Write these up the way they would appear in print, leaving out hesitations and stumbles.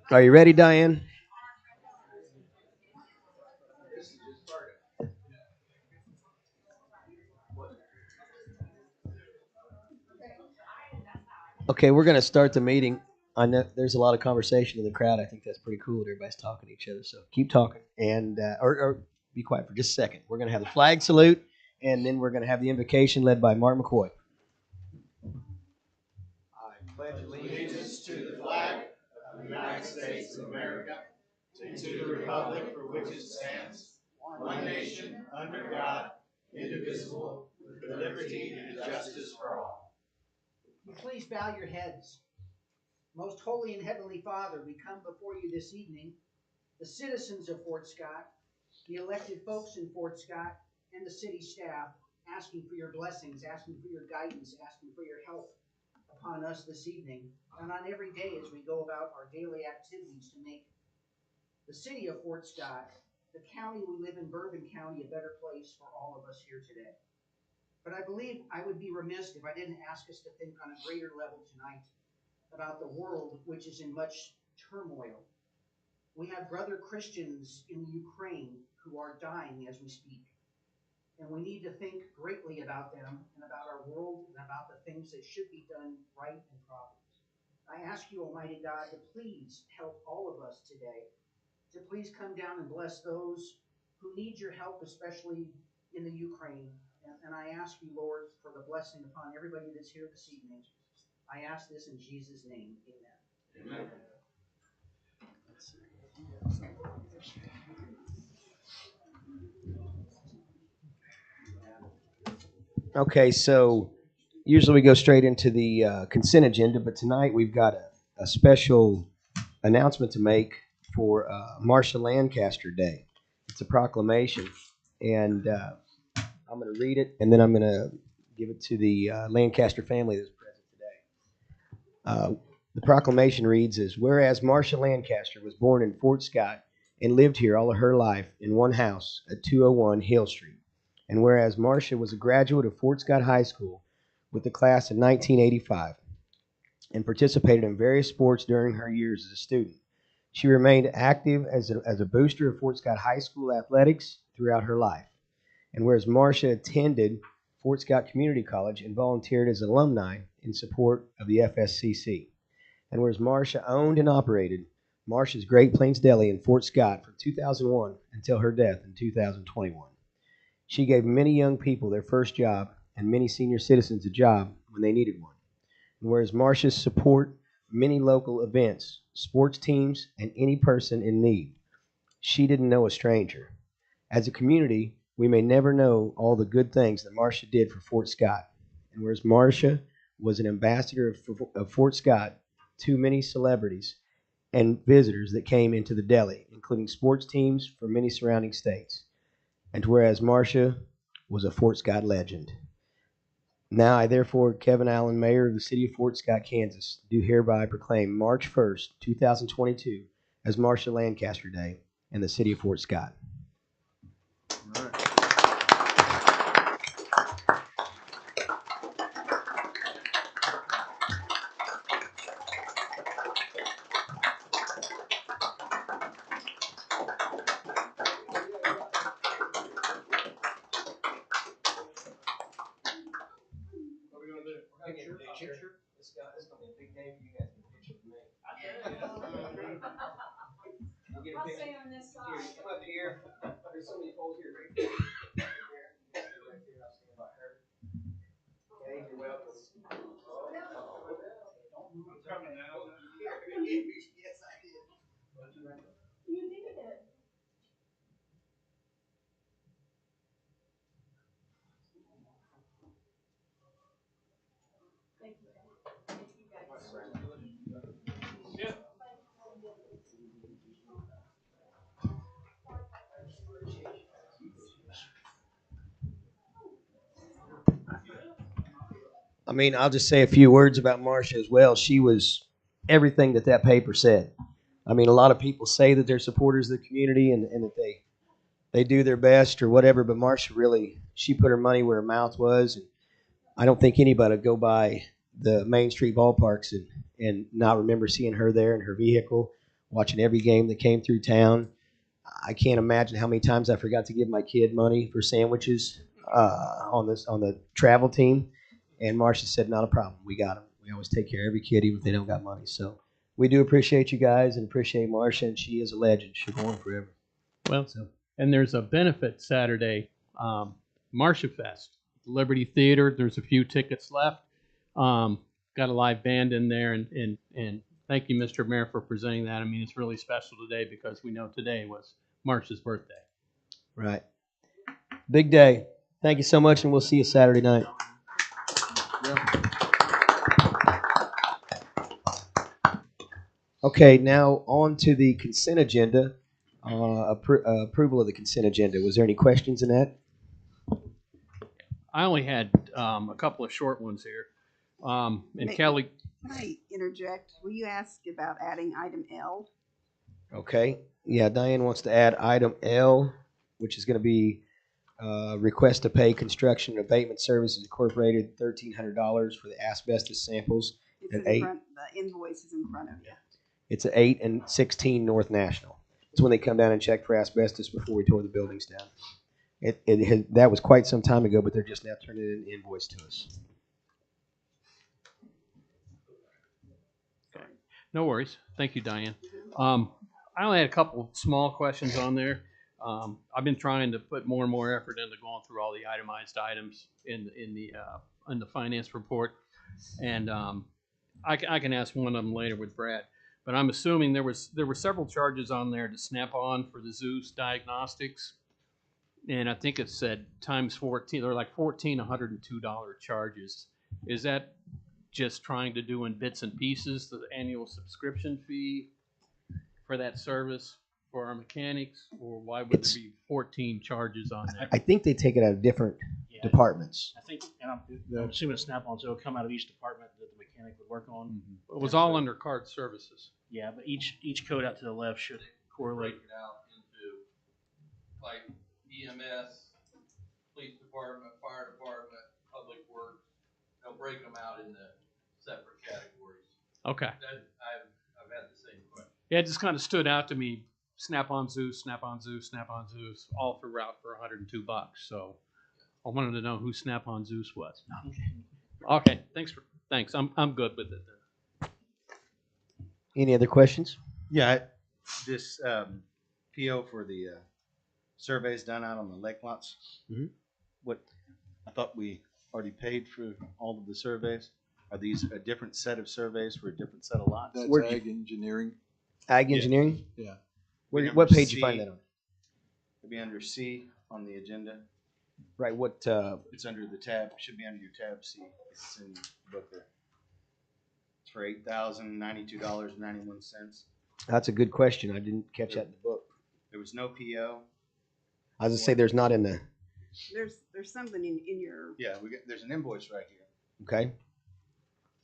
Are you ready, Diane? Okay, we're going to start the meeting. I know there's a lot of conversation in the crowd. I think that's pretty cool that everybody's talking to each other. So keep talking and or be quiet for just a second. We're going to have the flag salute, and then we're going to have the invocation led by Mark McCoy. I pledge Allegiance to the flag of the United States of America and to the republic for which it stands, one nation, under God, indivisible, with liberty and justice for all. Please bow your heads. Most holy and heavenly Father, we come before you this evening, the citizens of Fort Scott, the elected folks in Fort Scott, and the city staff, asking for your blessings, asking for your guidance, asking for your help upon us this evening and on every day as we go about our daily activities to make the city of Fort Scott, the county we live in, Bourbon County, a better place for all of us here today. But I believe I would be remiss if I didn't ask us to think on a greater level tonight about the world, which is in much turmoil. We have brother Christians in the Ukraine who are dying as we speak. And we need to think greatly about them and about our world and about the things that should be done right and properly. I ask you, Almighty God, to please help all of us today, to please come down and bless those who need your help, especially in the Ukraine. And I ask you, Lord, for the blessing upon everybody that's here this evening. I ask this in Jesus' name. Amen. Amen. Okay, so usually we go straight into the consent agenda, but tonight we've got a special announcement to make for Marcia Lancaster Day. It's a proclamation, and I'm going to read it, and then I'm going to give it to the Lancaster family that's present today. The proclamation reads as, whereas Marcia Lancaster was born in Fort Scott and lived here all of her life in one house at 201 Hill Street, and whereas Marcia was a graduate of Fort Scott High School with the class of 1985 and participated in various sports during her years as a student, she remained active as a booster of Fort Scott High School athletics throughout her life. And whereas Marcia attended Fort Scott Community College and volunteered as an alumni in support of the FSCC. And whereas Marcia owned and operated Marcia's Great Plains Deli in Fort Scott from 2001 until her death in 2021. She gave many young people their first job and many senior citizens a job when they needed one. And whereas Marcia's support many local events, sports teams, and any person in need, she didn't know a stranger. As a community, we may never know all the good things that Marcia did for Fort Scott. And whereas Marcia was an ambassador of Fort Scott to many celebrities and visitors that came into the deli, including sports teams from many surrounding states. And whereas Marcia was a Fort Scott legend. Now I therefore, Kevin Allen, Mayor of the City of Fort Scott, Kansas, do hereby proclaim March 1st, 2022 as Marcia Lancaster Day in the City of Fort Scott. All right. What are we going to do? We're going to get a picture. This is going to be a big day for you guys to get a picture with me. We'll get a I'll picture. stay on this Here, side. come up here. There's so many poles here. Right there. Right there. Right there. I'll stand by her. Okay, you're welcome. I'm coming now. Yes, I did. You did it. Thank you. Thank you guys. Yeah. I mean, I'll just say a few words about Marcia as well. She was everything that that paper said. I mean, a lot of people say that they're supporters of the community and that they do their best or whatever, but Marcia really, she put her money where her mouth was. And I don't think anybody would go by the Main Street ballparks and not remember seeing her there in her vehicle watching every game that came through town. I can't imagine how many times I forgot to give my kid money for sandwiches on the travel team. And Marcia said, "Not a problem. We got them. We always take care of every kid, even if they don't got money." So we do appreciate you guys and appreciate Marcia, and she is a legend. She'll go on forever. Well, So and there's a benefit Saturday, Marcia Fest, Liberty Theater. There's a few tickets left. Got a live band in there, and thank you, Mr. Mayor, for presenting that. I mean, it's really special today because we know today was Marcia's birthday. right, big day. Thank you so much, and we'll see you Saturday night. Okay, now on to the consent agenda. Approval of the consent agenda. Was there any questions in that? I only had a couple of short ones here. And May- Kelly, Can I interject? Will you ask about adding item L? Okay. Yeah, Diane wants to add item L, which is going to be request to pay Construction and Abatement Services Incorporated $1,300 for the asbestos samples. It's At in 8. front, the invoice is in front of you. It's at 8 and 16 North National. It's when they come down and check for asbestos before we tore the buildings down. That was quite some time ago, but they're just now turning in an invoice to us. no worries. Thank you, Diane. I only had a couple small questions on there. I've been trying to put more and more effort into going through all the itemized items in the finance report, and I can ask one of them later with Brad. But I'm assuming there were several charges on there to Snap-on for the Zeus diagnostics, and I think it said times 14. They're like $1,402 charges. Is that just trying to do in bits and pieces the annual subscription fee for that service for our mechanics, or why would there be 14 charges on there? I think they take it out of different Yeah, departments. I think, and I'm assuming Snap-on, so it'll come out of each department that the mechanic would work on. It was all under card services. Yeah, but each code out to the left should correlate. Break it out into like EMS, police department, fire department, public works. They'll break them out into separate categories. Okay. I've had the same question. Yeah, it just kind of stood out to me. Snap-on Zeus, Snap-on Zeus, Snap-on Zeus, all throughout for $102. So I wanted to know who Snap-on Zeus was. Okay, thanks. I'm good with it then. Any other questions? Yeah, this PO for the surveys done out on the lake lots. Mhm. What I thought we already paid for all of the surveys. Are these a different set of surveys for a different set of lots? That's Where'd you- ag engineering. Ag Yeah. engineering? Yeah. What page you find that on? It'd be under C on the agenda. Right, what, It's under the tab. Should be under your tab C. It's in the book there. It's for $8,092.91. that's a good question. I didn't catch that in the book. There was no PO. I was gonna say there's not in the, There's something in your, Yeah, there's an invoice right here. okay?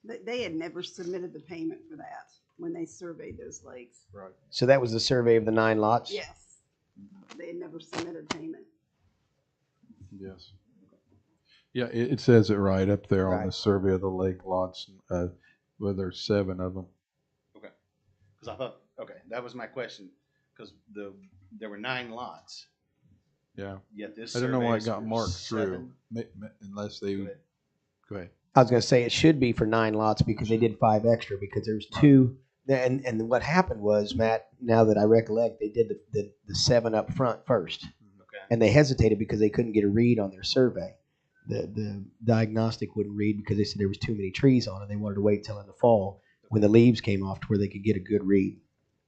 they had never submitted the payment for that when they surveyed those lakes. Right. So that was the survey of the 9 lots? Yes. They had never submitted payment. Yes. Yeah, it says it right up there on Right. the survey of the lake lots. Well, there's 7 of them. Because I thought, okay, that was my question. Because there were 9 lots. Yeah. Yet this I don't know why it survey's got for marked 7. through, unless they. Go ahead. Go ahead. I was gonna say it should be for 9 lots because they did 5 extra because there was 2. And what happened was, Matt, now that I recollect, they did the 7 up front first. Okay. And they hesitated because they couldn't get a read on their survey. The diagnostic wouldn't read because they said there was too many trees on it. They wanted to wait till in the fall when the leaves came off to where they could get a good read.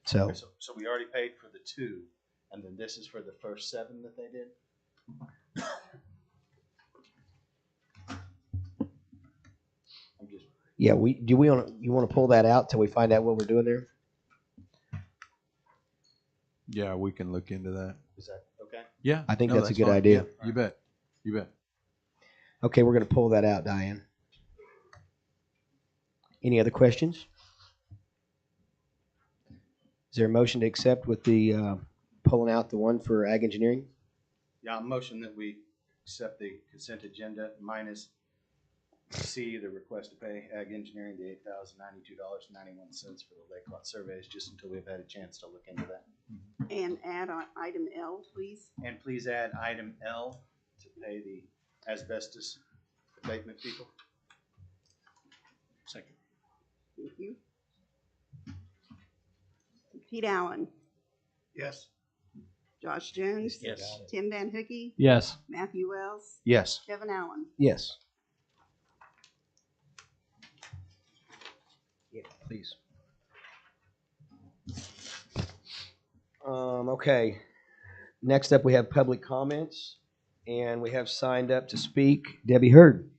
So Okay, so we already paid for the 2, and then this is for the first 7 that they did? I'm just, yeah, you want to pull that out till we find out what we're doing there? Yeah, we can look into that. is that okay? Yeah. I think no, that's a good idea. Yeah, you bet. You bet. Okay, we're gonna pull that out, Diane. Any other questions? Is there a motion to accept with the pulling out the one for ag engineering? Yeah, I'll motion that we accept the consent agenda minus C, the request to pay Ag Engineering the $8,092.91 for the lake lot surveys, just until we've had a chance to look into that. And add on item L, please. And please add item L to pay the asbestos abatement people. Second. Thank you. Pete Allen, Yes. Josh Jones. Yes. Tim Van Hookey, Yes. Matthew Wells, Yes. Kevin Allen. Yes. Yeah, please. Okay. Next up, we have public comments, and we have signed up to speak Debbie Hurd.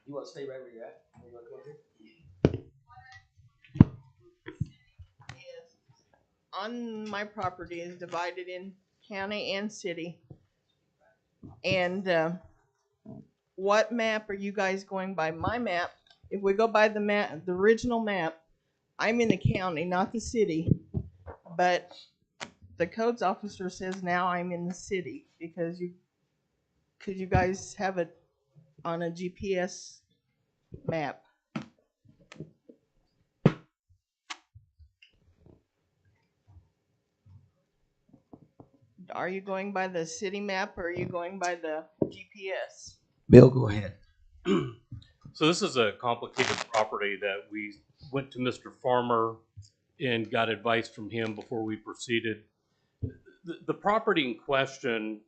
You want to stay right where you're at? You want to come up here? On my property is divided in county and city. And what map are you guys going by? My map, if we go by the map, the original map, I'm in the county, not the city. But the codes officer says now I'm in the city because you guys have it on a GPS map. Are you going by the city map or are you going by the GPS? Bill, go ahead. So this is a complicated property that we went to Mr. Farmer and got advice from him before we proceeded. The property in question,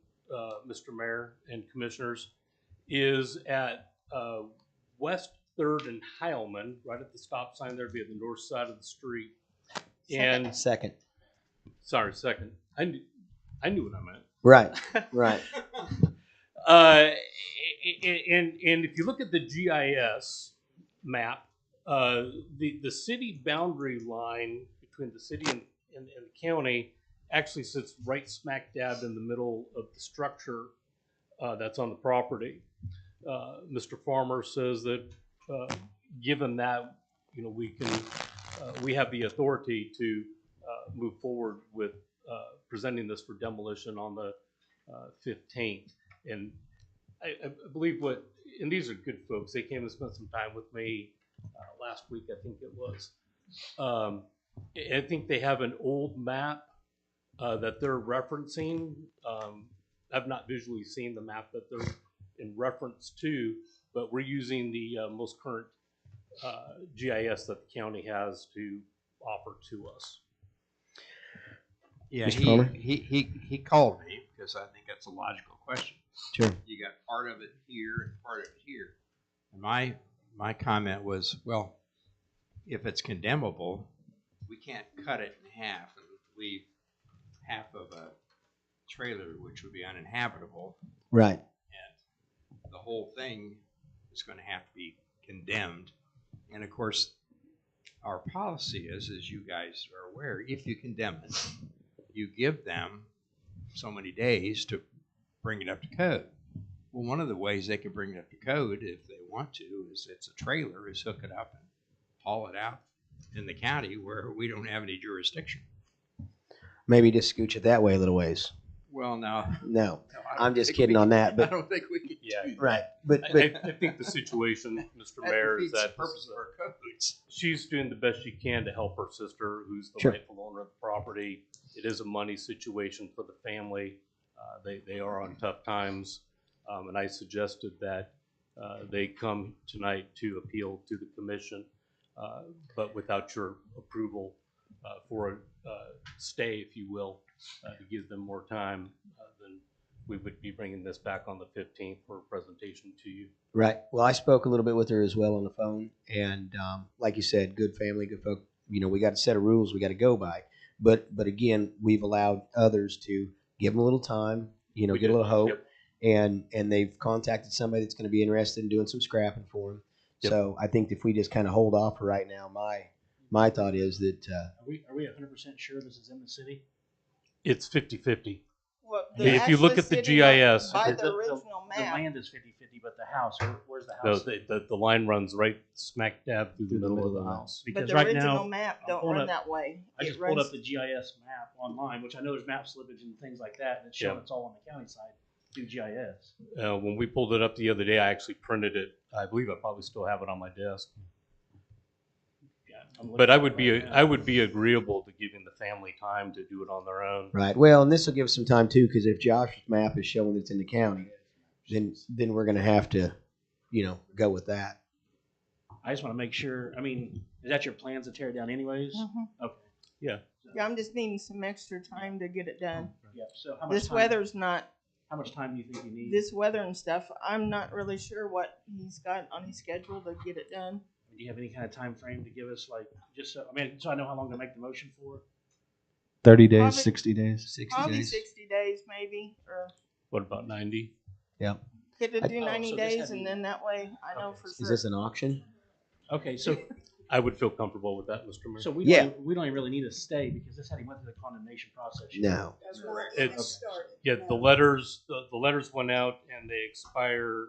Mr. Mayor and Commissioners, is at West 3rd and Heilman, right at the stop sign there, be at the north side of the street. And Second. sorry, second. I knew what I meant. Right. Right. And if you look at the GIS map, the city boundary line between the city and the county actually sits right smack dab in the middle of the structure that's on the property. Mr. Farmer says that given that, we have the authority to move forward with presenting this for demolition on the 15th. And I believe and these are good folks. They came and spent some time with me last week, I think it was. I think they have an old map that they're referencing. I've not visually seen the map that they're in reference to, but we're using the most current GIS that the county has to offer to us. Yeah, Mr. Palmer? he called me because I think that's a logical question. Sure. You got part of it here and part of it here. And my comment was, well, if it's condemnable, we can't cut it in half and leave half of a trailer, which would be uninhabitable. Right. And the whole thing is going to have to be condemned. And of course, our policy is, as you guys are aware, if you condemn it, you give them so many days to bring it up to code. Well, one of the ways they can bring it up to code, if they want to, is it's a trailer, is hook it up and haul it out in the county where we don't have any jurisdiction. Maybe just scooch it that way a little ways. Well, no. No, I'm just kidding on that. I But don't think we can do that. right. But I think the situation, Mr. Mayor, is defeats that the purpose of our codes. she's doing the best she can to help her sister, who's the Sure. rightful owner of the property. It is a money situation for the family. They are on tough times, and I suggested that they come tonight to appeal to the commission, but without your approval for a stay, if you will, to give them more time, then we would be bringing this back on the 15th for a presentation to you. right. Well, I spoke a little bit with her as well on the phone, and like you said, good family, good folk. We got a set of rules we got to go by. But again, we've allowed others to give them a little time, get a little hope, Yep. and they've contacted somebody that's going to be interested in doing some scrapping for them. Yep. So I think if we just kind of hold off for right now, my thought is that Are we 100% sure this is in the city? It's 50-50. Well, If you look at the GIS, by The- the original The map, land is 50-50, but the house, where's the No, house? the line runs right smack dab through the middle of the house. but Because the right original now, map I'm don't pulling run up- that way. I It just pulled runs- up the GIS map online, which I know there's map slippage and things like that, and it's showing Yeah. it's all on the county side through GIS. When we pulled it up the other day, I actually printed it I believe I probably still have it on my desk. But I would be agreeable to giving the family time to do it on their own. Right. Well, and this will give us some time too, because if Josh's map is showing it's in the county, then we're going to have to, go with that. I just want to make sure. I mean, is that your plans to tear it down anyways? Okay. Yeah. Yeah, I'm just needing some extra time to get it done. Yeah. So how much This time, weather's not, How much time do you think you need? this weather and stuff, I'm not really sure what he's got on his schedule to get it done. Do you have any kind of time frame to give us, like, just so I know how long to make the motion for? 30 days, Probably- 60 days. 60 Probably days. 60 days maybe, or What about 90? Yep. get to do Oh, 90 so this days had to and be- then that way I know Okay. for Is sure. this an auction? Okay, so I would feel comfortable with that, Mr. Mayor. so we Yeah. don't even really need a stay because this had he went through the condemnation process. No. That's right. It's the letters went out and they expire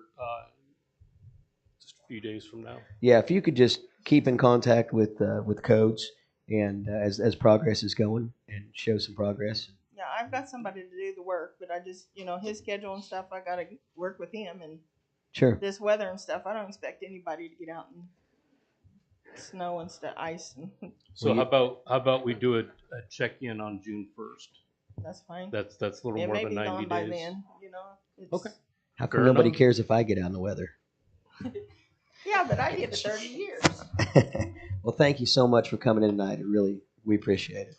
just a few days from now. Yeah, if you could just keep in contact with codes and as progress is going and show some progress. Yeah, I've got somebody to do the work, but I just, his schedule and stuff, I gotta work with him, and Sure. this weather and stuff, I don't expect anybody to get out in snow and stuff, ice, and So how about we do a check-in on June 1st? that's fine. That's a little It more may than be 90 gone by days. then, It's, Okay. How come Fair nobody enough. cares if I get out in the weather? Yeah, but I did it 30 years. Well, thank you so much for coming in tonight. We appreciate it.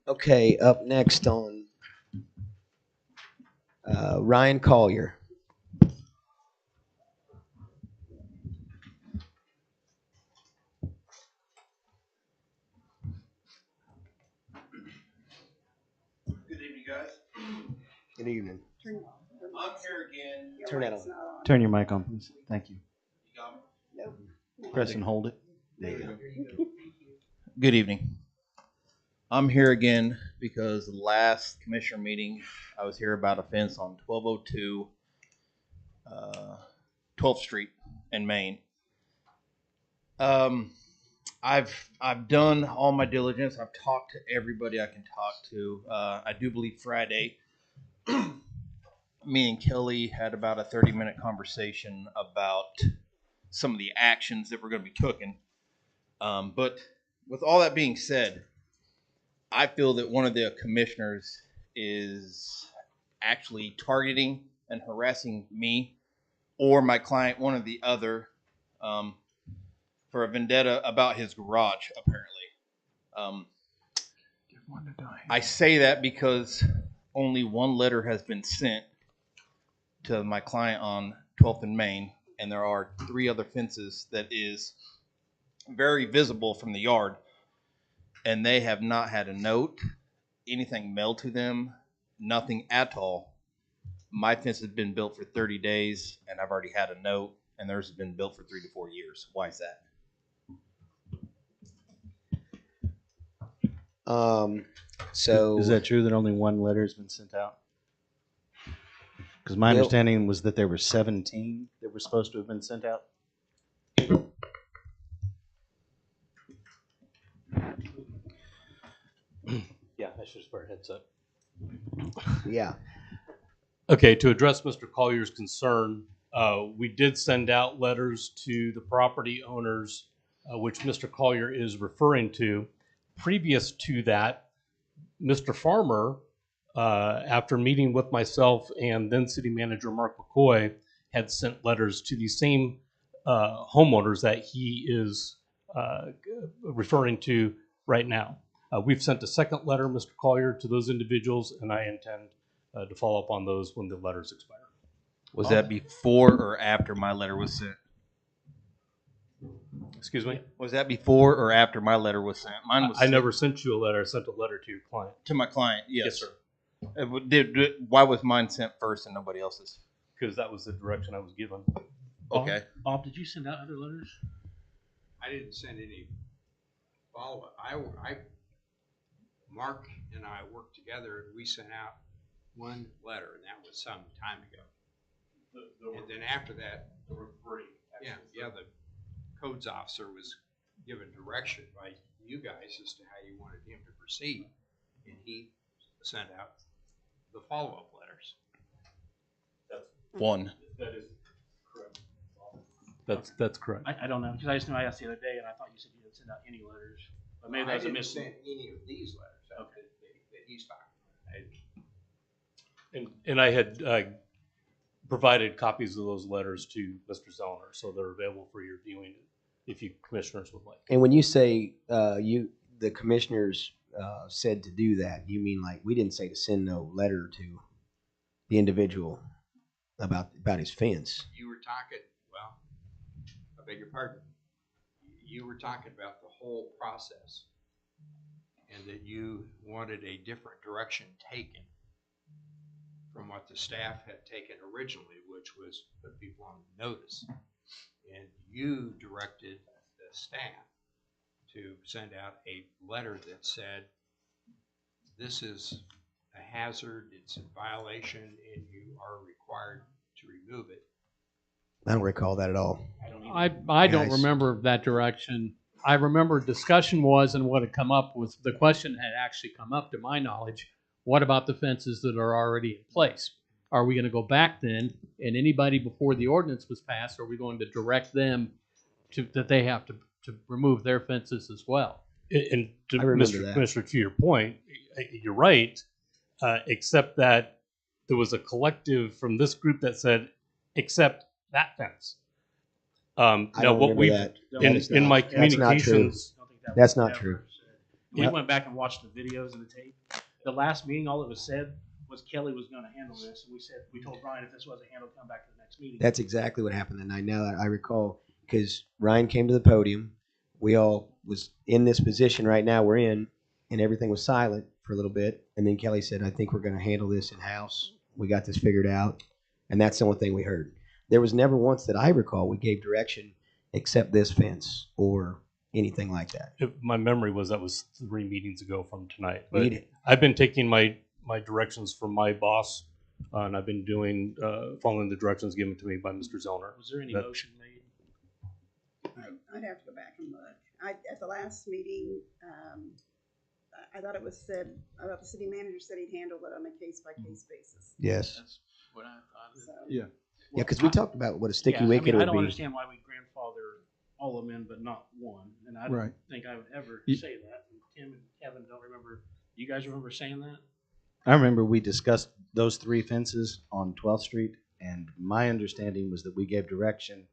Okay, up next on Ryan Collier. Good evening, guys. Good evening. I'm here again. Turn that on. Turn your mic on, please. Thank you. You got me? Press and hold it. There you go. Good evening. I'm here again because the last commissioner meeting, I was here about a fence on 1202 12th Street in Maine. I've done all my diligence. I've talked to everybody I can talk to. I do believe Friday, me and Kelly had about a 30-minute conversation about some of the actions that we're going to be taking. But with all that being said, I feel that one of the commissioners is actually targeting and harassing me or my client, one or the other, for a vendetta about his garage, apparently. I say that because only one letter has been sent to my client on 12th and Main, and there are 3 other fences that is very visible from the yard, and they have not had a note, anything mailed to them, nothing at all. My fence has been built for 30 days, and I've already had a note, and theirs has been built for 3 to 4 years. Why is that? So Is that true that only one letter has been sent out? Because my Yep. understanding was that there were 17 that were supposed to have been sent out. Yeah, I should just wear a headset. yeah. Okay, to address Mr. Collier's concern, we did send out letters to the property owners, which Mr. Collier is referring to. Previous to that, Mr. Farmer, after meeting with myself and then City Manager Mark McCoy, had sent letters to the same homeowners that he is referring to right now. We've sent a second letter, Mr. Collier, to those individuals, and I intend to follow up on those when the letters expire. Was that before or after my letter was sent? Excuse me? Was that before or after my letter was sent? Mine was I never sent you a letter. I sent a letter to your client. to my client. Yes, Yes, sir. Why was mine sent first and nobody else's? Because that was the direction I was given. Okay. Bob, did you send out other letters? I didn't send any follow-up. Mark and I worked together, and we sent out one letter, and that was some time ago. And then after that, There were 3. yeah, the codes officer was given direction by you guys as to how you wanted him to proceed. and he sent out the follow-up letters. One. That is correct. That's correct. I don't know, because I just knew I asked the other day, and I thought you said you didn't send out any letters. But maybe that was a didn't miss. send any of these letters out that he's talking about. And I had provided copies of those letters to Mr. Zellner, so they're available for your viewing if you commissioners would like. And when you say the commissioners said to do that, you mean like we didn't say to send no letter to the individual about his fence? You were talking, well, I beg your pardon. You were talking about the whole process and that you wanted a different direction taken from what the staff had taken originally, which was put people on notice. And you directed the staff to send out a letter that said, this is a hazard, it's in violation, and you are required to remove it. I don't recall that at all. I don't remember that direction. I remember discussion was, and what had come up was, the question had actually come up to my knowledge, what about the fences that are already in place? Are we going to go back then, and anybody before the ordinance was passed, are we going to direct them to that they have to remove their fences as well? And to I remember Mr. that. Commissioner, to your point, you're right, except that there was a collective from this group that said, accept that fence. I Now, don't what remember we that. in my communications, That's not true. We went back and watched the videos and the tape. The last meeting, all that was said was Kelly was going to handle this, and we told Brian if this wasn't handled, come back to the next meeting. That's exactly what happened that night. Now that I recall, because Ryan came to the podium, we all was in this position right now we're in, and everything was silent for a little bit. And then Kelly said, I think we're going to handle this in-house. We got this figured out. And that's the only thing we heard. There was never once that I recall we gave direction except this fence or anything like that. My memory was that was 3 meetings ago from tonight. But Read it. I've been taking my directions from my boss, and I've been doing following the directions given to me by Mr. Zellner. Was there any motion made? I'd have to go back and look. At the last meeting, I thought it was said, I thought the city manager said he'd handle it on a case-by-case basis. Yes. That's what I thought. So, Yeah, because we talked about what a sticky wicket I would don't be. understand why we grandfather all of them in, but not one. And I don't Right. think I would ever You- say that. And Tim and Kevin don't remember. You guys remember saying that? I remember we discussed those 3 fences on 12th Street, and my understanding was that we gave direction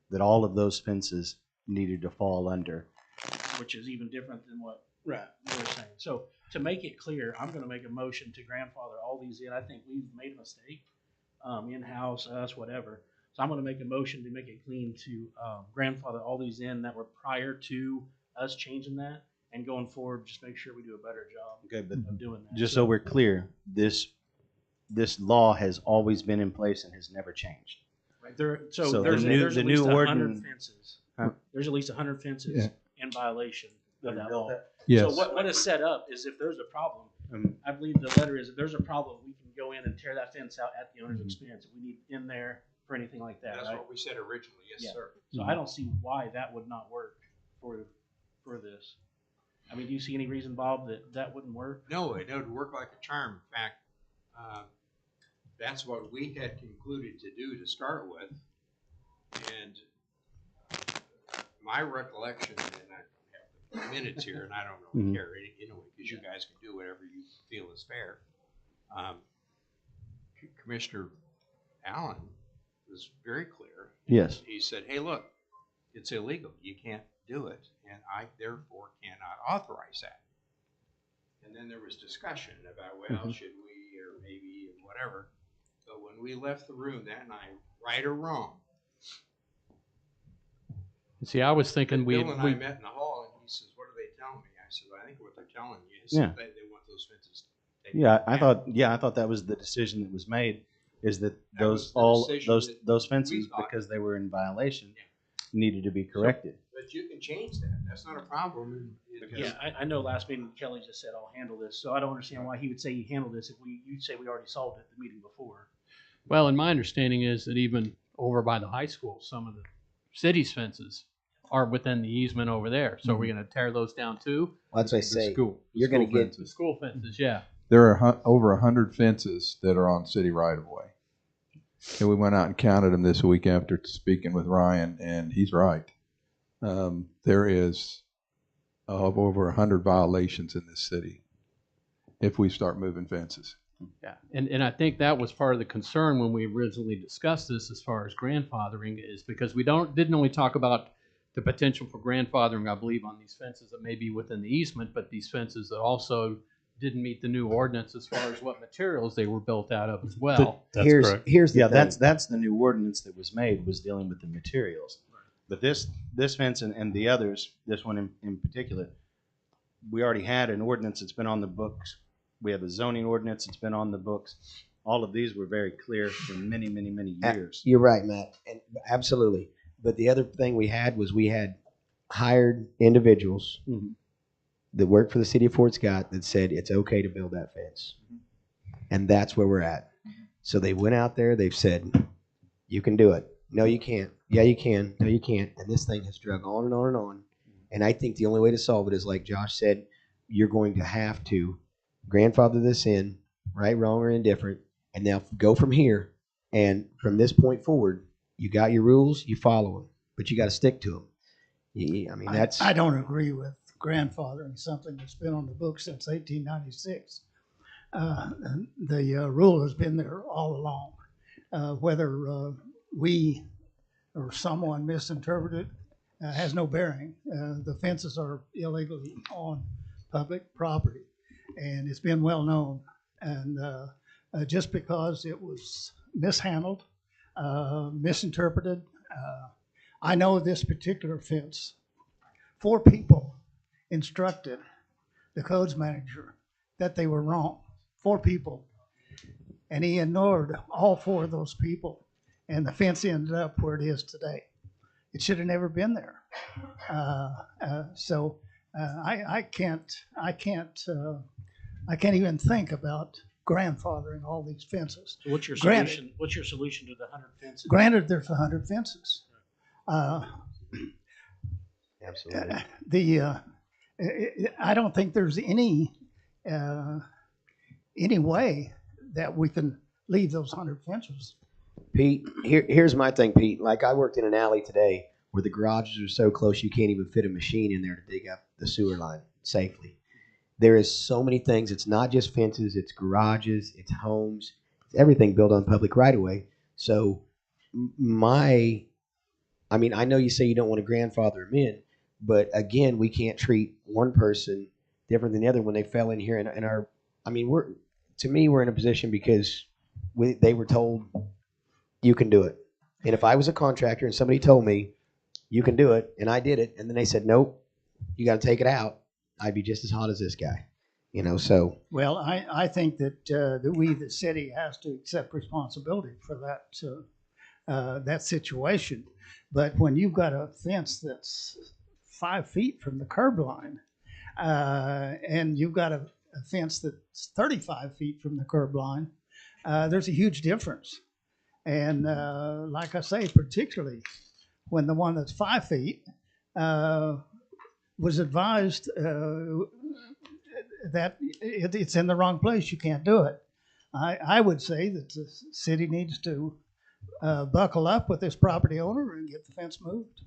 that all of those fences needed to fall under. Which is even different than what we're saying. So to make it clear, I'm going to make a motion to grandfather all these in. I think we've made a mistake, in-house, us, whatever. So I'm going to make a motion to make it clean to grandfather all these in that were prior to us changing that, and going forward, just make sure we do a better job of doing that. Just so we're clear, this law has always been in place and has never changed. Right there, so So there's the new- at the least new 100 ordinance- fences. Huh? There's at least 100 fences Yeah. in violation of that law. Yes. So what is set up is if there's a problem, I believe the letter is if there's a problem, we can go in and tear that fence out at the owner's expense. If we need in there for anything like that, That's right? what we said originally, yes, Yeah. sir. So I don't see why that would not work for this. I mean, do you see any reason, Bob, that wouldn't work? No, it would work like a charm. In fact, that's what we had concluded to do to start with. And my recollection, and I don't have the minutes here, and I don't really care anyway, because you guys can do whatever you feel is fair. Commissioner Allen was very clear. Yes. He said, hey, look, it's illegal. You can't do it, and I therefore cannot authorize that. And then there was discussion about, well, should we, or maybe, whatever. But when we left the room that night, right or wrong, See, I was thinking Bill and I met in the hall, and he says, what are they telling me? I said, well, I think what they're telling you is Yeah. they want those fences taken Yeah, down. I thought that was the decision that was made, is that That was those the decision that those we fences, thought. because they were in violation, needed to be corrected. But you can change that. That's not a problem. Because Yeah, I know last meeting Kelly just said, I'll handle this. So I don't understand why he would say he handled this if you say we already solved it the meeting before. Well, and my understanding is that even over by the high school, some of the city's fences are within the easement over there. So we're going to tear those down too. Well, that's what I The say. school. You're going to school get fences. The school fences, yeah. There are over 100 fences that are on city right of way. And we went out and counted them this week after speaking with Ryan, and he's right. There is over 100 violations in this city if we start moving fences. Yeah, and I think that was part of the concern when we originally discussed this as far as grandfathering is because we didn't only talk about the potential for grandfathering, I believe, on these fences that may be within the easement, but these fences that also didn't meet the new ordinance as far as what materials they were built out of as well. here's the Yeah, thing. that's the new ordinance that was made, was dealing with the materials. But this fence and the others, this one in particular, we already had an ordinance that's been on the books. We have a zoning ordinance that's been on the books. All of these were very clear for many, many, many years. You're right, Matt, and absolutely. But the other thing we had was we had hired individuals that worked for the city of Fort Scott that said it's okay to build that fence, and that's where we're at. So they went out there. They've said, "You can do it. No, you can't. Yeah, you can. No, you can't." And this thing has drug on and on and on. And I think the only way to solve it is, like Josh said, you're going to have to grandfather this in, right, wrong, or indifferent, and now go from here. And from this point forward, you got your rules, you follow them, but you got to stick to them. I mean, that's. I don't agree with grandfathering something that's been on the books since 1896. The rule has been there all along. Whether we or someone misinterpreted has no bearing. The fences are illegally on public property, and it's been well known. And just because it was mishandled, misinterpreted, I know this particular fence. 4 people instructed the codes manager that they were wrong. 4 people. And he ignored all 4 of those people. And the fence ended up where it is today. It should have never been there. So I can't even think about grandfathering all these fences. So what's your Granted- solution? What's your solution to the 100 fences? Granted, there's 100 fences. Absolutely. I don't think there's any way that we can leave those 100 fences. Pete, here's my thing, Pete. Like, I worked in an alley today where the garages are so close you can't even fit a machine in there to dig up the sewer line safely. There is so many things. It's not just fences. It's garages. It's homes. It's everything built on public right-of-way. So I mean, I know you say you don't want to grandfather them in, but again, we can't treat one person different than the other when they fell in here. And I mean, we're in a position because they were told you can do it. And if I was a contractor and somebody told me you can do it, and I did it, and then they said, nope, you got to take it out, I'd be just as hot as this guy, so. Well, I think that we, the city, has to accept responsibility for that situation. But when you've got a fence that's 5 feet from the curb line, and you've got a fence that's 35 feet from the curb line, there's a huge difference. And like I say, particularly when the one that's 5 feet was advised that it's in the wrong place, you can't do it. I would say that the city needs to buckle up with this property owner and get the fence moved.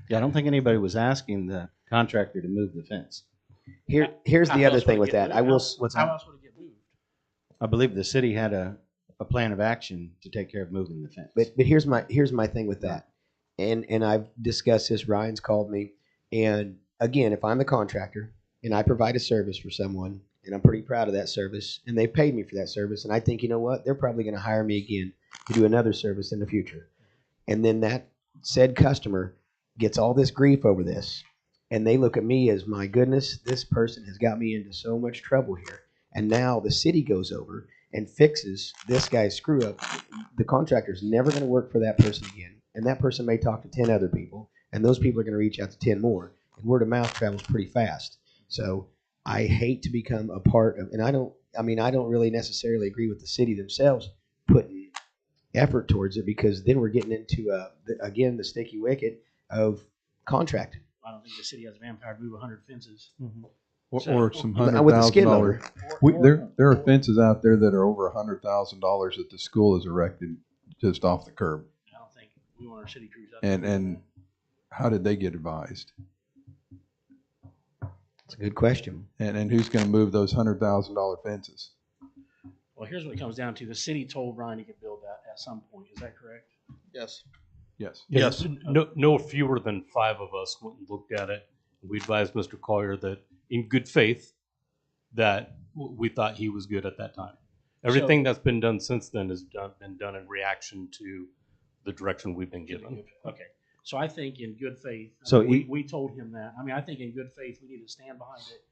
Yeah, I don't think anybody was asking the contractor to move the fence. Here's the other thing with that. How else would it get moved? I believe the city had a plan of action to take care of moving the fence. But here's my thing with that. And I've discussed this. Ryan's called me. And again, if I'm the contractor and I provide a service for someone, and I'm pretty proud of that service, and they paid me for that service, and I think, you know what, they're probably going to hire me again to do another service in the future. And then that said customer gets all this grief over this, and they look at me as, my goodness, this person has got me into so much trouble here. And now the city goes over and fixes this guy's screw up. The contractor's never going to work for that person again, and that person may talk to 10 other people, and those people are going to reach out to 10 more, and word of mouth travels pretty fast. So I hate to become a part of, and I don't really necessarily agree with the city themselves putting effort towards it, because then we're getting into again the sticky wicket of contract. I don't think the city has manpower to move 100 fences. Or some With the $100,000. skid loader. There are fences out there that are over $100,000 that the school has erected just off the curb. I don't think we want our city crews up. And how did they get advised? That's a good question. And who's going to move those $100,000 fences? Well, here's what it comes down to. The city told Ryan he could build that at some point. Is that correct? Yes. Yes. Yes. No fewer than 5 of us went and looked at it. We advised Mr. Collier that in good faith that we thought he was good at that time. Everything that's been done since then has been done in reaction to the direction we've been given. Okay. So I think in good faith, So we told him that. I mean, I think in good faith, we need to stand behind it.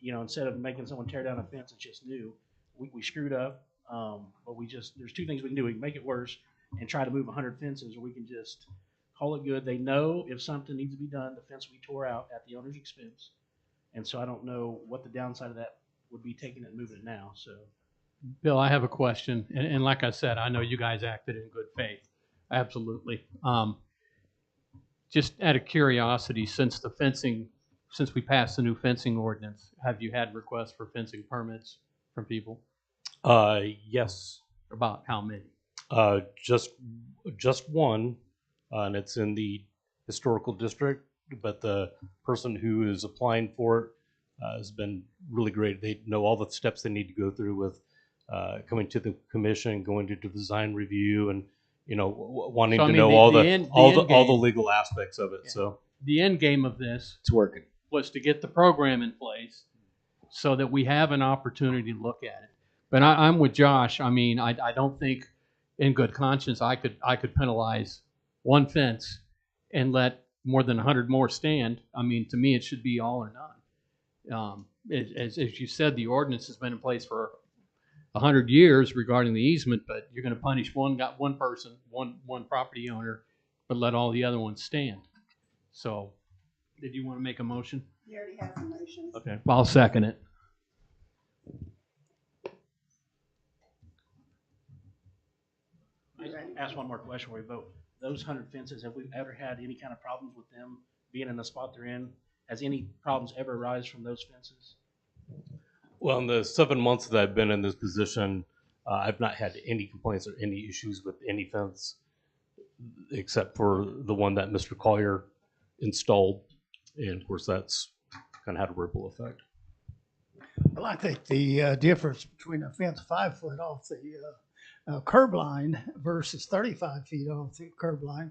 You know, instead of making someone tear down a fence that's just new, we screwed up. But there's 2 things we can do. We can make it worse and try to move 100 fences, or we can just call it good. They know if something needs to be done, the fence will be tore out at the owner's expense. And so I don't know what the downside of that would be, taking it and moving it now. So, Bill, I have a question, and like I said, I know you guys acted in good faith. Absolutely. Just out of curiosity, since we passed the new fencing ordinance, have you had requests for fencing permits from people? Yes. About how many? Just one, and it's in the historical district, but the person who is applying for it has been really great. They know all the steps they need to go through with coming to the commission, going to the design review, and wanting to know all the legal aspects of it. Yeah. So the end game of this, it's working, was to get the program in place so that we have an opportunity to look at it. But I'm with Josh. I mean, I don't think, in good conscience, I could penalize one fence and let more than 100 more stand. I mean, to me, it should be all or none. As you said, the ordinance has been in place for 100 years regarding the easement, but you're going to punish one person, one property owner, but let all the other ones stand. So, did you want to make a motion? You already have a motion. Okay, I'll second it. Ask one more question before we vote. Those 100 fences, have we ever had any kind of problems with them being in the spot they're in? Has any problems ever arisen from those fences? Well, in the 7 months that I've been in this position, I've not had any complaints or any issues with any fence, except for the one that Mr. Collier installed. And of course, that's kind of had a ripple effect. Well, I think the difference between a fence 5 foot off the curb line versus 35 feet off the curb line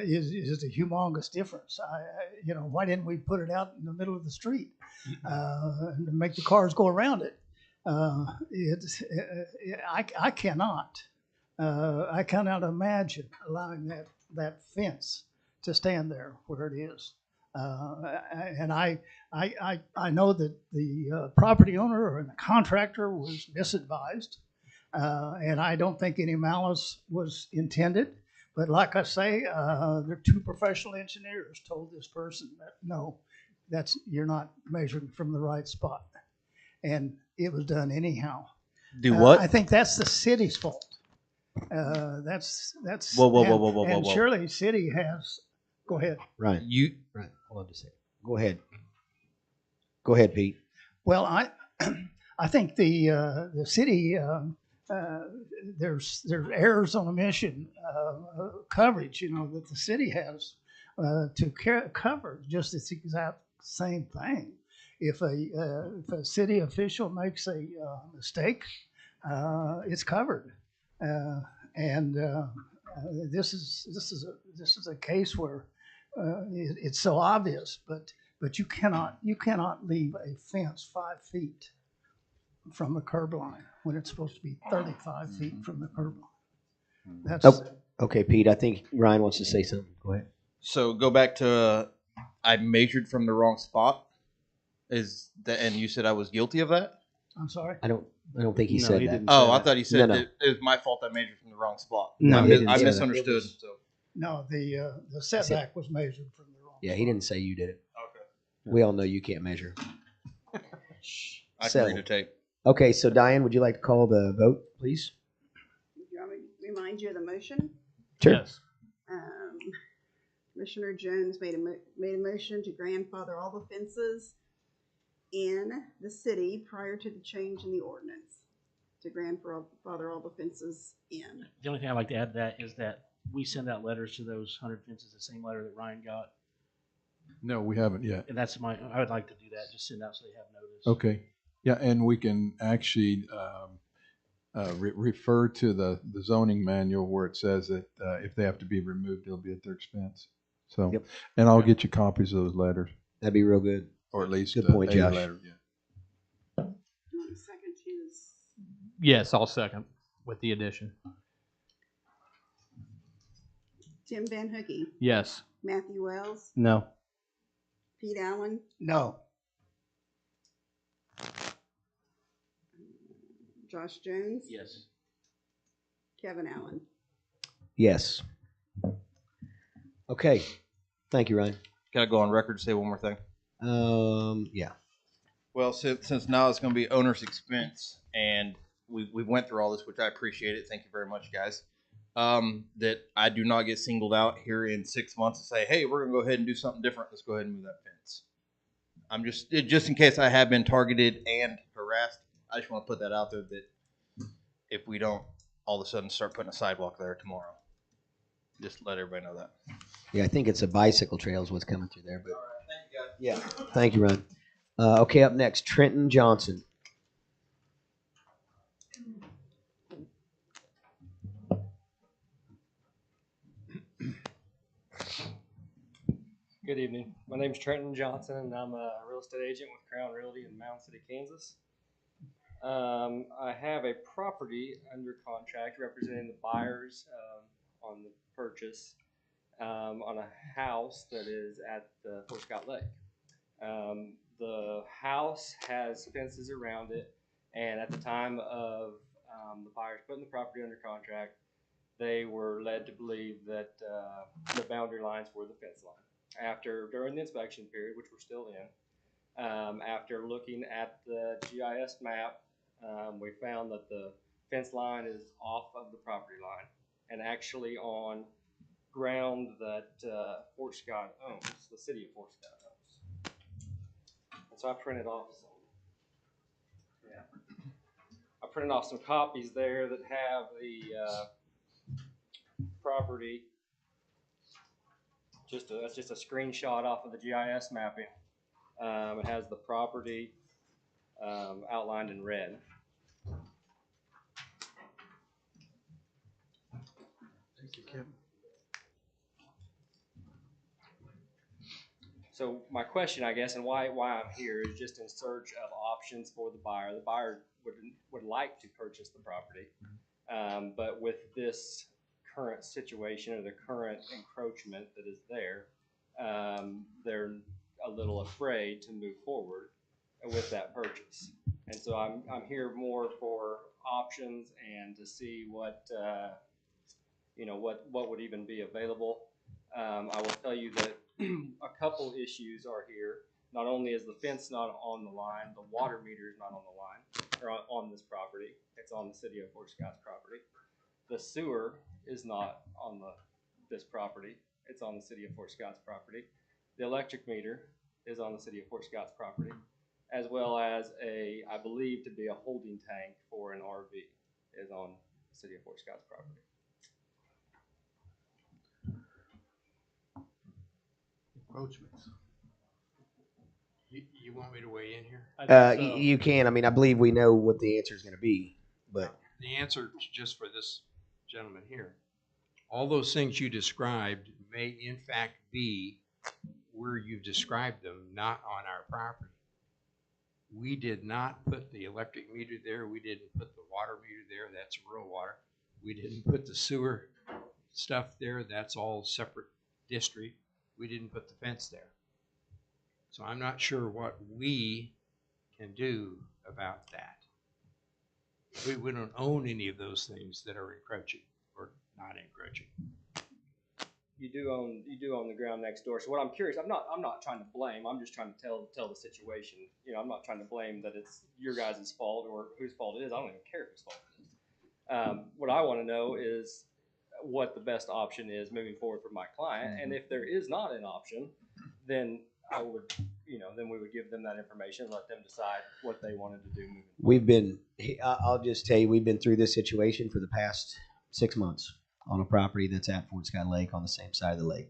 is a humongous difference. Why didn't we put it out in the middle of the street and make the cars go around it? I cannot imagine allowing that fence to stand there where it is. And I know that the property owner or the contractor was misadvised. And I don't think any malice was intended. But like I say, the 2 professional engineers told this person that, no, you're not measuring from the right spot. And it was done anyhow. Do what? I think that's the city's fault. That's Whoa. And surely the city has. Go ahead. Right. Right. Hold on a second. Go ahead. Go ahead, Pete. Well, I think the city. There's errors on omission coverage, that the city has to cover just this exact same thing. If a city official makes a mistake, it's covered, and this is a case where it's so obvious, but you cannot leave a fence 5 feet from the curb line when it's supposed to be 35 feet from the curb line. That's okay, Pete. I think Ryan wants to say something. Go ahead. So go back to I measured from the wrong spot. And you said I was guilty of that? I'm sorry. I don't think he said that. Oh, I thought he said No. it was my fault. I measured from the wrong spot. No, I misunderstood. No, the setback was measured from the wrong. Yeah, he didn't say you did it. Okay. We all know you can't measure. I can read a tape. Okay, so Diane, would you like to call the vote, please? Do you want me to remind you of the motion? Sure. Yes. Commissioner Jones made a motion to grandfather all the fences in the city prior to the change in the ordinance. To grandfather all the fences in. The only thing I'd like to add to that is that we send out letters to those 100 fences, the same letter that Ryan got. No, we haven't yet. And I would like to do that, just send out so they have notice. Okay. Yeah, and we can actually refer to the zoning manual where it says that if they have to be removed, it'll be at their expense. So, Yep. and I'll get you copies of those letters, That'd be real good. or at least Good point, a Josh. letter. Yeah. You want a second his? Yes, I'll second with the addition. Tim Van Hooky, Yes. Matthew Wells, No. Pete Allen, No. Josh Jones, Yes. Kevin Allen. Yes. Okay. Thank you, Ryan. Can I go on record and say one more thing? Yeah. Well, since now it's going to be owner's expense, and we went through all this, which I appreciate it. Thank you very much, guys. That I do not get singled out here in 6 months and say, hey, we're going to go ahead and do something different. Let's go ahead and move that fence. I'm just in case I have been targeted and harassed. I just want to put that out there that if we don't all of a sudden start putting a sidewalk there tomorrow, just let everybody know that. Yeah, I think it's a bicycle trail is what's coming through there. But All right, thank you guys. yeah, thank you, Ryan. Okay, up next, Trenton Johnson. Good evening. My name is Trenton Johnson, and I'm a real estate agent with Crown Realty in Mound City, Kansas. I have a property under contract representing the buyers on the purchase on a house that is at the Fort Scott Lake. The house has fences around it, and at the time of the buyers putting the property under contract, they were led to believe that the boundary lines were the fence line. During the inspection period, which we're still in, after looking at the GIS map, we found that the fence line is off of the property line and actually on ground that Fort Scott owns, the city of Fort Scott owns. And so I printed off some copies there that have the property. That's just a screenshot off of the GIS mapping. It has the property outlined in red. Thank you, Kevin. So my question, I guess, and why I'm here is just in search of options for the buyer. The buyer would like to purchase the property, but with this current situation or the current encroachment that is there, they're a little afraid to move forward with that purchase. And so I'm here more for options and to see what what would even be available. I will tell you that a couple issues are here. Not only is the fence not on the line, the water meter is not on the line or on this property. It's on the city of Fort Scott's property. The sewer is not on this property. It's on the city of Fort Scott's property. The electric meter is on the city of Fort Scott's property, as well as I believe to be a holding tank for an RV is on the city of Fort Scott's property. Encroachments. You want me to weigh in here? You can. I mean, I believe we know what the answer is going to be, but The answer, just for this gentleman here, all those things you described may in fact be where you've described them, not on our property. We did not put the electric meter there. We didn't put the water meter there. That's rural water. We didn't put the sewer stuff there. That's all separate district. We didn't put the fence there. So I'm not sure what we can do about that. We don't own any of those things that are encroaching or not encroaching. You do own the ground next door. So what I'm curious, I'm not trying to blame. I'm just trying to tell the situation. You know, I'm not trying to blame that it's your guys' fault or whose fault it is. I don't even care whose fault it is. What I want to know is what the best option is moving forward for my client. And if there is not an option, then I would, then we would give them that information and let them decide what they wanted to do moving forward. I'll just tell you, we've been through this situation for the past 6 months on a property that's at Fort Scott Lake on the same side of the lake.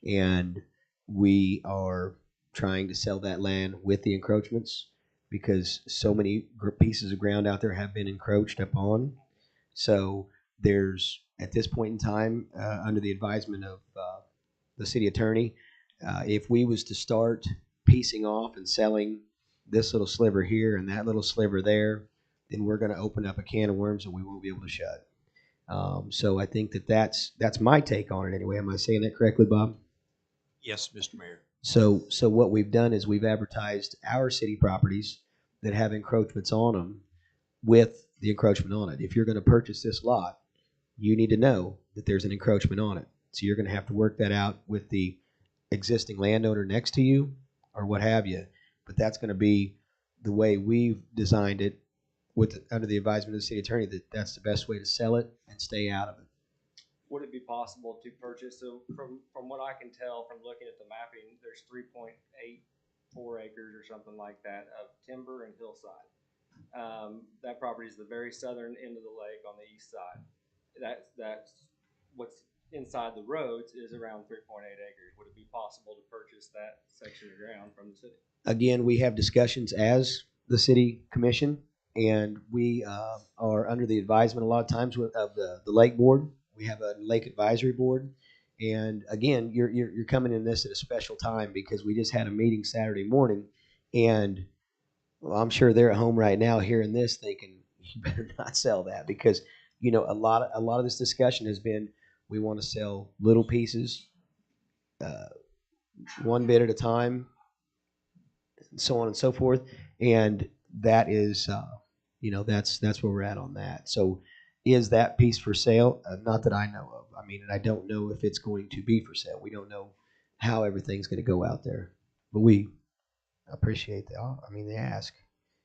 And we are trying to sell that land with the encroachments because so many pieces of ground out there have been encroached upon. So there's, at this point in time, under the advisement of the city attorney, if we was to start piecing off and selling this little sliver here and that little sliver there, then we're going to open up a can of worms that we won't be able to shut. So I think that's my take on it anyway. Am I saying that correctly, Bob? Yes, Mr. Mayor. So what we've done is we've advertised our city properties that have encroachments on them with the encroachment on it. If you're going to purchase this lot, you need to know that there's an encroachment on it. So you're going to have to work that out with the existing landowner next to you or what have you. But that's going to be the way we've designed it under the advisement of the city attorney, that's the best way to sell it and stay out of it. Would it be possible to purchase? So from what I can tell from looking at the mapping, there's 3.84 acres or something like that of timber and hillside. That property is the very southern end of the lake on the east side. That's what's inside the roads is around 3.8 acres. Would it be possible to purchase that section of ground from the city? Again, we have discussions as the city commission, and we are under the advisement a lot of times of the lake board. We have a lake advisory board, and again, you're coming in this at a special time because we just had a meeting Saturday morning, and well, I'm sure they're at home right now hearing this, thinking you better not sell that because a lot of this discussion has been we want to sell little pieces, one bit at a time, and so on and so forth, and that is that's where we're at on that. So is that piece for sale? Not that I know of. I mean, and I don't know if it's going to be for sale. We don't know how everything's going to go out there, but we appreciate the ask.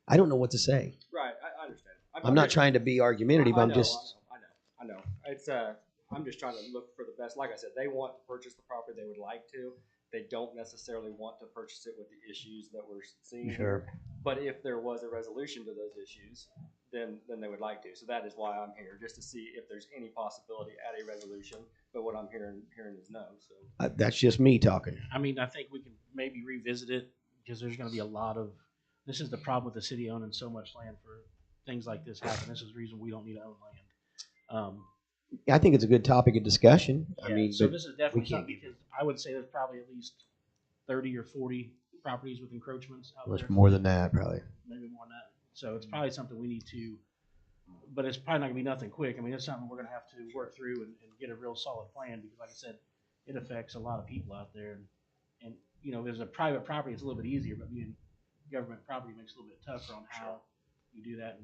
I don't know what to say. Right, I understand. I'm not trying to be argumentative. I know. It's I'm just trying to look for the best. Like I said, they want to purchase the property. They would like to. They don't necessarily want to purchase it with the issues that we're seeing. Sure. But if there was a resolution to those issues, then they would like to. So that is why I'm here, just to see if there's any possibility at a resolution. But what I'm hearing is no. So that's just me talking. I mean, I think we can maybe revisit it because there's going to be a lot of. This is the problem with the city owning so much land for things like this happen. This is the reason we don't need to own land. I think it's a good topic of discussion. Yeah, so this is definitely something because I would say there's probably at least 30 or 40 properties with encroachments out there. Much more than that, probably. Maybe more than that. So it's probably something we need to, but it's probably not going to be nothing quick. I mean, it's something we're going to have to work through and get a real solid plan because, like I said, it affects a lot of people out there. And there's a private property, it's a little bit easier, but being government property makes it a little bit tougher on how you do that.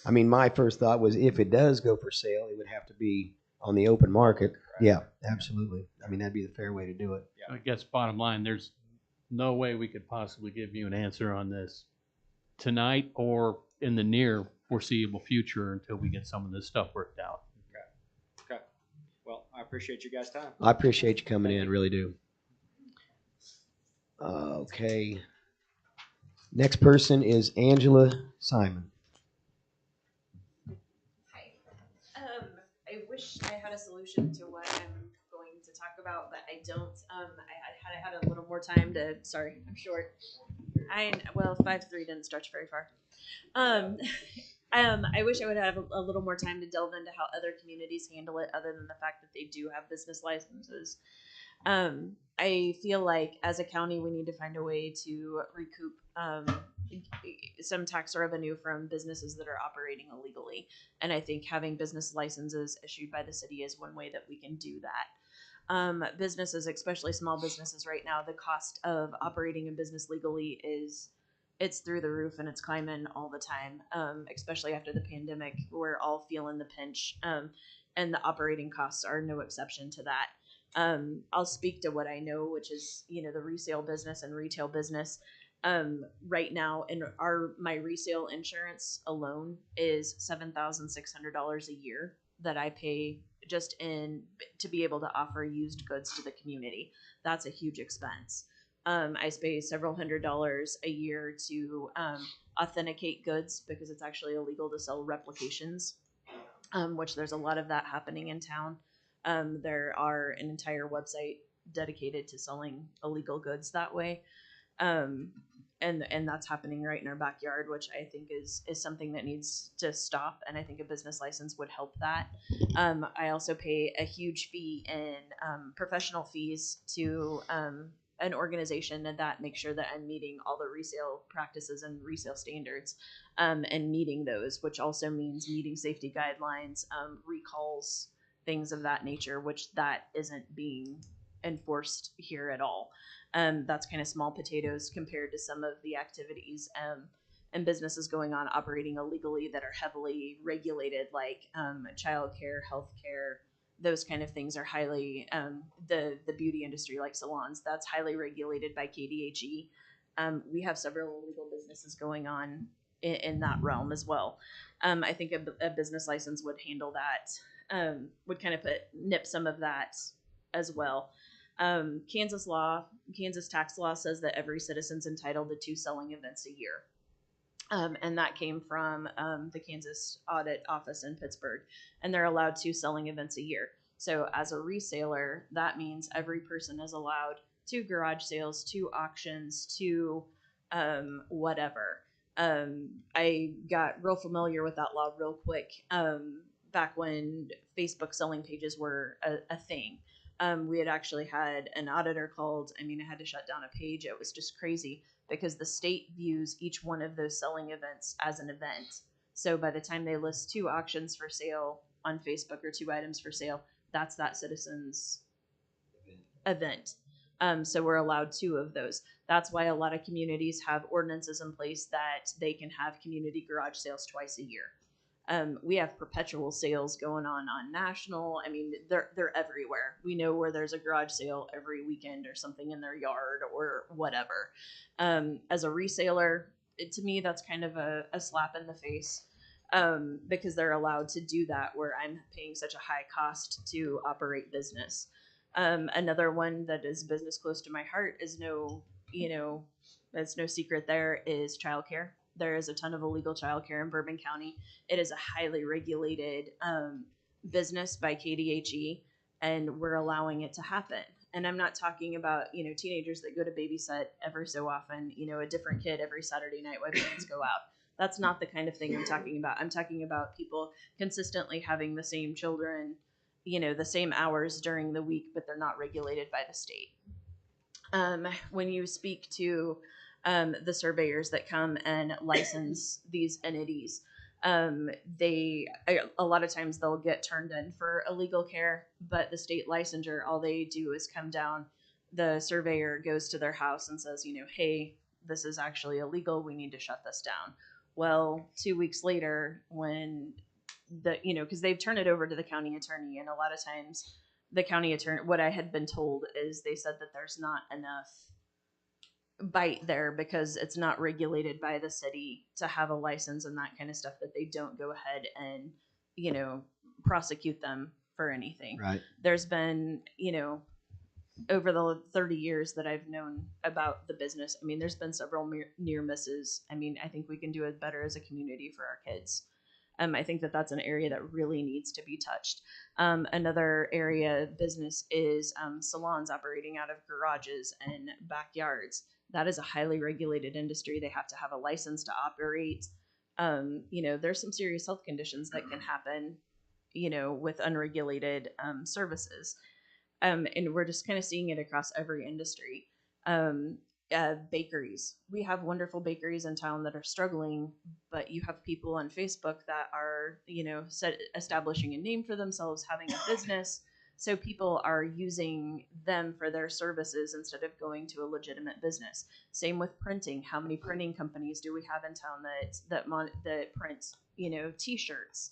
My first thought was if it does go for sale, it would have to be on the open market. Right. Yeah, absolutely. I mean, that'd be the fair way to do it. Yeah. I guess bottom line, there's no way we could possibly give you an answer on this tonight or in the near foreseeable future until we get some of this stuff worked out. Okay. Well, I appreciate you guys' time. I appreciate you coming in, really do. Okay. Next person is Angela Simon. I wish I had a solution to what I'm going to talk about, but I don't. I had a little more time to. Sorry, I'm short. 5'3" didn't stretch very far. I wish I would have a little more time to delve into how other communities handle it, other than the fact that they do have business licenses. I feel like as a county, we need to find a way to recoup some tax revenue from businesses that are operating illegally. And I think having business licenses issued by the city is one way that we can do that. Businesses, especially small businesses right now, the cost of operating a business legally it's through the roof and it's climbing all the time, especially after the pandemic. We're all feeling the pinch, and the operating costs are no exception to that. I'll speak to what I know, which is, the resale business and retail business. Right now, my resale insurance alone is $7,600 a year. that I pay just to be able to offer used goods to the community. That's a huge expense. I pay several $100s a year to authenticate goods because it's actually illegal to sell replications, which there's a lot of that happening in town. There are an entire website dedicated to selling illegal goods that way. And that's happening right in our backyard, which I think is something that needs to stop. And I think a business license would help that. I also pay a huge fee in professional fees to an organization that makes sure that I'm meeting all the resale practices and resale standards, and meeting those, which also means meeting safety guidelines, recalls, things of that nature, which that isn't being enforced here at all. That's kind of small potatoes compared to some of the activities and businesses going on operating illegally that are heavily regulated, like childcare, healthcare. Those kind of things are highly the beauty industry, like salons. That's highly regulated by KDHE. We have several illegal businesses going on in that realm as well. I think a business license would handle that. Would kind of nip some of that as well. Kansas tax law says that every citizen's entitled to 2 selling events a year. And that came from the Kansas Audit Office in Pittsburgh, and they're allowed 2 selling events a year. So as a reseller, that means every person is allowed 2 garage sales, 2 auctions, 2 whatever. I got real familiar with that law real quick back when Facebook selling pages were a thing. We had actually had an auditor called. I mean, I had to shut down a page. It was just crazy because the state views each one of those selling events as an event. So by the time they list 2 auctions for sale on Facebook or 2 items for sale, that's that citizen's event. So we're allowed 2 of those. That's why a lot of communities have ordinances in place that they can have community garage sales twice a year. We have perpetual sales going on national. I mean, they're everywhere. We know where there's a garage sale every weekend or something in their yard or whatever. As a reseller, to me, that's kind of a slap in the face, because they're allowed to do that where I'm paying such a high cost to operate business. Another one that is business close to my heart is it's no secret there is childcare. There is a ton of illegal childcare in Bourbon County. It is a highly regulated business by KDHE, and we're allowing it to happen. And I'm not talking about, teenagers that go to babysit ever so often, a different kid every Saturday night while parents go out. That's not the kind of thing I'm talking about. I'm talking about people consistently having the same children, the same hours during the week, but they're not regulated by the state. When you speak to the surveyors that come and license these entities, a lot of times they'll get turned in for illegal care, but the state licensure, all they do is come down. The surveyor goes to their house and says, hey, this is actually illegal. We need to shut this down. Well, 2 weeks later, when because they've turned it over to the county attorney, and a lot of times the county attorney, what I had been told is they said that there's not enough bite there because it's not regulated by the city to have a license and that kind of stuff, that they don't go ahead and prosecute them for anything. Right. There's been over the 30 years that I've known about the business, I mean, there's been several near misses. I mean, I think we can do it better as a community for our kids. I think that that's an area that really needs to be touched. Another area of business is salons operating out of garages and backyards. That is a highly regulated industry. They have to have a license to operate. There's some serious health conditions that can happen, with unregulated services. And we're just kind of seeing it across every industry. Bakeries. We have wonderful bakeries in town that are struggling, but you have people on Facebook that are, establishing a name for themselves, having a business. So people are using them for their services instead of going to a legitimate business. Same with printing. How many printing companies do we have in town that print, T-shirts,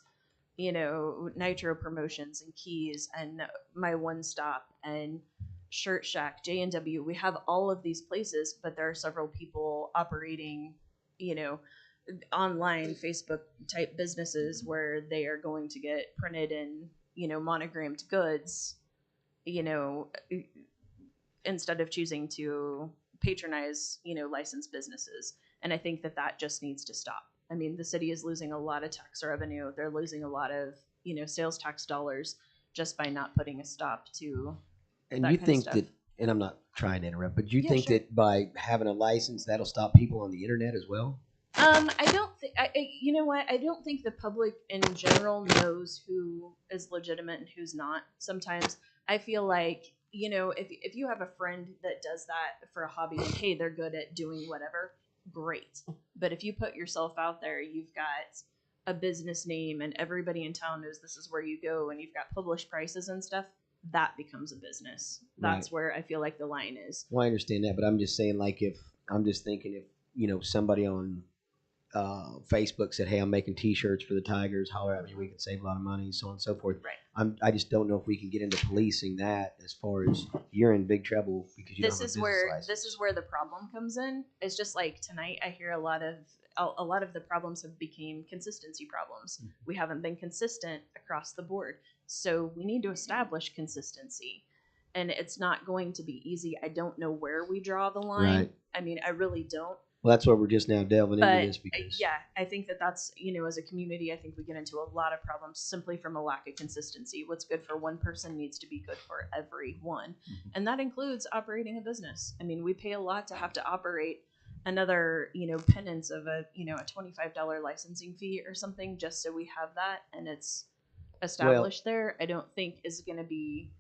Nitro Promotions and Keys and My One Stop and Shirt Shack, J&W. We have all of these places, but there are several people operating, online Facebook type businesses where they are going to get printed in, monogrammed goods, you know, instead of choosing to patronize, licensed businesses. And I think that just needs to stop. I mean, the city is losing a lot of tax revenue. They're losing a lot of, sales tax dollars just by not putting a stop to And that you kind of think stuff. that, and I'm not trying to interrupt, but you Yeah, think sure. that by having a license, that'll stop people on the internet as well? I don't think. You know what? I don't think the public in general knows who is legitimate and who's not. Sometimes I feel like, if you have a friend that does that for a hobby and hey, they're good at doing whatever, great. But if you put yourself out there, you've got a business name and everybody in town knows this is where you go, and you've got published prices and stuff. That becomes a business. That's Right. where I feel like the line is. Well, I understand that, but I'm just saying, like, if I'm just thinking if somebody on Facebook said, "Hey, I'm making T-shirts for the Tigers. Holler at me. We could save a lot of money, so on and so forth." Right. I just don't know if we can get into policing that as far as you're in big trouble because you don't have a business license. This is where the problem comes in. It's just like tonight I hear a lot of the problems have became consistency problems. We haven't been consistent across the board. So we need to establish consistency. And it's not going to be easy. I don't know where we draw the line. Right. I mean, I really don't. Well, that's why we're just now delving But into this because yeah, I think that's, as a community, I think we get into a lot of problems simply from a lack of consistency. What's good for one person needs to be good for everyone. And that includes operating a business. I mean, we pay a lot to have to operate another, penance of a $25 licensing fee or something just so we have that and it's established there. I don't think is going to be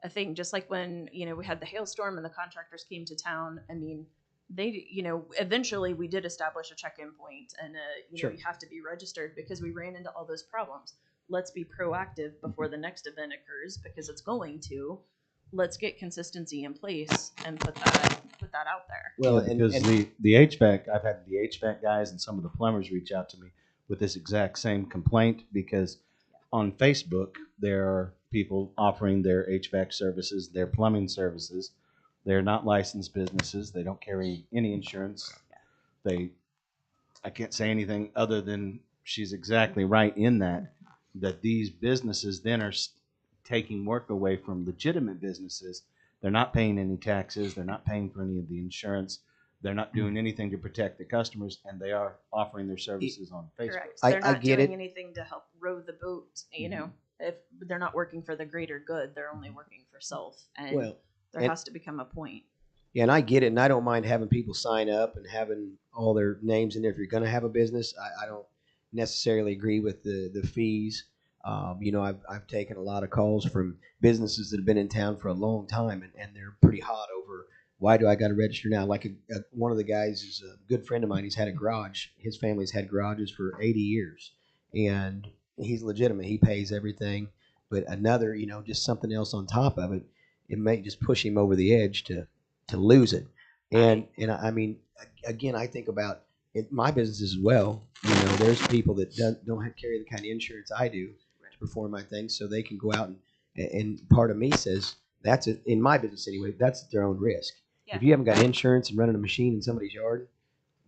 a thing. Just like when, we had the hailstorm and the contractors came to town. I mean, they, eventually we did establish a check-in point and, Sure. you have to be registered because we ran into all those problems. Let's be proactive before the next event occurs because it's going to. Let's get consistency in place and put that out there. well, because the HVAC, I've had the HVAC guys and some of the plumbers reach out to me with this exact same complaint because on Facebook there are people offering their HVAC services, their plumbing services. They're not licensed businesses. They don't carry any insurance. I can't say anything other than she's exactly right in that these businesses then are taking work away from legitimate businesses. They're not paying any taxes. They're not paying for any of the insurance. They're not doing anything to protect the customers, and they are offering their services on Facebook. Correct. They're not get doing it. anything to help row the boat, if they're not working for the greater good, they're only working for self. And Well, there and- has to become a point. Yeah, and I get it, and I don't mind having people sign up and having all their names in there. If you're going to have a business, I don't necessarily agree with the fees. I've taken a lot of calls from businesses that have been in town for a long time, and they're pretty hot over why do I got to register now? Like one of the guys is a good friend of mine. He's had a garage. His family's had garages for 80 years, and he's legitimate. He pays everything, but another, just something else on top of it, it may just push him over the edge to lose it. And I mean, again, I think about my business as well. There's people that don't carry the kind of insurance I do to perform my things, so they can go out and part of me says that's it, in my business anyway. That's at their own risk. Yeah. If you haven't got insurance and running a machine in somebody's yard,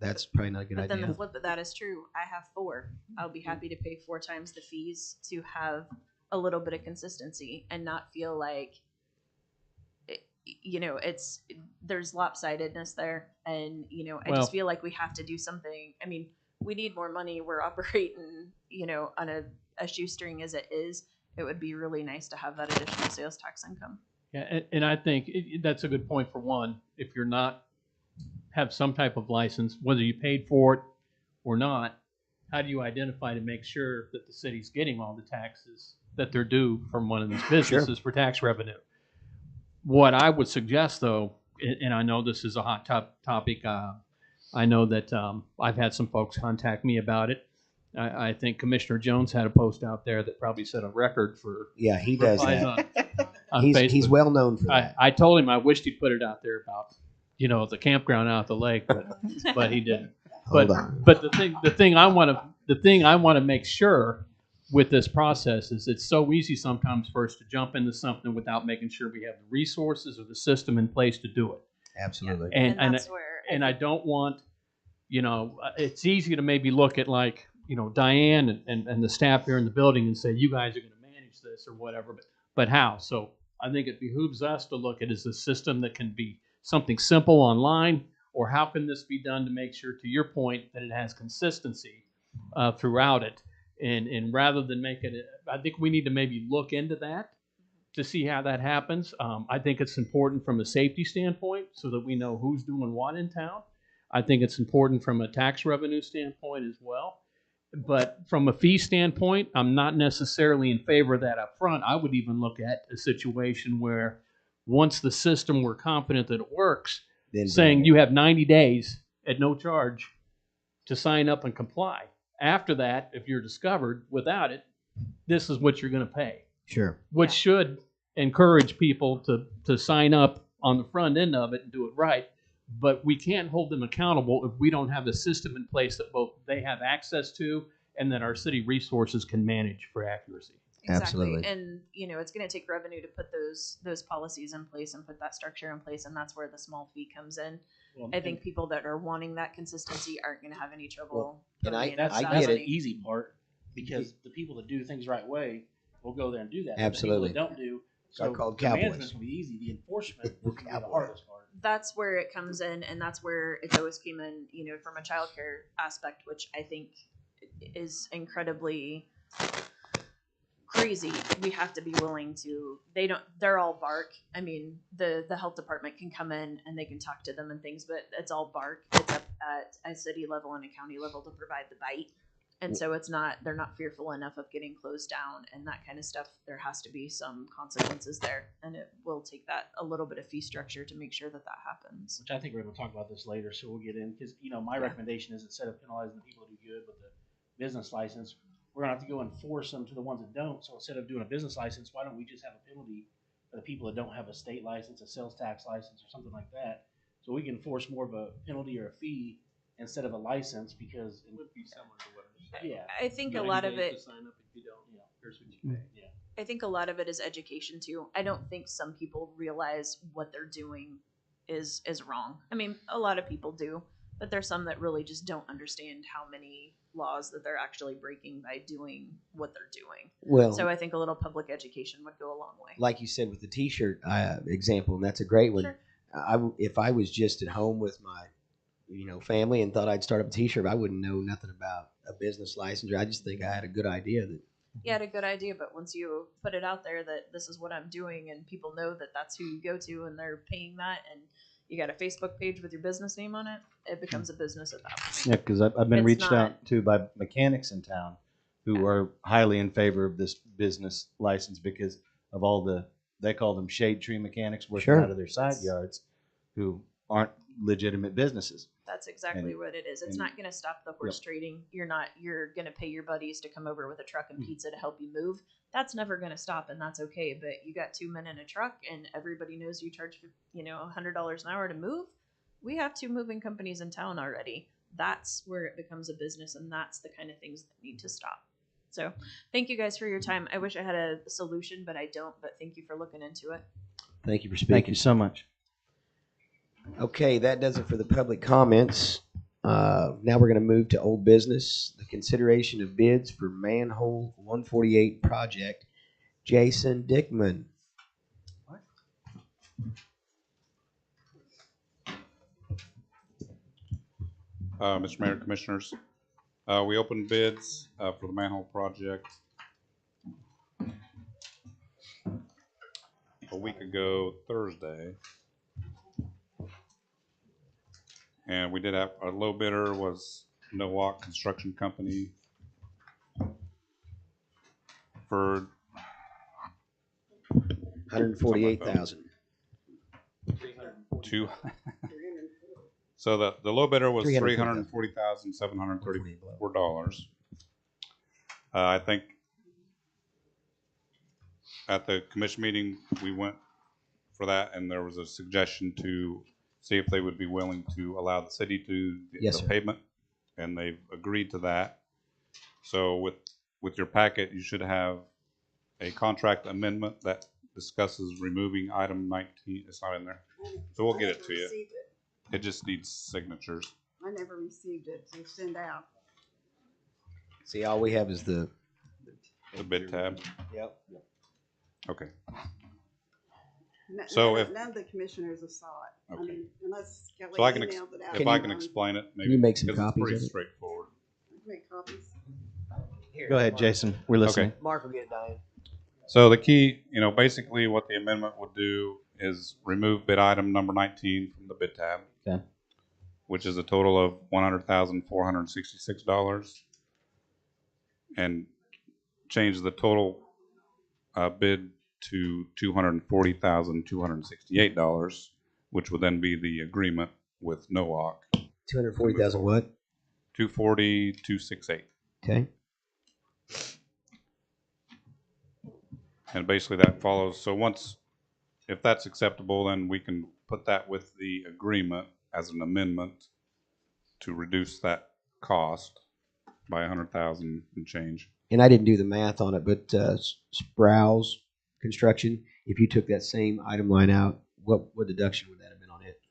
that's probably not a good But then idea. the flip of that is true. I have 4. I'll be happy to pay 4 times the fees to have a little bit of consistency and not feel like, there's lopsidedness there. And, I just feel like we have to do something. I mean, we need more money. We're operating, on a shoestring as it is. It would be really nice to have that additional sales tax income. Yeah, and I think that's a good point for one. If you're not have some type of license, whether you paid for it or not, how do you identify to make sure that the city's getting all the taxes that they're due from one of these businesses for tax revenue? What I would suggest, though, and I know this is a hot topic, I know that I've had some folks contact me about it. I think Commissioner Jones had a post out there that probably set a record for he does replies that. on He's Facebook. well known for that. I told him I wished he'd put it out there about the campground out at the lake, but he didn't. Hold on. But the thing I want to make sure with this process is it's so easy sometimes for us to jump into something without making sure we have the resources or the system in place to do it. Absolutely. And I don't want it's easy to maybe look at like, Diane and the staff here in the building and say, you guys are going to manage this or whatever, but how? So I think it behooves us to look at, is a system that can be something simple online, or how can this be done to make sure, to your point, that it has consistency throughout it? And rather than make it, I think we need to maybe look into that to see how that happens. I think it's important from a safety standpoint so that we know who's doing what in town. I think it's important from a tax revenue standpoint as well. But from a fee standpoint, I'm not necessarily in favor of that up front. I would even look at a situation where once the system, we're confident that it works, Then saying you have 90 days at no charge to sign up and comply. After that, if you're discovered without it, this is what you're going to pay. Sure. Which should encourage people to sign up on the front end of it and do it right. But we can't hold them accountable if we don't have the system in place that both they have access to and that our city resources can manage for accuracy. Exactly. Absolutely. And it's going to take revenue to put those policies in place and put that structure in place, and that's where the small fee comes in. Well, I think people that are wanting that consistency aren't going to have any trouble. Well, and I That's get the it. easy part, because the people that do things right way will go there and do that. Absolutely. The people that don't do, Are so called the cowboys. management's gonna be easy. The enforcement is gonna be the hardest part. That's where it comes in, and that's where it's always came in, from a childcare aspect, which I think is incredibly crazy. We have to be willing to. They're all bark. I mean, the health department can come in and they can talk to them and things, but it's all bark. It's up at a city level and a county level to provide the bite. And so they're not fearful enough of getting closed down and that kind of stuff. There has to be some consequences there, and it will take that a little bit of fee structure to make sure that happens. Which I think we're going to talk about this later, so we'll get in, because my recommendation is, instead of penalizing the people who do good with the business license, we're going to have to go enforce them to the ones that don't. So instead of doing a business license, why don't we just have a penalty for the people that don't have a state license, a sales tax license, or something like that? So we can enforce more of a penalty or a fee instead of a license, because it would be similar to what. Yeah, I think a lot of it. Sign up if you don't. Here's what you pay. Yeah. I think a lot of it is education too. I don't think some people realize what they're doing is wrong. I mean, a lot of people do, but there's some that really just don't understand how many laws that they're actually breaking by doing what they're doing. Well, so I think a little public education would go a long way. Like you said with the T-shirt example, and that's a great one. Sure. If I was just at home with my family and thought I'd start up a T-shirt, I wouldn't know nothing about a business licensure. I just think I had a good idea that. You had a good idea, but once you put it out there that this is what I'm doing, and people know that that's who you go to, and they're paying that, and you got a Facebook page with your business name on it, it becomes a business at that point. Yeah, because I've been It's reached not- out to by mechanics in town who are highly in favor of this business license because of all they call them shade tree mechanics working Sure. out of their side yards who aren't legitimate businesses. That's exactly And- what it is. It's and- not going to stop the horse trading. You're going to pay your buddies to come over with a truck and pizza to help you move. That's never going to stop, and that's okay. But you got 2 men in a truck, and everybody knows you charge, $100 an hour to move. We have 2 moving companies in town already. That's where it becomes a business, and that's the kind of things that need to stop. So thank you guys for your time. I wish I had a solution, but I don't. But thank you for looking into it. Thank you for speaking. Thank you so much. Okay, that does it for the public comments. Now we're going to move to old business, the consideration of bids for Manhole 148 project. Jason Dickman. Mr. Mayor, Commissioners, we opened bids for the manhole project a week ago Thursday. And we did have, our low bidder was Nowak Construction Company for $148,000. So the low bidder was $340,000. $340,734. I think at the commission meeting we went for that, and there was a suggestion to see if they would be willing to allow the city to do Yes, the sir. pavement, and they've agreed to that. So with your packet, you should have a contract amendment that discusses removing item 19. It's not in there, so we'll get it to you. It just needs signatures. I I never received it to send out. See, all we have is the bid tab. Yep. Okay. So if none of the commissioners have saw it. Okay. I mean, unless Kelly so I can emailed it out. if I can explain it, maybe you make some because copies it's pretty of it? straightforward. Make copies. Go ahead, Jason. We're listening. Okay. Mark will get it, Diane. So the key, basically what the amendment would do is remove bid item number 19 from the bid tab. Okay. Which is a total of $100,466, and change the total bid to $240,268, which would then be the agreement with NOAC. 240,000 what? 240,268. Okay. And basically that follows. So if that's acceptable, then we can put that with the agreement as an amendment to reduce that cost by 100,000 and change. And I didn't do the math on it, but Sprouse Construction, if you took that same item line out, what deduction would that have been on it?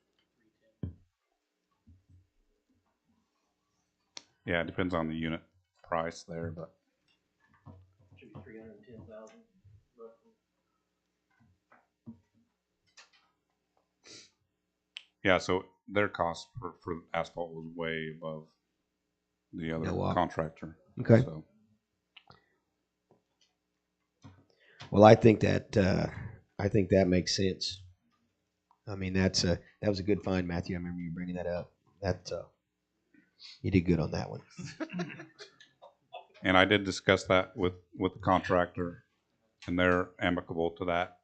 Yeah, it depends on the unit price there, but Should be 310,000. yeah, so their cost for asphalt was way above the other contractor. Okay. So. Well, I think that makes sense. I mean, that was a good find, Matthew. I remember you bringing that up. You did good on that one. And I did discuss that with the contractor, and they're amicable to that.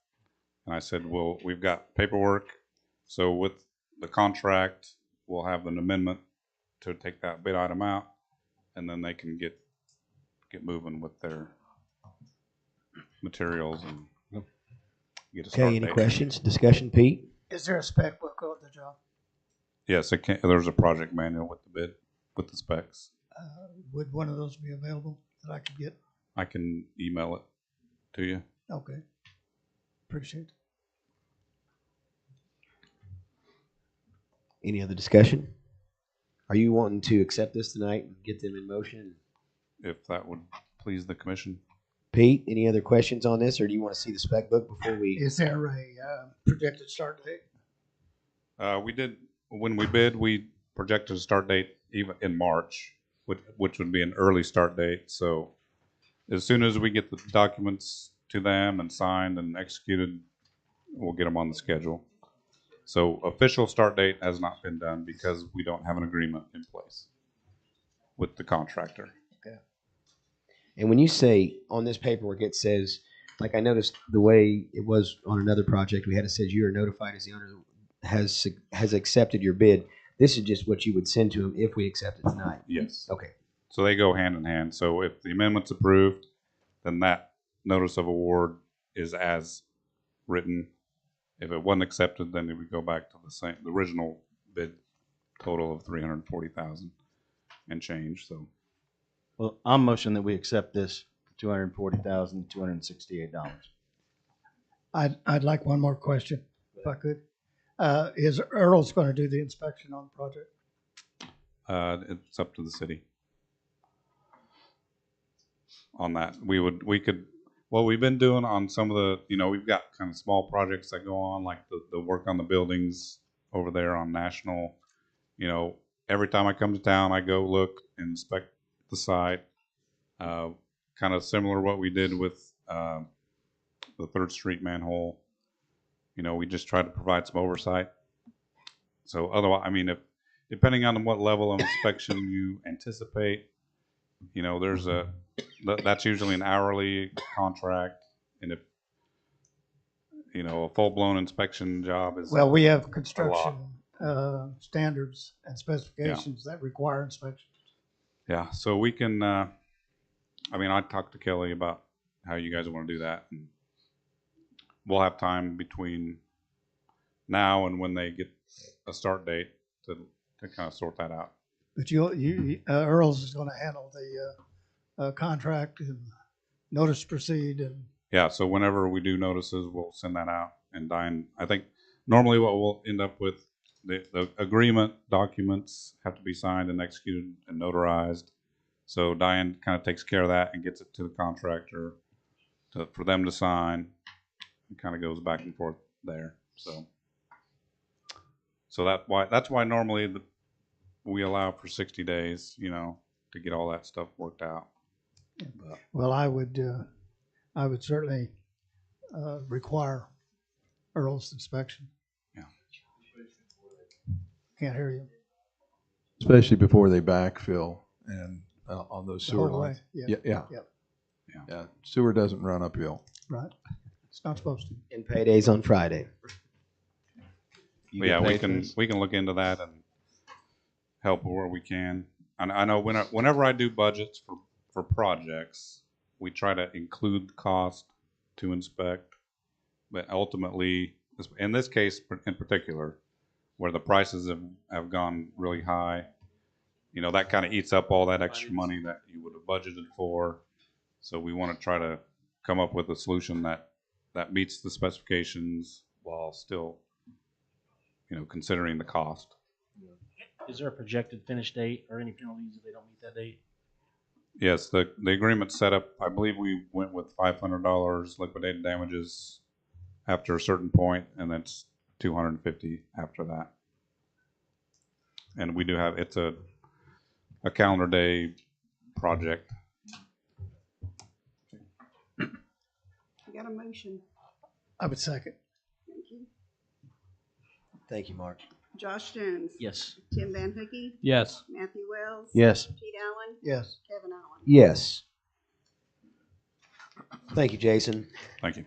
And I said, well, we've got paperwork, so with the contract, we'll have an amendment to take that bid item out, and then they can get moving with their materials and get a start Okay, any date. questions? Discussion, Pete? Is there a spec book of the job? Yes, there's a project manual with the bid, with the specs. Would one of those be available that I could get? I can email it to you. Okay. Appreciate it. Any other discussion? Are you wanting to accept this tonight and get them in motion? If that would please the commission. Pete, any other questions on this, or do you want to see the spec book before we? Is there a projected start date? We did, when we bid, we projected a start date even in March, which would be an early start date. So as soon as we get the documents to them and signed and executed, we'll get them on the schedule. So official start date has not been done because we don't have an agreement in place with the contractor. Okay. And when you say on this paperwork, it says, like I noticed the way it was on another project, we had it says you are notified as the owner has accepted your bid. This is just what you would send to them if we accept it tonight. Yes. Okay. So they go hand in hand. So if the amendment's approved, then that notice of award is as written. If it wasn't accepted, then it would go back to the original bid total of 340,000 and change. So, well, I'm motion that we accept this $240,268. I'd like one more question, if I could. Is Earl's going to do the inspection on the project? it's up to the city on that. We could. What we've been doing on some of the, we've got kind of small projects that go on, like the work on the buildings over there on National. Every time I come to town, I go look and inspect the site. Kind of similar to what we did with the 3rd Street manhole. We just try to provide some oversight. So otherwise, if depending on what level of inspection you anticipate, that's usually an hourly contract, and if a full-blown inspection job is Well, we have construction standards and specifications that require inspection. Yeah, so we can. I talked to Kelly about how you guys want to do that, and we'll have time between now and when they get a start date to kind of sort that out. But Earl's is going to handle the contract and notice to proceed and. Yeah, so whenever we do notices, we'll send that out. And Diane, I think normally what we'll end up with, the agreement documents have to be signed and executed and notarized. So Diane kind of takes care of that and gets it to the contractor for them to sign. It kind of goes back and forth there. So that's why normally we allow for 60 days, to get all that stuff worked out. Well, I would certainly require Earl's inspection. Yeah. Can't hear you. Especially before they backfill and on those The sewer whole way, lines. yeah. Yeah. Sewer doesn't run uphill. Right. It's not supposed to. And paydays on Friday. But yeah, we can look into that and help where we can. And I know whenever I do budgets for projects, we try to include the cost to inspect. But ultimately, in this case in particular, where the prices have gone really high, that kind of eats up all that extra money that you would have budgeted for. So we want to try to come up with a solution that meets the specifications while still, considering the cost. Is there a projected finish date or any penalties if they don't meet that date? Yes, the agreement set up, I believe we went with $500 liquidated damages after a certain point, and that's $250 after that. And we do have, it's a calendar day project. You got a motion. I would second. Thank you. Thank you, Mark. Josh Jones. Yes. Tim Van Hookey. Yes. Matthew Wells. Yes. Pete Allen. Yes. Kevin Allen. Yes. Thank you, Jason. Thank you.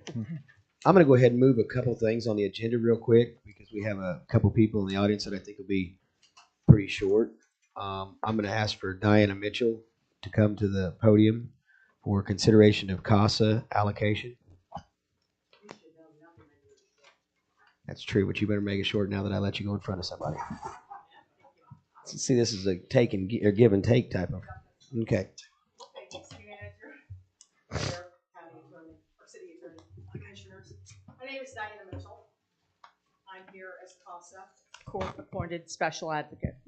I'm going to go ahead and move a couple things on the agenda real quick because we have a couple people in the audience that I think will be pretty short. I'm going to ask for Diana Mitchell to come to the podium for consideration of CASA allocation. That's true, but you better make it short now that I let you go in front of somebody. See, this is a take and or give and take type of. Okay. My name is Diana Mitchell. I'm here as CASA, court-appointed special advocate.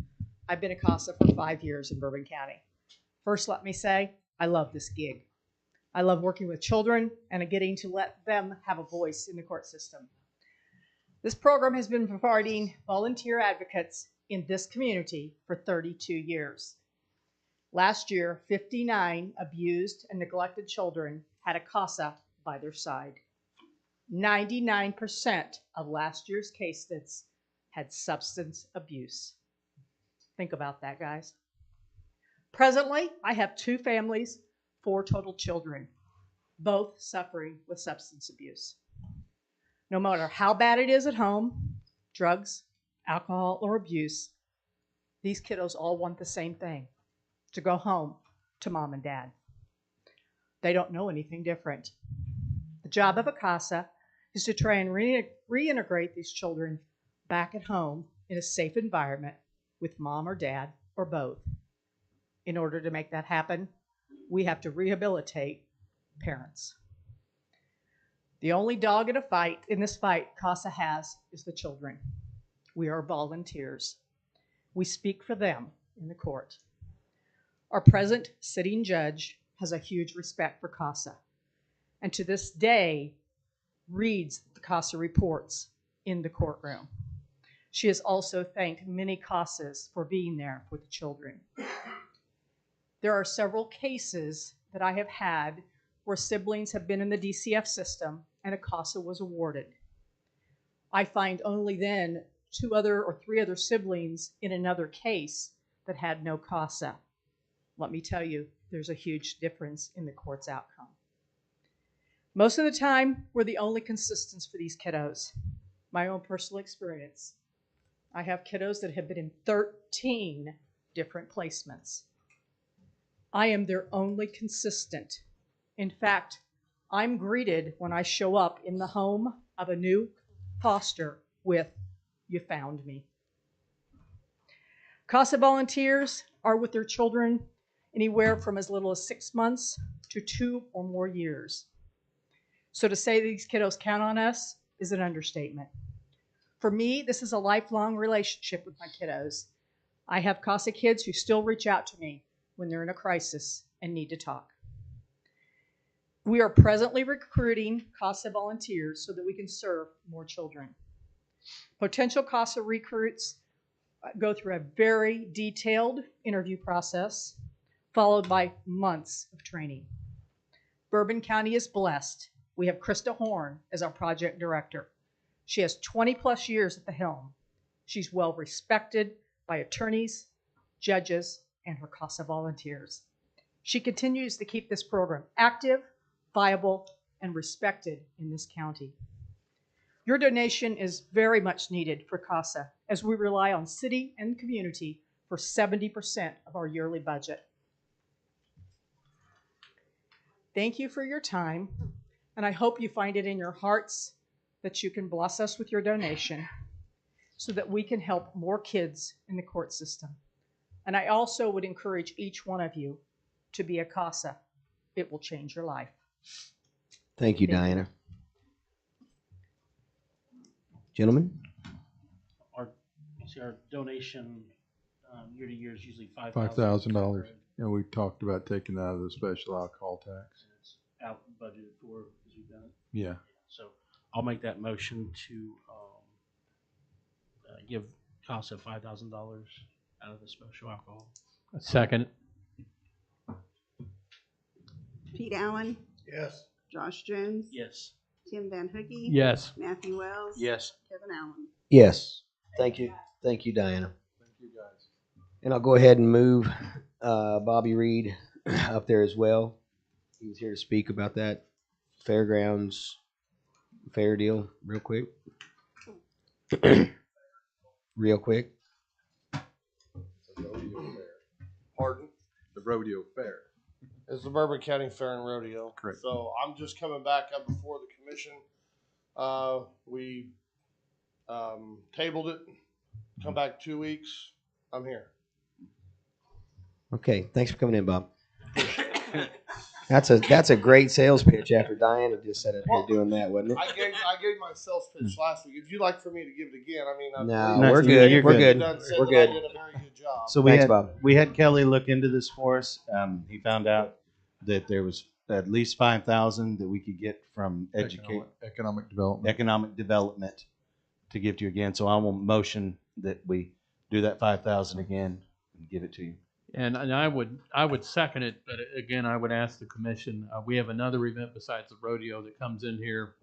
I've been a CASA for 5 years in Bourbon County. First, let me say, I love this gig. I love working with children and getting to let them have a voice in the court system. This program has been providing volunteer advocates in this community for 32 years. Last year, 59 abused and neglected children had a CASA by their side. 99% of last year's cases had substance abuse. Think about that, guys. Presently, I have 2 families, 4 total children, both suffering with substance abuse. No matter how bad it is at home, drugs, alcohol, or abuse, these kiddos all want the same thing, to go home to mom and dad. They don't know anything different. The job of a CASA is to try and reintegrate these children back at home in a safe environment with mom or dad or both. In order to make that happen, we have to rehabilitate parents. The only dog in this fight CASA has is the children. We are volunteers. We speak for them in the court. Our present sitting judge has a huge respect for CASA, and to this day reads the CASA reports in the courtroom. She has also thanked many CASAs for being there for the children. There are several cases that I have had where siblings have been in the DCF system and a CASA was awarded. I find only then 2 or 3 other siblings in another case that had no CASA. Let me tell you, there's a huge difference in the court's outcome. Most of the time, we're the only consistents for these kiddos. My own personal experience. I have kiddos that have been in 13 different placements. I am their only consistent. In fact, I'm greeted when I show up in the home of a new foster with, "You found me." CASA volunteers are with their children anywhere from as little as 6 months to 2 or more years. So to say these kiddos count on us is an understatement. For me, this is a lifelong relationship with my kiddos. I have CASA kids who still reach out to me when they're in a crisis and need to talk. We are presently recruiting CASA volunteers so that we can serve more children. Potential CASA recruits go through a very detailed interview process, followed by months of training. Bourbon County is blessed. We have Krista Horn as our project director. She has 20 plus years at the helm. She's well respected by attorneys, judges, and her CASA volunteers. She continues to keep this program active, viable, and respected in this county. Your donation is very much needed for CASA as we rely on city and community for 70% of our yearly budget. Thank you for your time, and I hope you find it in your hearts that you can bless us with your donation so that we can help more kids in the court system. And I also would encourage each one of you to be a CASA. It will change your life. Thank you, Diana. Gentlemen? Our donation year to year is usually $5,000. Yeah, we talked about taking that out of the special alcohol tax. It's out budgeted for because we've done it. Yeah. So I'll make that motion to give CASA $5,000 out of the special alcohol. Second. Pete Allen, Yes. Josh Jones, Yes. Tim Van Hooky, Yes. Matthew Wells, Yes. Kevin Allen. Yes. Thank you. Thank you, Diana. Thank you, guys. And I'll go ahead and move Bobby Reed up there as well. He was here to speak about that Fairgrounds fair deal real quick. Real quick. Pardon? The rodeo fair. It's the Bourbon County Fair and Rodeo. Correct. So I'm just coming back up before the commission. We tabled it. Come back 2 weeks. I'm here. Okay, thanks for coming in, Bob. That's a great sales pitch after Diana just said it here doing that, wasn't it? I gave my sales pitch last week. If you'd like for me to give it again, I mean, No, we're good. We're good. We're good. I did a very good job. So Thanks, Bob. we had Kelly look into this for us. He found out that there was at least 5,000 that we could get from Economic development. economic development to give to you again. So I will motion that we do that 5,000 again and give it to you. And I would second it, but again, I would ask the commission, we have another event besides the rodeo that comes in here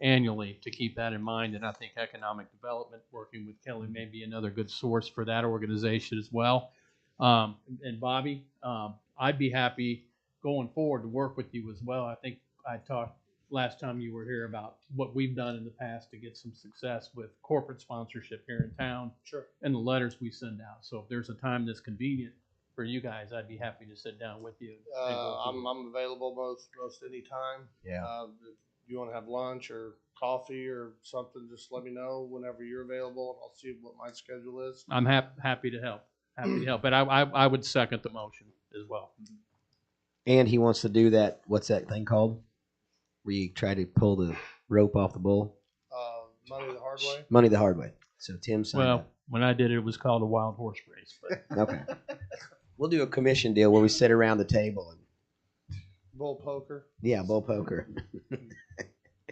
annually to keep that in mind. And I think economic development, working with Kelly, may be another good source for that organization as well. And Bobby, I'd be happy going forward to work with you as well. I think I talked last time you were here about what we've done in the past to get some success with corporate sponsorship here in town. Sure. And the letters we send out. So if there's a time that's convenient for you guys, I'd be happy to sit down with you. I'm available most any time. Yeah. If you want to have lunch or coffee or something, just let me know whenever you're available. I'll see what my schedule is. I'm happy to help. Happy to help. But I would second the motion as well. And he wants to do that. What's that thing called? Where you try to pull the rope off the bull? Money the hard way. Money the hard way. So Tim signed up. When I did it, it was called a wild horse race. But Okay. We'll do a commission deal where we sit around the table and Bull poker. yeah, bull poker.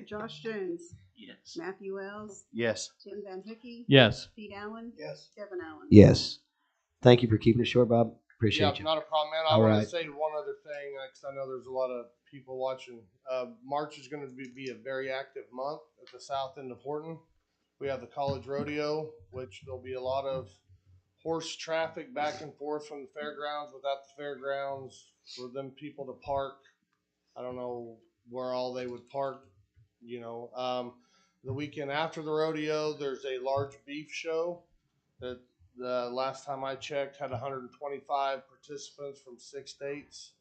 Josh Jones, Yes. Matthew Wells, Yes. Tim Van Hooky, yes. Pete Allen, Yes. Kevin Allen. Yes. Thank you for keeping it short, Bob. Appreciate Yeah, you. not a problem, man. I All want right. to say one other thing because I know there's a lot of people watching. March is going to be a very active month at the south end of Horton. We have the college rodeo, which there'll be a lot of horse traffic back and forth from the fairgrounds. Without the fairgrounds, for them people to park, I don't know where all they would park. You know, the weekend after the rodeo, there's a large beef show that the last time I checked had 125 participants from 6 states.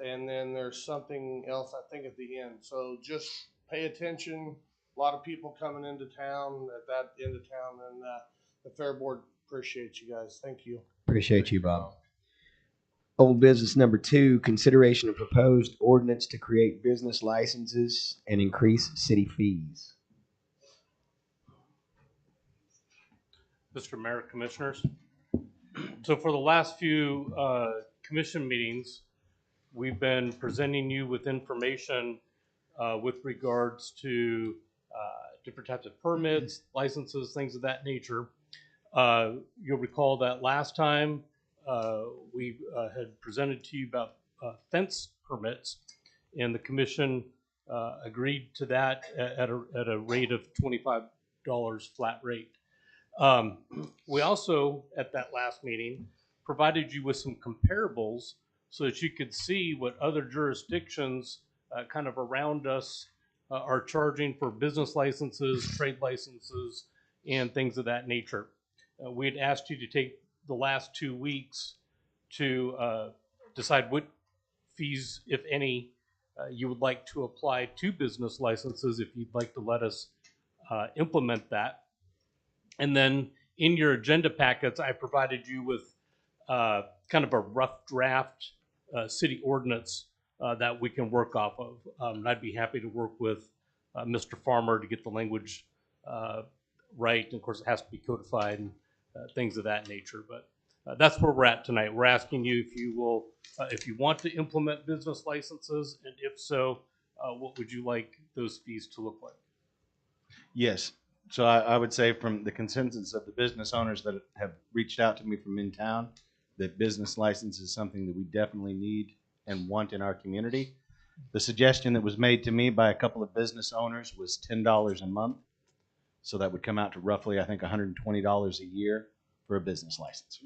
And then there's something else, I think, at the end. So just pay attention. A lot of people coming into town at that end of town, and the Fair Board appreciates you guys. Thank you. Appreciate you, Bob. Old business number 2, consideration of proposed ordinance to create business licenses and increase city fees. Mr. Mayor, Commissioners. So for the last few commission meetings, we've been presenting you with information with regards to different types of permits, licenses, things of that nature. You'll recall that last time we had presented to you about fence permits, and the commission agreed to that at a rate of $25 flat rate. We also, at that last meeting, provided you with some comparables so that you could see what other jurisdictions kind of around us are charging for business licenses, trade licenses, and things of that nature. We had asked you to take the last 2 weeks to decide what fees, if any, you would like to apply to business licenses if you'd like to let us implement that. And then in your agenda packets, I provided you with kind of a rough draft city ordinance that we can work off of. And I'd be happy to work with Mr. Farmer to get the language right. And of course, it has to be codified and things of that nature. But that's where we're at tonight. We're asking you if you will, if you want to implement business licenses, and if so, what would you like those fees to look like? Yes. So I would say from the consensus of the business owners that have reached out to me from in town, that business license is something that we definitely need and want in our community. The suggestion that was made to me by a couple of business owners was $10 a month. So that would come out to roughly, I think, $120 a year for a business license.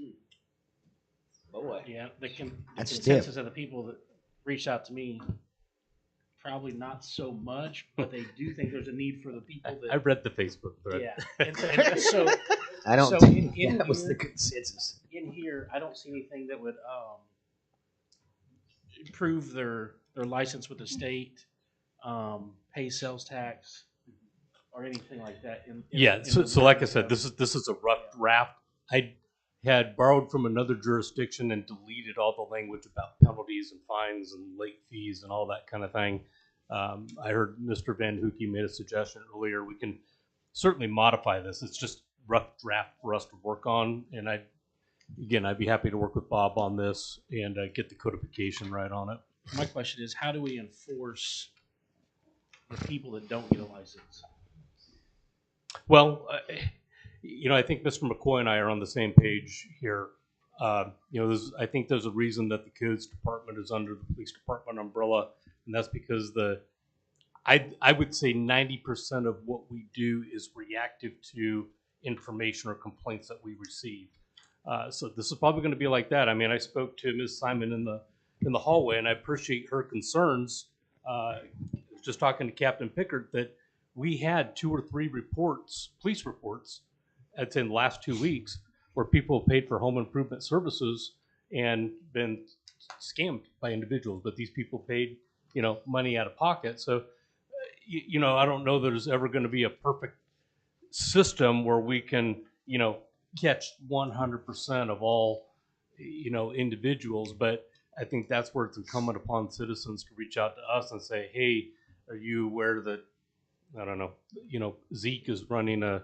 Boy. Yeah, the That's consensus stiff. of the people that reached out to me, probably not so much, but they do think there's a need for the people that. I read the Facebook thread. Yeah. And so, I don't so think in that was here- the consensus. In here, I don't see anything that would improve their license with the state, pay sales tax, or anything like that. Yeah, so like I said, this is a rough draft. I had borrowed from another jurisdiction and deleted all the language about penalties and fines and late fees and all that kind of thing. I heard Mr. Van Hoeke made a suggestion earlier. We can certainly modify this. It's just rough draft for us to work on, and I'd be happy to work with Bob on this and get the codification right on it. My question is, how do we enforce the people that don't get a license? Well, I think Mr. McCoy and I are on the same page here. I think there's a reason that the codes department is under the police department umbrella, and that's because I would say 90% of what we do is reactive to information or complaints that we receive. So this is probably going to be like that. I mean, I spoke to Ms. Simon in the hallway, and I appreciate her concerns. Just talking to Captain Pickard, that we had 2 or 3 reports, police reports, I'd say in the last 2 weeks, where people paid for home improvement services and been scammed by individuals. But these people paid, money out of pocket. So, I don't know that there's ever going to be a perfect system where we can, catch 100% of all, individuals. But I think that's where it's incumbent upon citizens to reach out to us and say, hey, are you aware that, I don't know, Zeke is running a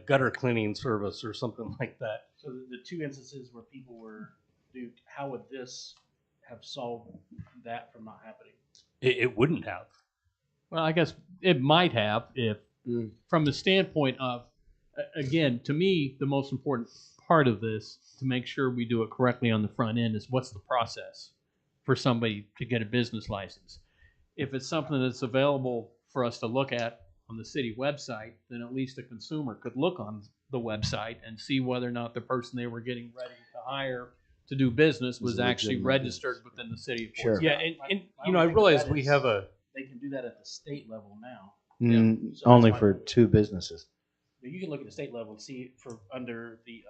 gutter cleaning service or something like that. So the 2 instances where people were duped, how would this have solved that from not happening? It wouldn't have. Well, I guess it might have if, from the standpoint of, again, to me, the most important part of this, to make sure we do it correctly on the front end, is what's the process for somebody to get a business license. If it's something that's available for us to look at on the city website, then at least a consumer could look on the website and see whether or not the person they were getting ready to hire to do business was actually registered within the city of Fort Scott. Yeah, and I realize we have They can do that at the state level now. Only for 2 businesses. You can look at the state level and see for under the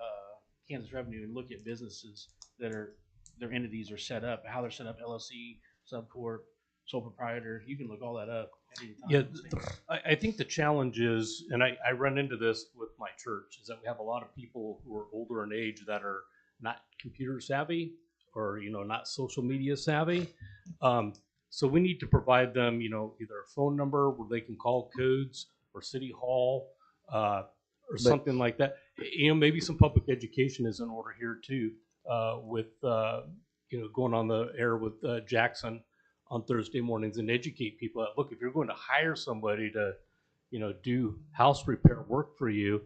Kansas Revenue and look at businesses that their entities are set up, how they're set up, LLC, subcorp, sole proprietor. You can look all that up at any time. Yeah, I think the challenge is, and I run into this with my church, is that we have a lot of people who are older in age that are not computer savvy or, not social media savvy. So we need to provide them, either a phone number where they can call codes or City Hall, or something like that. You know, maybe some public education is in order here too, with you know, going on the air with Jackson on Thursday mornings and educate people that, look, if you're going to hire somebody to, you know, do house repair work for you,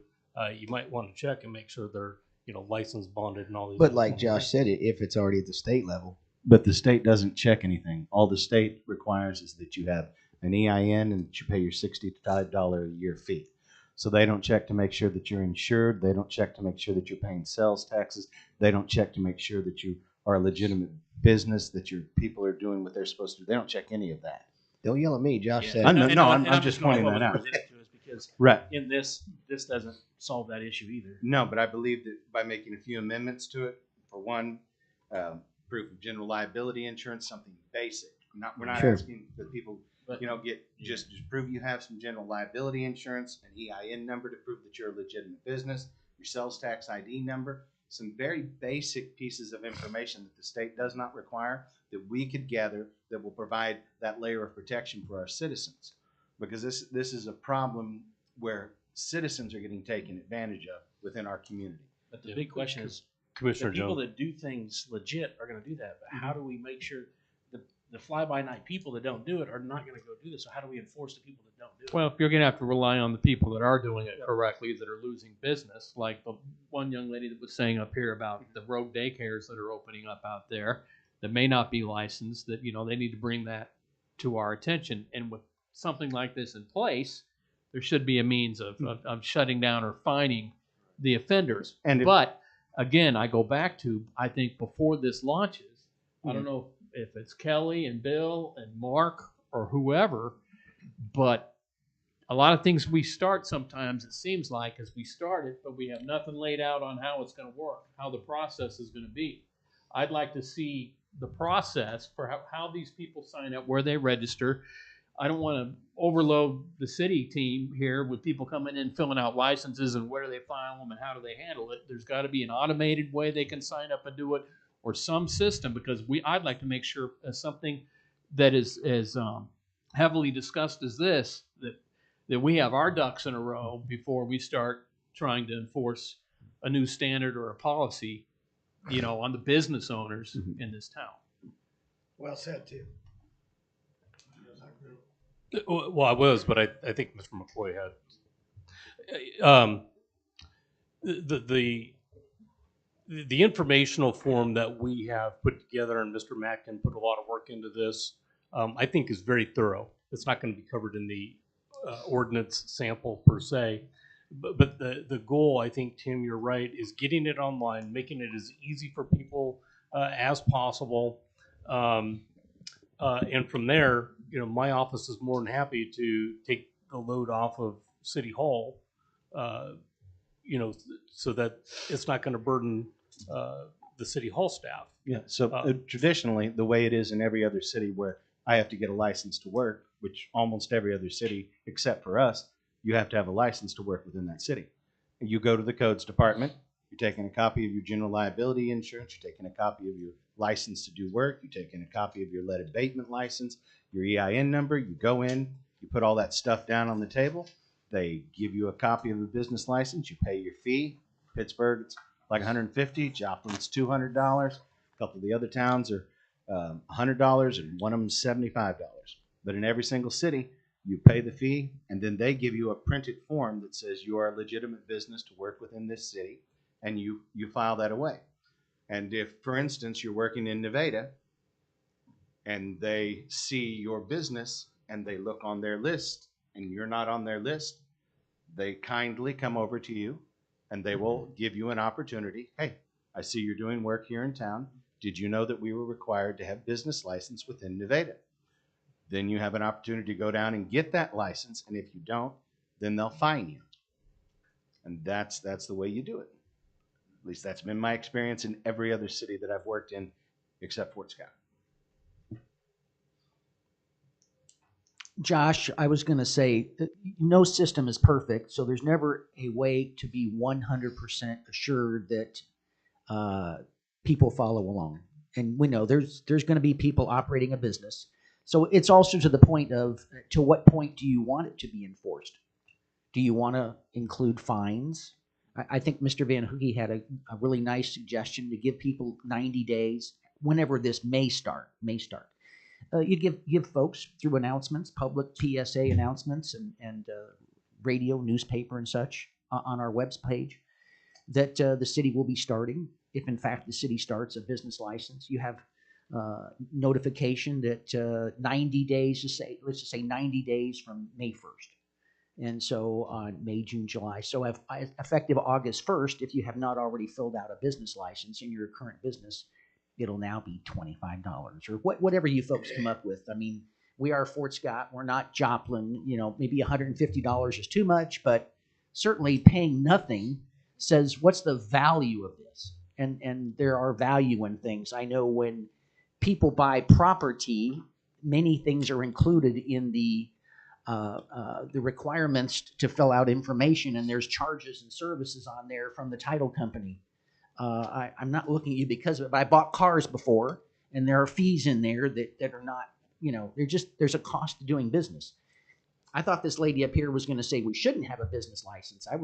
you might want to check and make sure they're, you know, licensed, bonded, and all these. But like Josh said, if it's already at the state level. But the state doesn't check anything. All the state requires is that you have an EIN and that you pay your $65 a year fee. So they don't check to make sure that you're insured. They don't check to make sure that you're paying sales taxes. They don't check to make sure that you are a legitimate business, that your people are doing what they're supposed to do. They don't check any of that. Don't yell at me, Josh said. I'm just pointing that out. Because right. in this doesn't solve that issue either. No, but I believe that by making a few amendments to it, for one, proof of general liability insurance, something basic. We're not Sure. asking that people, you know, get just prove you have some general liability insurance, an EIN number to prove that you're a legitimate business, your sales tax ID number, some very basic pieces of information that the state does not require that we could gather that will provide that layer of protection for our citizens. Because this is a problem where citizens are getting taken advantage of within our community. But the big question is, Commissioner the people Jones. that do things legit are going to do that. But how do we make sure the fly-by-night people that don't do it are not going to go do this? So how do we enforce the people that don't do it? Well, you're going to have to rely on the people that are doing it correctly, that are losing business, like the one young lady that was saying up here about the rogue daycares that are opening up out there that may not be licensed, that, you know, they need to bring that to our attention. And with something like this in place, there should be a means of shutting down or fining the offenders. But again, I go back to, I think before this launches, I don't know if it's Kelly and Bill and Mark or whoever, but a lot of things we start sometimes, it seems like, as we start it, but we have nothing laid out on how it's going to work, how the process is going to be. I'd like to see the process for how these people sign up, where they register. I don't want to overload the city team here with people coming in, filling out licenses, and where do they file them and how do they handle it. There's got to be an automated way they can sign up and do it, or some system, because I'd like to make sure something that is as heavily discussed as this, that we have our ducks in a row before we start trying to enforce a new standard or a policy, you know, on the business owners in this town. Well said, Tim. Well, I was, but I think Mr. McCoy had the informational form that we have put together, and Mr. Mackin put a lot of work into this. I think is very thorough. It's not going to be covered in the ordinance sample per se, but the goal, I think, Tim, you're right, is getting it online, making it as easy for people as possible. And from there, you know, my office is more than happy to take the load off of City Hall, you know, so that it's not going to burden the City Hall staff. Yeah. So traditionally, the way it is in every other city where I have to get a license to work, which almost every other city except for us, you have to have a license to work within that city. You go to the codes department, you're taking a copy of your general liability insurance, you're taking a copy of your license to do work, you're taking a copy of your lead abatement license, your EIN number, you go in, you put all that stuff down on the table, they give you a copy of the business license, you pay your fee. Pittsburgh, it's like $150, Joplin's $200, a couple of the other towns are $100, and one of them is $75. But in every single city, you pay the fee, and then they give you a printed form that says you are a legitimate business to work within this city, and you file that away. And if, for instance, you're working in Nevada, and they see your business, and they look on their list, and you're not on their list, they kindly come over to you, and they will give you an opportunity. Hey, I see you're doing work here in town. Did you know that we were required to have business license within Nevada? Then you have an opportunity to go down and get that license, and if you don't, then they'll fine you. And that's the way you do it. At least that's been my experience in every other city that I've worked in except Fort Scott. Josh, I was going to say, no system is perfect, so there's never a way to be 100% assured that people follow along. And we know there's going to be people operating a business. So it's also to the point of, to what point do you want it to be enforced? Do you want to include fines? I think Mr. Van Hookey had a really nice suggestion to give people 90 days, whenever this may start. You give folks through announcements, public PSA announcements, and radio, newspaper, and such on our webs page that the city will be starting. If in fact the city starts a business license, you have notification that 90 days, let's just say 90 days from May 1st. And so on May, June, July. So effective August 1st, if you have not already filled out a business license in your current business, it'll now be $25 or whatever you folks come up with. I mean, we are Fort Scott. We're not Joplin. You know, maybe $150 is too much, but certainly paying nothing says, what's the value of this? And there are value in things. I know when people buy property, many things are included in the requirements to fill out information, and there's charges and services on there from the title company. I'm not looking at you because of it, but I bought cars before, and there are fees in there that are not, you know, there's a cost to doing business. I thought this lady up here was going to say we shouldn't have a business license. I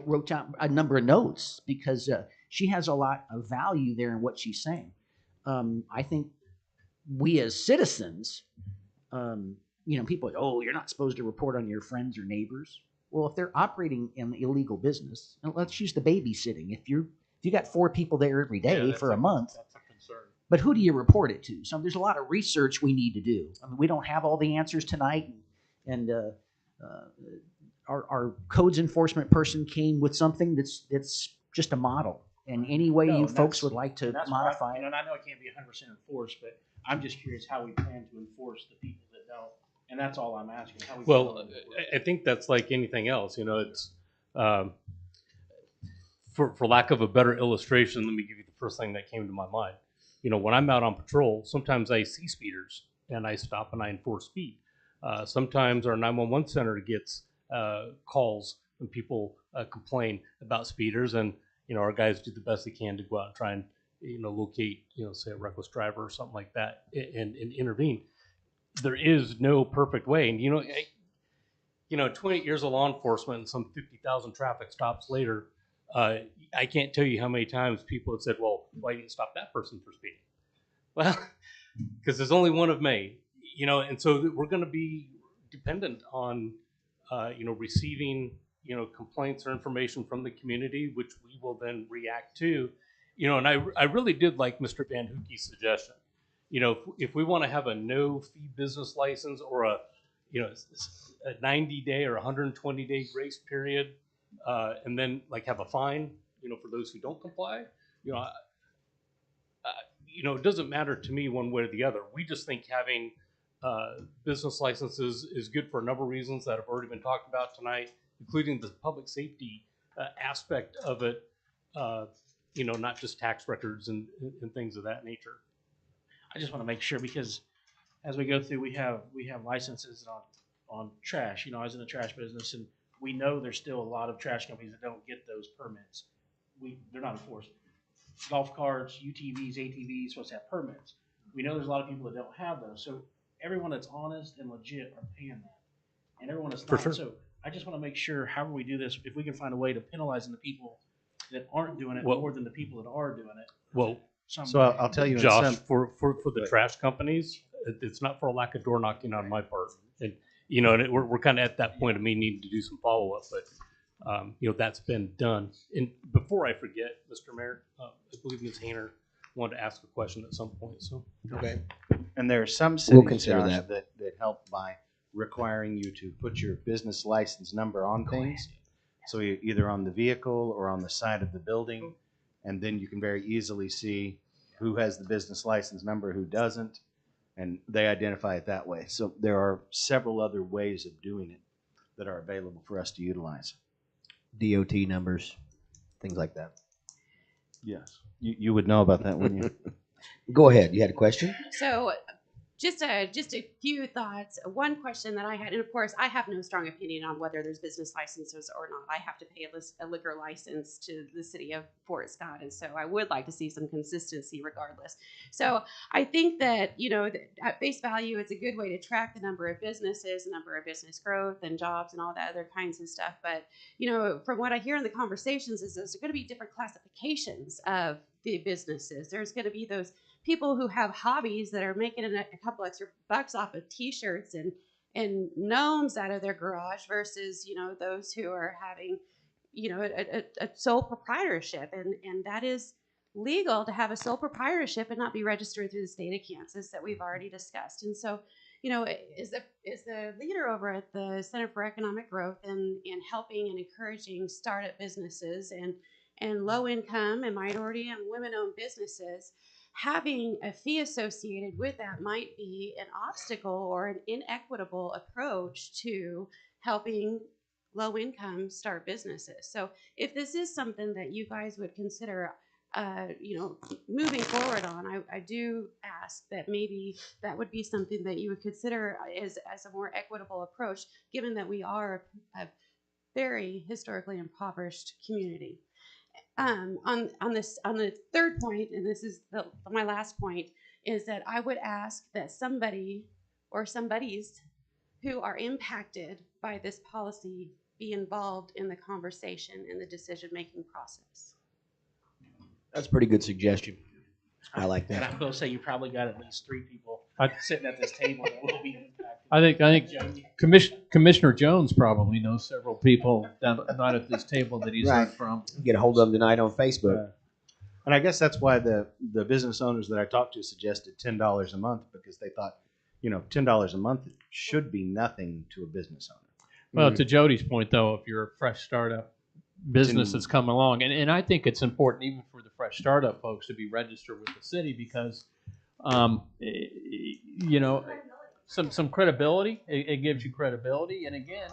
wrote down a number of notes because she has a lot of value there in what she's saying. I think we as citizens, you know, people, oh, you're not supposed to report on your friends or neighbors. Well, if they're operating in illegal business, and let's use the babysitting. If you got 4 people there every day for a month, that's a concern. but who do you report it to? So there's a lot of research we need to do. I mean, we don't have all the answers tonight, and our codes enforcement person came with something that's just a model. And any way you folks would like to modify it. And I know it can't be 100% enforced, but I'm just curious how we plan to enforce the people that don't. And that's all I'm asking. How we Well, I think that's like anything else. You know, it's for lack of a better illustration. Let me give you the first thing that came to my mind. You know, when I'm out on patrol, sometimes I see speeders and I stop and I enforce speed. Sometimes our 911 center gets calls when people complain about speeders, and you know, our guys do the best they can to go out and try and, you know, locate, you know, say a reckless driver or something like that and intervene. There is no perfect way. And, you know, 28 years of law enforcement and some 50,000 traffic stops later, I can't tell you how many times people have said, well, why didn't you stop that person for speeding? Well, because there's only one of many, you know, and so we're going to be dependent on, you know, receiving, you know, complaints or information from the community, which we will then react to, you know. And I really did like Mr. Van Hookey's suggestion. You know, if we want to have a no fee business license or a, you know, a 90-day or 120-day grace period, and then like have a fine, you know, for those who don't comply, you know, it doesn't matter to me one way or the other. We just think having business licenses is good for a number of reasons that have already been talked about tonight, including the public safety aspect of it, you know, not just tax records and things of that nature. I just want to make sure, because as we go through, we have licenses on trash. You know, I was in the trash business, and we know there's still a lot of trash companies that don't get those permits. They're not enforced. Golf carts, UTVs, ATVs supposed to have permits. We know there's a lot of people that don't have those. So everyone that's honest and legit are paying that, and everyone that's not. For sure. So I just want to make sure, however we do this, if we can find a way to penalize the people that aren't doing it more than the people that are doing it. Well, so I'll tell you, Josh, for the trash companies, it's not for a lack of door knocking on my part, and you know, and we're kind of at that point of me needing to do some follow up, but you know, that's been done. And before I forget, Mr. Mayor, I believe Ms. Hayner wanted to ask a question at some point. So okay, and there are some cities, we'll consider Josh, that help by requiring you to put your business license number on things. So either on the vehicle or on the side of the building, and then you can very easily see who has the business license number, who doesn't, and they identify it that way. So there are several other ways of doing it that are available for us to utilize. DOT numbers, things like that. Yes. You would know about that, wouldn't you? Go ahead. You had a question? So Just a few thoughts. One question that I had, and of course, I have no strong opinion on whether there's business licenses or not. I have to pay a liquor license to the city of Fort Scott, and so I would like to see some consistency regardless. So I think that, at face value, it's a good way to track the number of businesses, the number of business growth and jobs and all that other kinds of stuff. But, from what I hear in the conversations is there's going to be different classifications of the businesses. There's going to be those people who have hobbies that are making a couple extra bucks off of t-shirts and gnomes out of their garage versus, those who are having, a sole proprietorship. And that is legal to have a sole proprietorship and not be registered through the state of Kansas that we've already discussed. And so, is the leader over at the Center for Economic Growth and helping and encouraging startup businesses and low income and minority and women owned businesses, having a fee associated with that might be an obstacle or an inequitable approach to helping low income start businesses. So if this is something that you guys would consider, moving forward on, I do ask that maybe that would be something that you would consider as a more equitable approach, given that we are a very historically impoverished community. On the third point, and this is my last point, is that I would ask that somebody or somebodies who are impacted by this policy be involved in the conversation and the decision-making process. That's a pretty good suggestion. I like And that. I'm going to say you probably got at least 3 people sitting at this table that will be impacted. I think Commissioner Jones probably knows several people not at this table that he's heard from. Get a hold of them tonight on Facebook. And I guess that's why the business owners that I talked to suggested $10 a month, because they thought, $10 a month should be nothing to a business owner. Well, to Jody's point, though, if you're a fresh startup business that's come along, and I think it's important even for the fresh startup folks to be registered with the city because, some credibility. It gives you credibility, and again,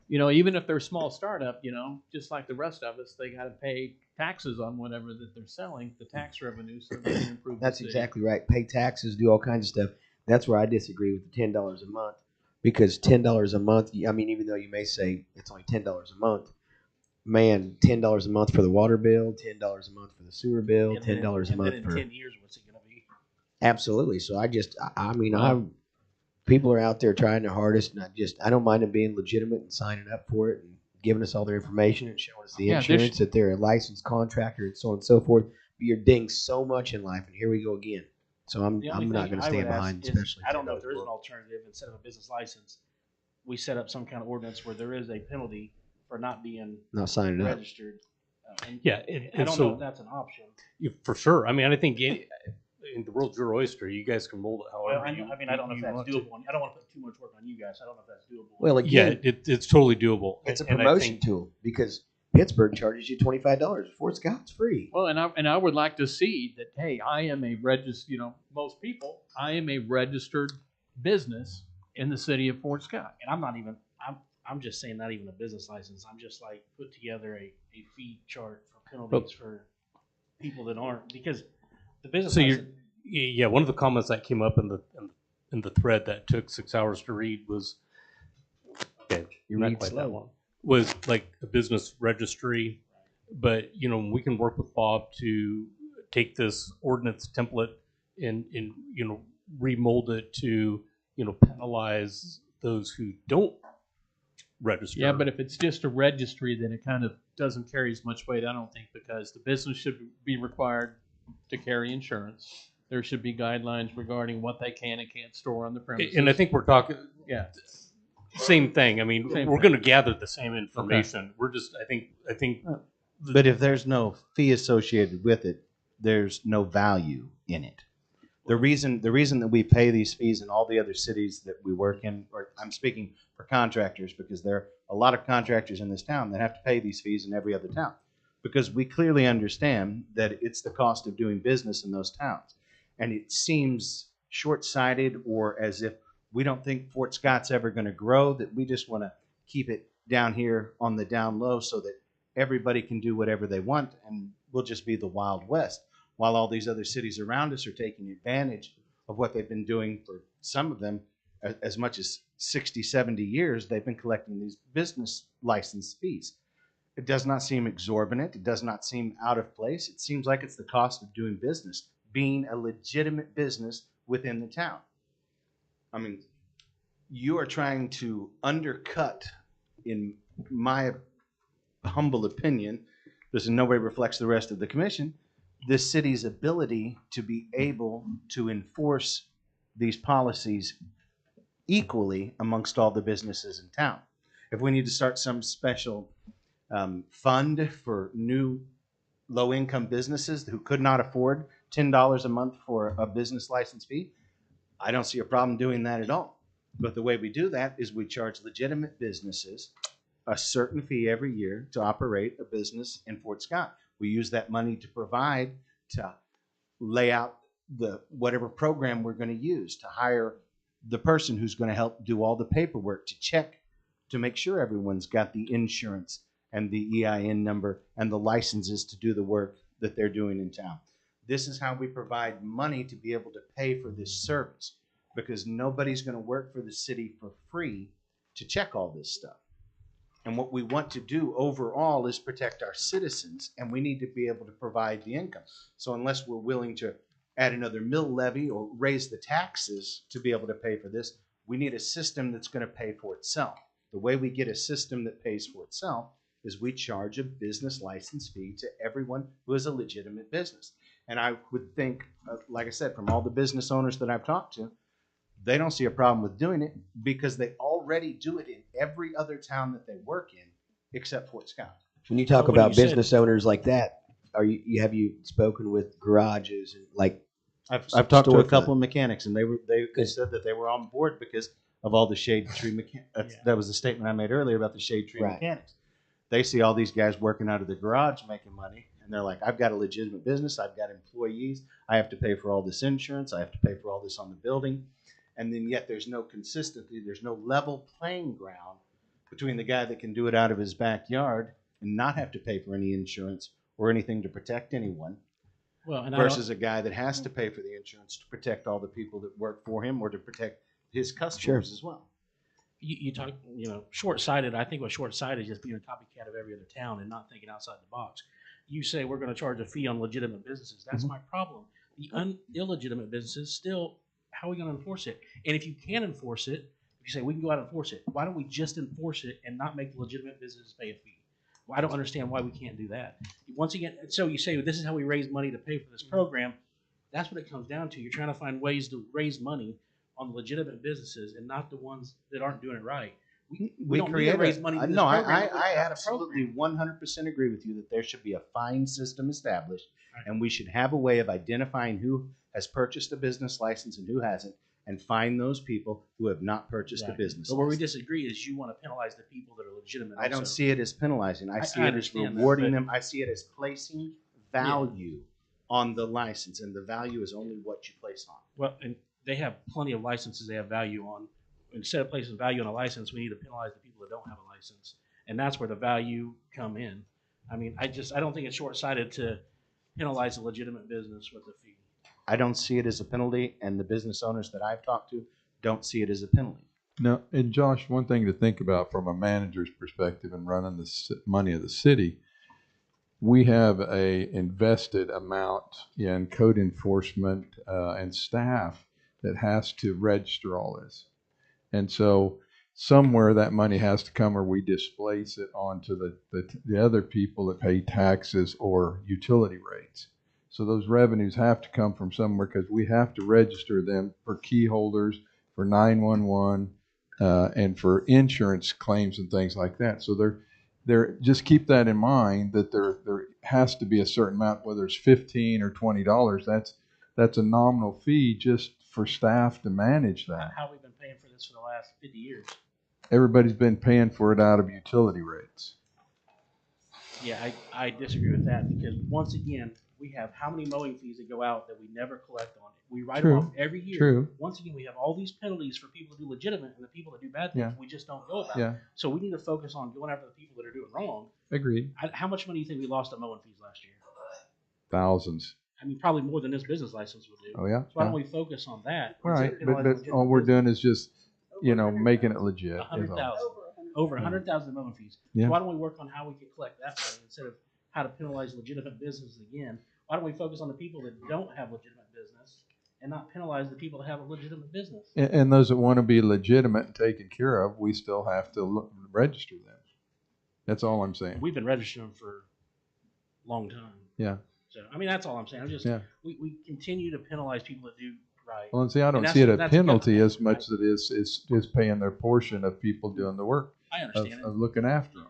even if they're a small startup, just like the rest of us, they got to pay taxes on whatever that they're selling, the tax revenue, so they can improve. That's the city. exactly right. Pay taxes, do all kinds of stuff. That's where I disagree with the $10 a month, because $10 a month. I mean, even though you may say it's only $10 a month, man, $10 a month for the water bill, $10 a month for the sewer bill, $10 a month in for 10 years, what's it going to be? Absolutely. So people are out there trying their hardest, and I don't mind them being legitimate and signing up for it and giving us all their information and showing us the insurance that they're a licensed contractor and so on and so forth. But you're dinged so much in life, and here we go again. So I'm not going to stand behind, especially. I don't know if there is an alternative. Instead of a business license, we set up some kind of ordinance where there is a penalty for not signing up. registered. And I don't so- know if that's an option. For sure. I mean, I think in the world's your oyster. You guys can mold it however I you don't know if that's want to. doable. I don't want to put too much work on you guys. I don't know if that's doable. Well, again, it's totally doable. It's a And I promotion think- tool because Pittsburgh charges you $25. Fort Scott's free. Well, and I would like to see that. Hey, I am a registered. Most people, I am a registered business in the city of Fort Scott. And I'm just saying not even a business license. I'm just like put together a fee chart for penalties for people that aren't, because the business So license. one of the comments that came up in the thread that took 6 hours to read was, You not read quite slow. that long, was like a business registry. But we can work with Bob to take this ordinance template and remold it to penalize those who don't register. Yeah, but if it's just a registry, then it kind of doesn't carry as much weight, I don't think, because the business should be required to carry insurance. There should be guidelines regarding what they can and can't store on the premises. And I think we're talking, same thing. I mean, Same we're thing. going to gather the same information. We're just, I think. But if there's no fee associated with it, there's no value in it. The reason that we pay these fees in all the other cities that we work in, or I'm speaking for contractors, because there are a lot of contractors in this town that have to pay these fees in every other town, because we clearly understand that it's the cost of doing business in those towns. And it seems short-sighted, or as if we don't think Fort Scott's ever going to grow, that we just want to keep it down here on the down low so that everybody can do whatever they want, and we'll just be the Wild West, while all these other cities around us are taking advantage of what they've been doing for some of them, as much as 60, 70 years, they've been collecting these business license fees. It does not seem exorbitant. It does not seem out of place. It seems like it's the cost of doing business, being a legitimate business within the town. I mean, you are trying to undercut, in my humble opinion, this in no way reflects the rest of the commission, this city's ability to be able to enforce these policies equally amongst all the businesses in town. If we need to start some special fund for new low-income businesses who could not afford $10 a month for a business license fee, I don't see a problem doing that at all. But the way we do that is we charge legitimate businesses a certain fee every year to operate a business in Fort Scott. We use that money to provide, to lay out the whatever program we're going to use, to hire the person who's going to help do all the paperwork, to check, to make sure everyone's got the insurance and the EIN number and the licenses to do the work that they're doing in town. This is how we provide money to be able to pay for this service, because nobody's going to work for the city for free to check all this stuff. And what we want to do overall is protect our citizens, and we need to be able to provide the income. So unless we're willing to add another mill levy or raise the taxes to be able to pay for this, we need a system that's going to pay for itself. The way we get a system that pays for itself is we charge a business license fee to everyone who is a legitimate business. And I would think, like I said, from all the business owners that I've talked to, they don't see a problem with doing it because they already do it in every other town that they work in except Fort Scott. When you talk about business owners like that, have you spoken with garages and like? I've talked to a couple of mechanics, and they said that they were on board because of all the shade tree mechanics. That was the statement I made earlier about the shade tree mechanics. They see all these guys working out of the garage making money, and they're like, I've got a legitimate business, I've got employees, I have to pay for all this insurance, I have to pay for all this on the building. And then yet there's no consistency, there's no level playing ground between the guy that can do it out of his backyard and not have to pay for any insurance or anything to protect anyone, versus a guy that has to pay for the insurance to protect all the people that work for him or to protect his customers as well. You talk, short-sighted. I think what's short-sighted is just being a copycat of every other town and not thinking outside the box. You say we're going to charge a fee on legitimate businesses. That's my problem. The illegitimate businesses, still, how are we going to enforce it? And if you can enforce it, if you say we can go out and enforce it, why don't we just enforce it and not make the legitimate businesses pay a fee? Well, I don't understand why we can't do that. Once again, so you say this is how we raise money to pay for this program. That's what it comes down to. You're trying to find ways to raise money on the legitimate businesses and not the ones that aren't doing it right. We don't need to raise money to this program. I absolutely 100% agree with you that there should be a fine system established, and we should have a way of identifying who has purchased a business license and who hasn't, and find those people who have not purchased a business But where we license. disagree is you want to penalize the people that are legitimate. I don't also. see it as penalizing. I see it as understand that, rewarding but- them. I see it as placing value on the license, and the value is only what you place on. Well, and they have plenty of licenses they have value on. Instead of placing value on a license, we need to penalize the people that don't have a license. And that's where the value come in. I mean, I don't think it's short-sighted to penalize a legitimate business with a fee. I don't see it as a penalty, and the business owners that I've talked to don't see it as a penalty. No, and Josh, one thing to think about from a manager's perspective and running the money of the city, we have a invested amount in code enforcement and staff that has to register all this. And so somewhere that money has to come, or we displace it onto the other people that pay taxes or utility rates. So those revenues have to come from somewhere, because we have to register them for key holders, for 911, and for insurance claims and things like that. So they're just keep that in mind, that there has to be a certain amount, whether it's $15 or $20. That's a nominal fee just for staff to manage that. How have we been paying for this for the last 50 years? Everybody's been paying for it out of utility rates. Yeah, I disagree with that, because once again, we have how many mowing fees that go out that we never collect on it. We write them off every year. True. Once again, we have all these penalties for people who do legitimate, and the people that do bad things, we just don't know about. Yeah. So we need to focus on going after the people that are doing wrong. Agreed. How much money do you think we lost at mowing fees last year? Thousands. I mean, probably more than this business license would do. Oh, yeah? So why don't Yeah. we focus on that? Right, instead of but penalizing all legitimate we're business? doing is just, making it legit. is all. 100,000. Over 100,000 in mowing fees. Yeah. So why don't we work on how we can collect that money instead of how to penalize legitimate businesses again? Why don't we focus on the people that don't have legitimate business and not penalize the people that have a legitimate business? And those that want to be legitimate and taken care of, we still have to register them. That's all I'm saying. We've been registering them for a long time. Yeah. So, I mean, that's all I'm saying. I'm just, Yeah. we continue to penalize people that do right. Well, and see, I don't And see it a that's a good penalty thing, as much right? as it is paying their portion of people doing the work. I understand of looking after them.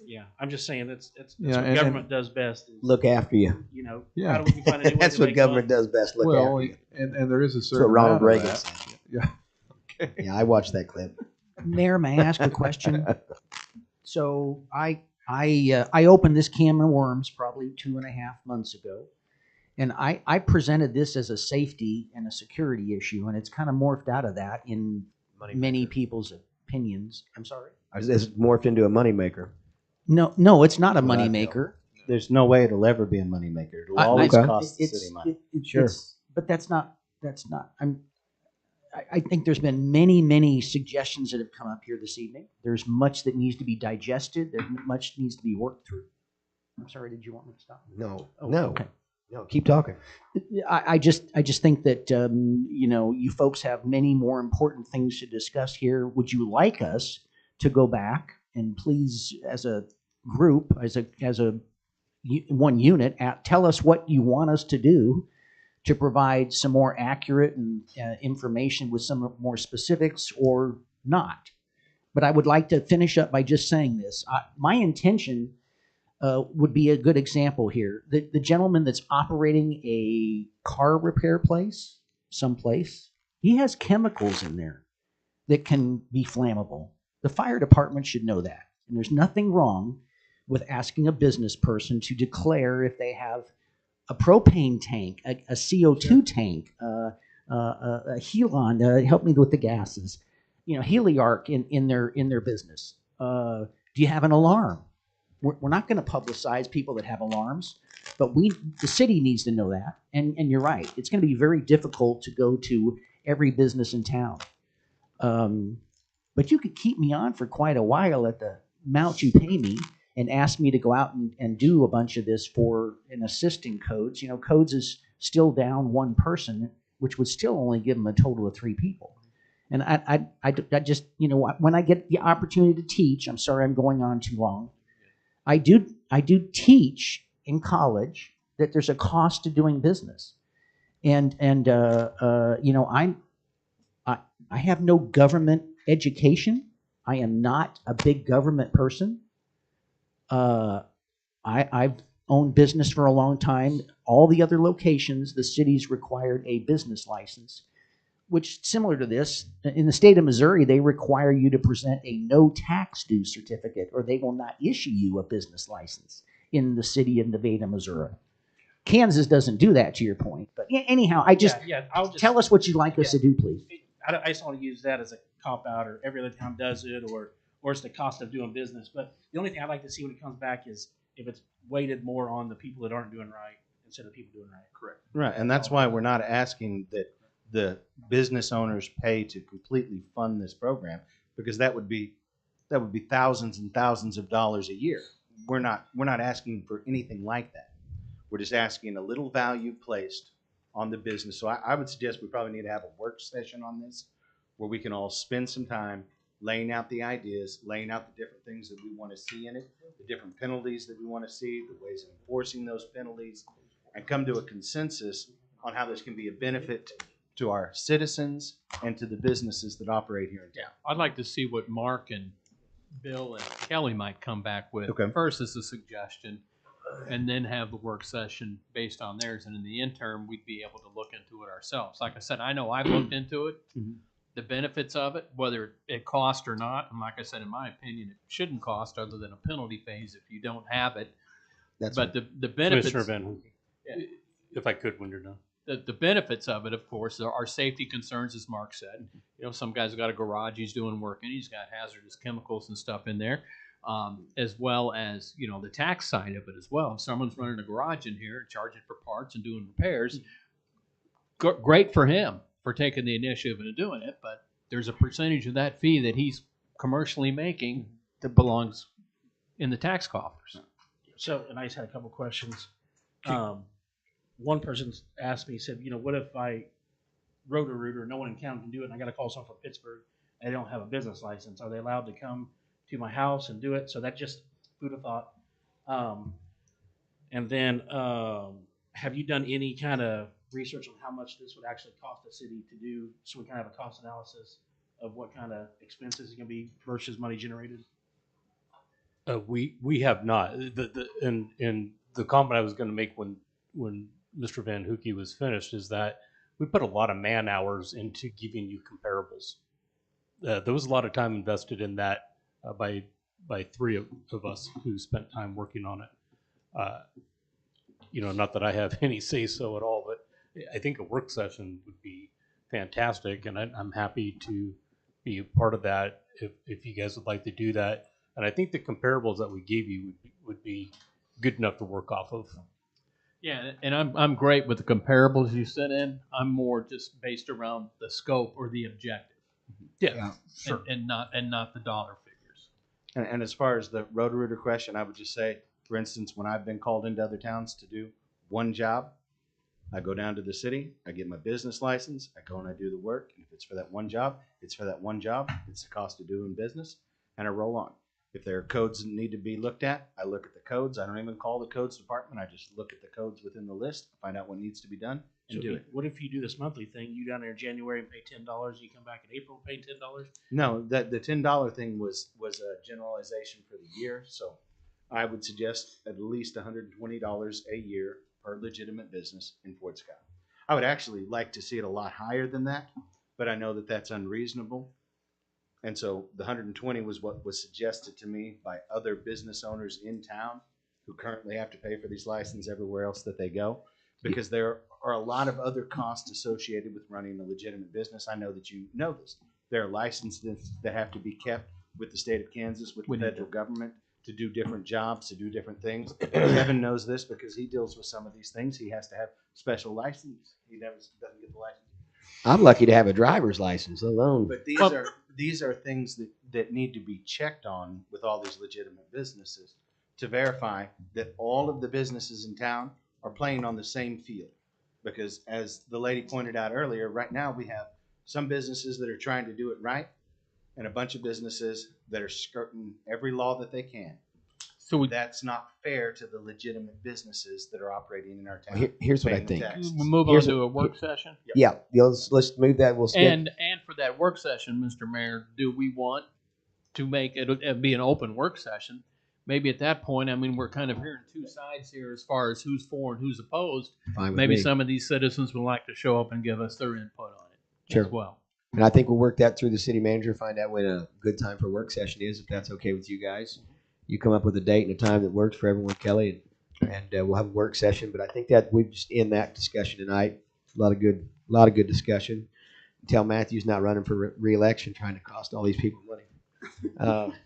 Yeah, I'm just saying that's Yeah, what and- government does best. Is, Look after you. You know, Yeah. how do we find a new way That's to what make government money? does best. Look Well, after you. and there is a That's certain what Ronald amount of Reagan that. said. Yeah. Okay. Yeah, I watched that clip. Mayor, may I ask a question? So I opened this can of worms probably 2.5 months ago, and I presented this as a safety and a security issue, and it's kind of morphed out of that in many people's opinions. I'm sorry. It's morphed into a moneymaker. No, it's not a That's what I feel. moneymaker. There's no way it'll ever be a moneymaker. It'll always cost the city money. Sure. But that's not. I think there's been many suggestions that have come up here this evening. There's much that needs to be digested. There's much needs to be worked through. I'm sorry. Did you want me to stop? No. Oh, No. Okay. No. Keep talking. I just think that you folks have many more important things to discuss here. Would you like us to go back and please, as a group, as a one unit, tell us what you want us to do to provide some more accurate and information with some more specifics, or not? But I would like to finish up by just saying this. My intention would be a good example here. The gentleman that's operating a car repair place someplace, he has chemicals in there that can be flammable. The fire department should know that. And there's nothing wrong with asking a business person to declare if they have a propane tank, a CO2 tank, a Helon, help me with the gases, Heliarc in their business. Do you have an alarm? We're not going to publicize people that have alarms, but the city needs to know that. And you're right, it's going to be very difficult to go to every business in town. But you could keep me on for quite a while at the amount you pay me and ask me to go out and do a bunch of this for an assisting codes. Codes is still down one person, which would still only give them a total of 3 people. And I just, when I get the opportunity to teach, I'm sorry I'm going on too long. I do teach in college that there's a cost to doing business. And I have no government education. I am not a big government person. I've owned business for a long time. All the other locations, the cities required a business license, which, similar to this, in the state of Missouri, they require you to present a no tax due certificate, or they will not issue you a business license in the city of Nevada, Missouri. Kansas doesn't do that, to your point. But anyhow, I'll just tell us what you'd like us to do, please. I just want to use that as a cop out, or every other town does it, or it's the cost of doing business. But the only thing I'd like to see when it comes back is if it's weighted more on the people that aren't doing right instead of the people doing right. Correct. Right, and that's why we're not asking that the business owners pay to completely fund this program, because that would be thousands and thousands of dollars a year. We're not asking for anything like that. We're just asking a little value placed on the business. So I would suggest we probably need to have a work session on this where we can all spend some time laying out the ideas, laying out the different things that we want to see in it, the different penalties that we want to see, the ways of enforcing those penalties, and come to a consensus on how this can be a benefit to our citizens and to the businesses that operate here in town. I'd like to see what Mark and Bill and Kelly might come back with. Okay. First as a suggestion, and then have the work session based on theirs. And in the interim, we'd be able to look into it ourselves. Like I said, I know I've looked into it, the benefits of it, whether it costs or not. And like I said, in my opinion, it shouldn't cost other than a penalty phase if you don't have it. But the benefits, Commissioner Van, if I could, when you're done. The benefits of it, of course, are safety concerns, as Mark said. Some guy's got a garage he's doing work in. He's got hazardous chemicals and stuff in there. as well as, you know, the tax side of it as well. If someone's running a garage in here and charging for parts and doing repairs, great for him for taking the initiative and doing it, but there's a percentage of that fee that he's commercially making that belongs in the tax coffers. So, and I just had a couple questions. One person asked me, said, you know, what if I wrote a router, no one in town can do it, and I got to call someone from Pittsburgh, and they don't have a business license? Are they allowed to come to my house and do it? So that just food of thought. And then, have you done any kind of research on how much this would actually cost the city to do, so we kind of have a cost analysis of what kind of expenses it's going to be versus money generated? We have not. And the comment I was going to make when Mr. Van Hoeke was finished is that we put a lot of man hours into giving you comparables. There was a lot of time invested in that by three of us who spent time working on it. You know, not that I have any say so at all, but I think a work session would be fantastic, and I'm happy to be a part of that if you guys would like to do that. And I think the comparables that we gave you would be good enough to work off of. Yeah, and I'm great with the comparables you sent in. I'm more just based around the scope or the objective. Yeah, sure. And not the dollar figures. And as far as the Roto-Rooter question, I would just say, for instance, when I've been called into other towns to do one job, I go down to the city, I get my business license, I go and I do the work. And if it's for that one job, it's for that one job. It's the cost of doing business, and I roll on. If there are codes that need to be looked at, I look at the codes. I don't even call the codes department. I just look at the codes within the list, find out what needs to be done, and do it. What if you do this monthly thing? You down there in January and pay $10, you come back in April and pay $10? No, the $10 thing was a generalization for the year. So I would suggest at least $120 a year per legitimate business in Fort Scott. I would actually like to see it a lot higher than that, but I know that that's unreasonable. And so the 120 was what was suggested to me by other business owners in town who currently have to pay for these licenses everywhere else that they go, because there are a lot of other costs associated with running a legitimate business. I know that you know this. There are licenses that have to be kept with the state of Kansas, with the federal government, to do different jobs, to do different things. Kevin knows this because he deals with some of these things. He has to have special license. He never doesn't get the license. I'm lucky to have a driver's license alone. But these are things that need to be checked on with all these legitimate businesses to verify that all of the businesses in town are playing on the same field. Because as the lady pointed out earlier, right now we have some businesses that are trying to do it right and a bunch of businesses that are skirting every law that they can. So that's not fair to the legitimate businesses that are operating in our town. Here's what I think. We'll move on to a work session. Yeah, let's move that. We'll skip. And for that work session, Mr. Mayor, do we want to make it be an open work session? Maybe at that point, I mean, we're kind of hearing two sides here as far as who's for and who's opposed. Fine with Maybe me. some of these citizens would like to show up and give us their input on it Sure. as well. And I think we'll work that through the city manager, find out when a good time for a work session is, if that's okay with you guys. You come up with a date and a time that works for everyone, Kelly, and we'll have a work session. But I think that we just end that discussion tonight. A lot of good discussion. Tell Matthew's not running for re-election, trying to cost all these people money.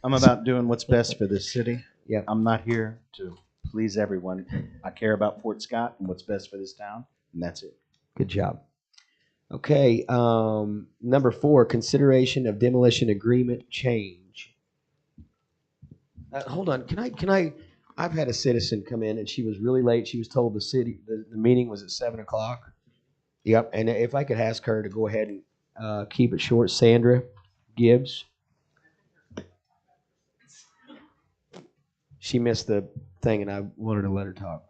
I'm about doing what's best for this city. Yeah, I'm not here to please everyone. I care about Fort Scott and what's best for this town, and that's it. Good job. Okay, number 4, consideration of demolition agreement change. Hold on, can I? I've had a citizen come in and she was really late. She was told the meeting was at 7:00. Yep, and if I could ask her to go ahead and keep it short, Sandra Gibbs. She missed the thing, and I wanted to let her talk.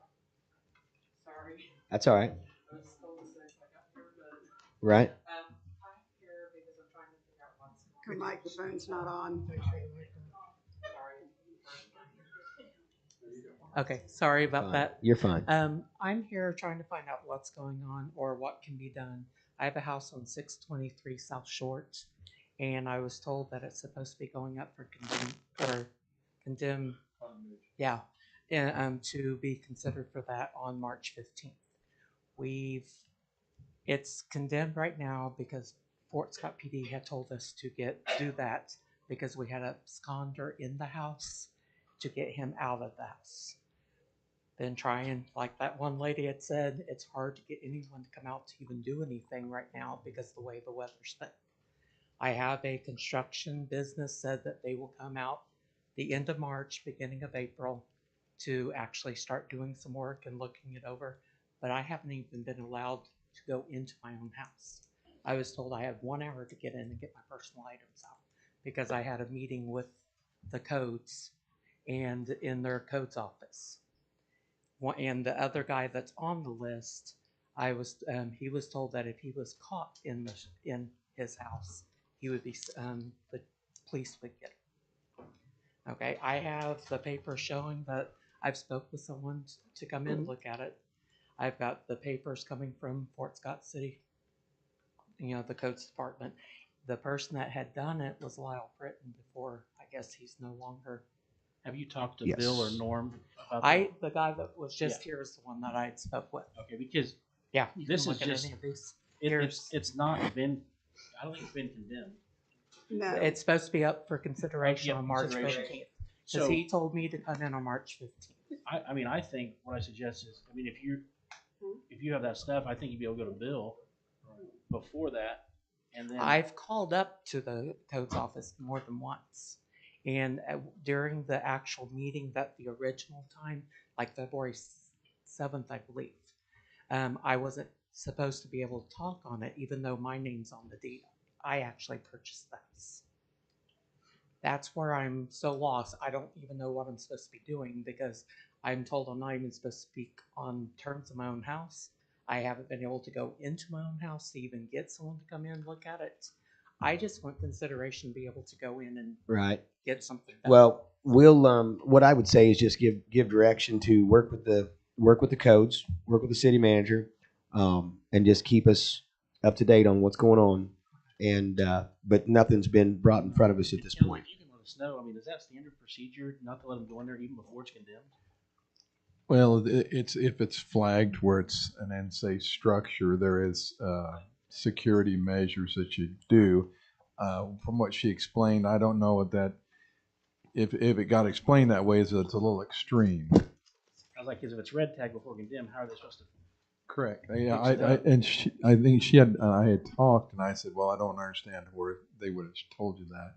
Sorry. That's all right. I was told to say I got here, but Right. I'm here because I'm trying to figure out what's Her going on. microphone's not on. Okay, sorry about Fine. that. You're fine. I'm here trying to find out what's going on or what can be done. I have a house on 623 South Short, and I was told that it's supposed to be going up for condemn, yeah, and to be considered for that on March 15th. It's condemned right now because Fort Scott PD had told us to do that because we had a absconder in the house, to get him out of the house. Been trying, like that one lady had said, it's hard to get anyone to come out to even do anything right now because of the way the weather's been. I have a construction business said that they will come out the end of March, beginning of April, to actually start doing some work and looking it over. But I haven't even been allowed to go into my own house. I was told I had 1 hour to get in and get my personal items out because I had a meeting with the codes and in their codes office. And the other guy that's on the list, he was told that if he was caught in his house, he would be the police would get him. Okay, I have the paper showing that I've spoke with someone to come in and look at it. I've got the papers coming from Fort Scott City, the codes department. The person that had done it was Lyle Britton before. I guess he's no longer. Have you talked to Yes. Bill or Norm about The guy that was just here is the one that I had spoke with. Okay, because yeah, you this can is look at just any of these. it's not been. I don't think it's been condemned. No. It's supposed to be up for consideration on March consideration. 15th. Because So he told me to come in on March 15th. I mean, I think what I suggest is, I mean, if you have that stuff, I think you'd be able to go to Bill before that, and then I've called up to the codes office more than once. And during the actual meeting, that the original time, like February 7th, I believe, I wasn't supposed to be able to talk on it, even though my name's on the deed. I actually purchased this. That's where I'm so lost. I don't even know what I'm supposed to be doing because I'm told I'm not even supposed to speak on terms of my own house. I haven't been able to go into my own house to even get someone to come in and look at it. I just want consideration to be able to go in and get something done. Well, we'll what I would say is just give direction to work with the codes, work with the city manager, and just keep us up to date on what's going on. And but nothing's been brought in front of us at this point. you can let us know. I mean, is that standard procedure not to let them go in there even before it's condemned? Well, it's if it's flagged where it's an unsafe structure, there is security measures that you do. From what she explained, I don't know what that if it got explained that way, is it's a little extreme. I was like, because if it's red tag before condemned, how are they supposed to? Correct. Yeah, I think she had. I had talked, and I said, "Well, I don't understand where they would have told you that."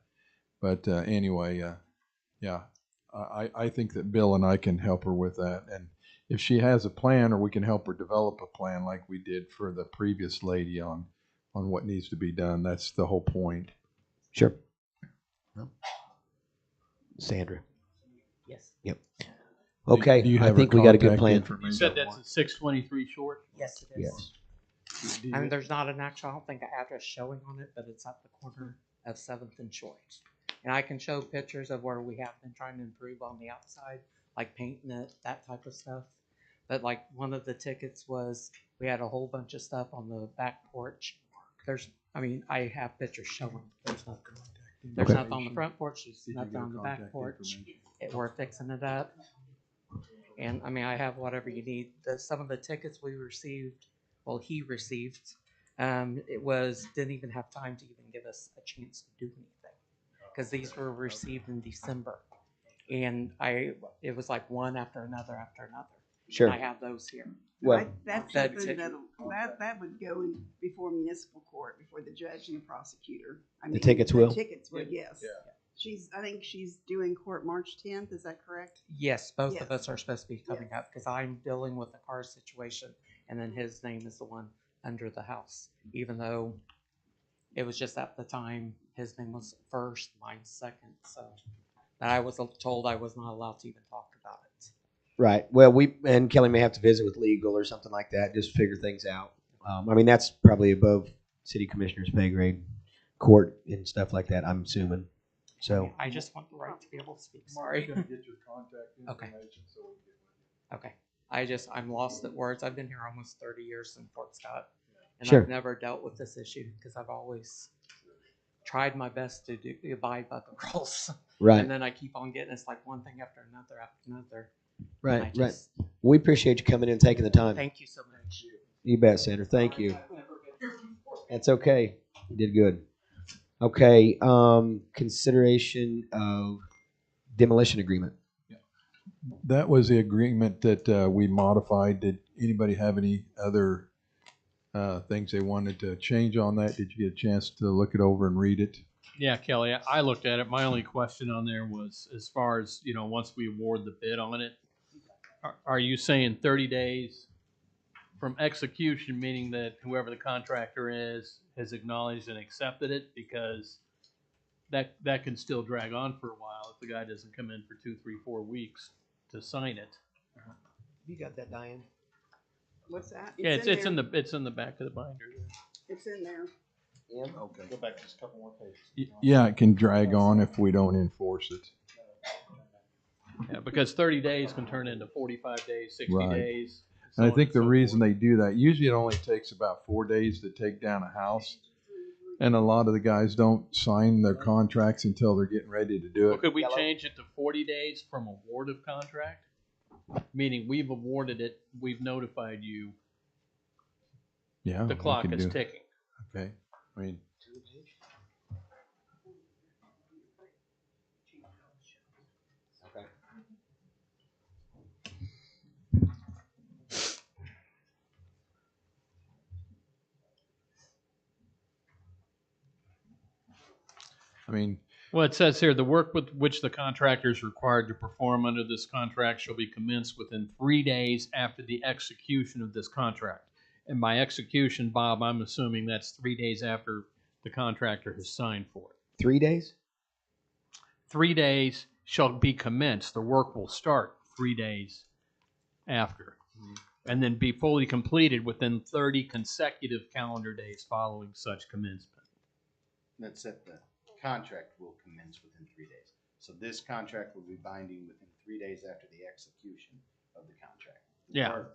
But anyway, yeah, I think that Bill and I can help her with that, and if she has a plan, or we can help her develop a plan, like we did for the previous lady on what needs to be done. That's the whole point. Sure. Well, Sandra. Yes. Yep. Okay. Do you I have think her we got a good contact plan. information? You said that's a 623 short? Yes, it is. Yes. I mean, there's not an actual, I don't think, an address showing on it, but it's at the corner of 7th and Short. And I can show pictures of where we have been trying to improve on the outside, like painting it, that type of stuff. But like one of the tickets was we had a whole bunch of stuff on the back porch. I have pictures showing there's nothing. There's Okay. nothing on the front porch, there's nothing on the back porch. We're fixing it up. And I mean, I have whatever you need. Some of the tickets we received, he received, didn't even have time to even give us a chance to do anything. Because these were received in December. And it was like one after another after another. Sure. And I have those here. Well, That's That something ticket. that would go in before municipal court, before the judge and the prosecutor. The tickets will? The tickets would, yes. I think she's due in court March 10th. Is that correct? Yes, both Yes. of us are supposed to be coming Yes. up because I'm dealing with the car situation, and then his name is the one under the house. Even though it was just at the time his name was first, mine's second. So, but I was told I was not allowed to even talk about it. Right. Well, and Kelly may have to visit with legal or something like that, just figure things out. I mean, that's probably above city commissioner's pay grade, court and stuff like that, I'm assuming. So, I just want the right to be able to speak. Sorry. Mark's gonna get your contact Okay. information so we can get with you. Okay. I'm lost at words. I've been here almost 30 years in Fort Scott, and Sure. I've never dealt with this issue because I've always tried my best to abide by the rules. Right. And then I keep on getting it's like one thing after another after another. right, I right. just- We appreciate you coming in and taking the time. Thank you so much. You bet, Sandra. Thank you. That's okay. You did good. Okay. Consideration of demolition agreement. Yeah. that was the agreement that we modified. Did anybody have any other things they wanted to change on that? Did you get a chance to look it over and read it? Yeah, Kelly, I looked at it. My only question on there was as far as, once we award the bid on it, are you saying 30 days from execution, meaning that whoever the contractor is has acknowledged and accepted it? Because that can still drag on for a while if the guy doesn't come in for 2, 3, 4 weeks to sign it. You got that, Diane? What's that? Yeah, it's in there. the back of the binder. It's in there. Yeah. Okay. Go back just a couple more pages. Yeah, it can drag on if we don't enforce it. Yeah, because 30 days can turn into 45 days, 60 Right. days. And I so on think and the so reason forth. they do that, usually it only takes about 4 days to take down a house. And a lot of the guys don't sign their contracts until they're getting ready to do Well, it. could we change it to 40 days from award of contract? Meaning we've awarded it, we've notified you, Yeah. the we clock can is do- ticking. Okay. I mean, Okay. Well, it says here, the work with which the contractor is required to perform under this contract shall be commenced within 3 days after the execution of this contract. And by execution, Bob, I'm assuming that's 3 days after the contractor has signed for it. 3 days? 3 days shall be commenced. The work will start 3 days after. And then be fully completed within 30 consecutive calendar days following such commencement. That's it. The contract will commence within 3 days. So this contract will be binding within 3 days after the execution of the contract. The Yeah. board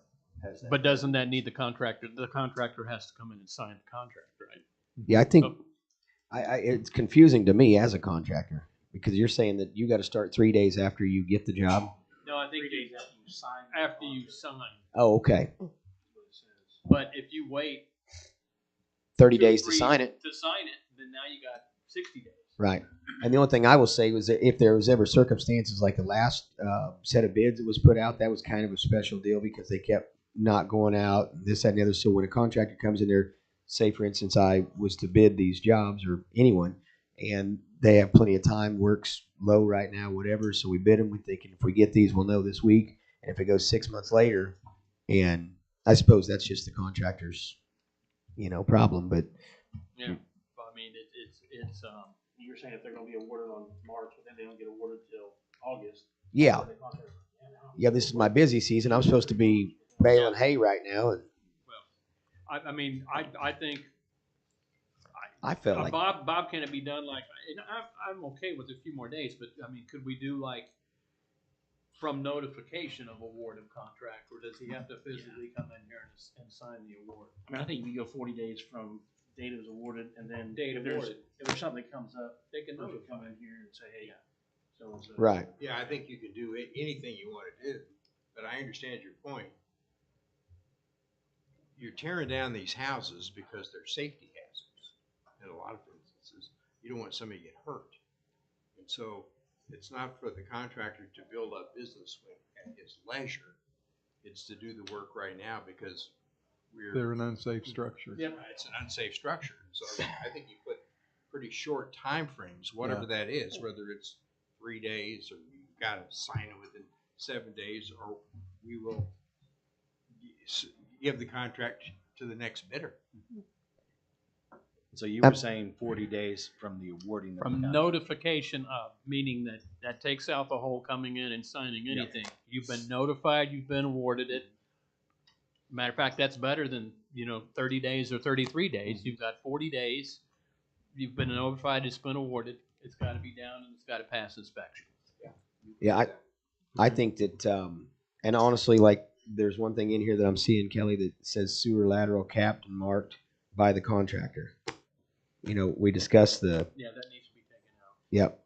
has that. But doesn't that need the contractor? The contractor has to come in and sign the contract, right? Yeah, I think Oh. it's confusing to me as a contractor because you're saying that you got to start 3 days after you get the job. No, I think 3 days after you sign. After you sign. Oh, okay. But if you wait 30 2 or days to 3 sign it. to sign it, then now you got 60 days. Right. And the only thing I will say was that if there was ever circumstances like the last set of bids that was put out, that was kind of a special deal because they kept not going out, this, that, and the other. So when a contractor comes in there, say for instance, I was to bid these jobs or anyone, and they have plenty of time, work's low right now, whatever. So we bid them. We're thinking if we get these, we'll know this week. And if it goes 6 months later, and I suppose that's just the contractor's, problem. But Yeah. I mean, it's You're saying if they're gonna be awarded on March, but then they don't get awarded till August. yeah, this is my busy season. I'm supposed to be baling hay right now, and I mean, I think I felt like Bob, can it be done like? And I'm okay with a few more days, but I mean, could we do like from notification of award of contract, or does he have to physically come in here and sign the award? I mean, I think we go 40 days from date it was awarded, and then Date if there's awarded. something that comes up, They can we notify. come in here and say, hey, so and so. right. Yeah, I think you can do anything you want to do, but I understand your point. You're tearing down these houses because they're safety hazards. In a lot of instances, you don't want somebody to get hurt. And so it's not for the contractor to build up business at his leisure. It's to do the work right now because they're an unsafe structure. Yeah, it's an unsafe structure. So I think you put pretty short time frames, whatever that is, whether it's 3 days or you've got to sign it within 7 days, or we will give the contract to the next bidder. So you were saying 40 days from the awarding of the From contract. notification of, meaning that takes out the whole coming in and signing anything. You've been notified, you've been awarded it. Matter of fact, that's better than, 30 days or 33 days. You've got 40 days. You've been notified, it's been awarded. It's got to be down and it's got to pass inspection. Yeah, I think that, and honestly, like, there's one thing in here that I'm seeing, Kelly, that says sewer lateral capped and marked by the contractor. We discussed Yeah, that needs to be taken out. Yep.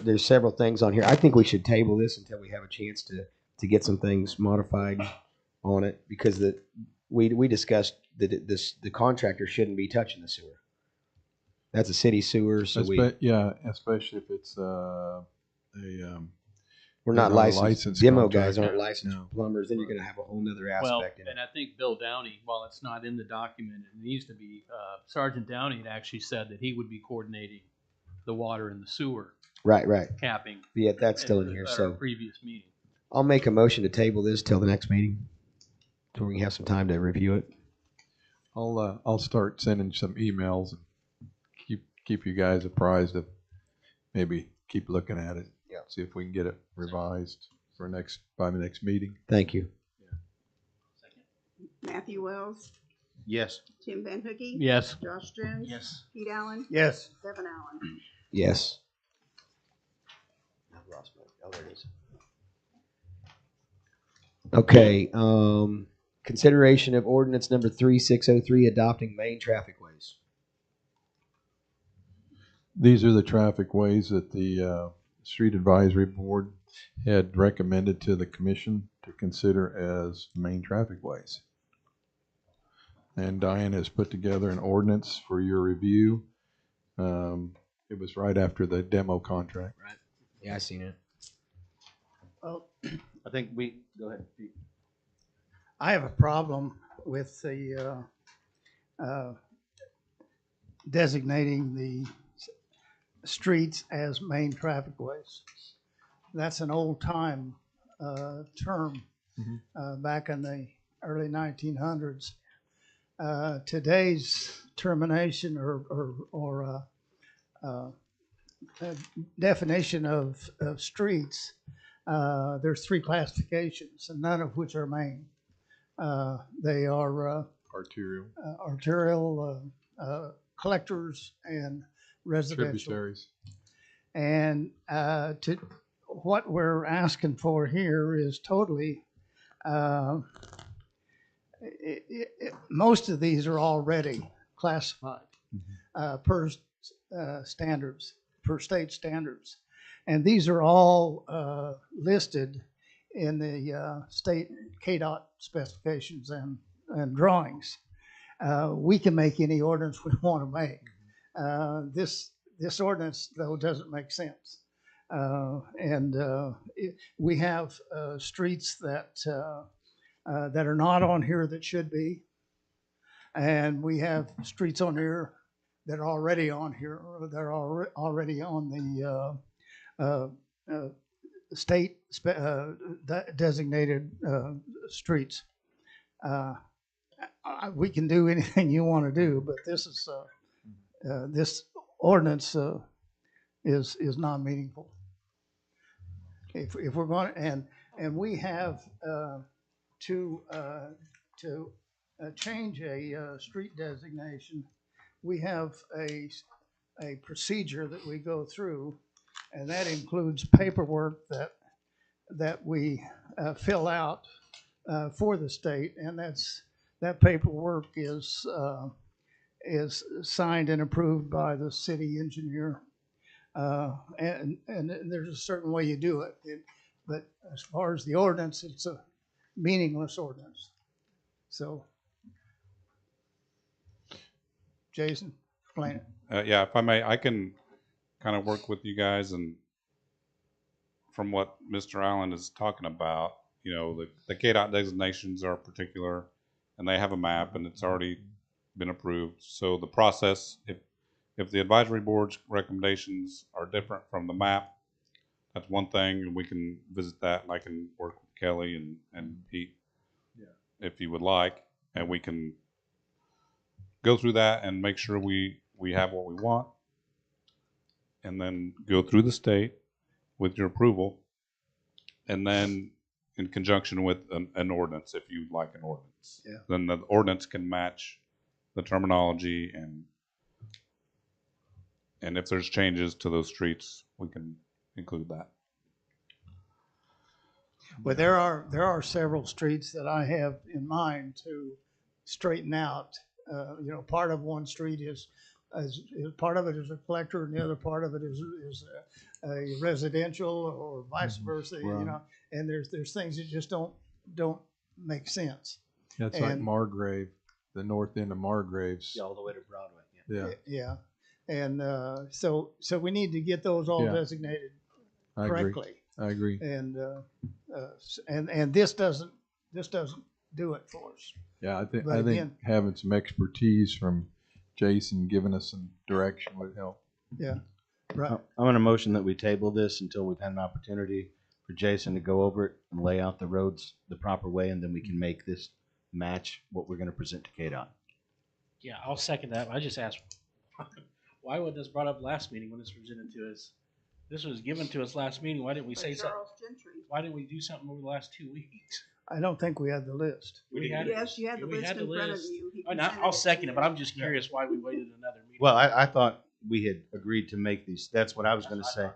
There's several things on here. I think we should table this until we have a chance to get some things modified on it, because we discussed that the contractor shouldn't be touching the sewer. That's a city sewer, so especially if it's We're They're not a licensed. licensed Demo guys contractor. aren't licensed No. plumbers. Then you're going to have a whole nother Well, aspect in it. and I think Bill Downey, while it's not in the document, it needs to be, Sergeant Downey had actually said that he would be coordinating the water and the sewer Right, right. capping. Yeah, that's still in at- here. At our So previous meeting. I'll make a motion to table this till the next meeting, so we can have some time to review it. I'll start sending some emails and keep you guys apprised of, maybe keep looking at it. Yeah. See if we can get it revised by the next meeting. Thank you. Matthew Wells, Yes. Tim Van Hookey. Yes. Josh Jones. Yes. Pete Allen. Yes. Devin Allen. Yes. I've lost my. Oh, there it is. Okay. Consideration of ordinance number 3603 adopting main traffic ways. These are the traffic ways that the Street Advisory Board had recommended to the commission to consider as main traffic ways. And Diane has put together an ordinance for your review. It was right after the demo contract. Right. Yeah, I seen it. Well, I think go ahead, Pete. I have a problem with the designating the streets as main traffic ways. That's an old time term back in the early 1900s. Today's termination or definition of streets, there's three classifications, and none of which are main. They are arterial, collectors, and residential. Tributaries. And what we're asking for here is totally, most of these are already classified per standards, per state standards. And these are all listed in the state KDOT specifications and drawings. We can make any ordinance we want to make. This ordinance, though, doesn't make sense. We have streets that are not on here that should be. And we have streets on here that are already on here, or that are already on the state designated streets. We can do anything you want to do, but this is this ordinance is not meaningful. If we're going and we have to change a street designation, we have a procedure that we go through, and that includes paperwork that we fill out for the state, and that paperwork is signed and approved by the city engineer, and there's a certain way you do it. But as far as the ordinance, it's a meaningless ordinance. So, Jason, explain it. Yeah, if I may, I can kind of work with you guys, and from what Mr. Allen is talking about, you know, the KDOT designations are particular, and they have a map, and it's already been approved. So the process, if the advisory board's recommendations are different from the map, that's one thing, and we can visit that, and I can work with Kelly and Pete, if you would like, and we can go through that and make sure we have what we want, and then go through the state with your approval, and then in conjunction with an ordinance, if you'd like an ordinance. Yeah. Then the ordinance can match the terminology, and if there's changes to those streets, we can include that. But there are several streets that I have in mind to straighten out. Part of one street is part of it is a collector, and the other part of it is a residential, or vice versa. Right. And there's things that just don't make sense. That's like Margrave, the north end of Margraves. Yeah, all the way to Broadway. Yeah. Yeah. And so we need to get those all designated correctly. I agree. And this doesn't do it for us. Yeah, I think But I think again- having some expertise from Jason giving us some direction would help. Yeah, right. I'm going to motion that we table this until we've had an opportunity for Jason to go over it and lay out the roads the proper way, and then we can make this match what we're going to present to KDOT. Yeah, I'll second that. I just asked, why wasn't this brought up last meeting when this was presented to us? This was given to us last meeting. Why didn't we say something? Why didn't we do something over the last 2 weeks? I don't think we had the list. Yes, you had the list in front of you. He presented I'll it to second you. it, but I'm just curious why we waited another meeting. Well, I thought we had agreed to make these. That's what I was going to say.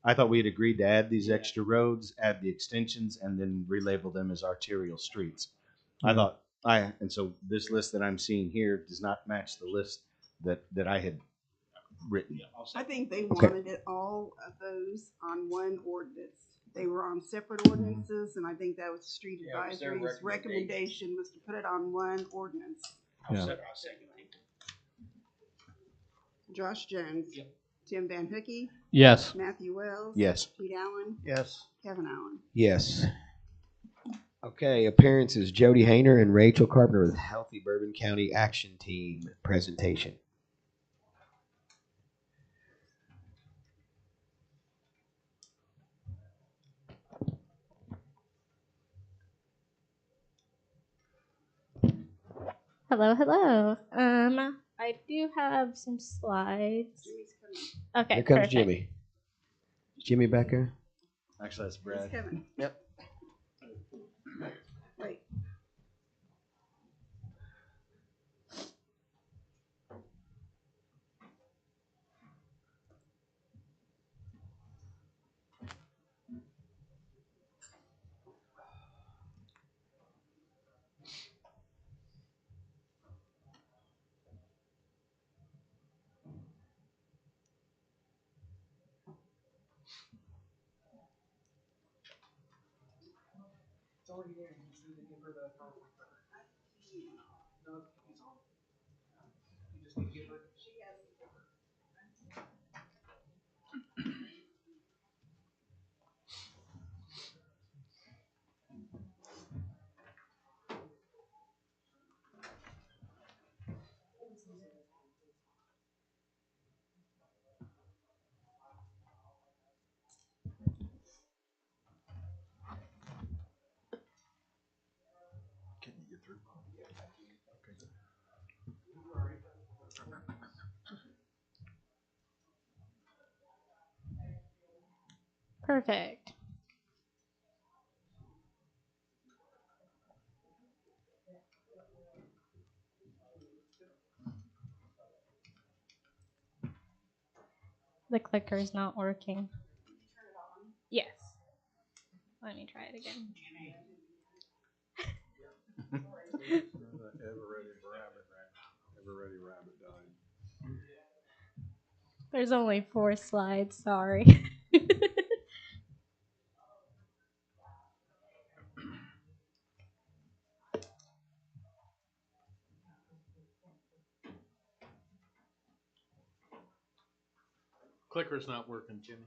I thought we had agreed to add these extra roads, add the extensions, and then relabel them as arterial streets. And so this list that I'm seeing here does not match the list that I had written. I think they Okay. wanted it all of those on one ordinance. They were on separate ordinances, and I think that was street Yeah, it was their advisory's recommendation was to put it on one ordinance. I'll Yeah. second it. Josh Jones. Yep. Tim Van Hookey. Yes. Matthew Wells. Yes. Pete Allen. Yes. Kevin Allen. Yes. Okay, appearances, Jody Hayner and Rachel Carpenter with Healthy Bourbon County Action Team presentation. Hello, hello. I do have some slides. Okay, Here comes perfect. Jimmy. Is Jimmy back there? Actually, that's Brad. It's Kevin. Yep. Wait. It's already there. You just need to give her the PowerPoint. No, he's on. You just need to give her. Can you get through? Perfect. The clicker is not working. Yes. Let me try it again. Ever ready rabbit died. There's only 4 slides, sorry. Clicker's not working, Jimmy.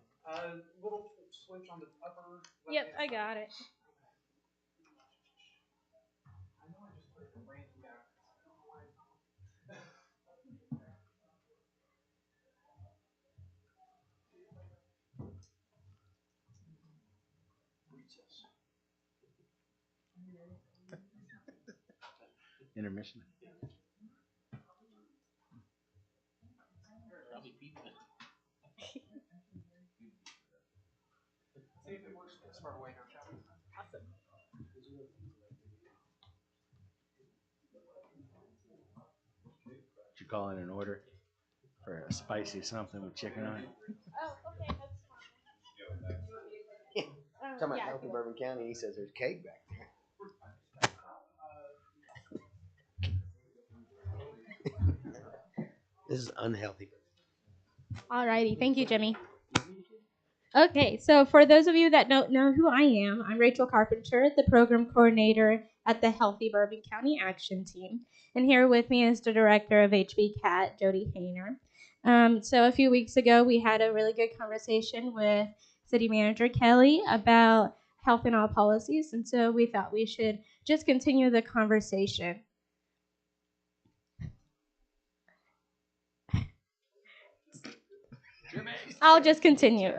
Little switch on the upper. Yep, I got it. I know I just put it in random back. I don't know why it's not. Intermission. See if it works this far away now, shall we? Awesome. Did you call in an order for a spicy something with chicken on it? Oh, okay, that's fine. Talking about Yeah, Healthy Bourbon County, he says there's cake back there. This is unhealthy. Alrighty, thank you, Jimmy. Okay, so for those of you that don't know who I am, I'm Rachel Carpenter, the program coordinator at the Healthy Bourbon County Action Team. And here with me is the director of HB CAT, Jody Hayner. So a few weeks ago, we had a really good conversation with City Manager Kelly about health and all policies, and so we thought we should just continue the conversation. I'll just continue.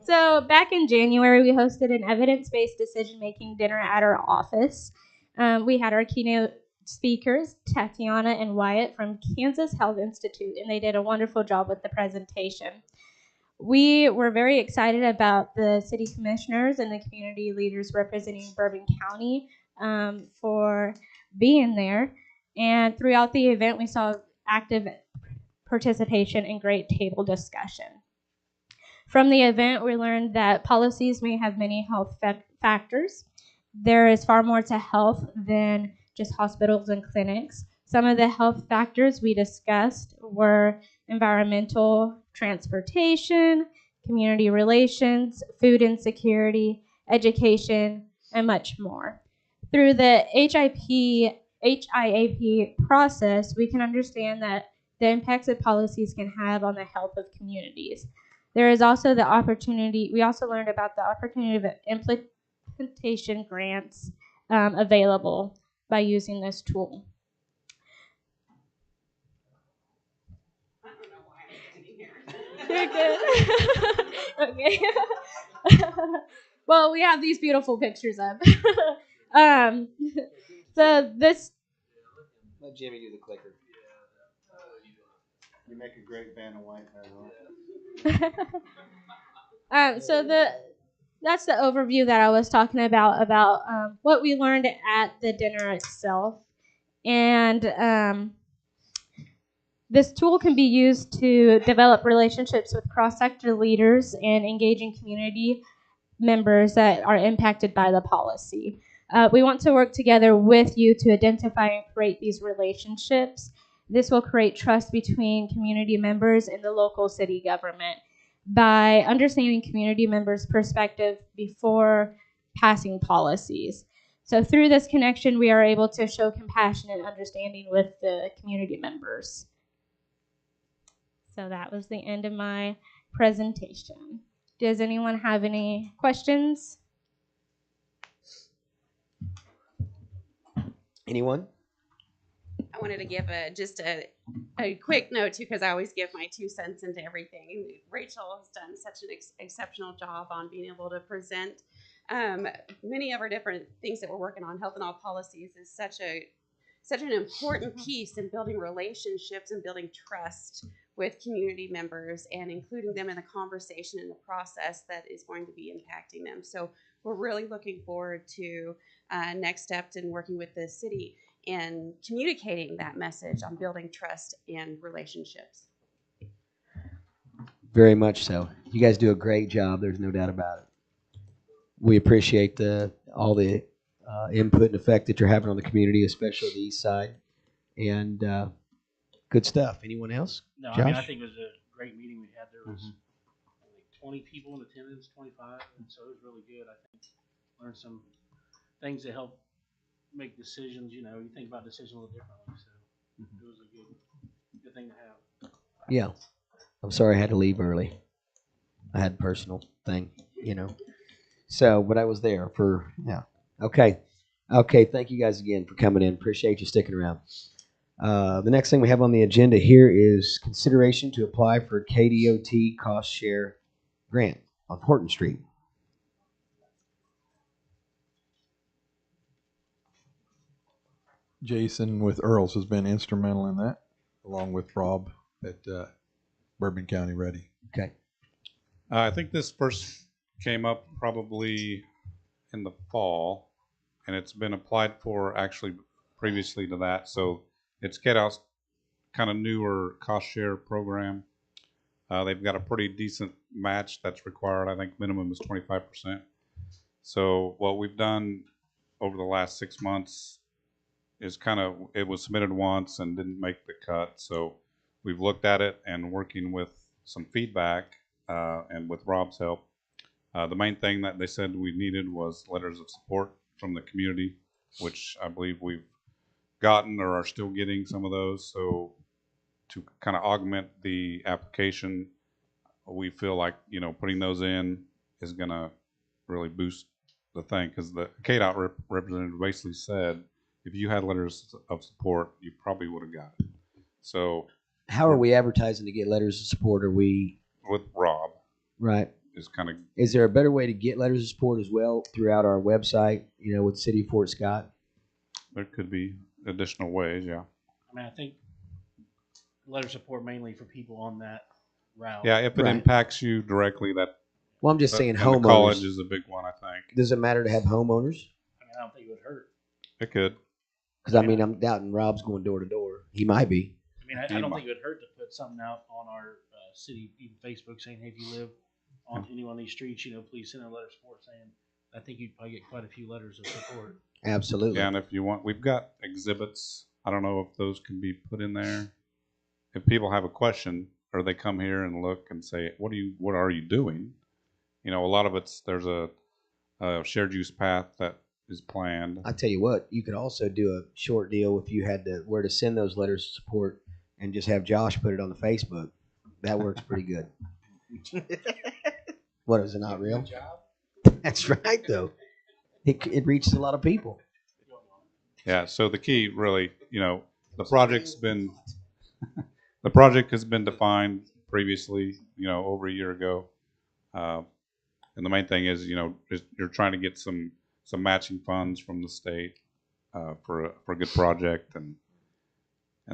So back in January, we hosted an evidence-based decision-making dinner at our office. We had our keynote speakers, Tatiana and Wyatt from Kansas Health Institute, and they did a wonderful job with the presentation. We were very excited about the city commissioners and the community leaders representing Bourbon County for being there. And throughout the event, we saw active participation and great table discussion. From the event, we learned that policies may have many health factors. There is far more to health than just hospitals and clinics. Some of the health factors we discussed were environmental, transportation, community relations, food insecurity, education, and much more. Through the HIAP process, we can understand that the impacts that policies can have on the health of communities. There is also the opportunity, we also learned about the opportunity of implementation grants available by using this tool. You're good. Okay. Well, we have these beautiful pictures up. So this. Let Jimmy do the clicker. You make a great Vanna White. So that's the overview that I was talking about what we learned at the dinner itself. And this tool can be used to develop relationships with cross-sector leaders and engaging community members that are impacted by the policy. We want to work together with you to identify and create these relationships. This will create trust between community members and the local city government by understanding community members' perspective before passing policies. So through this connection, we are able to show compassion and understanding with the community members. So that was the end of my presentation. Does anyone have any questions? Anyone? I wanted to give just a quick note too, because I always give my 2 cents into everything. Rachel has done such an exceptional job on being able to present many of our different things that we're working on. Health and all policies is such an important piece in building relationships and building trust with community members and including them in the conversation and the process that is going to be impacting them. So we're really looking forward to next steps in working with the city and communicating that message on building trust and relationships. Very much so. You guys do a great job. There's no doubt about it. We appreciate all the input and effect that you're having on the community, especially the east side. And good stuff. Anyone else? No, Josh? I mean, I think it was a great meeting we had. There was like 20 people in attendance, 25, and so it was really good. I think learned some things that help make decisions. You know, you think about decisions a little differently. So it was a good thing to have. Yeah. I'm sorry I had to leave early. I had a personal thing, you know. So, but I was there for, yeah. Okay. Okay, thank you guys again for coming in. Appreciate you sticking around. The next thing we have on the agenda here is consideration to apply for KDOT cost share grant on Horton Street. Jason with Earls has been instrumental in that, along with Rob at Bourbon County Ready. Okay. I think this first came up probably in the fall, and it's been applied for actually previously to that. So it's KDOT's kind of newer cost share program. They've got a pretty decent match that's required. I think minimum is 25%. So what we've done over the last 6 months is it was submitted once and didn't make the cut. So we've looked at it and working with some feedback and with Rob's help. The main thing that they said we needed was letters of support from the community, which I believe we've gotten or are still getting some of those. So to kind of augment the application, we feel like, putting those in is going to really boost the thing, because the KDOT representative basically said if you had letters of support, you probably would have got it. So how are we advertising to get letters of support? Are we with Rob, right? Is kind of. Is there a better way to get letters of support as well throughout our website? You know, with City of Fort Scott. There could be additional ways, yeah. I mean, I think letter support mainly for people on that route. Yeah, if it impacts you directly, that. Well, I'm just saying and homeowners. The college is a big one, I think. Does it matter to have homeowners? I mean, I don't think it would hurt. It could. Because I mean, I'm doubting Rob's going door to door. He might be. I mean, I don't think it would hurt to put something out on our city, even Facebook, saying, hey, if you live on any one of these streets, you know, please send a letter of support saying, I think you'd probably get quite a few letters of support. Absolutely. Yeah, and if you want, we've got exhibits. I don't know if those can be put in there. If people have a question or they come here and look and say, what are you doing? You know, a lot of it's, there's a shared use path that is planned. I tell you what, you could also do a short deal if you had to where to send those letters of support and just have Josh put it on the Facebook. That works pretty good. What, is it not real? That's right, though. It reaches a lot of people. Yeah. So the key, really, you know, the project has been defined previously, you know, over a year ago, and the main thing is, you know, you're trying to get some matching funds from the state for a good project, and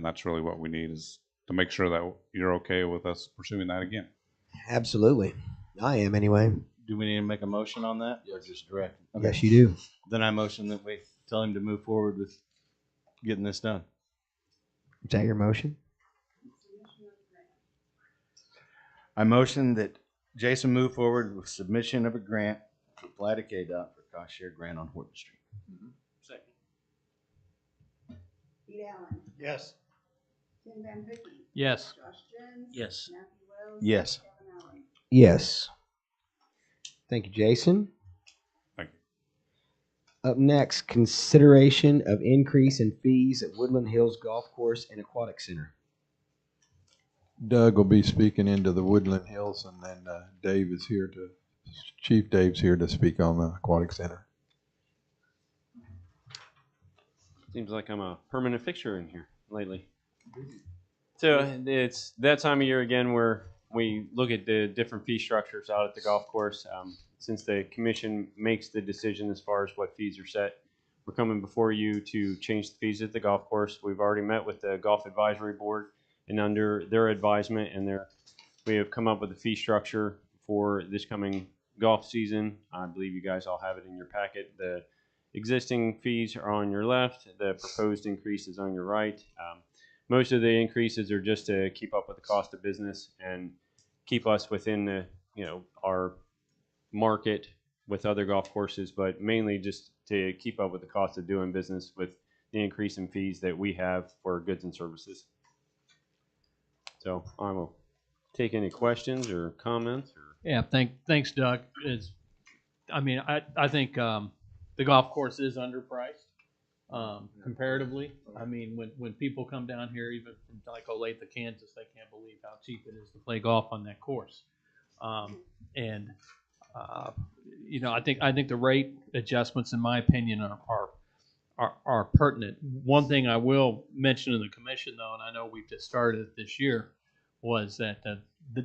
that's really what we need, is to make sure that you're okay with us pursuing that again. Absolutely, I am anyway. Do we need to make a motion on that, or just direct? Okay. Yes, you do. Then I motion that we tell him to move forward with getting this done. Is that your motion? I motion that Jason move forward with submission of a grant to apply to KDOT for cost share grant on Horton Street. Second. Pete Allen. Yes. Tim Van Hooky. Yes. Josh Jones. Yes. Matthew Wells. Yes. Kevin Allen. Yes. Thank you, Jason. Thank you. Up next, consideration of increase in fees at Woodland Hills Golf Course and Aquatic Center. Doug will be speaking into the Woodland Hills, and then Chief Dave's here to speak on the Aquatic Center. Seems like I'm a permanent fixture in here lately. So it's that time of year again where we look at the different fee structures out at the golf course. Since the commission makes the decision as far as what fees are set, we're coming before you to change the fees at the golf course. We've already met with the Golf Advisory Board, and under their advisement and we have come up with a fee structure for this coming golf season. I believe you guys all have it in your packet. The existing fees are on your left. The proposed increase is on your right. Most of the increases are just to keep up with the cost of business and keep us within the, you know, our market with other golf courses, but mainly just to keep up with the cost of doing business with the increase in fees that we have for goods and services. So I will take any questions or comments. Yeah, thanks, Doug. I think the golf course is underpriced comparatively. I mean, when people come down here, even from like Olathe, Kansas, they can't believe how cheap it is to play golf on that course. You know, I think the rate adjustments, in my opinion, are pertinent. One thing I will mention to the commission, though, and I know we've just started it this year, was that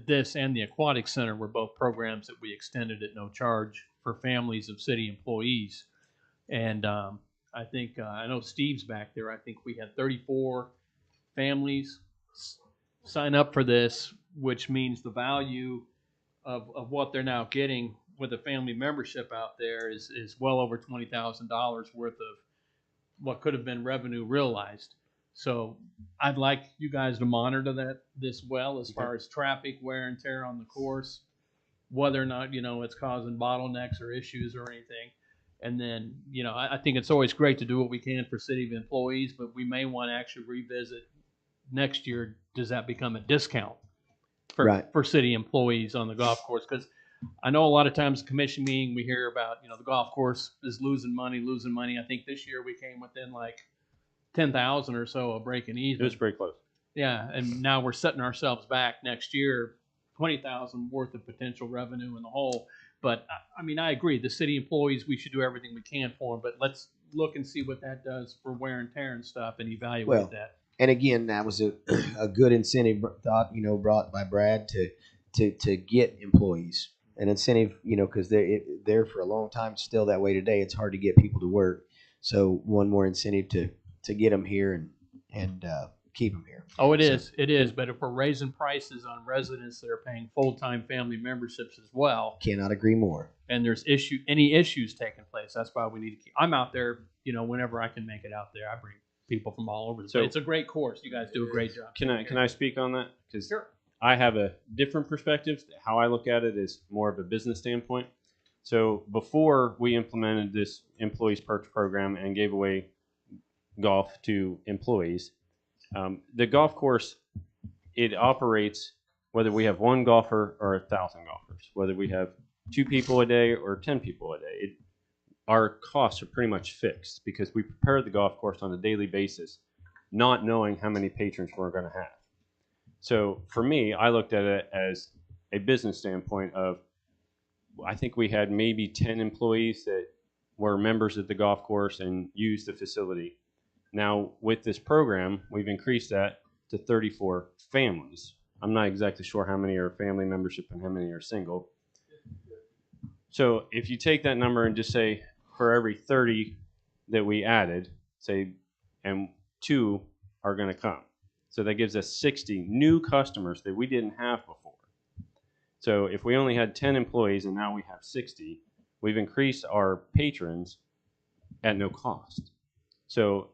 this and the Aquatic Center were both programs that we extended at no charge for families of city employees. And I think, I know Steve's back there, I think we had 34 families sign up for this, which means the value of what they're now getting with a family membership out there is well over $20,000 worth of what could have been revenue realized. So I'd like you guys to monitor this well as far as traffic, wear and tear on the course, whether or not, you know, it's causing bottlenecks or issues or anything. And then, you know, I think it's always great to do what we can for city employees, but we may want to actually revisit next year. Does that become a discount for city employees on the golf course? Because I know a lot of times commission meeting we hear about, you know, the golf course is losing money. I think this year we came within like 10,000 or so of breaking even. It was pretty close. Yeah, and now we're setting ourselves back next year, 20,000 worth of potential revenue in the hole. But I mean, I agree. The city employees, we should do everything we can for them. But let's look and see what that does for wear and tear and stuff, and evaluate Well, that. and again, that was a good incentive thought, brought by Brad to get employees. An incentive, because they're for a long time still that way today. It's hard to get people to work. So one more incentive to get them here and keep them here. Oh, it is. But if we're raising prices on residents that are paying full-time family memberships as well, cannot agree more. And there's any issues taking place, that's why we need to keep. I'm out there, whenever I can make it out there. I bring people from all over the place. It's a great course. You guys do a great job. Can I speak on that? Because sure. I have a different perspective. How I look at it is more of a business standpoint. So before we implemented this employees perks program and gave away golf to employees, the golf course, it operates whether we have one golfer or 1,000 golfers, whether we have 2 people a day or 10 people a day. Our costs are pretty much fixed because we prepare the golf course on a daily basis, not knowing how many patrons we're going to have. So for me, I looked at it as a business standpoint of, I think we had maybe 10 employees that were members of the golf course and used the facility. Now with this program, we've increased that to 34 families. I'm not exactly sure how many are family membership and how many are single. So if you take that number and just say for every 30 that we added, say, and 2 are going to come. So that gives us 60 new customers that we didn't have before. So if we only had 10 employees and now we have 60, we've increased our patrons at no cost. So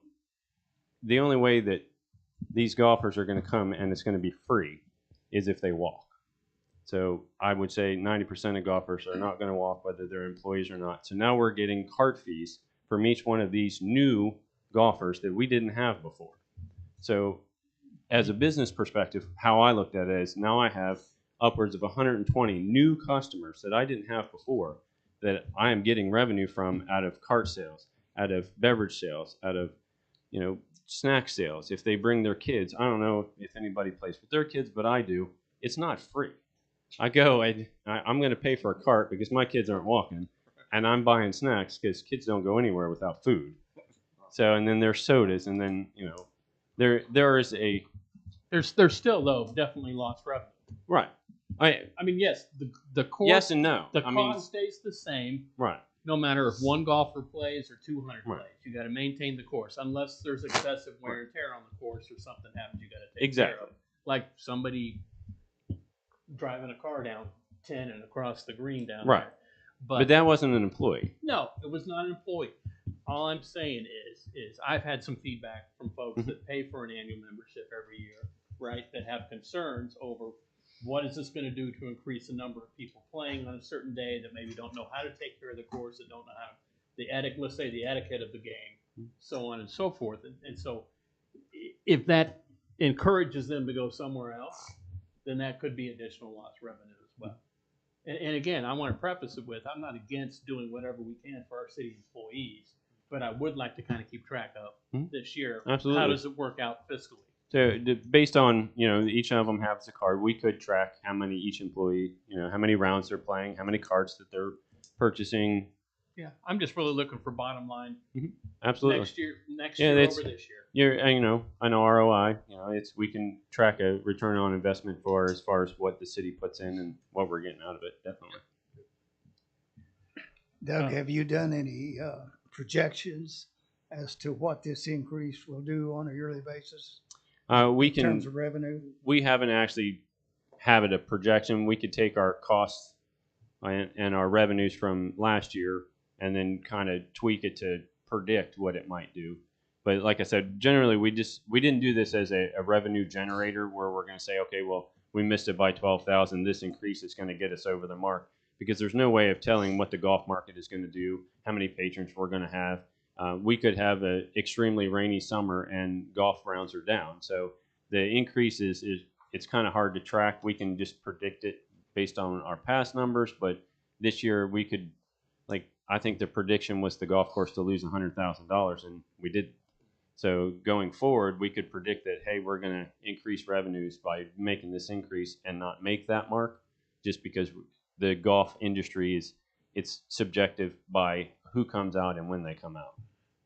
the only way that these golfers are going to come and it's going to be free is if they walk. So I would say 90% of golfers are not going to walk whether they're employees or not. So now we're getting cart fees from each one of these new golfers that we didn't have before. So as a business perspective, how I looked at it is now I have upwards of 120 new customers that I didn't have before that I am getting revenue from out of cart sales, out of beverage sales, out of, snack sales. If they bring their kids, I don't know if anybody plays with their kids, but I do. It's not free. I go, I'm going to pay for a cart because my kids aren't walking, and I'm buying snacks because kids don't go anywhere without food. So, and then there's sodas, and then, there's still, though, definitely lost revenue. Right. I mean, yes, the course. Yes and no. The cost stays the same. Right. No matter if one golfer plays or 200 plays, you got to maintain the course unless there's excessive wear and tear on the course or something happens. You got to take care of. Like somebody driving a car down 10 and across the green down right. there. But that wasn't an employee. No, it was not an employee. All I'm saying is I've had some feedback from folks that pay for an annual membership every year, right, that have concerns over what is this going to do to increase the number of people playing on a certain day that maybe don't know how to take care of the course, that don't know how the etiquette of the game, so on and so forth. And so if that encourages them to go somewhere else, then that could be additional lost revenue as well. And again, I want to preface it with, I'm not against doing whatever we can for our city employees, but I would like to kind of keep track of this year. Absolutely. How does it work out fiscally? So based on, each of them has a card, we could track how many each employee, how many rounds they're playing, how many cards that they're purchasing. Yeah, I'm just really looking for bottom line. Absolutely. Next year over this year. An ROI, we can track a return on investment for as far as what the city puts in and what we're getting out of it, definitely. Doug, have you done any projections as to what this increase will do on a yearly basis? In terms of revenue? We haven't actually have it a projection. We could take our costs and our revenues from last year and then kind of tweak it to predict what it might do. But like I said, generally we didn't do this as a revenue generator where we're going to say, okay, well, we missed it by 12,000. This increase is going to get us over the mark, because there's no way of telling what the golf market is going to do, how many patrons we're going to have. We could have an extremely rainy summer and golf rounds are down. So the increase it's kind of hard to track. We can just predict it based on our past numbers, but this year we could, I think the prediction was the golf course to lose $100,000, and we did. So going forward, we could predict that, hey, we're going to increase revenues by making this increase and not make that mark, just because the golf industry it's subjective by who comes out and when they come out.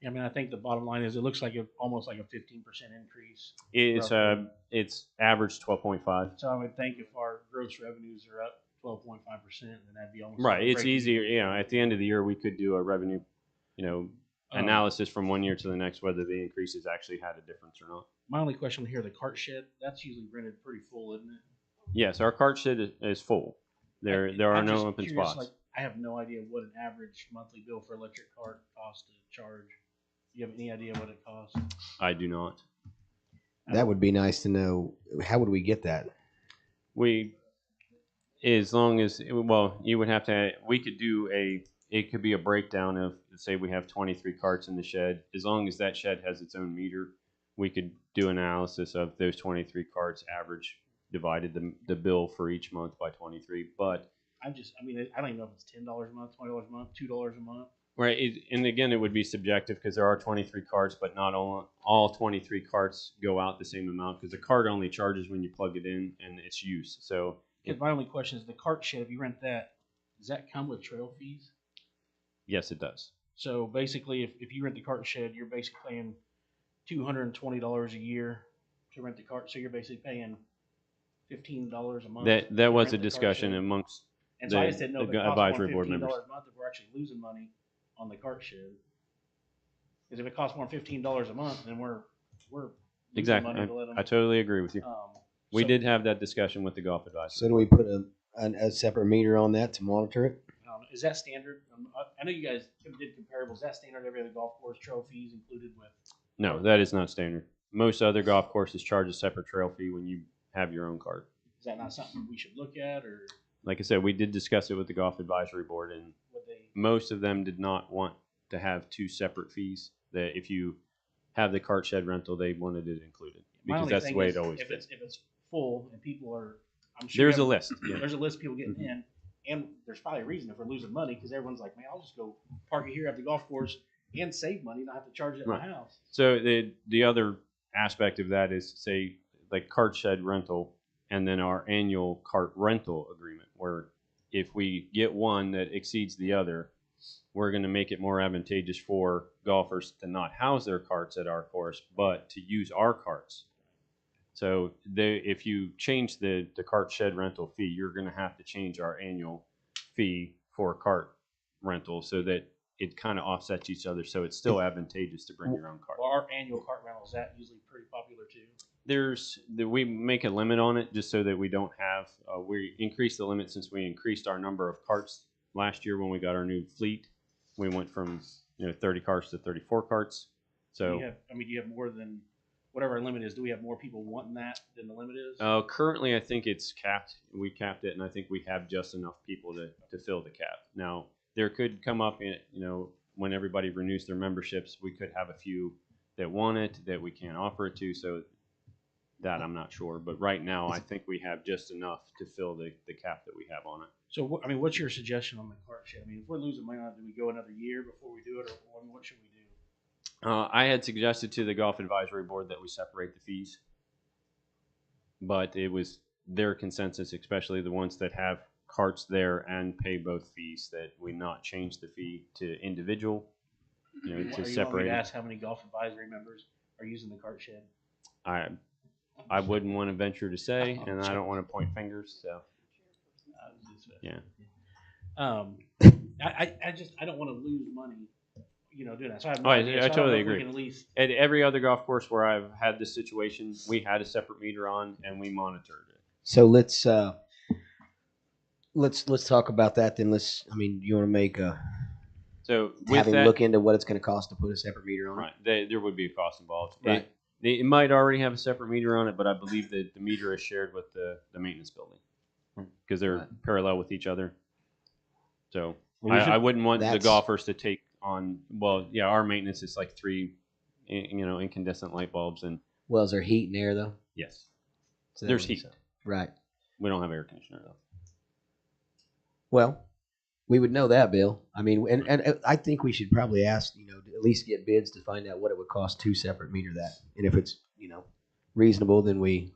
I mean, I think the bottom line is it looks like almost like a 15% increase. It's average 12.5. So I would think if our gross revenues are up 12.5%, then that'd be almost Right. like a It's break easier. even. You know, at the end of the year, we could do a revenue, analysis from one year to the next, whether the increases actually had a difference or not. My only question here, the cart shed, that's usually rented pretty full, isn't it? Yes, our cart shed is full. There are I'm no just open curious, spots. Like, I have no idea what an average monthly bill for electric cart costs to charge. Do you have any idea what it costs? I do not. That would be nice to know. How would we get that? As long as, well, you would have to, we could do it could be a breakdown of, say we have 23 carts in the shed. As long as that shed has its own meter, we could do analysis of those 23 carts average, divided the bill for each month by 23. But I don't even know if it's $10 a month, $20 a month, $2 a month. right, and again, it would be subjective because there are 23 carts, but not all 23 carts go out the same amount because the cart only charges when you plug it in and its use. So My only question is the cart shed, if you rent that, does that come with trail fees? yes, it does. So basically, if you rent the cart shed, you're basically paying $220 a year to rent the cart. So you're basically paying $15 a month. That was rent a the cart discussion shed. amongst And so I just didn't know if it the costs advisory more board than $15 members. a month if we're actually losing money on the cart shed. Because if it costs more than $15 a month, then we're losing Exactly. money to let them. I totally agree with you. We so- did have that discussion with the golf advisor. So do we put a separate meter on that to monitor it? Is that standard? I know you guys did comparables. Is that standard every other golf course? Trail fees included with? No, that is not standard. Most other golf courses charge a separate trail fee when you have your own cart. Is that not something we should look at, or Like I said, we did discuss it with the golf advisory board, and would they? most of them did not want to have two separate fees. That if you have the cart shed rental, they wanted it included My because only that's the thing way is, it always if is. it's full and people are, I'm sure There's you a have- list. Yeah. There's a list of people getting in, and there's probably a reason if we're losing money because everyone's like, man, I'll just go park it here at the golf course and save money, not have to charge it at my house. So the other aspect of that is, say, like cart shed rental and then our annual cart rental agreement, where if we get one that exceeds the other, we're going to make it more advantageous for golfers to not house their carts at our course, but to use our carts. So if you change the cart shed rental fee, you're going to have to change our annual fee for cart rental so that it kind of offsets each other. So it's still advantageous to bring your own cart. Well, our annual cart rental, is that usually pretty popular too? We make a limit on it just so that we don't have, we increased the limit since we increased our number of carts last year when we got our new fleet. We went from 30 carts to 34 carts. So do you have more than whatever our limit is? Do we have more people wanting that than the limit is? currently I think it's capped. We capped it, and I think we have just enough people to fill the cap. Now there could come up, when everybody renews their memberships, we could have a few that want it that we can't offer it to. So that I'm not sure, but right now I think we have just enough to fill the cap that we have on it. So, what's your suggestion on the cart shed? I mean, if we're losing money on it, do we go another year before we do it, or what should we do? I had suggested to the golf advisory board that we separate the fees, but it was their consensus, especially the ones that have carts there and pay both fees, that we not change the fee to individual, Are you to want me separate to them. ask how many golf advisory members are using the cart shed? I wouldn't want to venture to say, and I don't want to point fingers. So, yeah. I don't want to lose money, doing that. So I have I totally don't know if we agree. can at least, At every other golf course where I've had this situation, we had a separate meter on and we monitored it. So let's talk about that then. You want to make So with having that, look into what it's going to cost to put a separate meter on it. right, there would be a cost involved. Right. It might already have a separate meter on it, but I believe that the meter is shared with the maintenance building because they're parallel with each other. So I wouldn't want the golfers to take on. Well, yeah, our maintenance is like 3, incandescent light bulbs, and Well, is there heat and air though? yes, So there's heat. Right. We don't have air conditioner though. Well, we would know that, Bill. I mean, and I think we should probably ask, to at least get bids to find out what it would cost to separate meter that. And if it's, reasonable, then we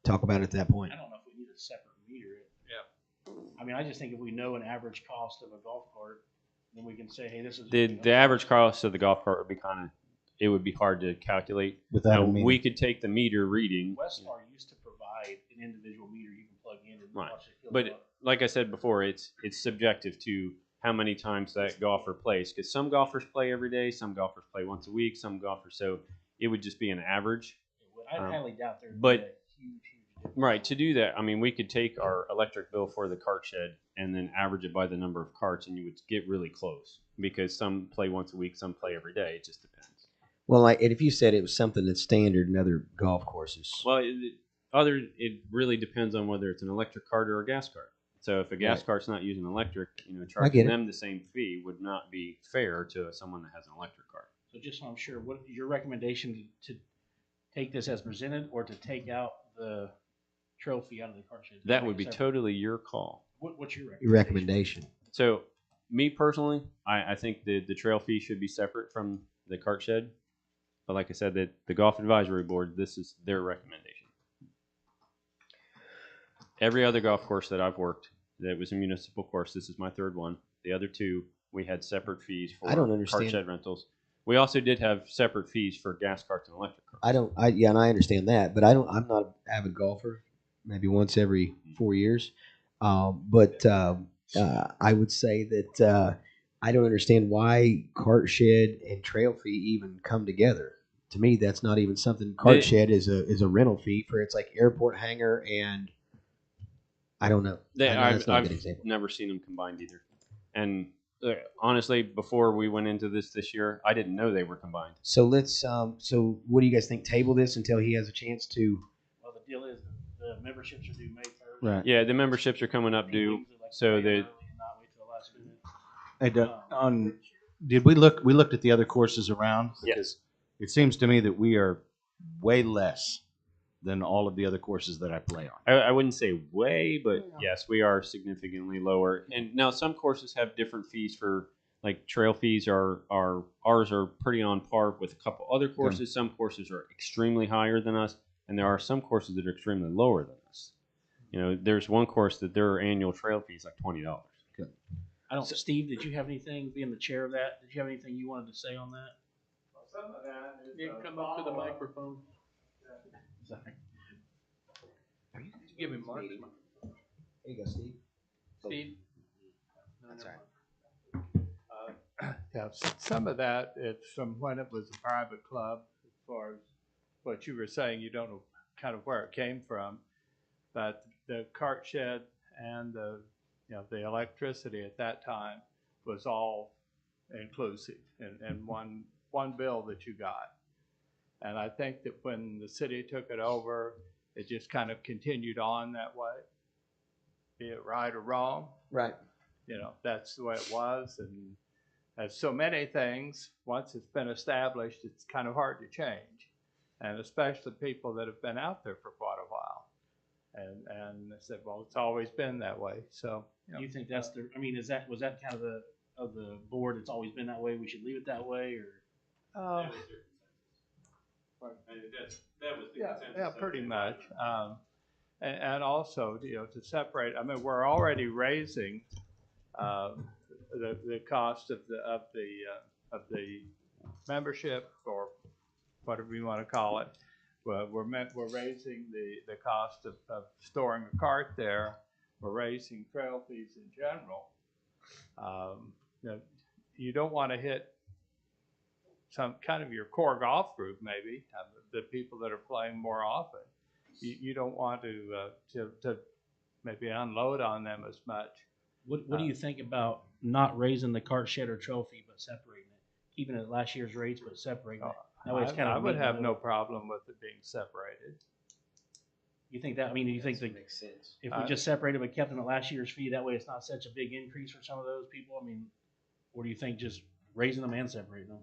talk about it at that point. I don't know if we need a separate meter. Yeah. I mean, I just think if we know an average cost of a golf cart, then we can say, hey, this is. The average cost of the golf cart would be it would be hard to calculate. Without now, a meter. we could take the meter reading. Westar used to provide an individual meter you can plug in and Right. watch it fill But up. like I said before, it's subjective to how many times that golfer plays. Because some golfers play every day, some golfers play once a week, some golfers. So it would just be an average. I highly doubt there'd be But a huge difference. right, to do that, I mean, we could take our electric bill for the cart shed and then average it by the number of carts, and you would get really close. Because some play once a week, some play every day. It just depends. Well, like, and if you said it was something that's standard in other golf courses, Well, it really depends on whether it's an electric cart or a gas cart. So if a gas Right. cart's not using electric, get charging it. them the same fee would not be fair to someone that has an electric cart. So just so I'm sure, what your recommendation to take this as presented or to take out the trail fee out of the cart shed? That would be totally your call. What's your your recommendation. So, me personally, I think the trail fee should be separate from the cart shed. But like I said, that the golf advisory board, this is their recommendation. Every other golf course that I've worked that was a municipal course, this is my third one. The other two, we had separate fees for I don't cart understand. shed rentals. We also did have separate fees for gas carts and electric carts. Yeah, and I understand that, but I'm not an avid golfer. Maybe once every 4 years. But I would say that I don't understand why cart shed and trail fee even come together. To me, that's not even something. Cart shed is a rental fee for it's like airport hangar and I don't know. I know that's not a good I've example. never seen them combined either. And honestly, before we went into this year, I didn't know they were combined. So let's. So what do you guys think? Table this until he has a chance to. Well, the deal is the memberships are due May 3rd. Right. Yeah, the memberships are coming up due, so that Not wait till the last minute. Hey, Doug, did we look? We looked at the other courses around because it seems to me that we are way less than all of the other courses that I play on. I wouldn't say way, but yes, we are significantly lower. And now some courses have different fees for like trail fees are ours are pretty on par with a couple other courses. Some courses are extremely higher than us, and there are some courses that are extremely lower than us. There's one course that their annual trail fee is like $20. Good. I don't. Steve, did you have anything? Being the chair of that, did you have anything you wanted to say on that? Some of that is you can come up to the microphone. Sorry. Give me Mark. There you go, Steve. Steve. That's all right. Yeah, some of that it's from when it was a private club. As far as what you were saying, you don't know kind of where it came from, but the cart shed and the electricity at that time was all inclusive in one bill that you got. And I think that when the city took it over, it just kind of continued on that way, be it right or wrong. Right. That's the way it was. And as so many things, once it's been established, it's kind of hard to change. And especially people that have been out there for quite a while. And they said, well, it's always been that way. So, You think that's the? I mean, was that kind of the board? It's always been that way. We should leave it that way, or? That was the yeah, pretty much. And also, to separate. I mean, we're already raising the cost of the membership or whatever you want to call it. Well, we're raising the cost of storing a cart there. We're raising trail fees in general. You don't want to hit some kind of your core golf group, maybe the people that are playing more often. You don't want to maybe unload on them as much. What do you think about not raising the cart shed or trail fee, but separating it, keeping it at last year's rates, but separating it? That way it's kind of I would have no problem with it being separated. You think that? I mean, do you think that makes sense? If we just separated but kept them at last year's fee, that way it's not such a big increase for some of those people? I mean, or do you think just raising them and separating them?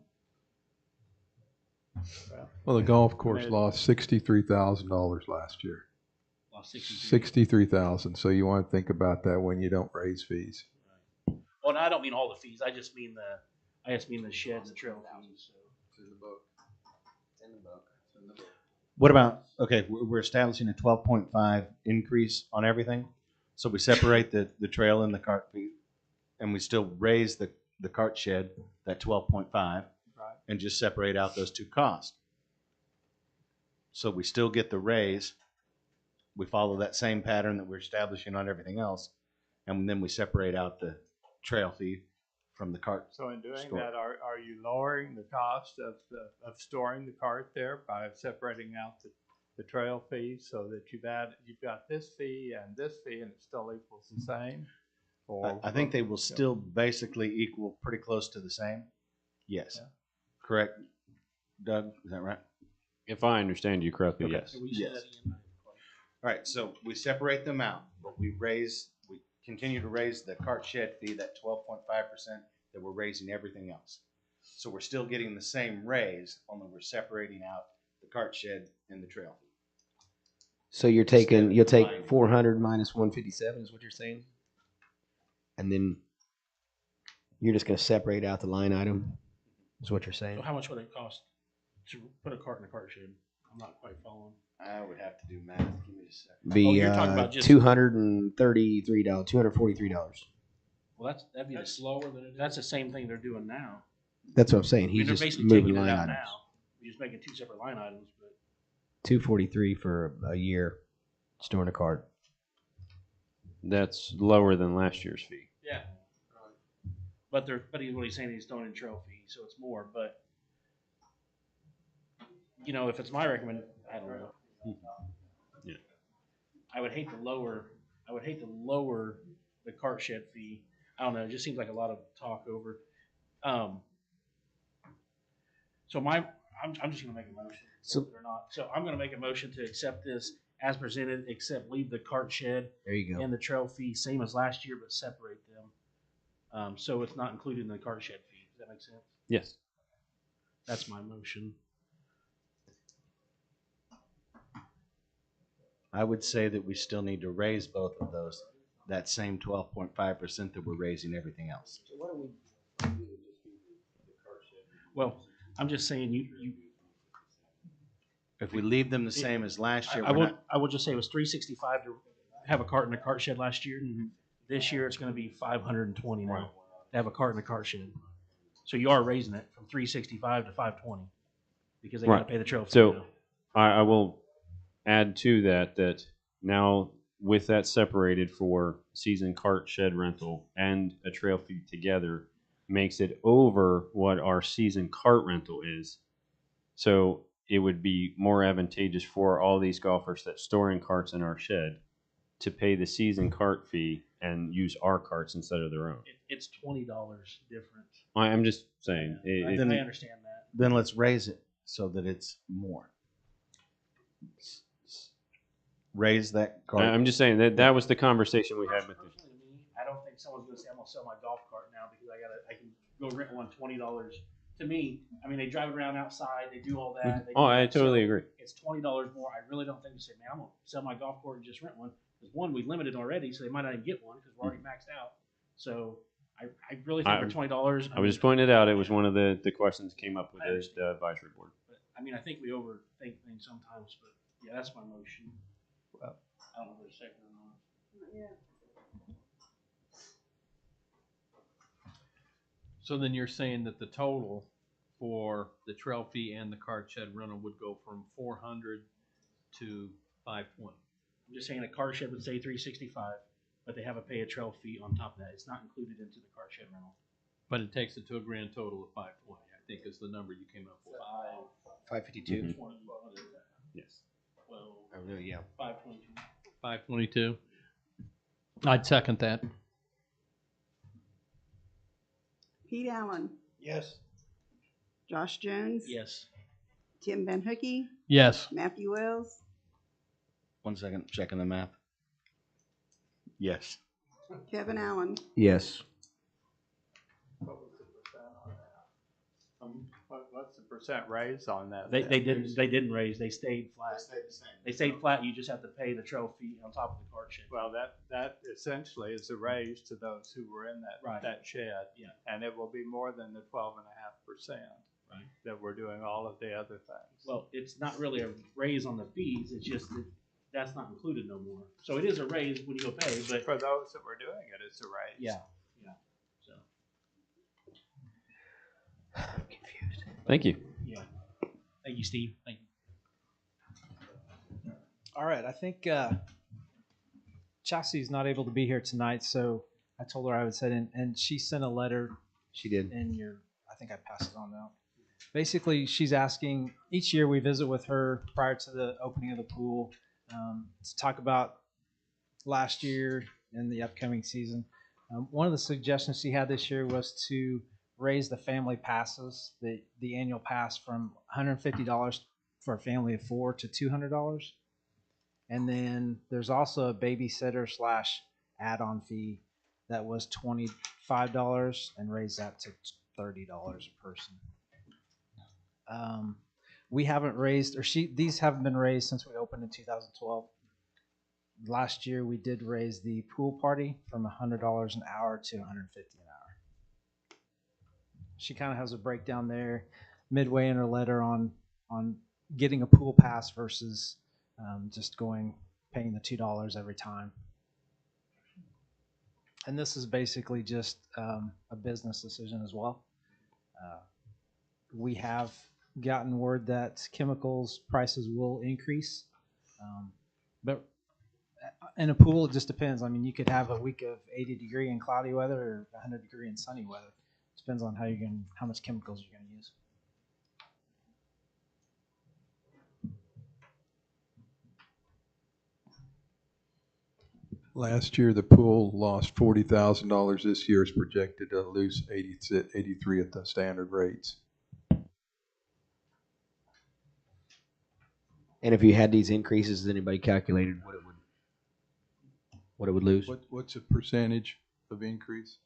Well, the golf course lost $63,000 last year. Lost 63. $63,000. So you want to think about that when you don't raise fees. Well, no, I don't mean all the fees. I just mean the shed and the trail fees. It's in the book. It's in the book. What about, okay, we're establishing a 12.5 increase on everything. So we separate the trail and the cart fee, and we still raise the cart shed, that 12.5, Right. and just separate out those two costs. So we still get the raise. We follow that same pattern that we're establishing on everything else, and then we separate out the trail fee from the cart. So in doing store. that, are you lowering the cost of storing the cart there by separating out the trail fees so that you've got this fee and this fee and it still equals the same? Or I think they will still basically equal pretty close to the same. Yes. Yeah. Correct. Doug, is that right? If I understand you correctly, Okay. yes. Yes. All right, so we separate them out, but we continue to raise the cart shed fee, that 12.5% that we're raising everything else. So we're still getting the same raise, only we're separating out the cart shed and the trail fee. So you'll take 400 minus 157 is what you're saying? And then you're just going to separate out the line item is what you're saying? So how much would it cost to put a cart in a cart shed? I'm not quite following. I would have to do math. Give me a second. Be you're talking about just $233, $243. Well, that'd be slower than it. That's the same thing they're doing now. That's what I'm saying. I mean, He's they're just basically moving taking it line out items. now. You're just making two separate line items, but 243 for a year storing a cart. That's lower than last year's fee. yeah. But what he's saying, he's throwing in trail fee, so it's more. But if it's my recommend, I don't know. Yeah. I would hate to lower the cart shed fee. I don't know. It just seems like a lot of talk over. So I'm just gonna make a motion. So- Or not. So I'm gonna make a motion to accept this as presented, except leave the cart shed There you go. and the trail fee same as last year, but separate them. So it's not included in the cart shed fee. Does that make sense? Yes. That's my motion. I would say that we still need to raise both of those, that same 12.5% that we're raising everything else. So what do we? Well, I'm just saying you. If we leave them the same as last year, I will just say it was $365 to have a cart in a cart shed last year. Mm-hmm. This year it's going to be $520 now to have a cart in a cart shed. So you are raising it from $365 to $520 because they got to pay the trail fee. So now. I will add to that now with that separated for season cart shed rental and a trail fee together makes it over what our season cart rental is. So it would be more advantageous for all these golfers that store in carts in our shed to pay the season cart fee and use our carts instead of their own. It's $20 difference. I'm just saying. I understand that. Then let's raise it so that it's more. Raise that cart. I'm just saying that was the conversation we had with them. I don't think someone's going to say, I'm going to sell my golf cart now because I can go rent one $20. To me, I mean, they drive around outside, they do all that. They do I that. totally So agree. It's $20 more. I really don't think they say, man, I'm going to sell my golf cart and just rent one. Because one, we limited already, so they might not even get one because we're already maxed out. So I really think for $20. I was just pointing it out. It was one of the questions that came up with the advisory board. But, I mean, I think we overthink things sometimes, but yeah, that's my motion. Well, I don't know if there's a second or not. Yeah. So then you're saying that the total for the trail fee and the cart shed rental would go from 400 to 520. I'm just saying a car shed would say $365, but they have to pay a trail fee on top of that. It's not included into the car shed rental. But it takes it to a grand total of 520, I think is the number you came up with. 552. 20, Yes. Well, yeah. 522. 522. I'd second that. Pete Allen, Yes. Josh Jones, Yes. Tim Van Hookey, Yes. Matthew Wells, 1 second, checking the map. Yes. Kevin Allen. Yes. What's the percent raise on that? They didn't raise. They stayed flat. They stayed flat. You just have to pay the trail fee on top of the cart shed. Well, that essentially is a raise to those who were in that shed. Yeah. And it will be more than the 12.5%. Right. That we're doing all of the other things. Well, it's not really a raise on the fees. It's just that that's not included no more. So it is a raise when you go pay, but For those that were doing it, it's a raise. yeah. So Thank you. yeah. Thank you, Steve. Thank you. All right, I think Chassie's not able to be here tonight, so I told her I would send in, and she sent a letter. She did. In your, I think I passed it on now. Basically, she's asking, each year we visit with her prior to the opening of the pool to talk about last year and the upcoming season. One of the suggestions she had this year was to raise the family passes, the annual pass from $150 for a family of 4 to $200. And then there's also a babysitter / add-on fee that was $25 and raise that to $30 a person. We haven't raised, these haven't been raised since we opened in 2012. Last year we did raise the pool party from $100 an hour to $150 an hour. She kind of has a breakdown there midway in her letter on getting a pool pass versus just paying the $2 every time. And this is basically just a business decision as well. We have gotten word that chemicals prices will increase, but in a pool it just depends. I mean, you could have a week of 80-degree and cloudy weather or 100-degree and sunny weather. It depends on how much chemicals you're going to use. Last year, the pool lost $40,000. This year is projected to lose 83 at the standard rates. And if you had these increases, has anybody calculated what it would lose? What's the percentage of increase?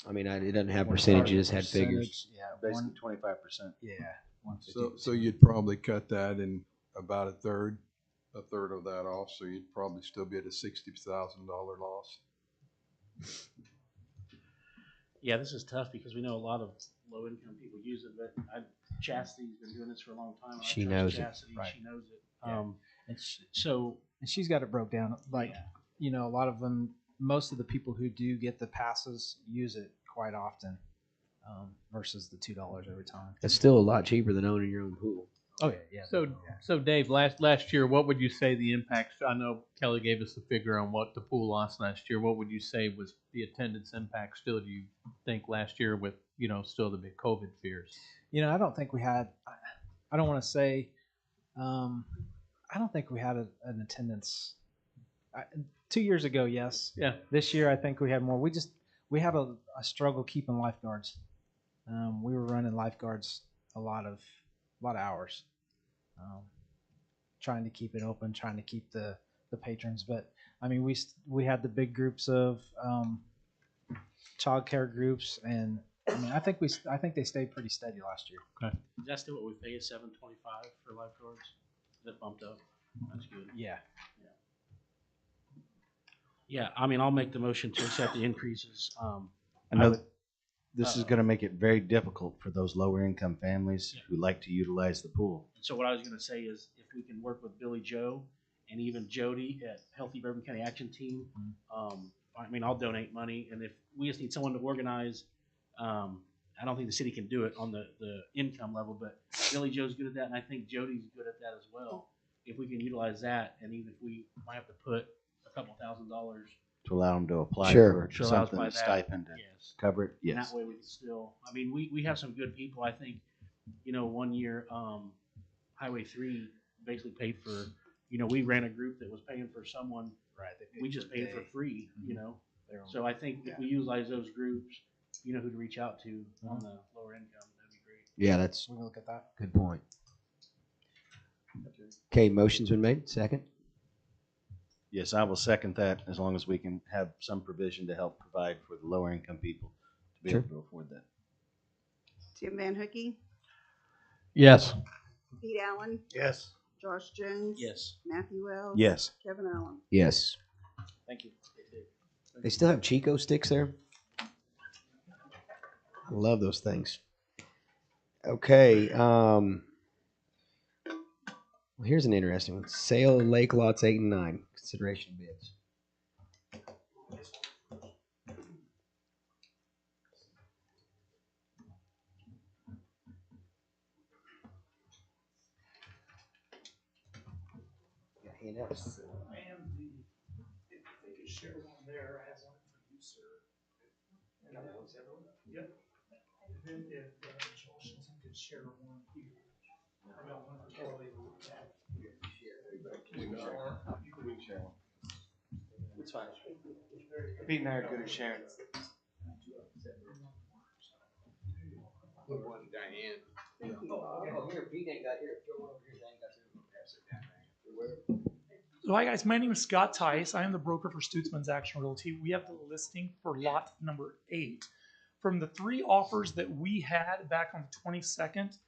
I mean, it doesn't have percentages, had figures. Yeah, Basically 25%. Yeah. So you'd probably cut that in about a third of that off, so you'd probably still be at a $60,000 loss. Yeah, this is tough because we know a lot of low income people use it, but Chastity's been doing this for a long time. She knows it. Chastity, Right. She knows it. Yeah. And she's got it broke down. Like, you know, a lot of them, most of the people who do get the passes use it quite often versus the $2 every time. It's still a lot cheaper than owning your own pool. Oh yeah. So Dave, last year, what would you say the impacts? I know Kelly gave us the figure on what the pool lost last year. What would you say was the attendance impact? Still, do you think last year with still the big COVID fears? I don't think we had. I don't want to say. I don't think we had an attendance. 2 years ago, yes. Yeah. This year, I think we had more. We had a struggle keeping lifeguards. We were running lifeguards a lot of hours, trying to keep it open, trying to keep the patrons. But I mean, we had the big groups of child care groups, and I mean, I think they stayed pretty steady last year. Okay. Is that still what we pay is $7.25 for lifeguards? Is it bumped up? That's good. Yeah. Yeah, I mean, I'll make the motion to accept the increases. I know this is going to make it very difficult for those lower income families who like to utilize the pool. So what I was going to say is if we can work with Billy Joe and even Jody at Healthy Bourbon County Action Team, I mean, I'll donate money. And if we just need someone to organize, I don't think the city can do it on the income level, but Billy Joe's good at that, and I think Jody's good at that as well. If we can utilize that, and even if we might have to put a couple $1,000s To allow them to apply Sure. for something, a stipend to cover it. And Yes. that way we can still, I mean, we have some good people. I think, 1 year, Highway 3 basically paid for, we ran a group that was paying for someone. Right. We just paid for free, So I think if we utilize those groups, who to reach out to on the lower income, that'd be great. Yeah, that's We can look at that. good point. Okay, motion's been made. Second. Yes, I will second that as long as we can have some provision to help provide for the lower income people to be Sure. able to afford that. Tim Van Hookey, Yes. Pete Allen, Yes. Josh Jones. Yes. Matthew Wells. Yes. Kevin Allen. Yes. Thank you. They still have Chico sticks there. I love those things. Okay. Well, here's an interesting one. Sale of lake lots 8 and 9. Consideration bids. Yeah, handouts. I am the, if they could share one there, I have one for you, sir. And then, yep. And then if Josh Washington could share one here. I got one for Kelly. It's fine. Pete and I are good at sharing. One Diane. Oh, here, Pete ain't got here. Throw one over here. They ain't got to pass it down there. So hi guys, my name is Scott Tice. I am the broker for Stutzman's Action Realty. We have the listing for lot number 8. From the 3 offers that we had back on the 22nd,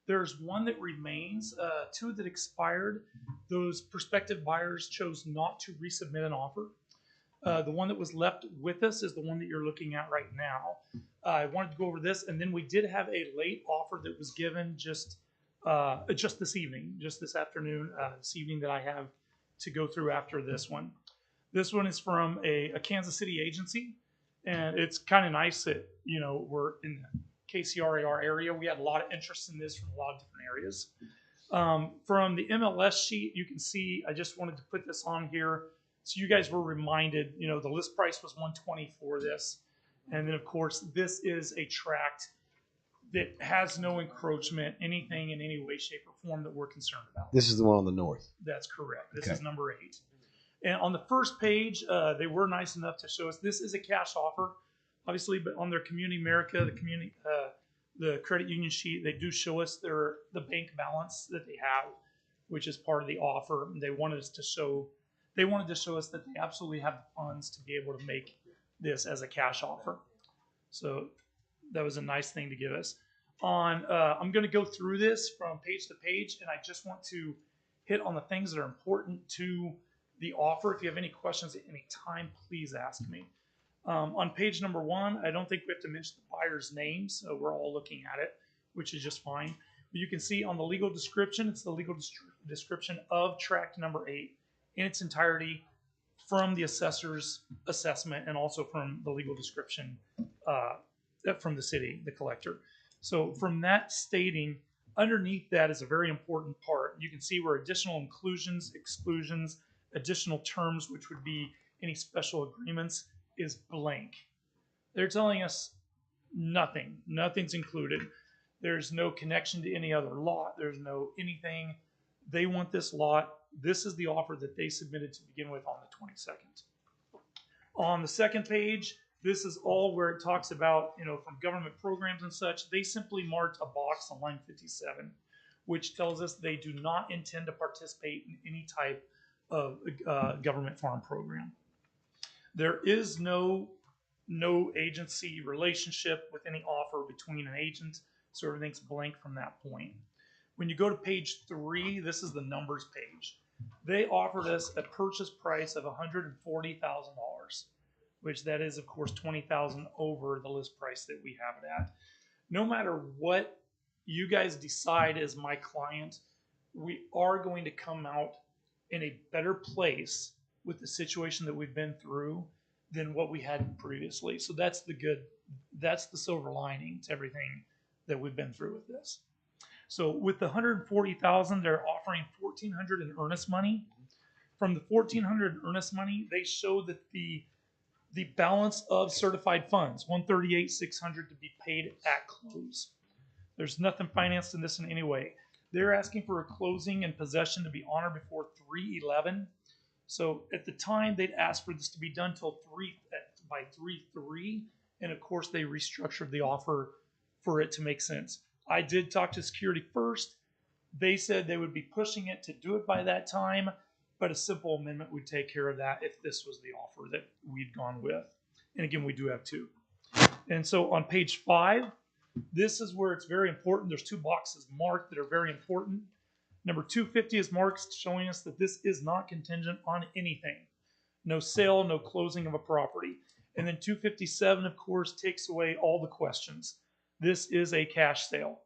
there's one that remains, 2 that expired. Those prospective buyers chose not to resubmit an offer. The one that was left with us is the one that you're looking at right now. I wanted to go over this, and then we did have a late offer that was given just this evening, just this afternoon, this evening that I have to go through after this one. This one is from a Kansas City agency, and it's kind of nice that, you know, we're in the KCRAR area. We had a lot of interest in this from a lot of different areas. From the MLS sheet, you can see, I just wanted to put this on here so you guys were reminded, you know, the list price was $120 for this. And then, of course, this is a tract that has no encroachment, anything in any way, shape, or form that we're concerned about. This is the one on the north. That's correct. This Okay. is number 8. And on the first page, they were nice enough to show us this is a cash offer, obviously, but on their Community America, the credit union sheet, they do show us the bank balance that they have, which is part of the offer. They wanted to show us that they absolutely have the funds to be able to make this as a cash offer. So that was a nice thing to give us. I'm going to go through this from page to page, and I just want to hit on the things that are important to the offer. If you have any questions at any time, please ask me. On page number 1, I don't think we have to mention the buyer's name, so we're all looking at it, which is just fine. But you can see on the legal description, it's the legal description of tract number 8 in its entirety from the assessor's assessment and also from the legal description from the city, the collector. So from that stating, underneath that is a very important part. You can see where additional inclusions, exclusions, additional terms, which would be any special agreements, is blank. They're telling us nothing. Nothing's included. There's no connection to any other lot. There's no anything. They want this lot. This is the offer that they submitted to begin with on the 22nd. On the second page, this is all where it talks about, you know, from government programs and such. They simply marked a box on line 57, which tells us they do not intend to participate in any type of government farm program. There is no agency relationship with any offer between an agent, so everything's blank from that point. When you go to page 3, this is the numbers page. They offered us a purchase price of $140,000, which that is, of course, $20,000 over the list price that we have it at. No matter what you guys decide as my client, we are going to come out in a better place with the situation that we've been through than what we had previously. So that's the silver lining to everything that we've been through with this. So with the $140,000, they're offering $1,400 in earnest money. From the $1,400 in earnest money, they show that the balance of certified funds, $138,600 to be paid at close. There's nothing financed in this in any way. They're asking for a closing and possession to be honored before 3/11. So at the time, they'd asked for this to be done till by 3/3, and of course they restructured the offer for it to make sense. I did talk to security first. They said they would be pushing it to do it by that time, but a simple amendment would take care of that if this was the offer that we'd gone with. And again, we do have 2. And so on page 5, this is where it's very important. There's 2 boxes marked that are very important. Number 250 is marked, showing us that this is not contingent on anything. No sale, no closing of a property. And then 257, of course, takes away all the questions. This is a cash sale.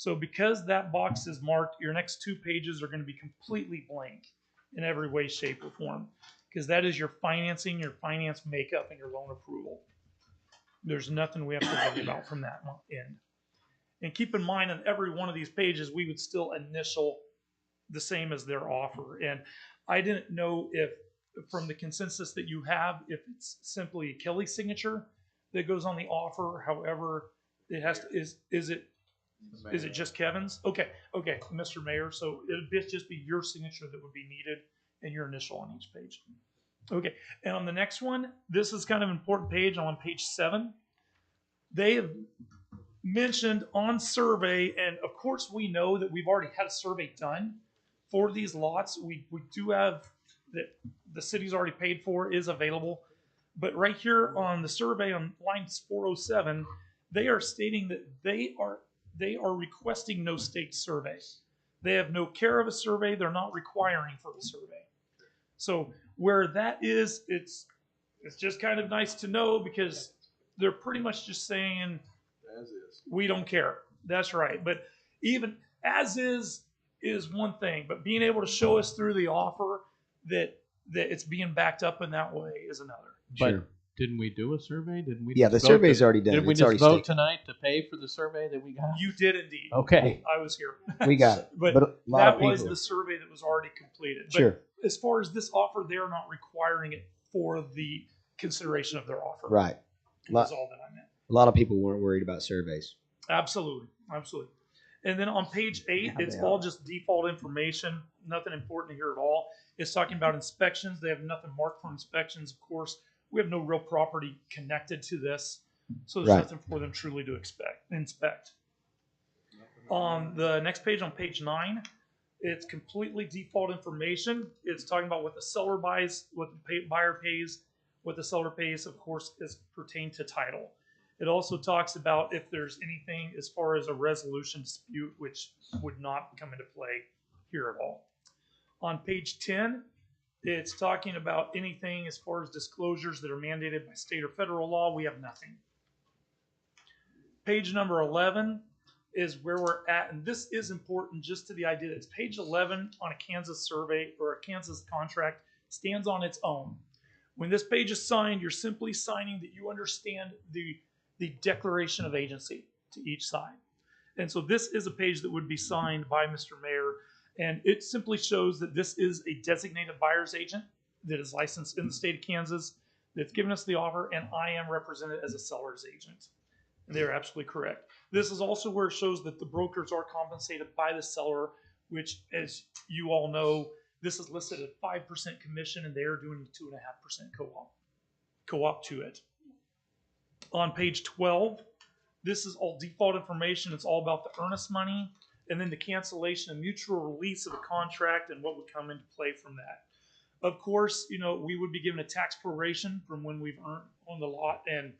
So because that box is marked, your next 2 pages are going to be completely blank in every way, shape, or form, because that is your financing, your finance makeup, and your loan approval. There's nothing we have to worry about from that end. And keep in mind, on every one of these pages, we would still initial the same as their offer. And I didn't know if, from the consensus that you have, if it's simply Kelly's signature that goes on the offer. However, it has to, is it just Kevin's? Okay, Mr. Mayor. So it'd just be your signature that would be needed and your initial on each page. Okay, and on the next one, this is kind of an important page. On page 7, they have mentioned on survey, and of course we know that we've already had a survey done for these lots. We do have that the city's already paid for is available, but right here on the survey on line 407, they are stating that they are requesting no state survey. They have no care of a survey. They're not requiring for the survey. So where that is, it's just kind of nice to know, because they're pretty much just saying, as is, we don't care. That's right. But even as is one thing, but being able to show us through the offer that it's being backed up in that way is another. But didn't we do a survey? Didn't we? Yeah, the survey's already done. Did we It's just already vote stated. tonight to pay for the survey that we got? You did indeed. Okay. I was here. We got it. but a lot that of was people. the survey that was already completed. But Sure. as far as this offer, they are not requiring it for the consideration of their offer. Right. That's all that I meant. A lot of people weren't worried about surveys. Absolutely. And then on page 8, it's all just default information. Nothing important here at all. It's talking about inspections. They have nothing marked for inspections. Of course, we have no real property connected to this, so there's nothing for them truly to inspect. On the next page, on page 9, it's completely default information. It's talking about what the seller buys, what the buyer pays, what the seller pays, of course, is pertained to title. It also talks about if there's anything as far as a resolution dispute, which would not come into play here at all. On page 10, it's talking about anything as far as disclosures that are mandated by state or federal law. We have nothing. Page number 11 is where we're at, and this is important just to the idea that it's page 11 on a Kansas survey or a Kansas contract stands on its own. When this page is signed, you're simply signing that you understand the declaration of agency to each side. And so this is a page that would be signed by Mr. Mayor, and it simply shows that this is a designated buyer's agent that is licensed in the state of Kansas that's given us the offer, and I am represented as a seller's agent. And they're absolutely correct. This is also where it shows that the brokers are compensated by the seller, which, as you all know, this is listed at 5% commission, and they are doing 2.5% co-op to it. On page 12, this is all default information. It's all about the earnest money, and then the cancellation and mutual release of a contract and what would come into play from that. Of course, we would be given a tax proration from when we've earned on the lot, and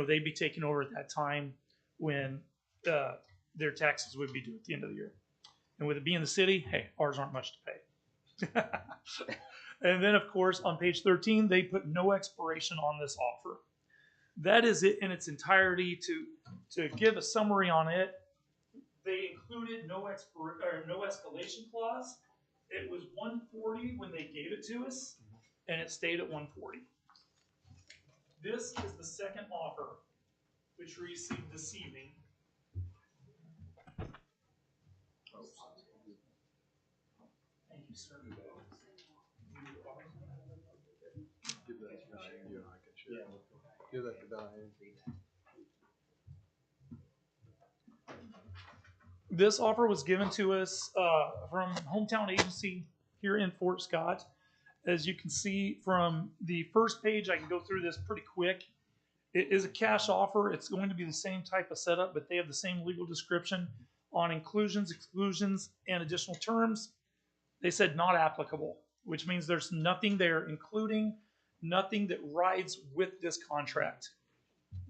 they'd be taking over at that time when their taxes would be due at the end of the year. And with it being the city, hey, ours aren't much to pay. And then, of course, on page 13, they put no expiration on this offer. That is it in its entirety. To give a summary on it, they included no escalation clause. It was 140 when they gave it to us, and it stayed at 140. This is the second offer, which we received this evening. Thank you, sir. Give that to Diane. This offer was given to us from Hometown Agency here in Fort Scott. As you can see from the first page, I can go through this pretty quick. It is a cash offer. It's going to be the same type of setup, but they have the same legal description on inclusions, exclusions, and additional terms. They said not applicable, which means there's nothing there, including nothing that rides with this contract.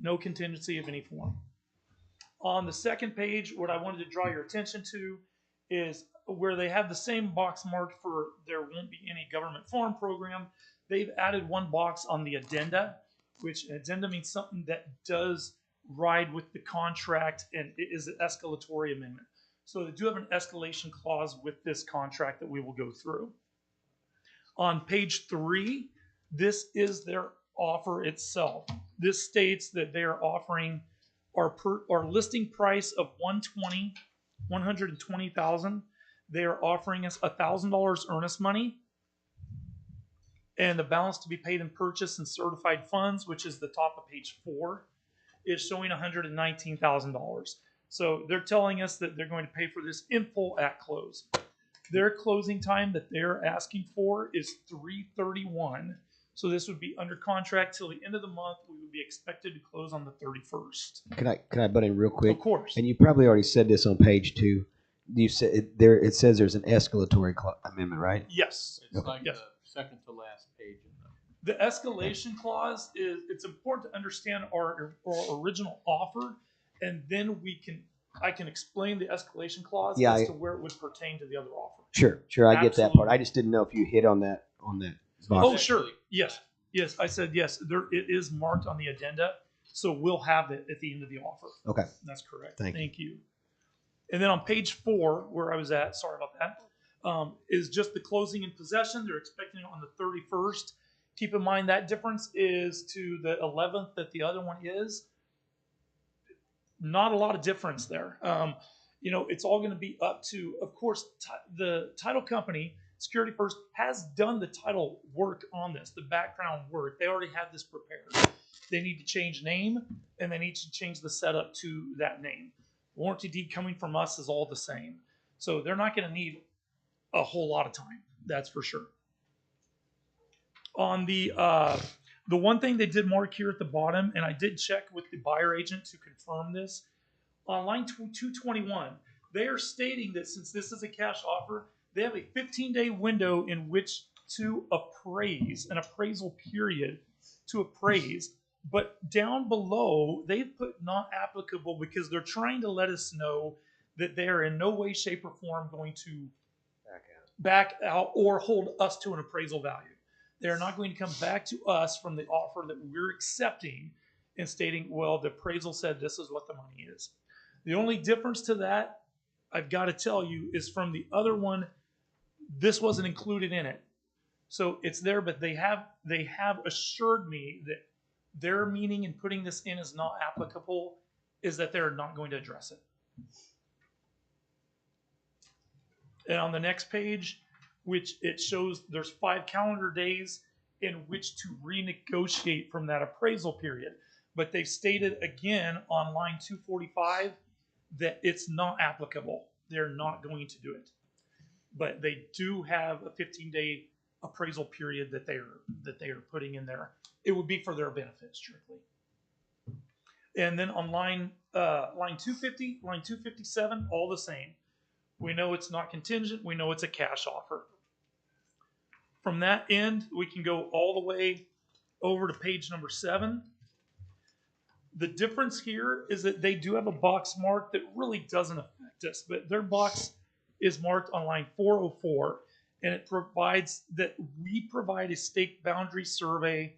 No contingency of any form. On the second page, what I wanted to draw your attention to is where they have the same box marked for there won't be any government farm program. They've added one box on the addenda, which an addenda means something that does ride with the contract and it is an escalatory amendment. So they do have an escalation clause with this contract that we will go through. On page 3, this is their offer itself. This states that they are offering our listing price of $120,000. They are offering us $1,000 earnest money, and the balance to be paid in purchase and certified funds, which is the top of page 4, is showing $119,000. So they're telling us that they're going to pay for this in full at close. Their closing time that they're asking for is 3/31. So this would be under contract till the end of the month. We would be expected to close on the 31st. Can I butt in real quick? Of course. And you probably already said this on page 2. You said it says there's an escalatory amendment, right? Yes. It's like the second to last page. The escalation clause it's important to understand our original offer, and then I can explain the escalation clause as to where it would pertain to the other offer. Sure, I get that part. I just didn't know if you hit on that. Oh, sure. Yes. I said yes. It is marked on the addenda, so we'll have it at the end of the offer. Okay. That's correct. Thank you. And then on page 4, where I was at, sorry about that, is just the closing and possession. They're expecting it on the 31st. Keep in mind that difference is to the 11th that the other one is. Not a lot of difference there. It's all going to be up to, of course, the title company, Security First, has done the title work on this, the background work. They already have this prepared. They need to change name, and they need to change the setup to that name. Warranty deed coming from us is all the same. So they're not going to need a whole lot of time. That's for sure. On the one thing they did mark here at the bottom, and I did check with the buyer agent to confirm this, on line 221, they are stating that since this is a cash offer, they have a 15-day window in which to appraise, an appraisal period to appraise. But down below, they've put not applicable because they're trying to let us know that they are in no way, shape, or form going to back out or hold us to an appraisal value. They're not going to come back to us from the offer that we're accepting and stating, well, the appraisal said this is what the money is. The only difference to that, I've got to tell you, is from the other one, this wasn't included in it. So it's there, but they have assured me that their meaning in putting this in as not applicable is that they're not going to address it. And on the next page, which it shows there's 5 calendar days in which to renegotiate from that appraisal period. But they stated again on line 245 that it's not applicable. They're not going to do it. But they do have a 15-day appraisal period that they are putting in there. It would be for their benefit strictly. And then on line 250, line 257, all the same. We know it's not contingent. We know it's a cash offer. From that end, we can go all the way over to page number 7. The difference here is that they do have a box mark that really doesn't affect us, but their box is marked on line 404, and it provides that we provide a stake boundary survey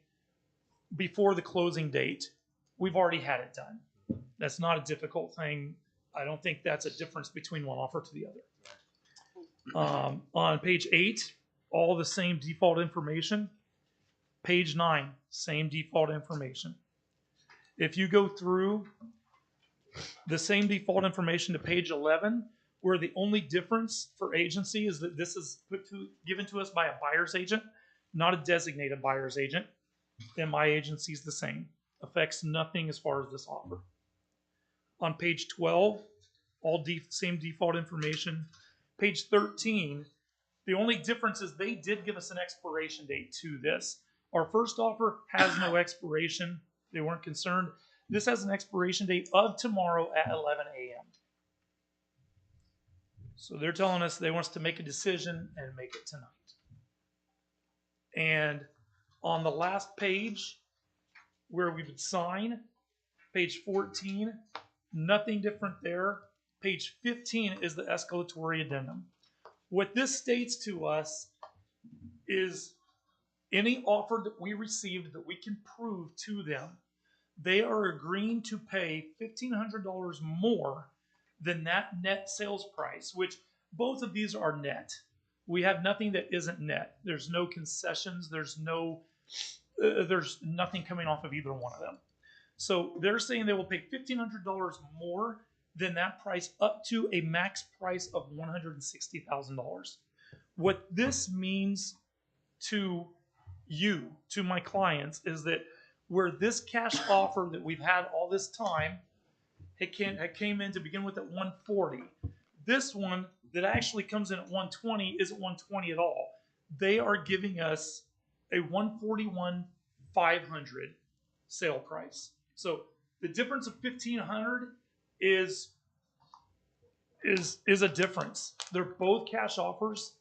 before the closing date. We've already had it done. That's not a difficult thing. I don't think that's a difference between one offer to the other. On page 8, all the same default information. Page 9, same default information. If you go through the same default information to page 11, where the only difference for agency is that this is given to us by a buyer's agent, not a designated buyer's agent, and my agency is the same. Affects nothing as far as this offer. On page 12, all same default information. Page 13, the only difference is they did give us an expiration date to this. Our first offer has no expiration. They weren't concerned. This has an expiration date of tomorrow at 11 a.m. So they're telling us they want us to make a decision and make it tonight. And on the last page, where we would sign, page 14, nothing different there. Page 15 is the escalatory addendum. What this states to us is any offer that we received that we can prove to them, they are agreeing to pay $1,500 more than that net sales price, which both of these are net. We have nothing that isn't net. There's no concessions. There's nothing coming off of either one of them. So they're saying they will pay $1,500 more than that price, up to a max price of $160,000. What this means to you, to my clients, is that where this cash offer that we've had all this time, it came in to begin with at 140. This one that actually comes in at 120 isn't 120 at all. They are giving us a 141,500 sale price. So the difference of 1,500 is a difference. They're both cash offers.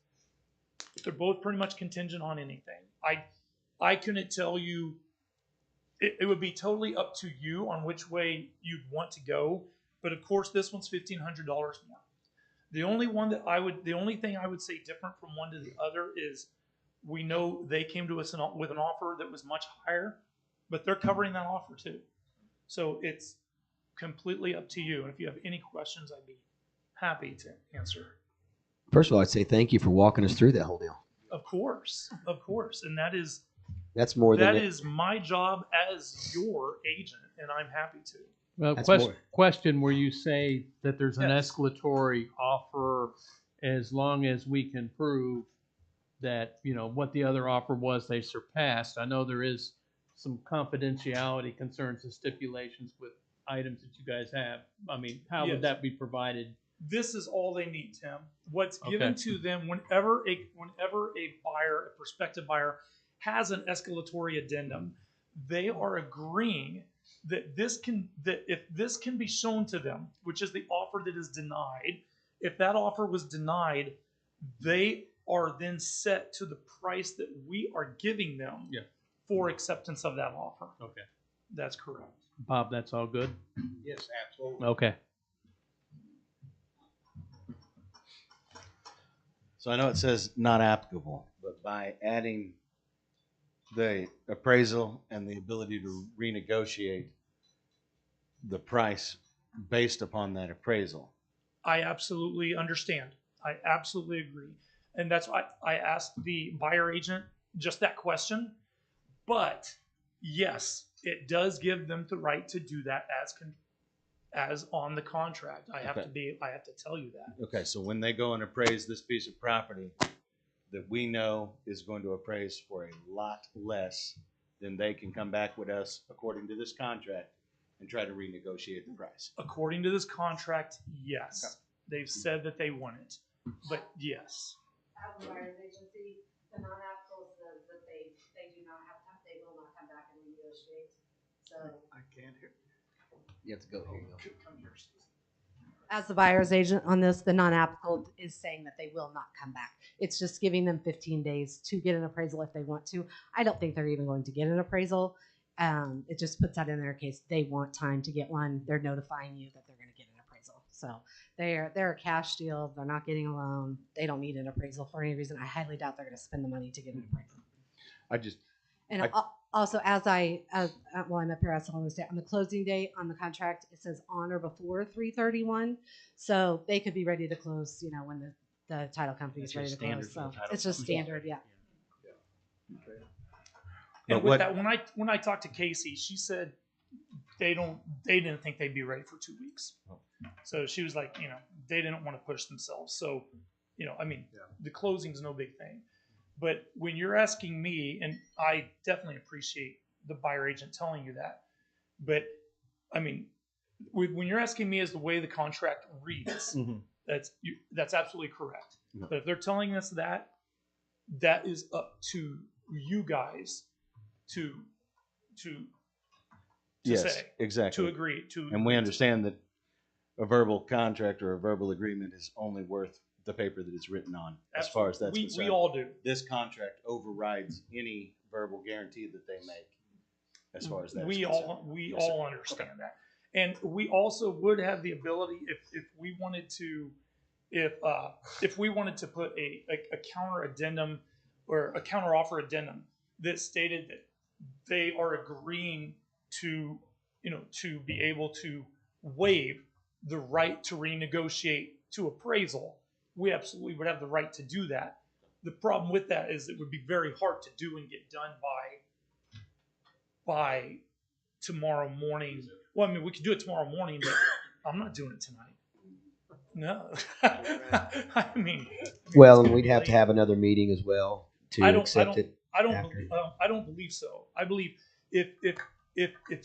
They're both pretty much contingent on anything. I couldn't tell you. It would be totally up to you on which way you'd want to go. But of course, this one's $1,500 more. The only thing I would say different from one to the other is we know they came to us with an offer that was much higher, but they're covering that offer too. So it's completely up to you. And if you have any questions, I'd be happy to answer. First of all, I'd say thank you for walking us through that whole deal. Of course. And That's more than that is my job as your agent, and I'm happy to. Well, question where you say that there's an escalatory offer as long as we can prove that, what the other offer was they surpassed. I know there is some confidentiality concerns and stipulations with items that you guys have. I mean, how would that be provided? This is all they need, Tim. What's given to them whenever a buyer, a prospective buyer, has an escalatory addendum, they are agreeing that if this can be shown to them, which is the offer that is denied, if that offer was denied, they are then set to the price that we are giving them for acceptance of that offer. Okay. That's correct. Bob, that's all good? Yes, absolutely. Okay. So I know it says not applicable, but by adding the appraisal and the ability to renegotiate the price based upon that appraisal. I absolutely understand. I absolutely agree. And that's why I asked the buyer agent just that question. But yes, it does give them the right to do that as on the contract. I have to tell you that. Okay, so when they go and appraise this piece of property that we know is going to appraise for a lot less, then they can come back with us according to this contract and try to renegotiate the price. According to this contract, yes. Okay. They've said that they want it, but yes. As the buyer's agency, the non-applicable says that they do not have time, they will not come back and renegotiate. So I can't hear. You have to go here. Come here. as the buyer's agent on this, the non-applicable is saying that they will not come back. It's just giving them 15 days to get an appraisal if they want to. I don't think they're even going to get an appraisal. It just puts that in their case. They want time to get one. They're notifying you that they're going to get an appraisal. So they're a cash deal. They're not getting a loan. They don't need an appraisal for any reason. I highly doubt they're going to spend the money to get an appraisal. Also, I'm up here, I saw on the closing date on the contract, it says on or before 3/31. So they could be ready to close, when the title company is ready to close. So it's just standard, yeah. And with that, when I talked to Casey, she said they didn't think they'd be ready for 2 weeks. So she was like, they didn't want to push themselves. So, the closing's no big thing. But when you're asking me, and I definitely appreciate the buyer agent telling you that, but when you're asking me as the way the contract reads, that's absolutely correct. Yeah. But if they're telling us that is up to you guys to yes, say, exactly, to agree to. And we understand that a verbal contract or a verbal agreement is only worth the paper that it's written on. Absolutely. As far as that's concerned, we all do. This contract overrides any verbal guarantee that they make. As far as that's we concerned. we Yes, all sir. understand that, and we also would have the ability if we wanted to, if we wanted to put a counter addendum or a counter offer addendum that stated that they are agreeing to to be able to waive the right to renegotiate to appraisal, we absolutely would have the right to do that. The problem with that is it would be very hard to do and get done by tomorrow morning. Well, I mean, we could do it tomorrow morning, but I'm not doing it tonight. No. I mean, Well, and we'd have to have another meeting as well to accept it. I don't believe so. I believe if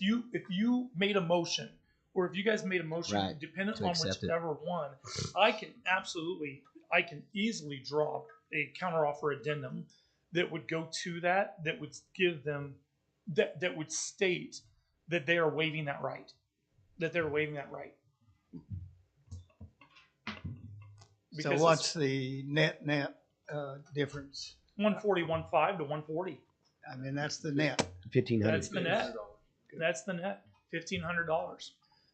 you made a motion, or if you guys made a motion, Right, dependent to on accept it. whichever one, I can easily drop a counteroffer addendum that would go to that would give them that would state that they are waiving that right. So Because what's the net difference? 141.5 to 140. I mean, that's the net. 1,500. That's the net. That's the net. $1,500.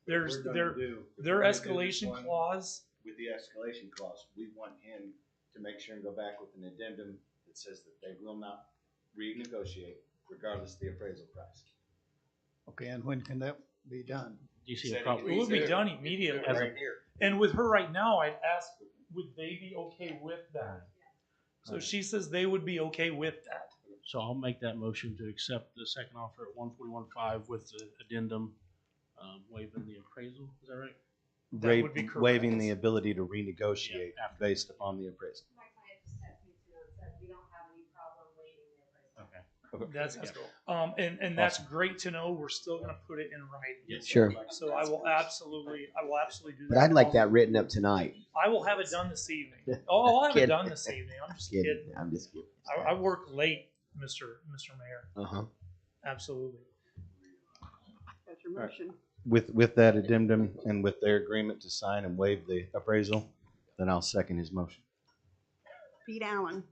There's We're gonna their do- their we're gonna do escalation this one clause. With the escalation clause, we want him to make sure and go back with an addendum that says that they will not renegotiate regardless of the appraisal price. Okay, and when can that be done? Do you see Said a problem? It would be done immediately. Right here. And with her right now, I'd ask, would they be okay with that? So she says they would be okay with that. So I'll make that motion to accept the second offer at 141.5 with the addendum, waiving the appraisal. Is that right? That would be correct. Waiving the ability to renegotiate based upon the appraisal. Okay. That's and that's great to know. We're still going to put it in writing. Sure. So I will absolutely do that. But I'd like that written up tonight. I will have it done this evening. Oh, I'll have it Kidding. done this evening. I'm just kidding. I'm just kidding. I work late, Mr. Mayor. Uh-huh. Absolutely. That's your motion. With that addendum and with their agreement to sign and waive the appraisal, then I'll second his motion. Pete Allen,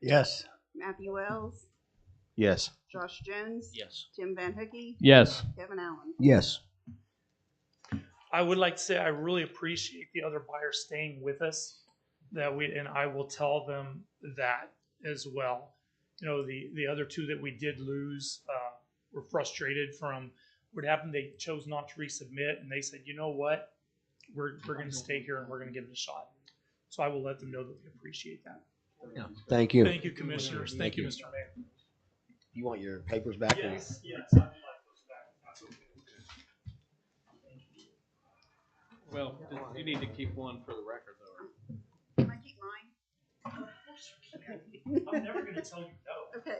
Yes. Matthew Wells, Yes. Josh Jones. Yes. Tim Van Hookey. Yes. Kevin Allen. Yes. I would like to say I really appreciate the other buyers staying with us. And I will tell them that as well. You know, the other two that we did lose were frustrated from what happened. They chose not to resubmit, and they said, you know what, we're going to stay here and we're going to give it a shot. So I will let them know that we appreciate that. Yeah. Thank you. Thank you, commissioners. Thank you, Mr. Mayor. You want your papers back? Yes, yes. I would like those back. Absolutely. Well, you need to keep one for the record, though. Can I keep mine? Of course you can. I'm never going to tell you no. Okay.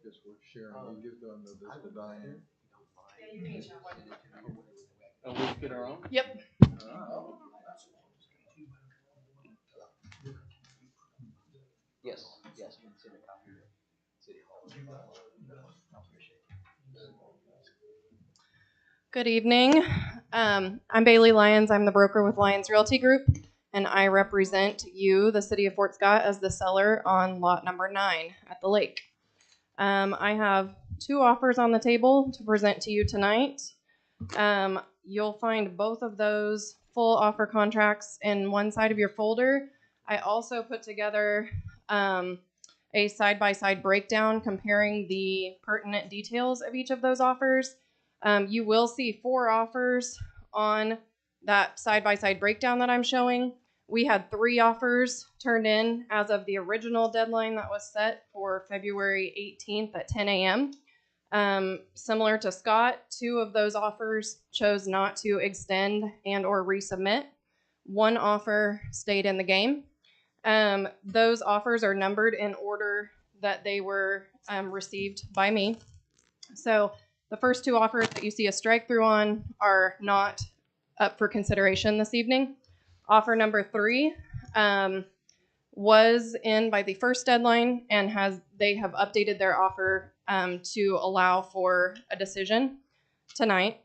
Guess we're sharing. You give them this to Diane. Oh, we get our own? Yep. Yes. Yes. Good evening. I'm Bailey Lyons. I'm the broker with Lyons Realty Group, and I represent you, the city of Fort Scott, as the seller on lot number 9 at the lake. I have 2 offers on the table to present to you tonight. You'll find both of those full offer contracts in one side of your folder. I also put together a side-by-side breakdown comparing the pertinent details of each of those offers. You will see 4 offers on that side-by-side breakdown that I'm showing. We had 3 offers turned in as of the original deadline that was set for February 18th at 10 a.m. Similar to Scott, 2 of those offers chose not to extend and or resubmit. 1 offer stayed in the game. Those offers are numbered in order that they were received by me. So the first 2 offers that you see a strike through on are not up for consideration this evening. Offer number 3 was in by the first deadline, and they have updated their offer to allow for a decision tonight.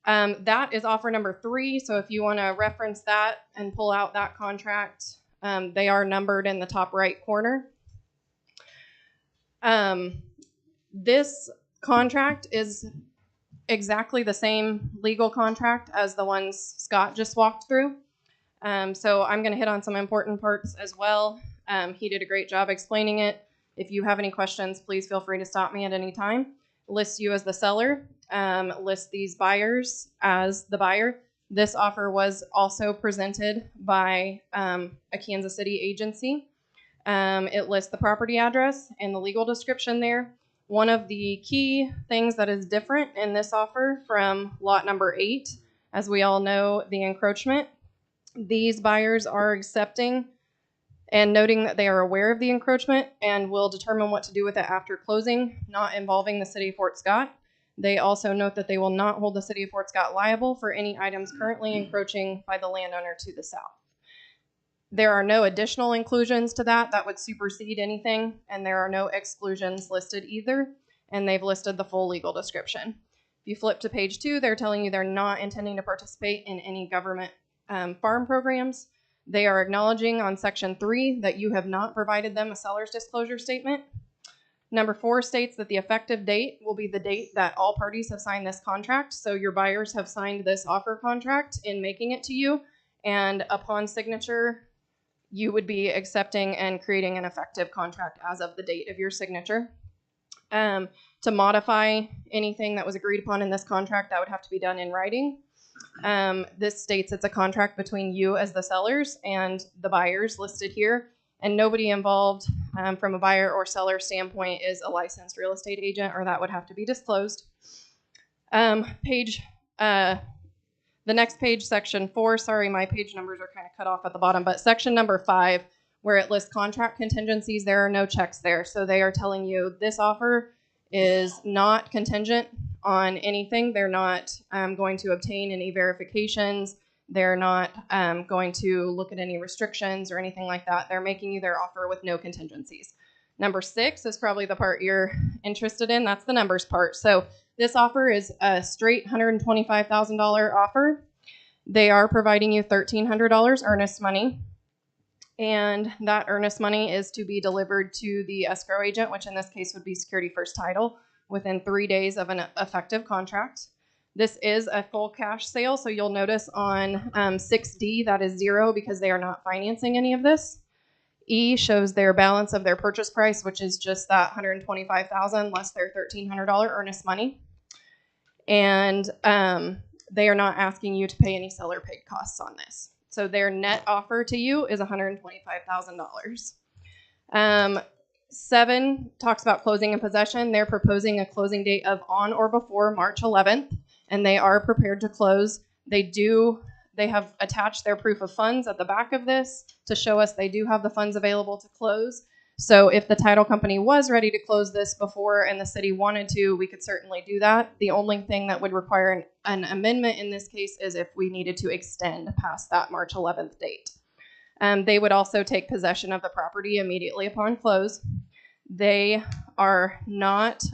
That is offer number 3. So if you want to reference that and pull out that contract, they are numbered in the top right corner. This contract is exactly the same legal contract as the ones Scott just walked through. So I'm going to hit on some important parts as well. He did a great job explaining it. If you have any questions, please feel free to stop me at any time. List you as the seller, list these buyers as the buyer. This offer was also presented by a Kansas City agency. It lists the property address and the legal description there. One of the key things that is different in this offer from lot number 8, as we all know, the encroachment, these buyers are accepting and noting that they are aware of the encroachment and will determine what to do with it after closing, not involving the city of Fort Scott. They also note that they will not hold the city of Fort Scott liable for any items currently encroaching by the landowner to the south. There are no additional inclusions to that would supersede anything, and there are no exclusions listed either, and they've listed the full legal description. If you flip to page 2, they're telling you they're not intending to participate in any government farm programs. They are acknowledging on section 3 that you have not provided them a seller's disclosure statement. Number 4 states that the effective date will be the date that all parties have signed this contract. So your buyers have signed this offer contract in making it to you, and upon signature, you would be accepting and creating an effective contract as of the date of your signature. To modify anything that was agreed upon in this contract, that would have to be done in writing. This states it's a contract between you as the sellers and the buyers listed here, and nobody involved from a buyer or seller standpoint is a licensed real estate agent, or that would have to be disclosed. The next page, section 4, sorry, my page numbers are kind of cut off at the bottom, but section number 5, where it lists contract contingencies, there are no checks there. So they are telling you this offer is not contingent on anything. They're not going to obtain any verifications. They're not going to look at any restrictions or anything like that. They're making you their offer with no contingencies. Number 6 is probably the part you're interested in. That's the numbers part. So this offer is a straight $125,000 offer. They are providing you $1,300 earnest money. And that earnest money is to be delivered to the escrow agent, which in this case would be Security First Title, within 3 days of an effective contract. This is a full cash sale, so you'll notice on 6D that is 0 because they are not financing any of this. E shows their balance of their purchase price, which is just that $125,000 less their $1,300 earnest money. And they are not asking you to pay any seller paid costs on this. So their net offer to you is $125,000. 7 talks about closing and possession. They're proposing a closing date of on or before March 11th, and they are prepared to close. They have attached their proof of funds at the back of this to show us they do have the funds available to close. So if the title company was ready to close this before and the city wanted to, we could certainly do that. The only thing that would require an amendment in this case is if we needed to extend past that March 11th date. They would also take possession of the property immediately upon close. They are not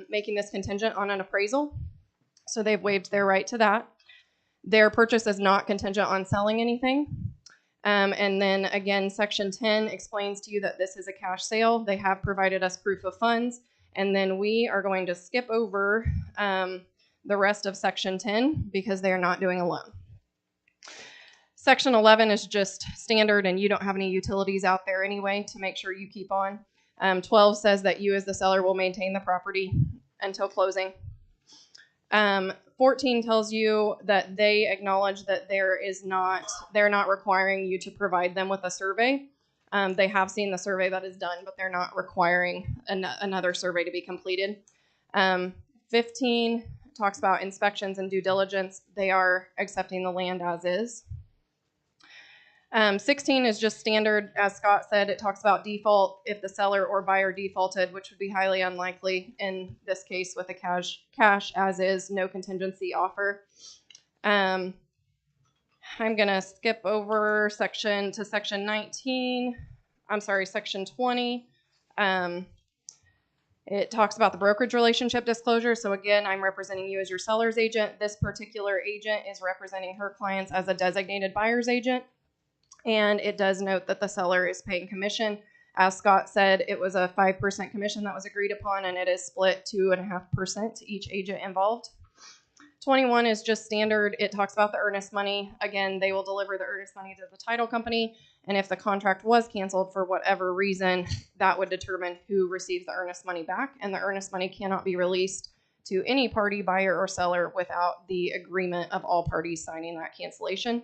making this contingent on an appraisal, so they've waived their right to that. Their purchase is not contingent on selling anything. And then again, section 10 explains to you that this is a cash sale. They have provided us proof of funds. And then we are going to skip over the rest of section 10 because they are not doing a loan. Section 11 is just standard, and you don't have any utilities out there anyway to make sure you keep on. 12 says that you as the seller will maintain the property until closing. 14 tells you that they acknowledge that they're not requiring you to provide them with a survey. They have seen the survey that is done, but they're not requiring another survey to be completed. 15 talks about inspections and due diligence. They are accepting the land as is. 16 is just standard. As Scott said, it talks about default if the seller or buyer defaulted, which would be highly unlikely in this case with a cash as is, no contingency offer. I'm going to skip over section 19. I'm sorry, section 20. It talks about the brokerage relationship disclosure. So again, I'm representing you as your seller's agent. This particular agent is representing her clients as a designated buyer's agent. And it does note that the seller is paying commission. As Scott said, it was a 5% commission that was agreed upon, and it is split 2.5% to each agent involved. 21 is just standard. It talks about the earnest money. Again, they will deliver the earnest money to the title company, and if the contract was canceled for whatever reason, that would determine who receives the earnest money back, and the earnest money cannot be released to any party, buyer or seller, without the agreement of all parties signing that cancellation.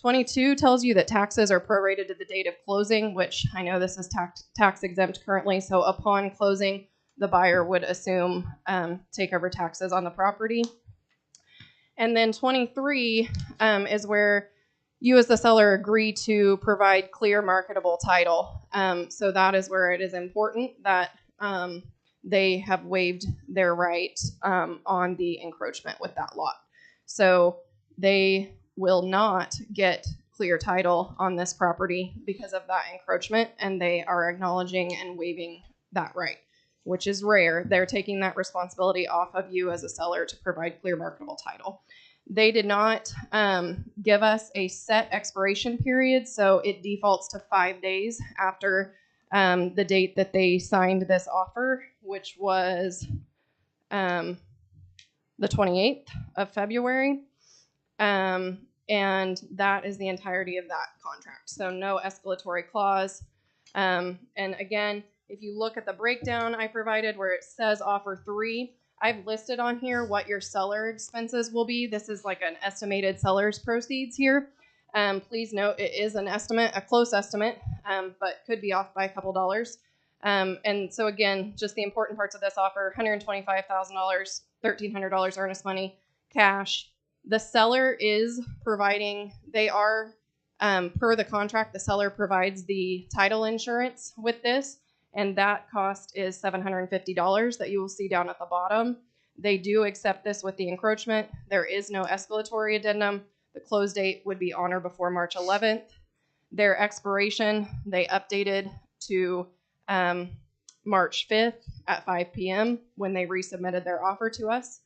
22 tells you that taxes are prorated to the date of closing, which I know this is tax exempt currently, so upon closing, the buyer would assume take over taxes on the property. And then 23 is where you as the seller agree to provide clear marketable title. So that is where it is important that they have waived their right on the encroachment with that lot. So they will not get clear title on this property because of that encroachment, and they are acknowledging and waiving that right, which is rare. They're taking that responsibility off of you as a seller to provide clear marketable title. They did not give us a set expiration period, so it defaults to 5 days after the date that they signed this offer, which was the 28th of February. And that is the entirety of that contract. So no escalatory clause. And again, if you look at the breakdown I provided where it says offer 3, I've listed on here what your seller expenses will be. This is like an estimated seller's proceeds here. Please note it is an estimate, a close estimate, but could be off by a couple dollars. And so again, just the important parts of this offer: $125,000, $1,300 earnest money, cash. The seller is providing, they are, per the contract, the seller provides the title insurance with this, and that cost is $750 that you will see down at the bottom. They do accept this with the encroachment. There is no escalatory addendum. The close date would be on or before March 11th. Their expiration, they updated to March 5th at 5 p.m. when they resubmitted their offer to us.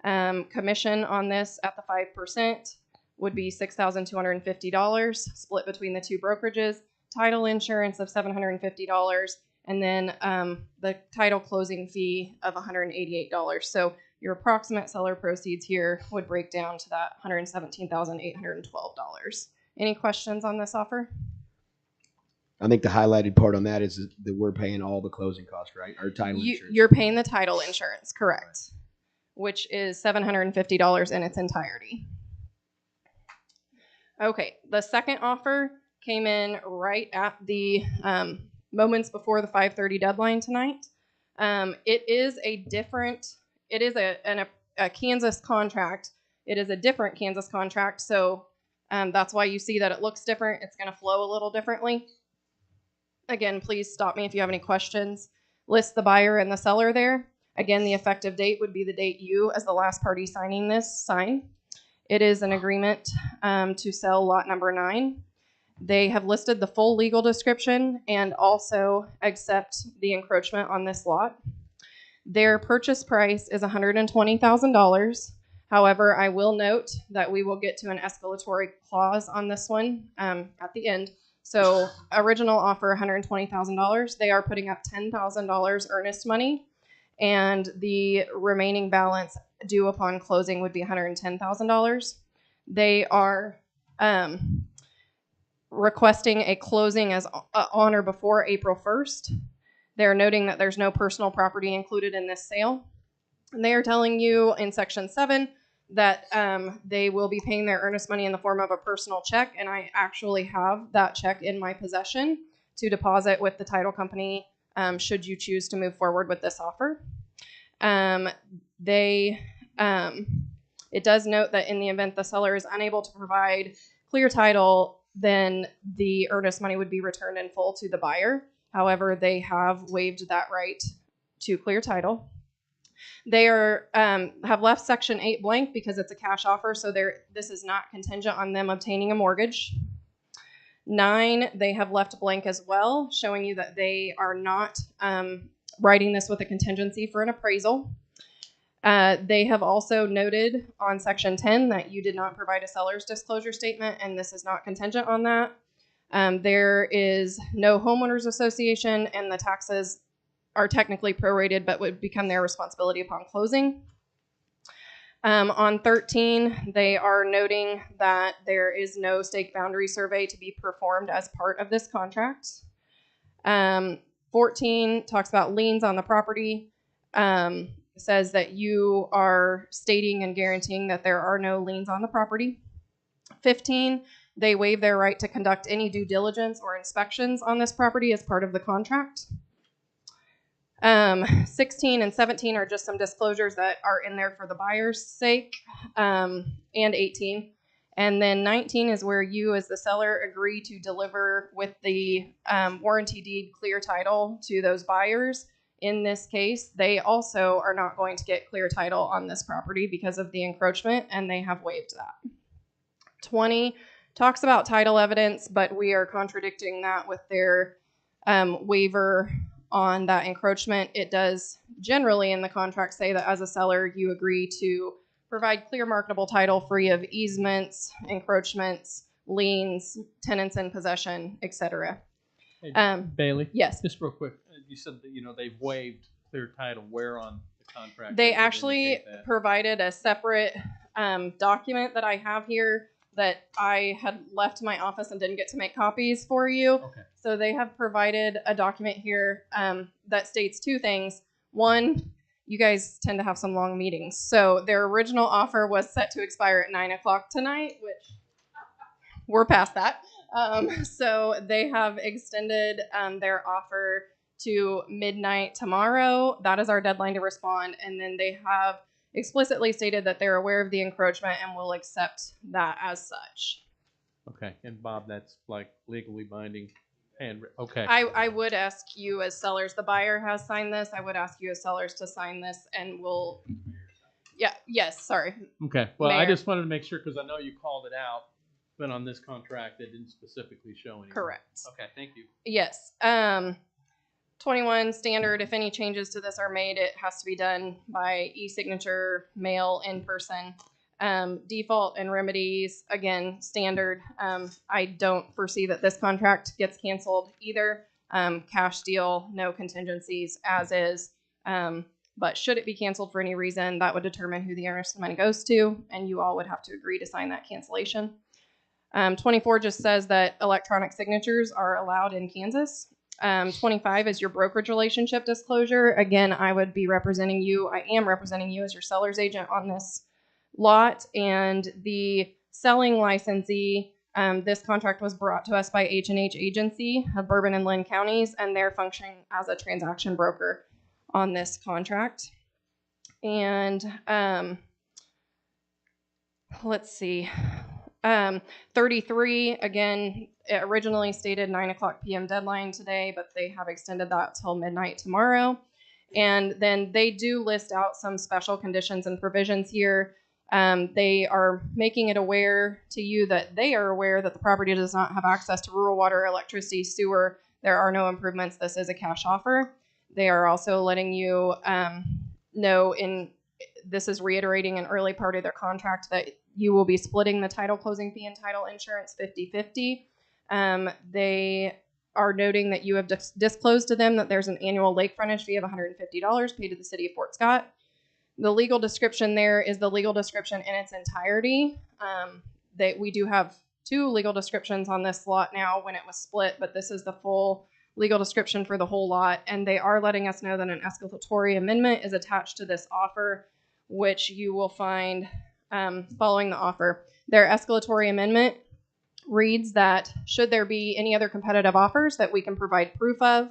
Commission on this at the 5% would be $6,250, split between the two brokerages, title insurance of $750, and then the title closing fee of $188. So your approximate seller proceeds here would break down to that $117,812. Any questions on this offer? I think the highlighted part on that is that we're paying all the closing costs, right? Our title insurance. You're paying the title insurance, correct, which is $750 in its entirety. Okay, the second offer came in right at the moments before the 5:30 deadline tonight. It is a Kansas contract. It is a different Kansas contract, so that's why you see that it looks different. It's going to flow a little differently. Again, please stop me if you have any questions. List the buyer and the seller there. Again, the effective date would be the date you, as the last party signing this, sign. It is an agreement to sell lot number 9. They have listed the full legal description and also accept the encroachment on this lot. Their purchase price is $120,000. However, I will note that we will get to an escalatory clause on this one at the end. So original offer, $120,000. They are putting up $10,000 earnest money, and the remaining balance due upon closing would be $110,000. They are requesting a closing as on or before April 1st. They're noting that there's no personal property included in this sale. And they are telling you in Section 7 that they will be paying their earnest money in the form of a personal check, and I actually have that check in my possession to deposit with the title company should you choose to move forward with this offer. It does note that in the event the seller is unable to provide clear title, then the earnest money would be returned in full to the buyer. However, they have waived that right to clear title. They have left Section 8 blank because it's a cash offer, so this is not contingent on them obtaining a mortgage. 9, they have left blank as well, showing you that they are not writing this with a contingency for an appraisal. They have also noted on Section 10 that you did not provide a seller's disclosure statement, and this is not contingent on that. There is no homeowners association, and the taxes are technically prorated but would become their responsibility upon closing. On 13, they are noting that there is no stake boundary survey to be performed as part of this contract. 14 talks about liens on the property. Says that you are stating and guaranteeing that there are no liens on the property. 15, they waive their right to conduct any due diligence or inspections on this property as part of the contract. 16 and 17 are just some disclosures that are in there for the buyer's sake, and 18. And then 19 is where you as the seller agree to deliver with the warranty deed clear title to those buyers. In this case, they also are not going to get clear title on this property because of the encroachment, and they have waived that. 20 talks about title evidence, but we are contradicting that with their waiver on that encroachment. It does generally in the contract say that as a seller, you agree to provide clear marketable title free of easements, encroachments, liens, tenants in possession, etc. Hey, Bailey? Yes. Just real quick. You said that, they've waived clear title. Where on the contract? They does it actually indicate that? provided a separate document that I have here that I had left my office and didn't get to make copies for you. Okay. So they have provided a document here that states two things. One, you guys tend to have some long meetings. So their original offer was set to expire at 9 o'clock tonight, which we're past that. So they have extended their offer to midnight tomorrow. That is our deadline to respond. And then they have explicitly stated that they're aware of the encroachment and will accept that as such. Okay. And Bob, that's like legally binding. And okay. I would ask you as sellers, the buyer has signed this. I would ask you as sellers to sign this, and we'll, yes, sorry. Okay. Well, I Mayor. just wanted to make sure because I know you called it out, but on this contract, it didn't specifically show anything. Correct. Okay. Thank you. Yes. 21 standard, if any changes to this are made, it has to be done by e-signature, mail, in person. Default and remedies, again, standard. I don't foresee that this contract gets canceled either. Cash deal, no contingencies, as is. But should it be canceled for any reason, that would determine who the earnest money goes to, and you all would have to agree to sign that cancellation. 24 just says that electronic signatures are allowed in Kansas. 25 is your brokerage relationship disclosure. Again, I would be representing you. I am representing you as your seller's agent on this lot, and the selling licensee. This contract was brought to us by H&H Agency of Bourbon and Lynn counties, and they're functioning as a transaction broker on this contract. And let's see. 33, again, it originally stated 9 o'clock p.m. deadline today, but they have extended that till midnight tomorrow. And then they do list out some special conditions and provisions here. They are making it aware to you that they are aware that the property does not have access to rural water, electricity, sewer. There are no improvements. This is a cash offer. They are also letting you know, this is reiterating an early part of their contract, that you will be splitting the title closing fee and title insurance 50-50. They are noting that you have disclosed to them that there's an annual lake frontage fee of $150 paid to the city of Fort Scott. The legal description there is the legal description in its entirety. We do have two legal descriptions on this lot now when it was split, but this is the full legal description for the whole lot. And they are letting us know that an escalatory amendment is attached to this offer, which you will find following the offer. Their escalatory amendment reads that should there be any other competitive offers that we can provide proof of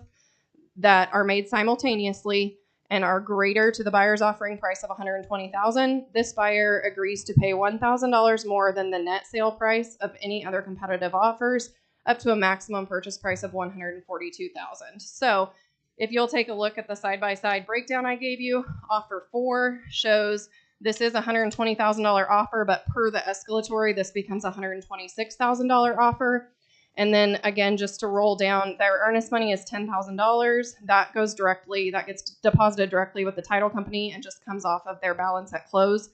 that are made simultaneously and are greater to the buyer's offering price of $120,000, this buyer agrees to pay $1,000 more than the net sale price of any other competitive offers, up to a maximum purchase price of $142,000. So if you'll take a look at the side-by-side breakdown I gave you, offer 4 shows this is a $120,000 offer, but per the escalatory, this becomes a $126,000 offer. And then again, just to roll down, their earnest money is $10,000. That gets deposited directly with the title company and just comes off of their balance at close.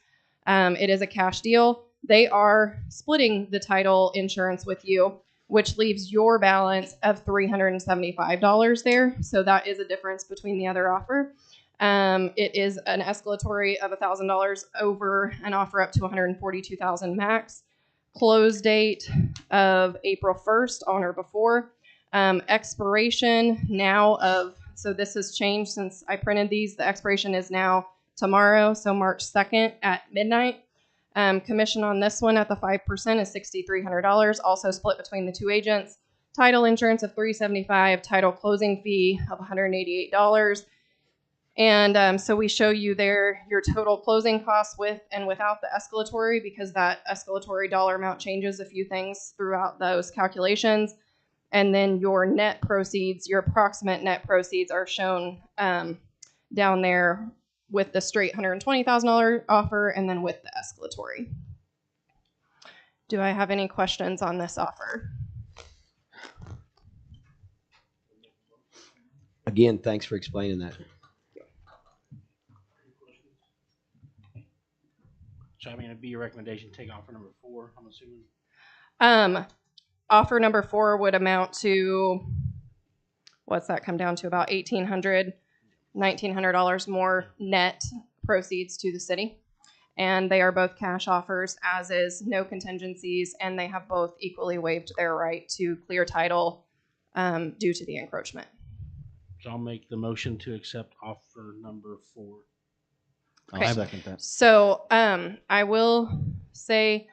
It is a cash deal. They are splitting the title insurance with you, which leaves your balance of $375 there. So that is a difference between the other offer. It is an escalatory of $1,000 over an offer up to $142,000 max. Close date of April 1st on or before. Expiration now of, so this has changed since I printed these. The expiration is now tomorrow, so March 2nd at midnight. Commission on this one at the 5% is $6,300, also split between the two agents. Title insurance of $375, title closing fee of $188. And so we show you there your total closing costs with and without the escalatory, because that escalatory dollar amount changes a few things throughout those calculations. And then your net proceeds, your approximate net proceeds are shown down there with the straight $120,000 offer and then with the escalatory. Do I have any questions on this offer? Again, thanks for explaining that. So I mean, it'd be your recommendation to take offer number 4, I'm assuming? Offer number 4 would amount to, what's that come down to? About $1,800, $1,900 more net proceeds to the city. And they are both cash offers, as is no contingencies, and they have both equally waived their right to clear title due to the encroachment. So I'll make the motion to accept offer number 4. Okay. I'll second that. So I will say,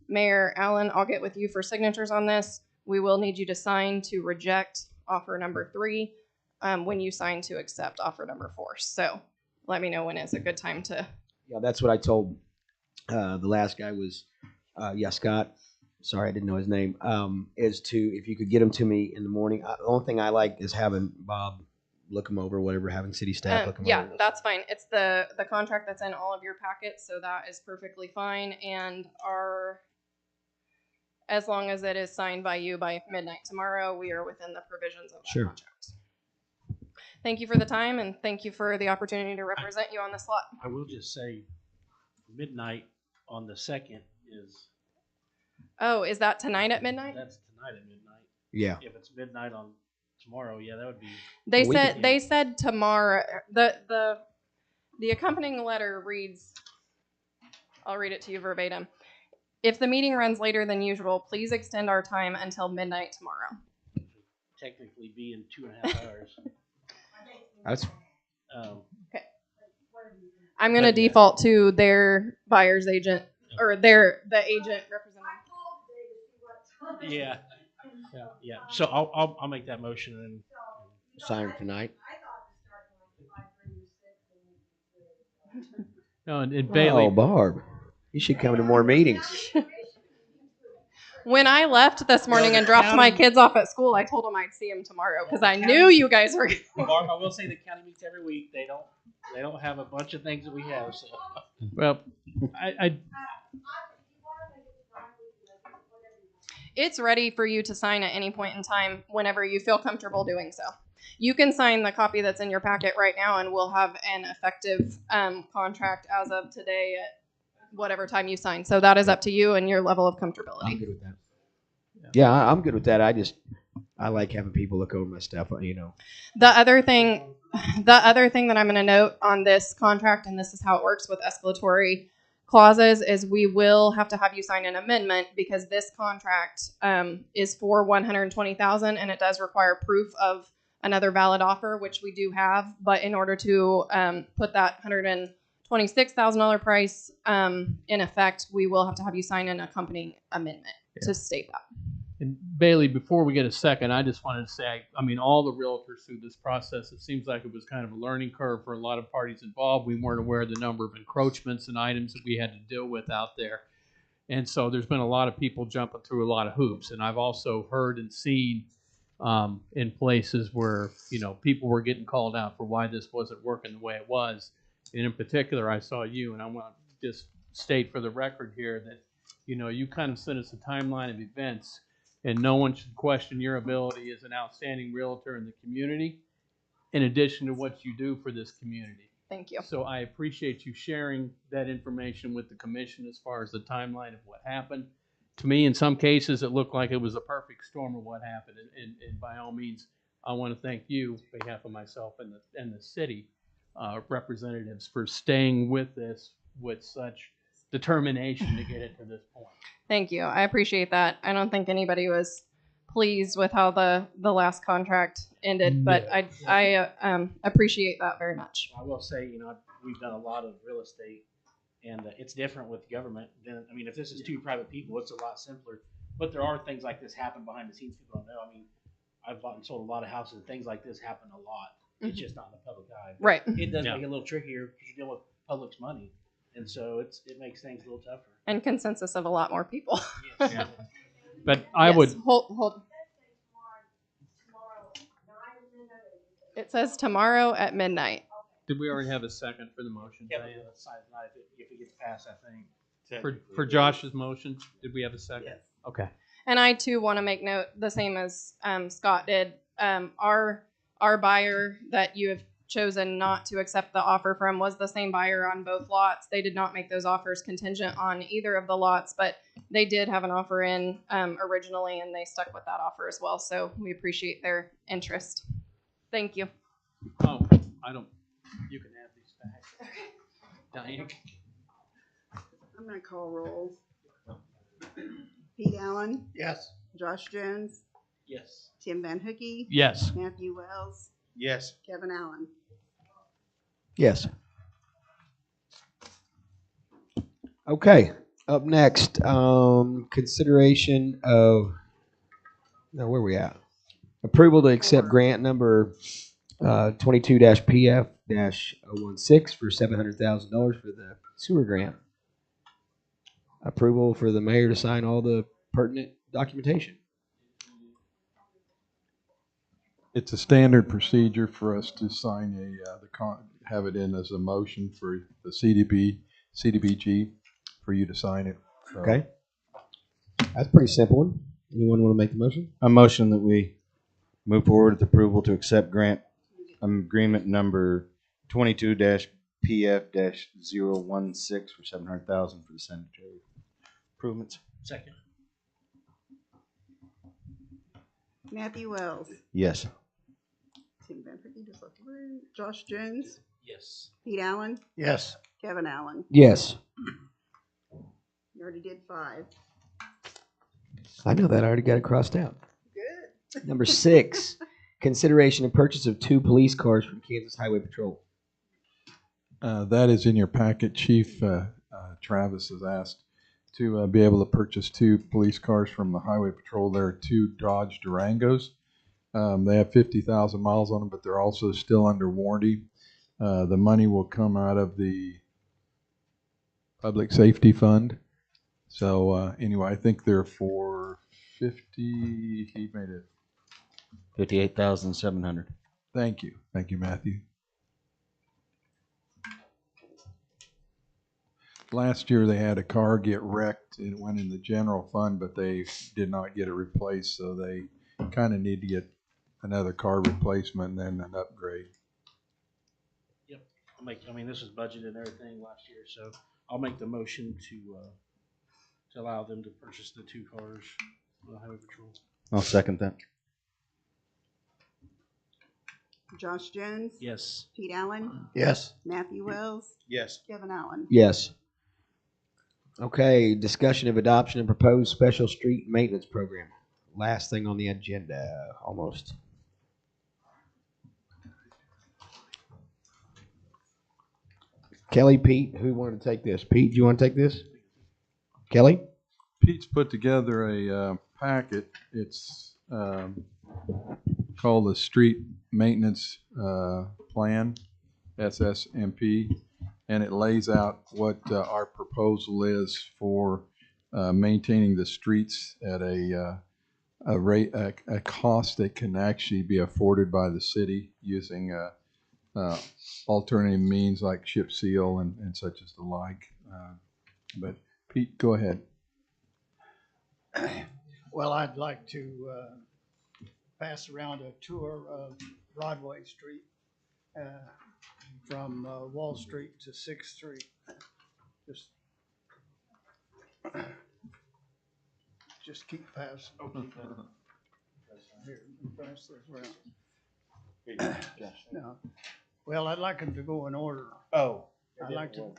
Mayor Allen, I'll get with you for signatures on this. We will need you to sign to reject offer number 3 when you sign to accept offer number 4. So let me know when is a good time to. Yeah, that's what I told the last guy was, Scott. Sorry, I didn't know his name. Is to, if you could get them to me in the morning. The only thing I like is having Bob look them over, whatever, having city staff look them over. Yeah, that's fine. It's the contract that's in all of your packets, so that is perfectly fine. And as long as it is signed by you by midnight tomorrow, we are within the provisions of that contract. Thank you for the time, and thank you for the opportunity to represent you on this lot. I will just say, midnight on the 2nd is. Oh, is that tonight at midnight? That's tonight at midnight. Yeah. If it's midnight on tomorrow, yeah, that would be. They said tomorrow. The accompanying letter reads, I'll read it to you verbatim. If the meeting runs later than usual, please extend our time until midnight tomorrow. Technically be in 2.5 hours. That's okay. I'm going to default to their buyer's agent or the agent representative. Yeah. Yeah. So I'll make that motion and sign tonight. No, and Bailey. Oh, Barb, you should come to more meetings. When I left this morning and dropped my kids off at school, I told them I'd see them tomorrow because I knew you guys were. Barb, I will say the county meets every week. They don't have a bunch of things that we have. So. Well, I It's ready for you to sign at any point in time whenever you feel comfortable doing so. You can sign the copy that's in your packet right now, and we'll have an effective contract as of today at whatever time you sign. So that is up to you and your level of comfortability. I'm good with that. Yeah, I'm good with that. I like having people look over my stuff, you know. The other thing that I'm going to note on this contract, and this is how it works with escalatory clauses, is we will have to have you sign an amendment because this contract is for $120,000 and it does require proof of another valid offer, which we do have. But in order to put that $126,000 price in effect, we will have to have you sign an accompanying amendment to state that. And Bailey, before we get a second, I just wanted to say, I mean, all the realtors through this process, it seems like it was kind of a learning curve for a lot of parties involved. We weren't aware of the number of encroachments and items that we had to deal with out there. And so there's been a lot of people jumping through a lot of hoops. And I've also heard and seen in places where, you know, people were getting called out for why this wasn't working the way it was. And in particular, I saw you, and I want to just state for the record here that, you know, you kind of sent us a timeline of events. And no one should question your ability as an outstanding realtor in the community, in addition to what you do for this community. Thank you. So I appreciate you sharing that information with the commission as far as the timeline of what happened. To me, in some cases, it looked like it was a perfect storm of what happened. And by all means, I want to thank you on behalf of myself and the city representatives for staying with this with such determination to get it to this point. Thank you. I appreciate that. I don't think anybody was pleased with how the last contract ended, but I appreciate that very much. I will say, we've done a lot of real estate, and it's different with government than, if this is two private people, it's a lot simpler. But there are things like this happen behind the scenes people don't know. I've bought and sold a lot of houses, and things like this happen a lot. It's just not in the public eye. Right. It does make it a little trickier because you're dealing with public's money, and so it makes things a little tougher. And consensus of a lot more people. Yeah. But I would hold. It says tomorrow at midnight. Did we already have a second for the motion? Yeah, Diane? if it gets passed, I think. For Josh's motion, did we have a second? Yes. Okay. And I too want to make note, the same as Scott did. Our buyer that you have chosen not to accept the offer from was the same buyer on both lots. They did not make those offers contingent on either of the lots, but they did have an offer in originally, and they stuck with that offer as well. So we appreciate their interest. Thank you. Oh, I don't. You can have these back. Diane. I'm gonna call roll. Pete Allen. Yes. Josh Jones. Yes. Tim Van Hookey. Yes. Matthew Wells. Yes. Kevin Allen. Yes. Okay. Up next, consideration of, now where are we at? Approval to accept grant number 22-PF-016 for $700,000 for the sewer grant. Approval for the mayor to sign all the pertinent documentation. It's a standard procedure for us to sign have it in as a motion for the CDBG for you to sign it. So. Okay. That's a pretty simple one. Anyone want to make the motion? A motion that we move forward with approval to accept grant agreement number 22-PF-016 for $700,000 for the sanitary improvements. Second. Matthew Wells. Yes. Tim Van Hookey just left the room. Josh Jones. Yes. Pete Allen. Yes. Kevin Allen. Yes. You already did 5. I know that. I already got it crossed out. Good. Number 6, consideration and purchase of 2 police cars from Kansas Highway Patrol. That is in your packet. Chief Travis has asked to be able to purchase 2 police cars from the Highway Patrol. There are 2 Dodge Durangos. They have 50,000 miles on them, but they're also still under warranty. The money will come out of the Public Safety Fund. So anyway, I think they're for 50. He made it 58,700. Thank you, Matthew. Last year they had a car get wrecked. It went in the general fund, but they did not get it replaced, so they kind of need to get another car replacement and then an upgrade. Yep. This was budgeted and everything last year, so I'll make the motion to allow them to purchase the 2 cars for the Highway Patrol. I'll second that. Josh Jones. Yes. Pete Allen. Yes. Matthew Wells. Yes. Kevin Allen. Yes. Okay, discussion of adoption and proposed special street maintenance program. Last thing on the agenda, almost. Kelly, Pete, who wanted to take this? Pete, do you want to take this? Kelly? Pete's put together a packet. It's called the Street Maintenance Plan, SSMP, and it lays out what our proposal is for maintaining the streets at a cost that can actually be afforded by the city using alternative means like chip seal and such as the like. But Pete, go ahead. Well, I'd like to pass around a tour of Broadway Street from Wall Street to 6th Street. Just keep passing. Here, pass this around. No. Well, I'd like them to go in order. Oh. I'd like them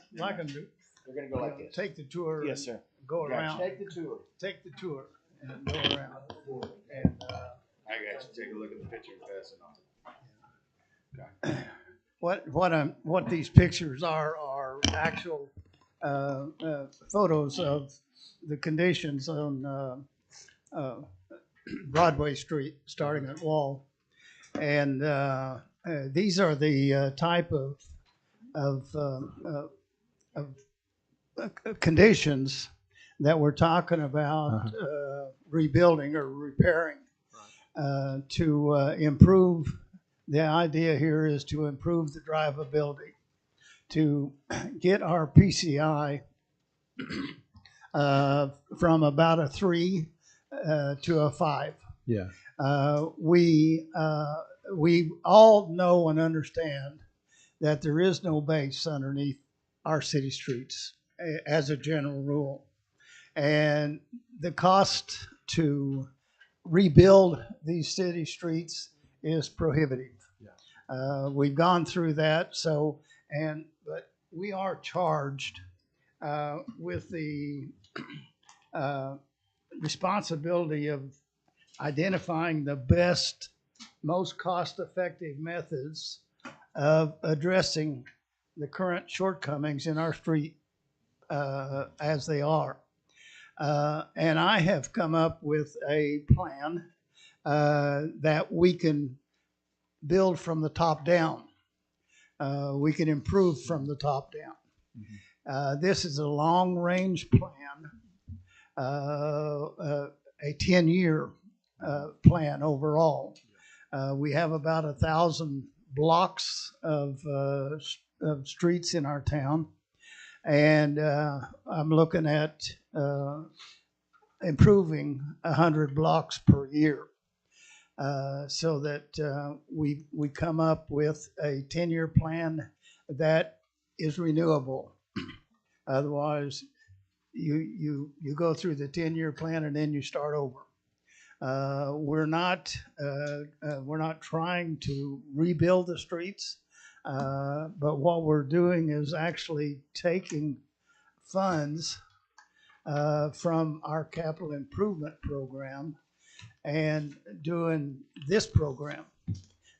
to. We're gonna go like this. Take the tour. Yes, sir. Go Gotcha. around. Take the tour. Take the tour and go around. And I got you. Take a look at the picture fast enough. what these pictures are actual photos of the conditions on Broadway Street, starting at Wall, and these are the type of conditions that we're talking about rebuilding or repairing to improve. The idea here is to improve the drivability, to get our PCI from about a 3 to a 5. Yeah. We all know and understand that there is no base underneath our city streets as a general rule. And the cost to rebuild these city streets is prohibitive. Yeah. We've gone through that, but we are charged with the responsibility of identifying the best, most cost-effective methods of addressing the current shortcomings in our street as they are. And I have come up with a plan that we can build from the top down. We can improve from the top down. Mm-hmm. This is a long-range plan, a 10-year plan overall. We have about 1,000 blocks of streets in our town, and I'm looking at improving 100 blocks per year, so that we come up with a 10-year plan that is renewable. Otherwise, you go through the 10-year plan and then you start over. We're not trying to rebuild the streets, but what we're doing is actually taking funds from our capital improvement program and doing this program.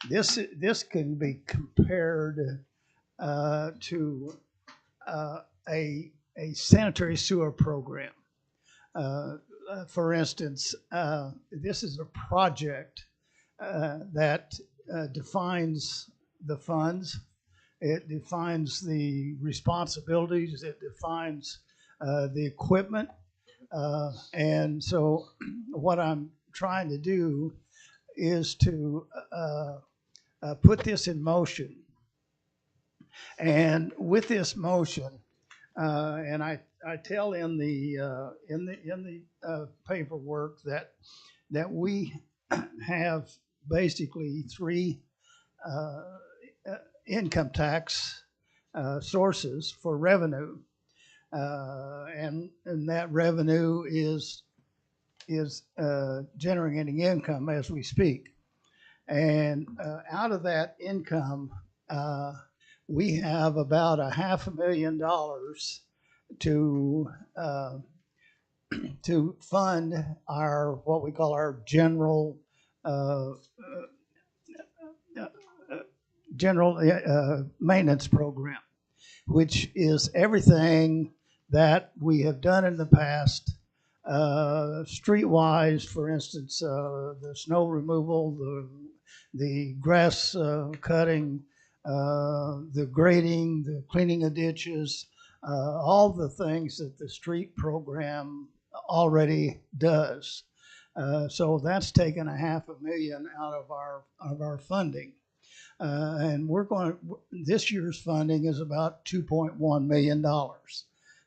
This can be compared to a sanitary sewer program. For instance, this is a project that defines the funds. It defines the responsibilities. It defines the equipment. And so what I'm trying to do is to put this in motion. And with this motion, and I tell in the paperwork that we have basically 3 income tax sources for revenue, and that revenue is generating income as we speak. And out of that income, we have about $500,000 to fund our what we call our general maintenance program, which is everything that we have done in the past, streetwise. For instance, the snow removal, the grass cutting, the grading, the cleaning of ditches, all the things that the street program already does. So that's taken $500,000 out of our funding. And this year's funding is about $2.1 million.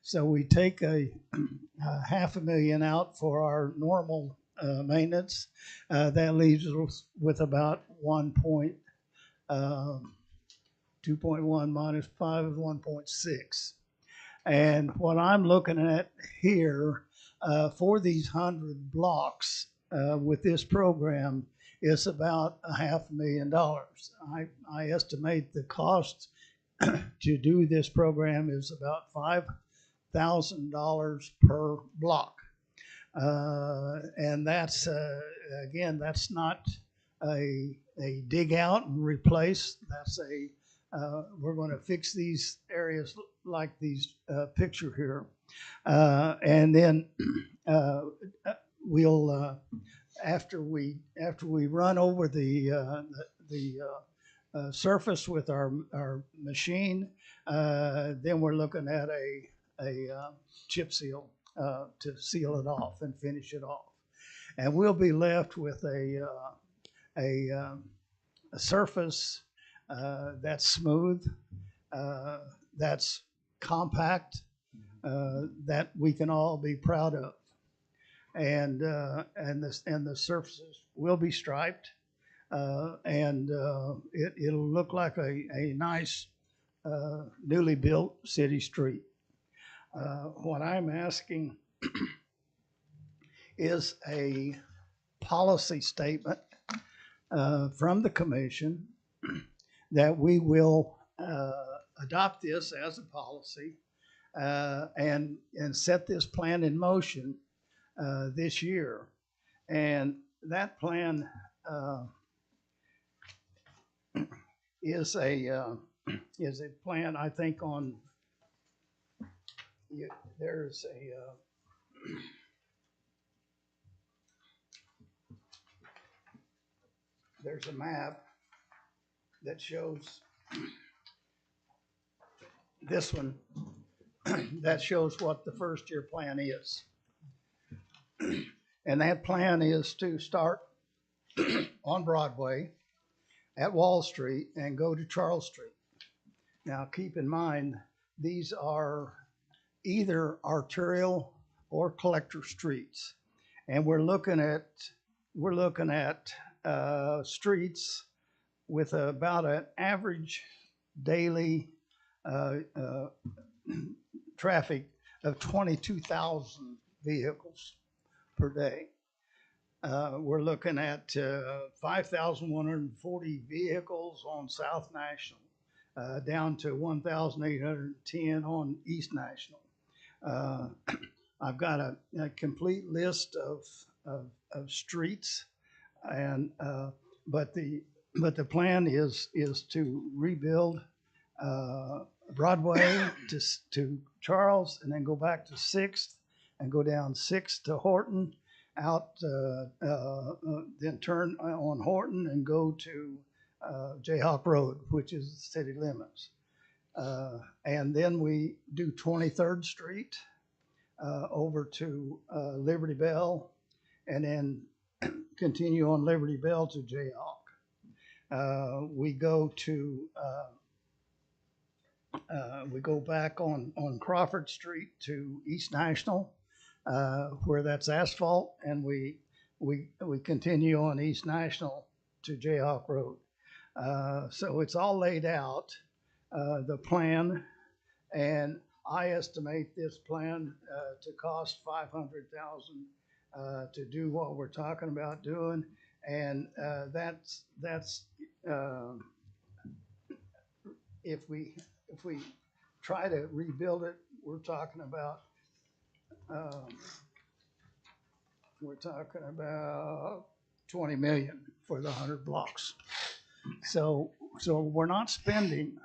So we take a $500,000 out for our normal maintenance. That leaves us with about 2.1 minus 5 is 1.6. And what I'm looking at here for these 100 blocks with this program is about $500,000. I estimate the cost to do this program is about $5,000 per block. And that's, again, that's not a dig out and replace. That's we're going to fix these areas like these picture here. And then we'll, after we run over the surface with our machine, then we're looking at a chip seal to seal it off and finish it off, and we'll be left with a surface that's smooth, that's compact, that we can all be proud of, and the surfaces will be striped, and it'll look like a nice newly built city street. What I'm asking is a policy statement from the commission that we will adopt this as a policy and set this plan in motion this year. And that plan is a plan, I think, on there's a map that shows this one that shows what the first year plan is. And that plan is to start on Broadway at Wall Street and go to Charles Street. Now keep in mind, these are either arterial or collector streets. And we're looking at streets with about an average daily traffic of 22,000 vehicles per day. We're looking at 5,140 vehicles on South National, down to 1,810 on East National. I've got a complete list of streets, and but the plan is to rebuild Broadway to Charles, and then go back to 6th, and go down 6th to Horton, out then turn on Horton and go to Jayhawk Road, which is the city limits. And then we do 23rd Street over to Liberty Bell, and then continue on Liberty Bell to Jayhawk. We go back on Crawford Street to East National, where that's asphalt, and we continue on East National to Jayhawk Road. So it's all laid out, the plan, and I estimate this plan to cost $500,000 to do what we're talking about doing, and that's if we try to rebuild it, we're talking about $20 million for the 100 blocks. So we're not spending,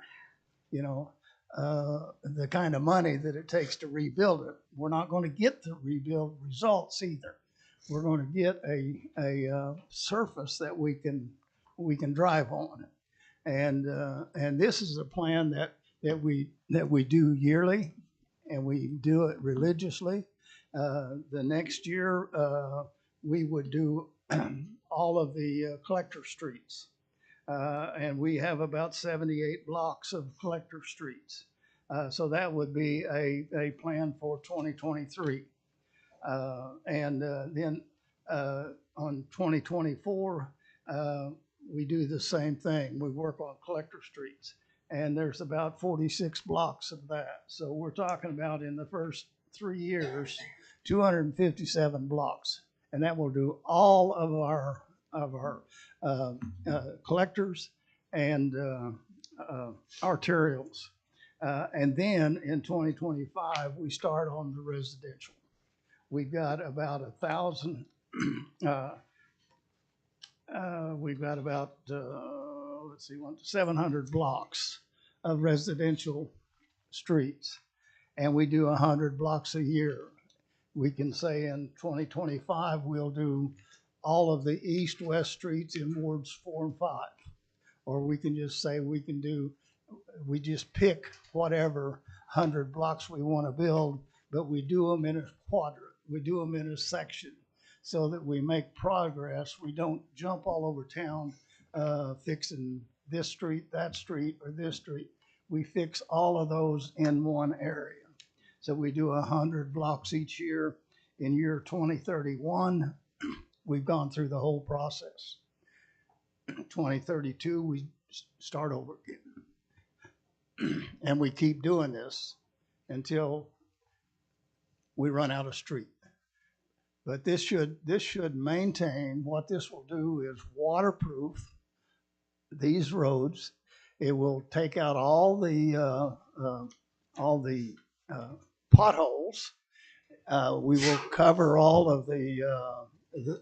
the kind of money that it takes to rebuild it. We're not going to get the rebuild results either. We're going to get a surface that we can drive on, and this is a plan that we do yearly, and we do it religiously. The next year we would do all of the collector streets, and we have about 78 blocks of collector streets. So that would be a plan for 2023. And then on 2024, we do the same thing. We work on collector streets, and there's about 46 blocks of that. So we're talking about, in the first 3 years, 257 blocks, and that will do all of our collectors and arterials. And then in 2025, we start on the residential. We've got about 1,000. We've got about 700 blocks of residential streets, and we do 100 blocks a year. We can say in 2025 we'll do all of the east-west streets in wards 4 and 5, or we can just say we just pick whatever 100 blocks we want to build, but we do them in a quadrant, we do them in a section, so that we make progress. We don't jump all over town fixing this street, that street, or this street. We fix all of those in one area. So we do 100 blocks each year. In year 2031, we've gone through the whole process. 2032, we start over again. And we keep doing this until we run out of street. But this should maintain, what this will do is waterproof these roads. It will take out all the potholes. We will cover all of the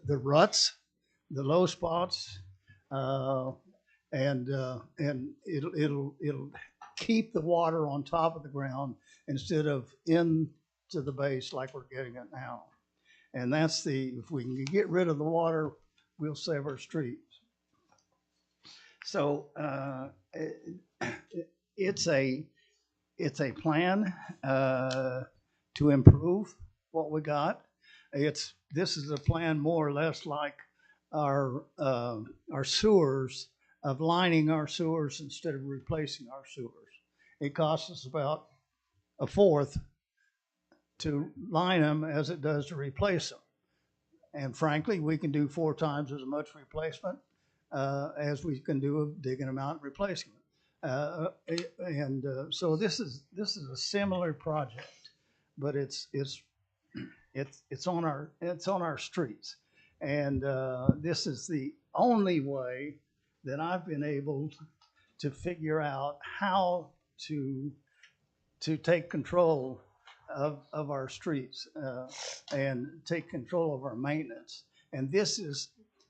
ruts, the low spots, and it'll keep the water on top of the ground instead of into the base like we're getting it now. And that's if we can get rid of the water, we'll save our streets. So it's a plan to improve what we got. This is a plan more or less like our sewers, of lining our sewers instead of replacing our sewers. It costs us about a fourth to line them as it does to replace them. And frankly, we can do 4 times as much replacement as we can do of digging them out and replacing them. So this is a similar project, but it's on our streets. And this is the only way that I've been able to figure out how to take control of our streets and take control of our maintenance. And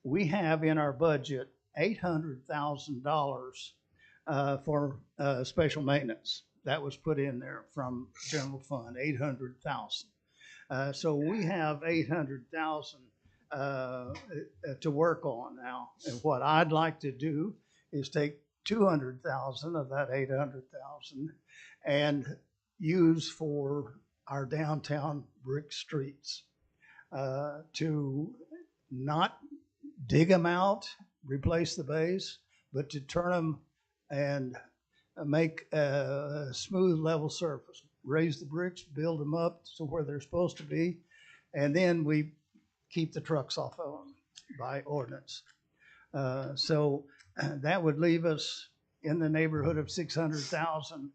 we have in our budget $800,000 for special maintenance. That was put in there from general fund, $800,000. So we have $800,000 to work on now. And what I'd like to do is take $200,000 of that $800,000 and use for our downtown brick streets to not dig them out, replace the base, but to turn them and make a smooth, level surface. Raise the bricks, build them up to where they're supposed to be, and then we keep the trucks off of them by ordinance. So that would leave us in the neighborhood of $600,000.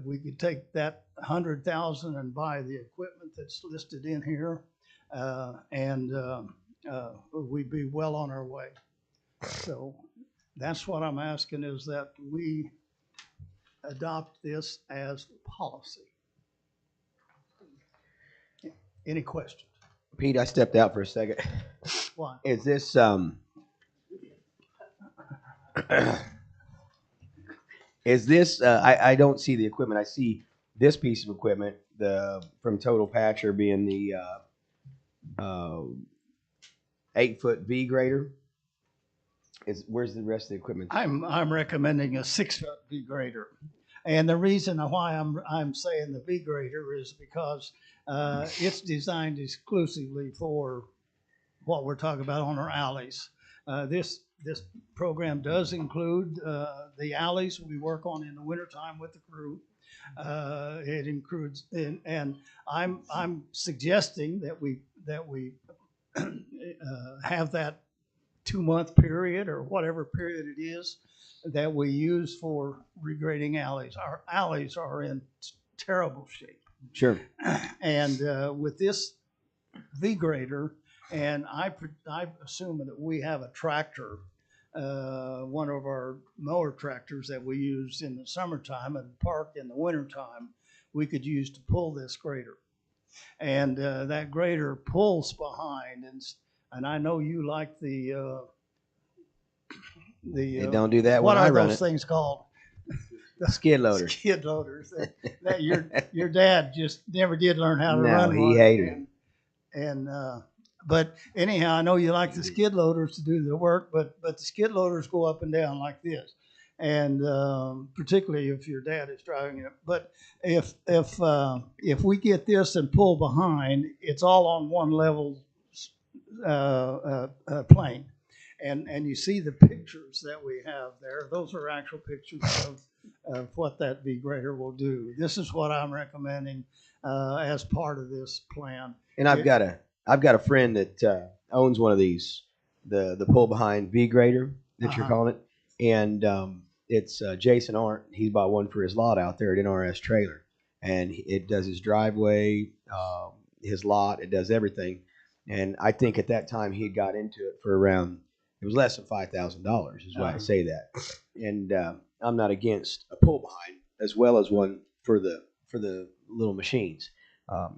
We could take that $100,000 and buy the equipment that's listed in here, and we'd be well on our way. So that's what I'm asking, is that we adopt this as policy. Any questions? Pete, I stepped out for a second. Why? Is this I don't see the equipment. I see this piece of equipment, from Total Patcher, being the 8-foot V grader. Where's the rest of the equipment? I'm recommending a 6-foot V grader, and the reason why I'm saying the V grader is because it's designed exclusively for what we're talking about on our alleys. This program does include the alleys we work on in the wintertime with the crew. It includes, and I'm suggesting that we have that 2-month period or whatever period it is that we use for regrading alleys. Our alleys are in terrible shape. Sure. And with this V grader, And I assume that we have a tractor, one of our mower tractors that we use in the summertime and park in the wintertime, we could use to pull this grader. And that grader pulls behind, and I know you like the They don't do that what when I are run those it. things called? The Skid loaders. Skid loaders. That your dad just never did learn how to No, run he one. hated it. And but anyhow, I know you like the skid loaders to do the work, but the skid loaders go up and down like this, and particularly if your dad is driving it. But if we get this and pull behind, it's all on one level plane. And you see the pictures that we have there. Those are actual pictures of what that V grader will do. This is what I'm recommending as part of this plan. And I've got a friend that owns one of these, the pull behind V grader that you're calling it, and it's Jason Arndt. He bought one for his lot out there at NRS Trailer, and it does his driveway, his lot. It does everything. And I think at that time he had got into it for around. It was less than $5,000 is why I say that. And I'm not against a pull behind as well as one for the little machines.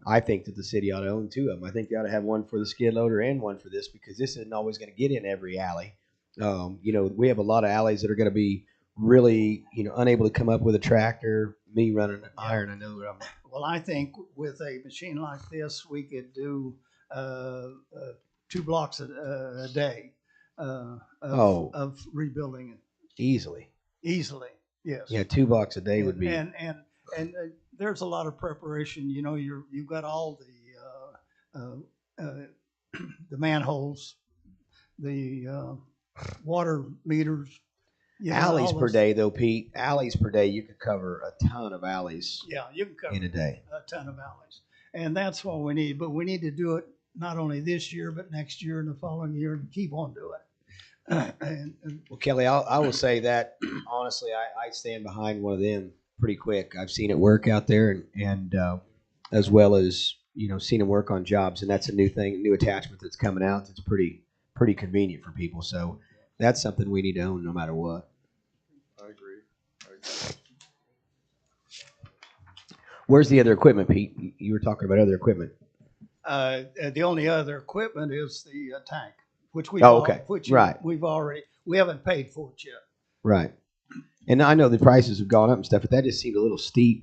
I think that the city ought to own two of them. I think they ought to have one for the skid loader and one for this, because this isn't always going to get in every alley. We have a lot of alleys that are going to be really, unable to come up with a tractor. Me running an iron, I know that I'm. Well, I think with a machine like this, we could do 2 blocks a day. Of rebuilding it Easily, yes. Yeah, 2 blocks a day would be. And there's a lot of preparation. You've got all the manholes, the water meters. Alleys per day, though, Pete. Alleys per day, you could cover a ton of alleys. Yeah, you can cover in a day. A ton of alleys, and that's what we need. But we need to do it not only this year, but next year and the following year, and keep on doing it. Well, Kelly, I will say that honestly, I stand behind one of them pretty quick. I've seen it work out there, and as well as seen them work on jobs, and that's a new attachment that's coming out. That's pretty convenient for people. So that's something we need to own no matter what. I agree. Where's the other equipment, Pete? You were talking about other equipment. The only other equipment is the tank, which we we haven't paid for it yet. Right. And I know the prices have gone up and stuff, but that just seemed a little steep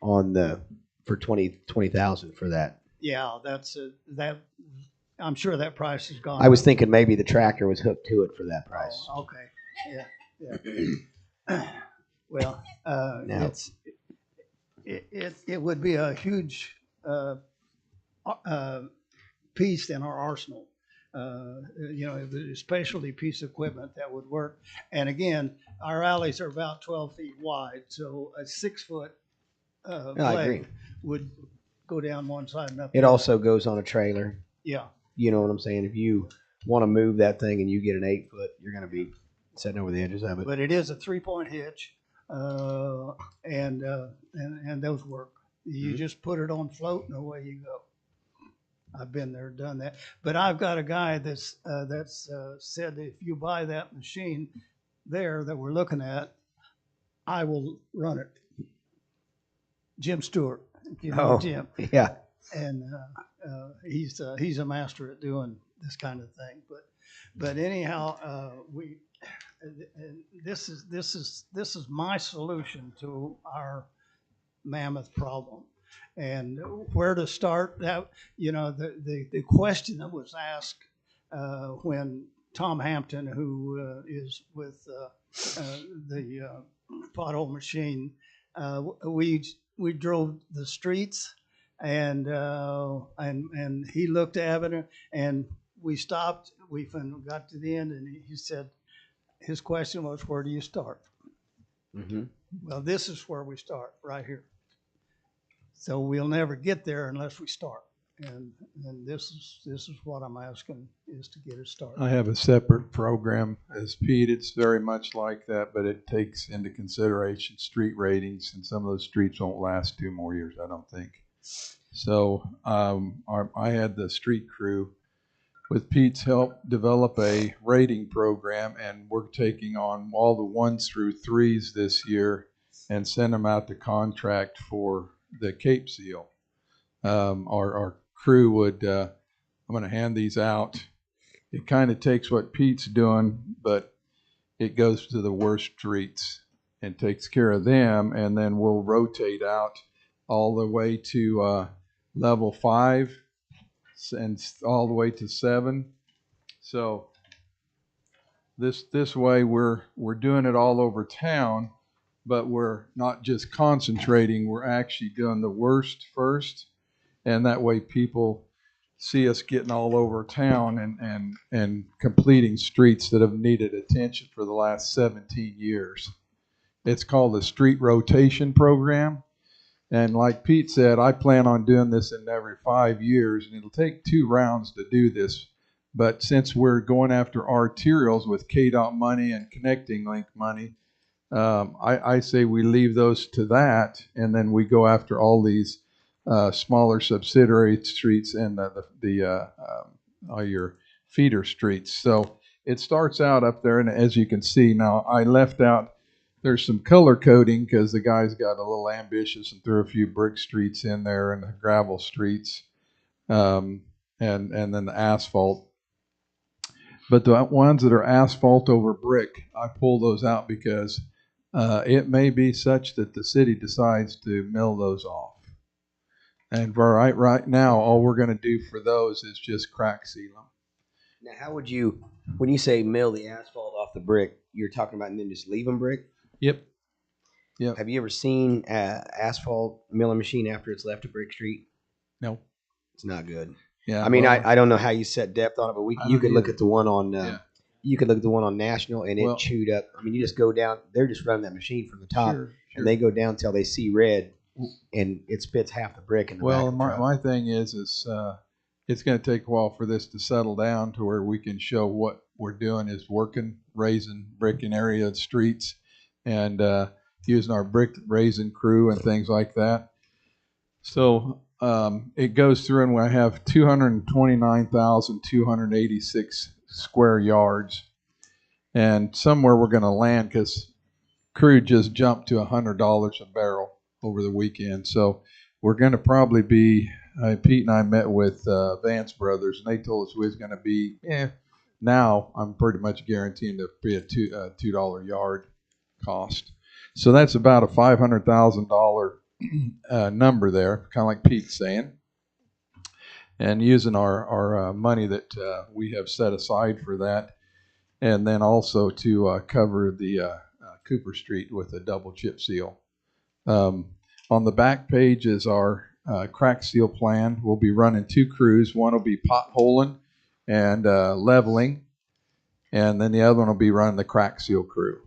for 20,000 for that. Yeah, that. I'm sure that price has gone. I was thinking maybe the tractor was hooked to it for that price. Oh, okay. Yeah. Well, No. it would be a huge piece in our arsenal. The specialty piece of equipment that would work. And again, our alleys are about 12 feet wide, so a 6-foot blade would go down one side and up. It also goes on a trailer. Yeah. You know what I'm saying? If you want to move that thing and you get an 8-foot, you're going to be sitting over the edges of it. But it is a 3-point hitch, and those work. You just put it on float and away you go. I've been there, done that. But I've got a guy that's said that if you buy that machine there that we're looking at, I will run it. Jim Stewart, if you know Jim. Yeah. And he's a master at doing this kind of thing. But anyhow, this is my solution to our mammoth problem. And where to start? That the question that was asked when Tom Hampton, who is with the pothole machine, we drove the streets, and he looked at it, and we stopped. We got to the end, and he said his question was, "Where do you start?" Mm-hmm. Well, this is where we start, right here. So we'll never get there unless we start, and this is what I'm asking, is to get it started. I have a separate program as Pete. It's very much like that, but it takes into consideration street ratings, and some of those streets won't last 2 more years, I don't think. So I had the street crew with Pete's help, develop a rating program, and we're taking on all the 1s through 3s this year and send them out to contract for the Cape Seal. Our crew would, I'm going to hand these out. It kind of takes what Pete's doing, but it goes to the worst streets and takes care of them, and then we'll rotate out all the way to level 5 and all the way to 7. So this way we're doing it all over town, but we're not just concentrating, we're actually doing the worst first, and that way people see us getting all over town and completing streets that have needed attention for the last 17 years. It's called the Street Rotation Program. And like Pete said, I plan on doing this in every 5 years, and it'll take 2 rounds to do this. But since we're going after arterials with KDOT money and connecting link money, I say we leave those to that, and then we go after all these smaller subsidiary streets and all your feeder streets. So it starts out up there, and as you can see now, I left out, there's some color coding because the guys got a little ambitious and threw a few brick streets in there and the gravel streets, and then the asphalt. But the ones that are asphalt over brick, I pull those out because it may be such that the city decides to mill those off. And right now, all we're going to do for those is just crack seal them. Now, how would you, when you say mill the asphalt off the brick, you're talking about and then just leave them brick? Yep. Have you ever seen asphalt milling machine after it's left a brick street? No. It's not good. Yeah. I mean, I don't know how you set depth on it, but you could look at the one on you could look at the one on National, and it chewed up. I mean, you just go down. They're just running that machine from the top, and they go down till they see red, and it spits half the brick in the back of the truck. My thing is it's going to take a while for this to settle down to where we can show what we're doing is working, raising brick in area streets, and using our brick raising crew and things like that. So it goes through, and we have 229,286 square yards, and somewhere we're going to land because crude just jumped to $100 a barrel over the weekend. So we're going to probably be, Pete and I met with Vance Brothers, and they told us we was going to be, now I'm pretty much guaranteeing to be a $2 yard cost. So that's about a $500,000 number there, kind of like Pete's saying. And using our money that we have set aside for that, and then also to cover the Cooper Street with a double chip seal. On the back page is our crack seal plan. We'll be running 2 crews. One will be potholing and leveling, and then the other one will be running the crack seal crew.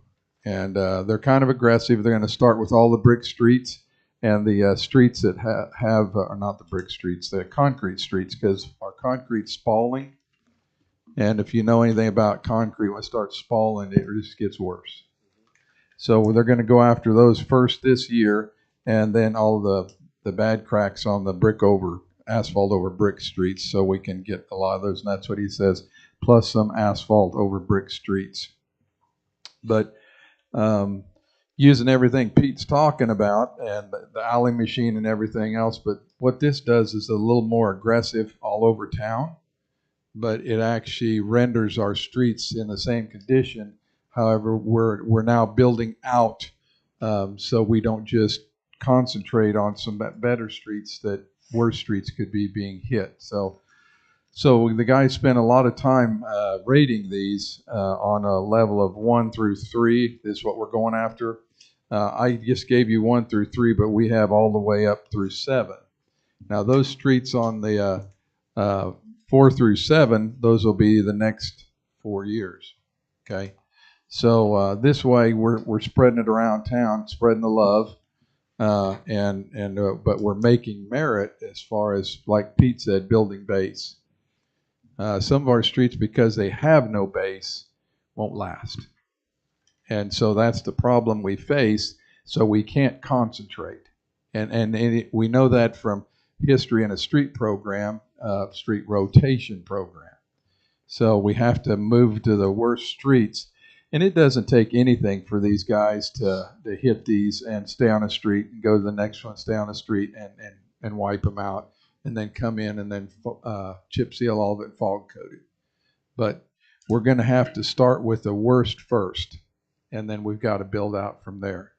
And they're kind of aggressive. They're going to start with all the brick streets and the streets that have are not the brick streets, the concrete streets, because our concrete's spalling. And if you know anything about concrete, when it starts spalling, it just gets worse. So they're going to go after those first this year, and then all the bad cracks on the asphalt over brick streets, so we can get a lot of those. And that's what he says, plus some asphalt over brick streets. But using everything Pete's talking about and the alley machine and everything else. But what this does is a little more aggressive all over town, but it actually renders our streets in the same condition. However, we're now building out, so we don't just concentrate on some better streets that worse streets could be being hit. So the guys spent a lot of time rating these on a level of 1 through 3 is what we're going after. I just gave you 1 through 3, but we have all the way up through 7. Now those streets on the 4 through 7, those will be the next 4 years. Okay, so this way we're spreading it around town, spreading the love, but we're making merit as far as, like Pete said, building base. Some of our streets, because they have no base, won't last. And so that's the problem we face, so we can't concentrate. And we know that from history in a street program, street rotation program. So we have to move to the worst streets. And it doesn't take anything for these guys to hit these and stay on a street and go to the next one, stay on the street and wipe them out, and then come in and then chip seal all of it and fog coat it. But we're going to have to start with the worst first, and then we've got to build out from there.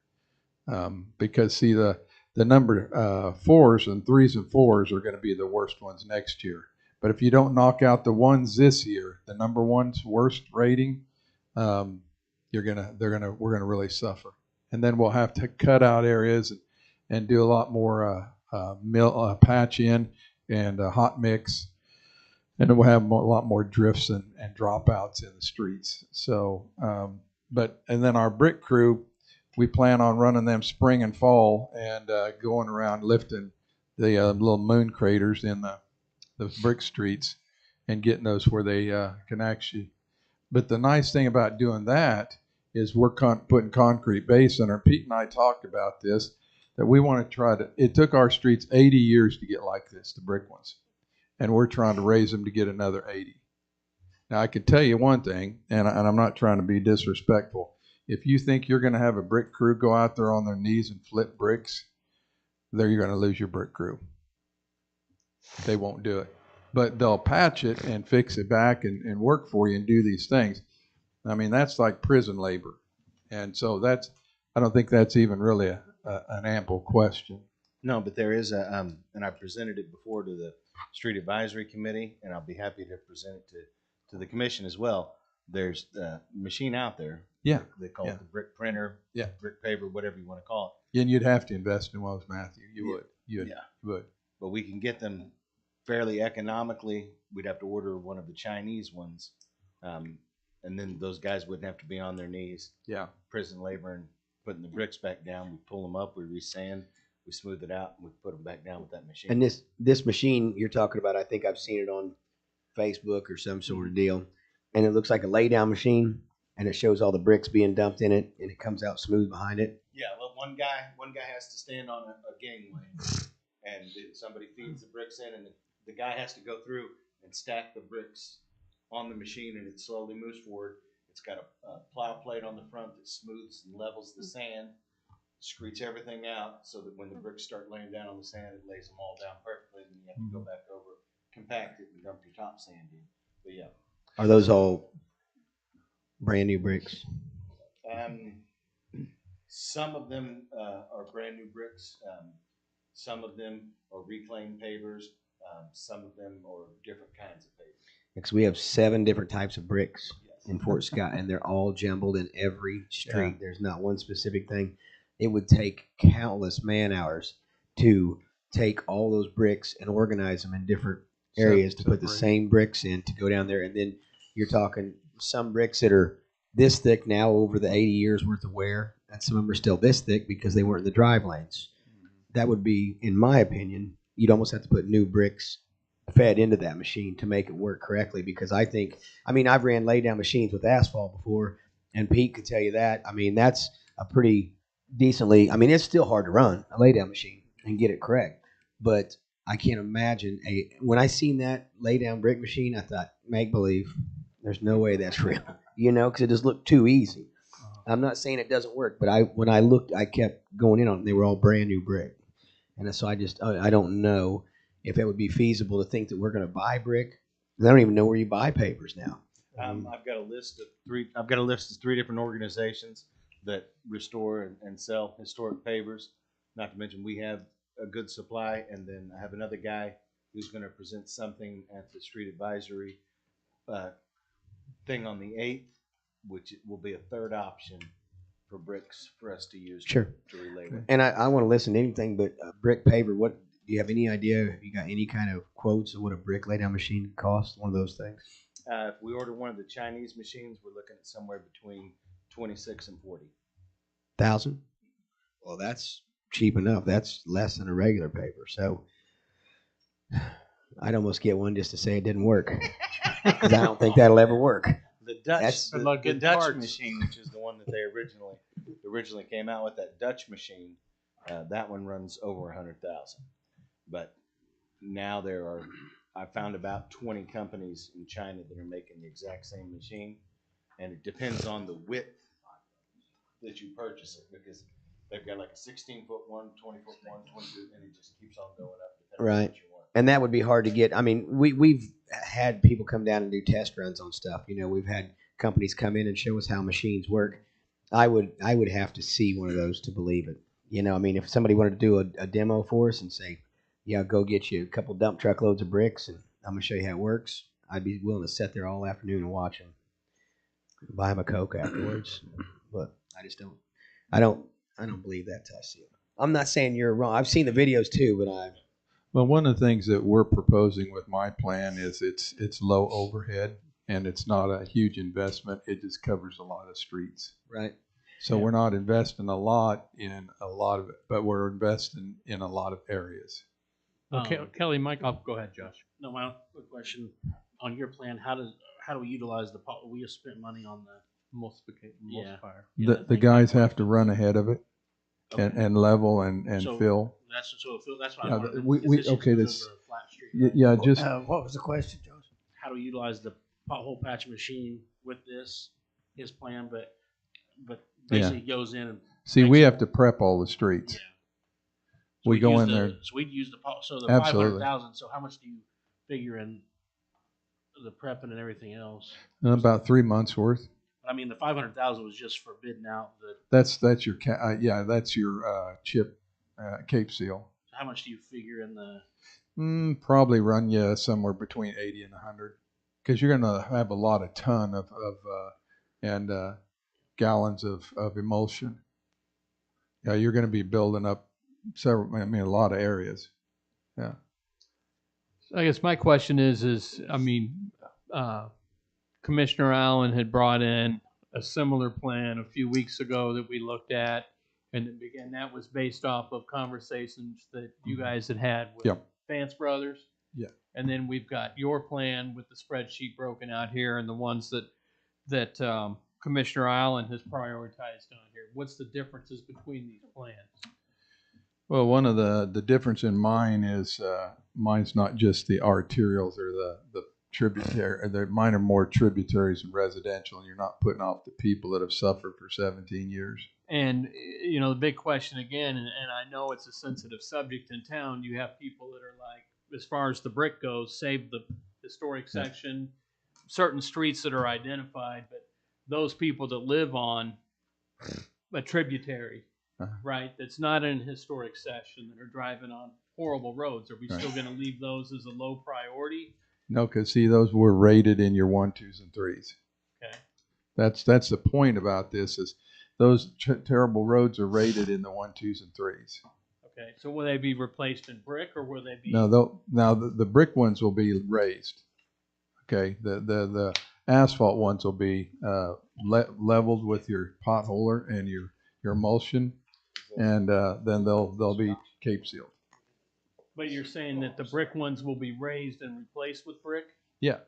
Because see, the number 4s and 3s and 4s are going to be the worst ones next year. But if you don't knock out the ones this year, the number 1's worst rating, we're gonna really suffer. And then we'll have to cut out areas and do a lot more patch in and hot mix, and then we'll have a lot more drifts and dropouts in the streets. So, and then our brick crew, we plan on running them spring and fall and going around lifting the little moon craters in the brick streets and getting those where they can actually. But the nice thing about doing that is we're putting concrete base in there. Pete and I talked about this, that we want to try to, it took our streets 80 years to get like this, the brick ones. And we're trying to raise them to get another 80. Now, I can tell you one thing, and I'm not trying to be disrespectful. If you think you're going to have a brick crew go out there on their knees and flip bricks, you're going to lose your brick crew. They won't do it. But they'll patch it and fix it back and work for you and do these things. I mean, that's like prison labor. And so I don't think that's even really an ample question. No, but there is and I presented it before to the Street Advisory Committee, and I'll be happy to present it to the commission as well. There's a machine out there. Yeah. They call it the brick printer, brick paper, whatever you want to call it. And you'd have to invest in one, Matthew. You would. You would. But we can get them fairly economically. We'd have to order one of the Chinese ones. And then those guys wouldn't have to be on their knees. Yeah. Prison labor and putting the bricks back down. We pull them up, we resand, we smooth it out, and we put them back down with that machine. And this machine you're talking about, I think I've seen it on Facebook or some sort of deal. And it looks like a lay down machine, and it shows all the bricks being dumped in it, and it comes out smooth behind it. Yeah, well, one guy has to stand on a gangway, and somebody feeds the bricks in, and the guy has to go through and stack the bricks on the machine, and it slowly moves forward. It's got a plow plate on the front that smooths and levels the sand, screeds everything out so that when the bricks start laying down on the sand, it lays them all down perfectly. Then you have to go back over, compact it, and dump your top sand in. But yeah. Are those all brand new bricks? Some of them are brand new bricks. Some of them are reclaimed pavers. Some of them are different kinds of pavers. Because we have 7 different types of bricks in Fort Scott, and they're all jumbled in every street. Yeah. There's not one specific thing. It would take countless man hours to take all those bricks and organize them in different areas to put the same bricks in to go down there. And then you're talking some bricks that are this thick now over the 80 years worth of wear, and some of them are still this thick because they weren't in the drive lanes. That would be, in my opinion, you'd almost have to put new bricks fed into that machine to make it work correctly, because I've ran lay down machines with asphalt before, and Pete could tell you that. I mean, that's a pretty decently, it's still hard to run a lay down machine and get it correct, but I can't imagine when I seen that lay down brick machine, I thought, make believe, there's no way that's real, because it just looked too easy. I'm not saying it doesn't work, but when I looked, I kept going in on it. They were all brand new brick, and so I don't know if it would be feasible to think that we're going to buy brick. I don't even know where you buy papers now. I've got a list of 3 different organizations that restore and sell historic pavers. Not to mention we have a good supply, and then I have another guy who's going to present something at the Street Advisory thing on the 8th, which will be a third option for bricks for us to use. Sure. To relay with. And I want to listen to anything but brick paver. What do you have any idea? Have you got any kind of quotes of what a brick lay down machine costs? One of those things. If we order one of the Chinese machines, we're looking at somewhere between 26 and 40,000. Well, that's cheap enough. That's less than a regular paper. So I'd almost get one just to say it didn't work, because I don't think that'll ever work. The Dutch machine, which is the one that they originally came out with, that Dutch machine, that one runs over 100,000. But now there are I found about 20 companies in China that are making the exact same machine, and it depends on the width that you purchase it, because they've got like a 16-foot one, 20-foot one, 22, and it just keeps on going up depending on Right. what you want. And that would be hard to get. I mean, we've had people come down and do test runs on stuff. You know, we've had companies come in and show us how machines work. I would have to see one of those to believe it. You know, I mean, if somebody wanted to do a demo for us and say, yeah, go get you a couple dump truck loads of bricks and I'm going to show you how it works, I'd be willing to sit there all afternoon and watch them. Buy them a Coke afterwards. But I don't believe that till I see it. I'm not saying you're wrong. I've seen the videos too, but Well, one of the things that we're proposing with my plan is it's low overhead and it's not a huge investment. It just covers a lot of streets. Right. So we're not investing a lot in a lot of it, but we're investing in a lot of areas. Okay, Kelly, Mike, go ahead, Josh. No, my quick question on your plan. How do we utilize the pot? We have spent money on the emulsifier. The guys have to run ahead of it Okay. and level and So fill. That's what Yeah, I wanted. we Is this just okay. because This of the flat street, right? yeah, just What was the question, Joseph? How do we utilize the pothole patch machine with his plan, but basically goes in and see, we have to prep all the streets. So we go in there. So we'd use the so the Absolutely. 500,000. So how much do you figure in the prepping and everything else? About 3 months worth. I mean, the 500,000 was just for bidding out the. That's your that's your chip Cape Seal. So how much do you figure in the? Probably run you somewhere between 80 and 100, because you're going to have a lot of ton of gallons of emulsion. Yeah, you're going to be building up a lot of areas. Yeah. I guess my question is Commissioner Allen had brought in a similar plan a few weeks ago that we looked at, and again, that was based off of conversations that you guys had with Vance Brothers. Yeah. And then we've got your plan with the spreadsheet broken out here, and the ones that Commissioner Allen has prioritized on here. What's the differences between these plans? Well, one of the difference in mine is mine's not just the arterials or the tributary. Mine are more tributaries and residential, and you're not putting off the people that have suffered for 17 years. And, the big question again, and I know it's a sensitive subject in town, you have people that are like, as far as the brick goes, save the historic section, certain streets that are identified, but those people that live on a tributary, right, that's not in a historic section, that are driving on horrible roads, are we still going to leave those as a low priority? No, because see, those were rated in your 1, 2s, and 3s. Okay. That's the point about this is those terrible roads are rated in the 1, 2s, and 3s. Okay, so will they be replaced in brick, or will they be? No, now the brick ones will be raised. Okay, the asphalt ones will be leveled with your potholer and your emulsion, and then they'll be Cape sealed. But you're saying that the brick ones will be raised and replaced with brick? Yeah.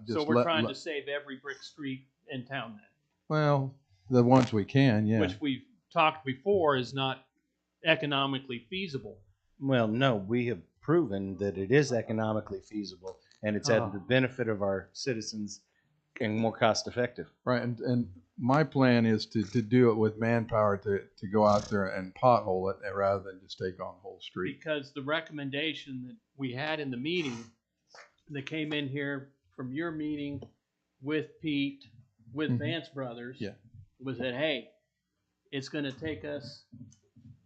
So we're trying to save every brick street in town then? Well, the ones we can, yeah. Which we've talked before is not economically feasible. Well, no, we have proven that it is economically feasible, and it's at the benefit of our citizens and more cost effective. Right, and my plan is to do it with manpower to go out there and pothole it rather than just take on the whole street. Because the recommendation that we had in the meeting that came in here from your meeting with Pete, with Vance Brothers, was that, hey, it's going to take us,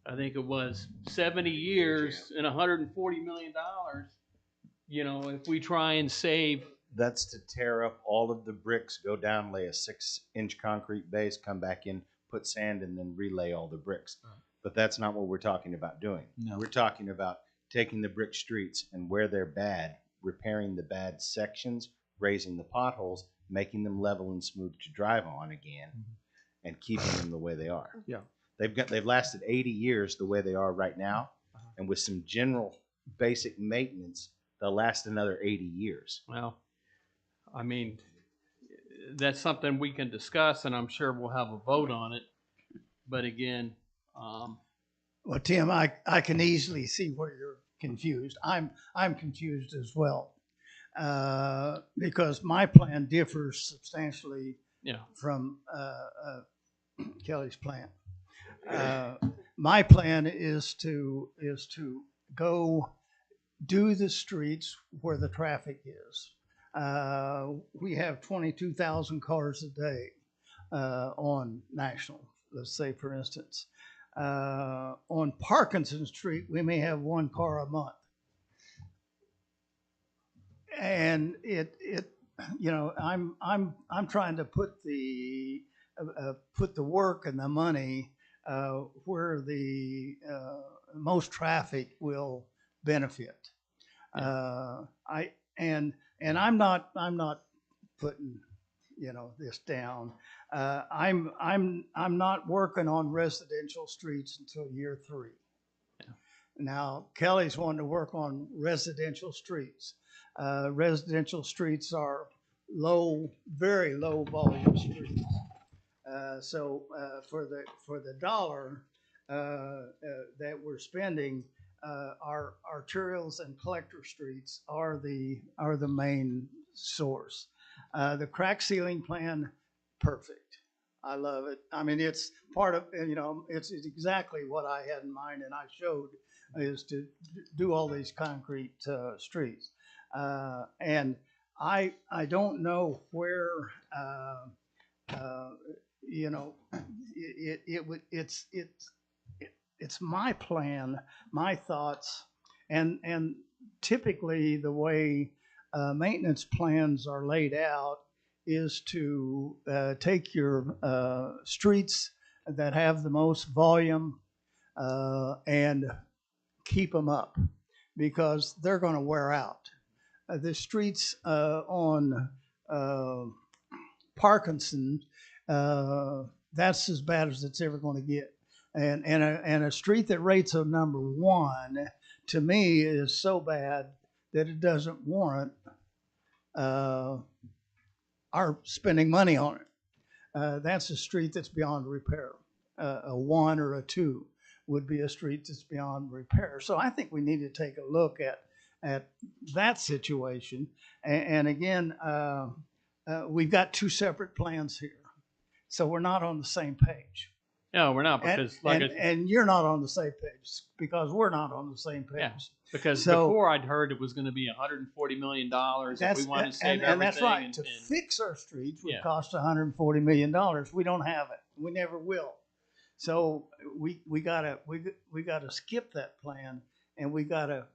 I think it was 70 years and $140 million, if we try and save. That's to tear up all of the bricks, go down, lay a 6-inch concrete base, come back in, put sand, and then relay all the bricks. But that's not what we're talking about doing. No. We're talking about taking the brick streets and where they're bad, repairing the bad sections, raising the potholes, making them level and smooth to drive on again, and keeping them the way they are. Yeah. They've lasted 80 years the way they are right now, and with some general basic maintenance, they'll last another 80 years. Well, I mean, that's something we can discuss, and I'm sure we'll have a vote on it. But again, Well, Tim, I can easily see where you're confused. I'm confused as well. because my plan differs substantially from Kelly's plan. My plan is to go do the streets where the traffic is. We have 22,000 cars a day on National, let's say, for instance. On Parkinson Street, we may have one car a month. And I'm trying to put the work and the money where the most traffic will benefit. I'm not putting this down. I'm not working on residential streets until year 3. Now Kelly's wanting to work on residential streets. Residential streets are very low volume streets. So for the dollar that we're spending, our arterials and collector streets are the main source. The crack ceiling plan, perfect. I love it. I mean, it's part of, it's exactly what I had in mind, and I showed is to do all these concrete streets. And I don't know where, it's my plan, my thoughts, and typically the way maintenance plans are laid out is to take your streets that have the most volume and keep them up, because they're going to wear out. The streets on Parkinson, that's as bad as it's ever going to get. And a street that rates a number 1, to me, is so bad that it doesn't warrant our spending money on it. That's a street that's beyond repair. A 1 or a 2 would be a street that's beyond repair. So I think we need to take a look at that situation. And again, we've got 2 separate plans here. So we're not on the same page. No, we're not, because and you're not on the same page because we're not on the same page. Yeah, because before I'd heard it was going to be $140 million if we wanted to save everything. And that's right. To fix our streets would cost $140 million. We don't have it. We never will. So we gotta skip that plan, and we gotta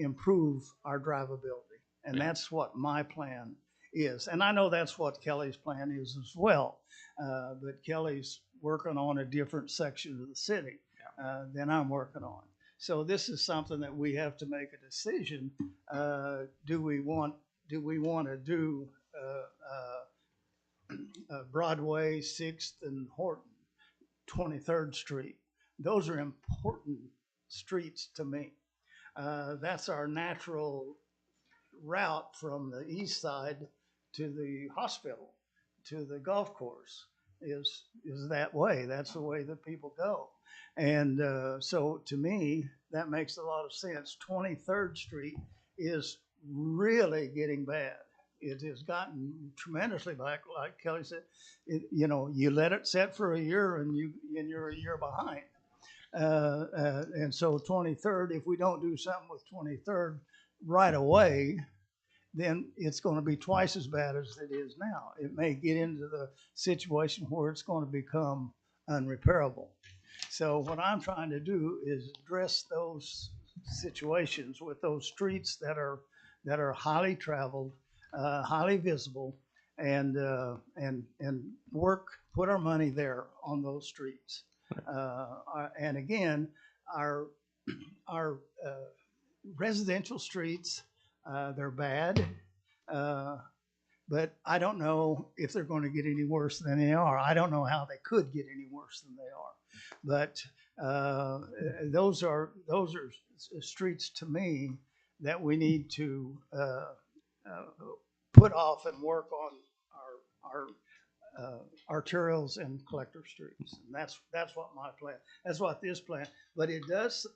improve our drivability, and that's what my plan is. And I know that's what Kelly's plan is as well. But Kelly's working on a different section of the city than I'm working on. So this is something that we have to make a decision. Do we want to do Broadway, 6th, and Horton, 23rd Street? Those are important streets to me. That's our natural route from the east side to the hospital, to the golf course, is that way. That's the way that people go. And so to me, that makes a lot of sense. 23rd Street is really getting bad. It has gotten tremendously back, like Kelly said. You let it set for a year and you're a year behind. And so 23rd, if we don't do something with 23rd right away, then it's going to be twice as bad as it is now. It may get into the situation where it's going to become unrepairable. So what I'm trying to do is address those situations with those streets that are highly traveled, highly visible, and put our money there on those streets. And again, our residential streets, they're bad, but I don't know if they're going to get any worse than they are. I don't know how they could get any worse than they are. But those are streets to me that we need to put off and work on our arterials and collector streets. And that's what my plan. That's what this plan. But it does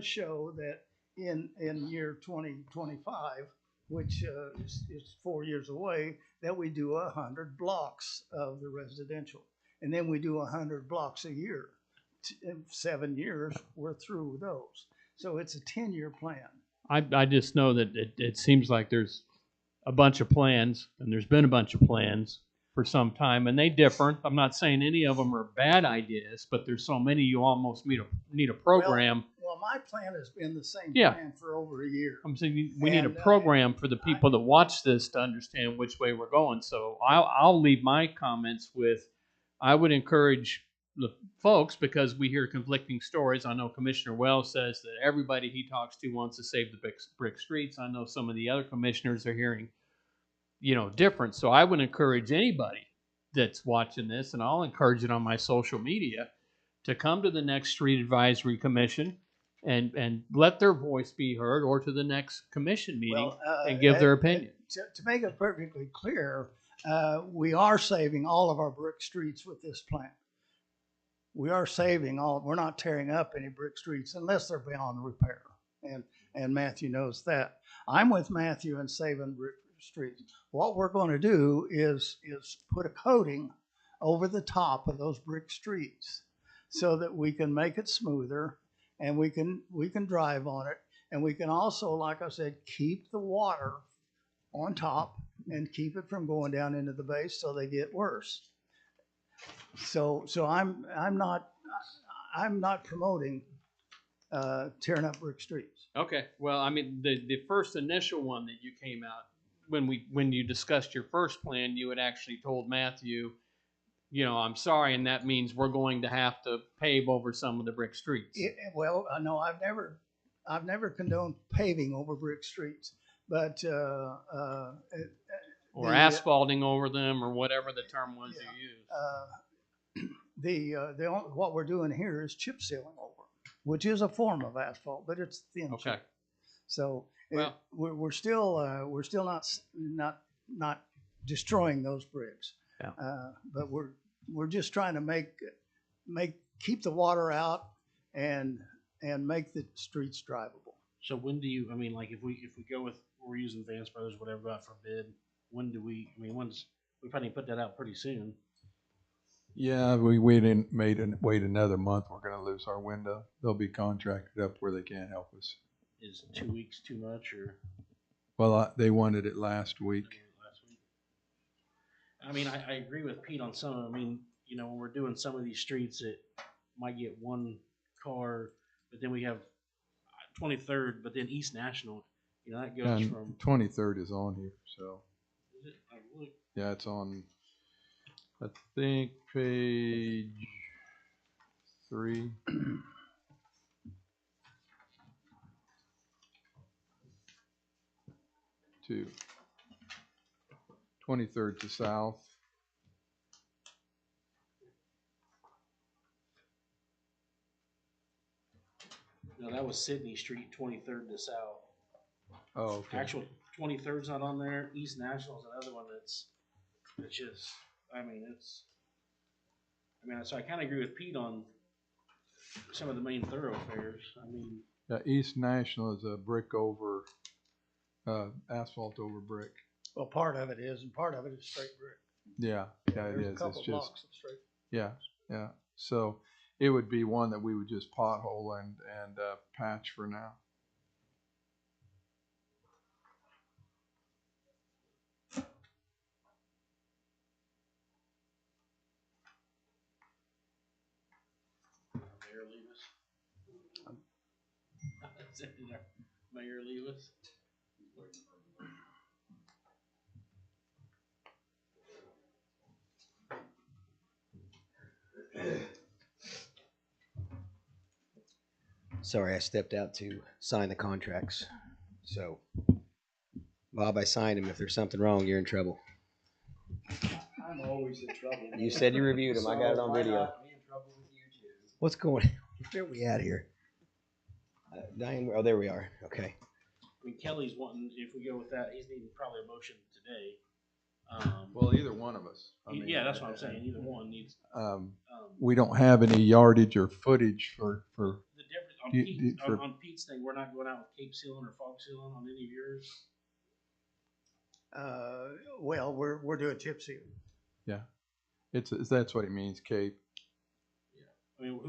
show that in year 2025, which is 4 years away, that we do 100 blocks of the residential. And then we do 100 blocks a year. In 7 years, we're through with those. So it's a 10-year plan. I just know that it seems like there's a bunch of plans, and there's been a bunch of plans for some time, and they differ. I'm not saying any of them are bad ideas, but there's so many you almost need a program. Well, my plan has been the same Yeah. plan for over a year. I'm saying we need a program for the people that watch this to understand which way we're going. So I'll leave my comments with, I would encourage the folks, because we hear conflicting stories. I know Commissioner Wells says that everybody he talks to wants to save the brick streets. I know some of the other commissioners are hearing, different. So I would encourage anybody that's watching this, and I'll encourage it on my social media, to come to the next Street Advisory Commission and let their voice be heard, or to the next commission meeting and give their opinion. To make it perfectly clear, we are saving all of our brick streets with this plan. We are saving we're not tearing up any brick streets unless they're beyond repair. And Matthew knows that. I'm with Matthew in saving brick streets. What we're going to do is put a coating over the top of those brick streets so that we can make it smoother, and we can drive on it. And we can also, like I said, keep the water on top and keep it from going down into the base so they get worse. So I'm not promoting tearing up brick streets. Okay. Well, I mean, the first initial one that you came out, when you discussed your first plan, you had actually told Matthew, I'm sorry, and that means we're going to have to pave over some of the brick streets. Well, no, I've never condoned paving over brick streets, but or asphalting over them, or whatever the term was you used. What we're doing here is chip sealing over, which is a form of asphalt, but it's thin. Okay. chip. So we're still not destroying those bricks. Yeah. But we're just trying to keep the water out and make the streets drivable. So when do you? I mean, like if we go with, we're using Vance Brothers, whatever, out for bid. When do we? I mean, we probably put that out pretty soon. Yeah, we wait another month. We're going to lose our window. They'll be contracted up where they can't help us. Is 2 weeks too much, or? Well, they wanted it last week. I mean, I agree with Pete on some. I mean, when we're doing some of these streets, it might get one car, but then we have 23rd, but then East National. That goes And from 23rd is on here, so. Is it? Look. Yeah, it's on, I think, page 3. Two. 23rd to south. No, that was Sydney Street, 23rd to south. Oh, okay. Actual 23rd's not on there. East National's another one that's just. So I kind of agree with Pete on some of the main thoroughfares. Yeah, East National is a brick over, asphalt over brick. Well, part of it is, and part of it is straight brick. Yeah, it There's is. a couple It's just, blocks of straight. yeah. So it would be one that we would just pothole and patch for now. Mayor Levis. Mayor Levis. Sorry, I stepped out to sign the contracts. So, Bob, I signed them. If there's something wrong, you're in trouble. I'm always in trouble. You said you reviewed them. I got it on video. Me in trouble with you too. What's going on? Where are we at here? Diane, oh, there we are. Okay. I mean, Kelly's wanting, if we go with that, he's needing probably a motion today. Well, either one of us. Yeah, that's what I'm saying. Either one needs. We don't have any yardage or footage for. The difference on Pete's thing, we're not going out with Cape sealing or fog sealing on any of yours. Well, we're doing chip seal. Yeah, that's what he means, Cape. I mean,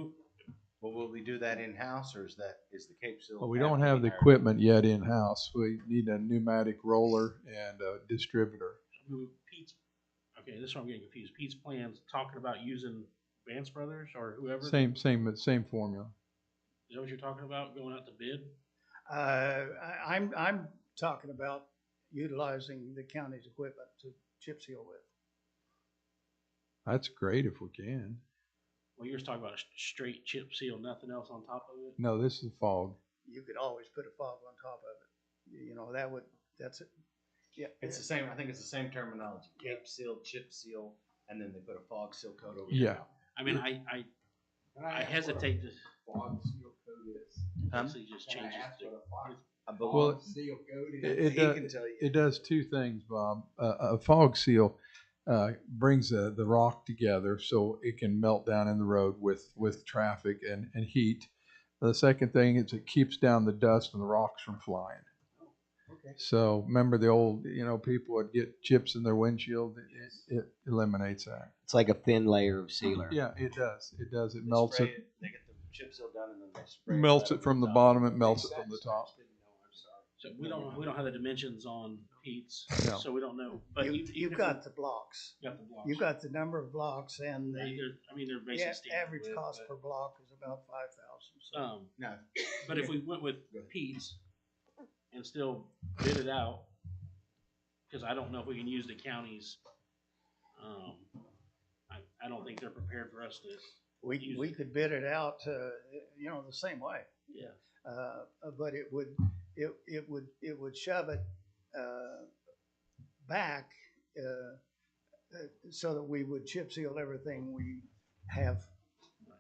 Well, will we do that in-house, or is the Cape Seal? Well, we don't have the equipment yet in-house. We need a pneumatic roller and a distributor. Pete's, okay, this is what I'm getting confused. Pete's plans talking about using Vance Brothers or whoever? Same formula. Is that what you're talking about, going out to bid? I'm talking about utilizing the county's equipment to chip seal with. That's great if we can. Well, you're just talking about a straight chip seal, nothing else on top of it? No, this is fog. You could always put a fog on top of it. You know, that's it. Yeah. It's the same. I think it's the same terminology. Cape seal, chip seal, and then they put a fog seal coat over it. Yeah. I mean, I hesitate to. Fog seal coat is. Actually just change it. Well, seal coat is. it does two things, Bob. A fog seal brings the rock together so it can melt down in the road with traffic and heat. The second thing is it keeps down the dust and the rocks from flying. Okay. So remember the old, people would get chips in their windshield. It eliminates that. It's like a thin layer of sealer. Yeah, it does. It does. It They melts spray it. They get the chip seal done, and then they spray Melts right it from the top. bottom. It melts it from the top. So we don't have the dimensions on Pete's, No. so we don't know. But You've got the blocks. Got the blocks. You've got the number of blocks, and they're basic standard average width, cost but- per block is about 5,000. So. No. But if we went with Pete's and still bid it out, because I don't know if we can use the county's, I don't think they're prepared for us to. We could bid it out, the same way. Yeah. But it would shove it back so that we would chip seal everything we have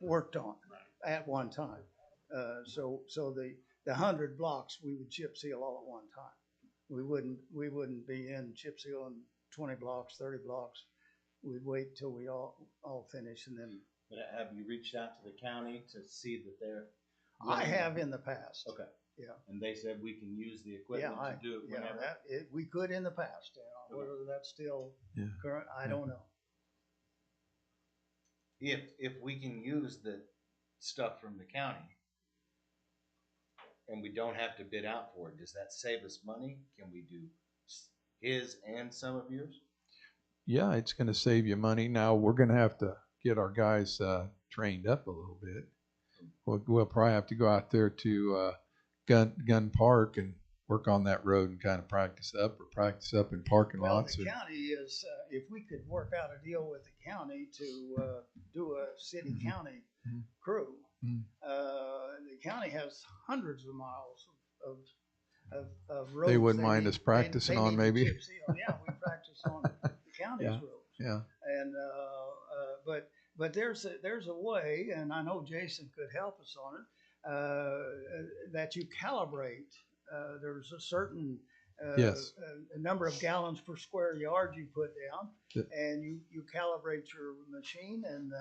worked on at one time. So the 100 blocks we would chip seal all at one time. We wouldn't be in chip sealing 20 blocks, 30 blocks. We'd wait till we all finish and then. But have you reached out to the county to see that they're? I have in the past. Okay. Yeah. And they said we can use the equipment to do it whenever. We could in the past. Whether that's still current, I don't know. If we can use the stuff from the county and we don't have to bid out for it, does that save us money? Can we do his and some of yours? Yeah, it's going to save you money. Now we're going to have to get our guys trained up a little bit. We'll probably have to go out there to Gun Park and work on that road and kind of practice up in parking lots. The county is, if we could work out a deal with the county to do a city-county crew, the county has hundreds of miles of roads. They wouldn't mind us practicing on maybe. Yeah, we practice on the county's roads. Yeah. And but there's a way, and I know Jason could help us on it, that you calibrate. There's a certain a number of gallons per square yard you put down, and you calibrate your machine, and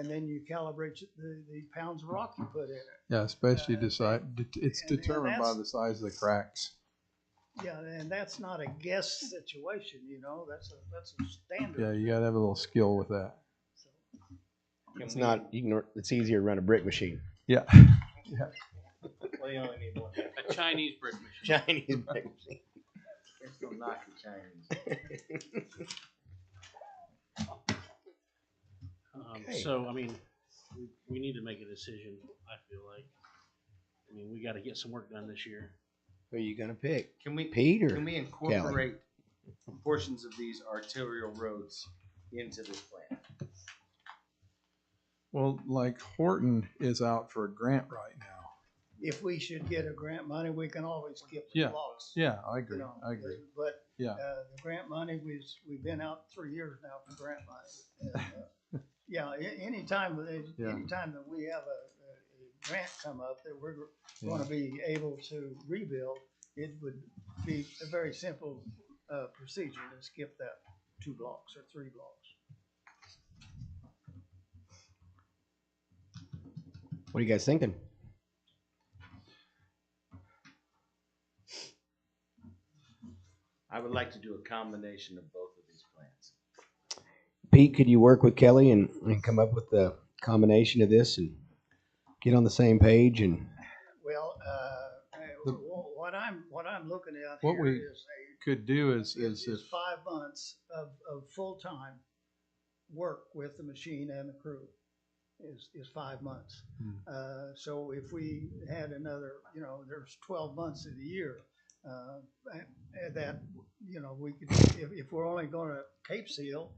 then you calibrate the pounds of rock you put in it. Yeah, especially it's determined by the size of the cracks. Yeah, and that's not a guess situation, that's a standard. Yeah, you got to have a little skill with that. It's easier to run a brick machine. Yeah. Yeah. Well, you only need one. A Chinese brick machine. Chinese brick machine. It's gonna knock the Chinese. So, I mean, we need to make a decision, I feel like. I mean, we got to get some work done this year. Who are you going to pick? Can we Kelly? incorporate portions of these arterial roads into this plan? Well, like Horton is out for a grant right now. If we should get a grant money, we can always skip the blocks. Yeah, I agree. I agree. But Yeah. The grant money, we've been out 3 years now for grant money. And, anytime that we have a grant come up that we're going to be able to rebuild, it would be a very simple procedure to skip that 2 blocks or 3 blocks. What are you guys thinking? I would like to do a combination of both of these plans. Pete, could you work with Kelly and come up with the combination of this and get on the same page? And Well, what I'm looking at What here we is could do is is 5 months of full-time work with the machine and the crew is 5 months. So if we had another, there's 12 months of the year, that, we could, if we're only going to Cape Seal,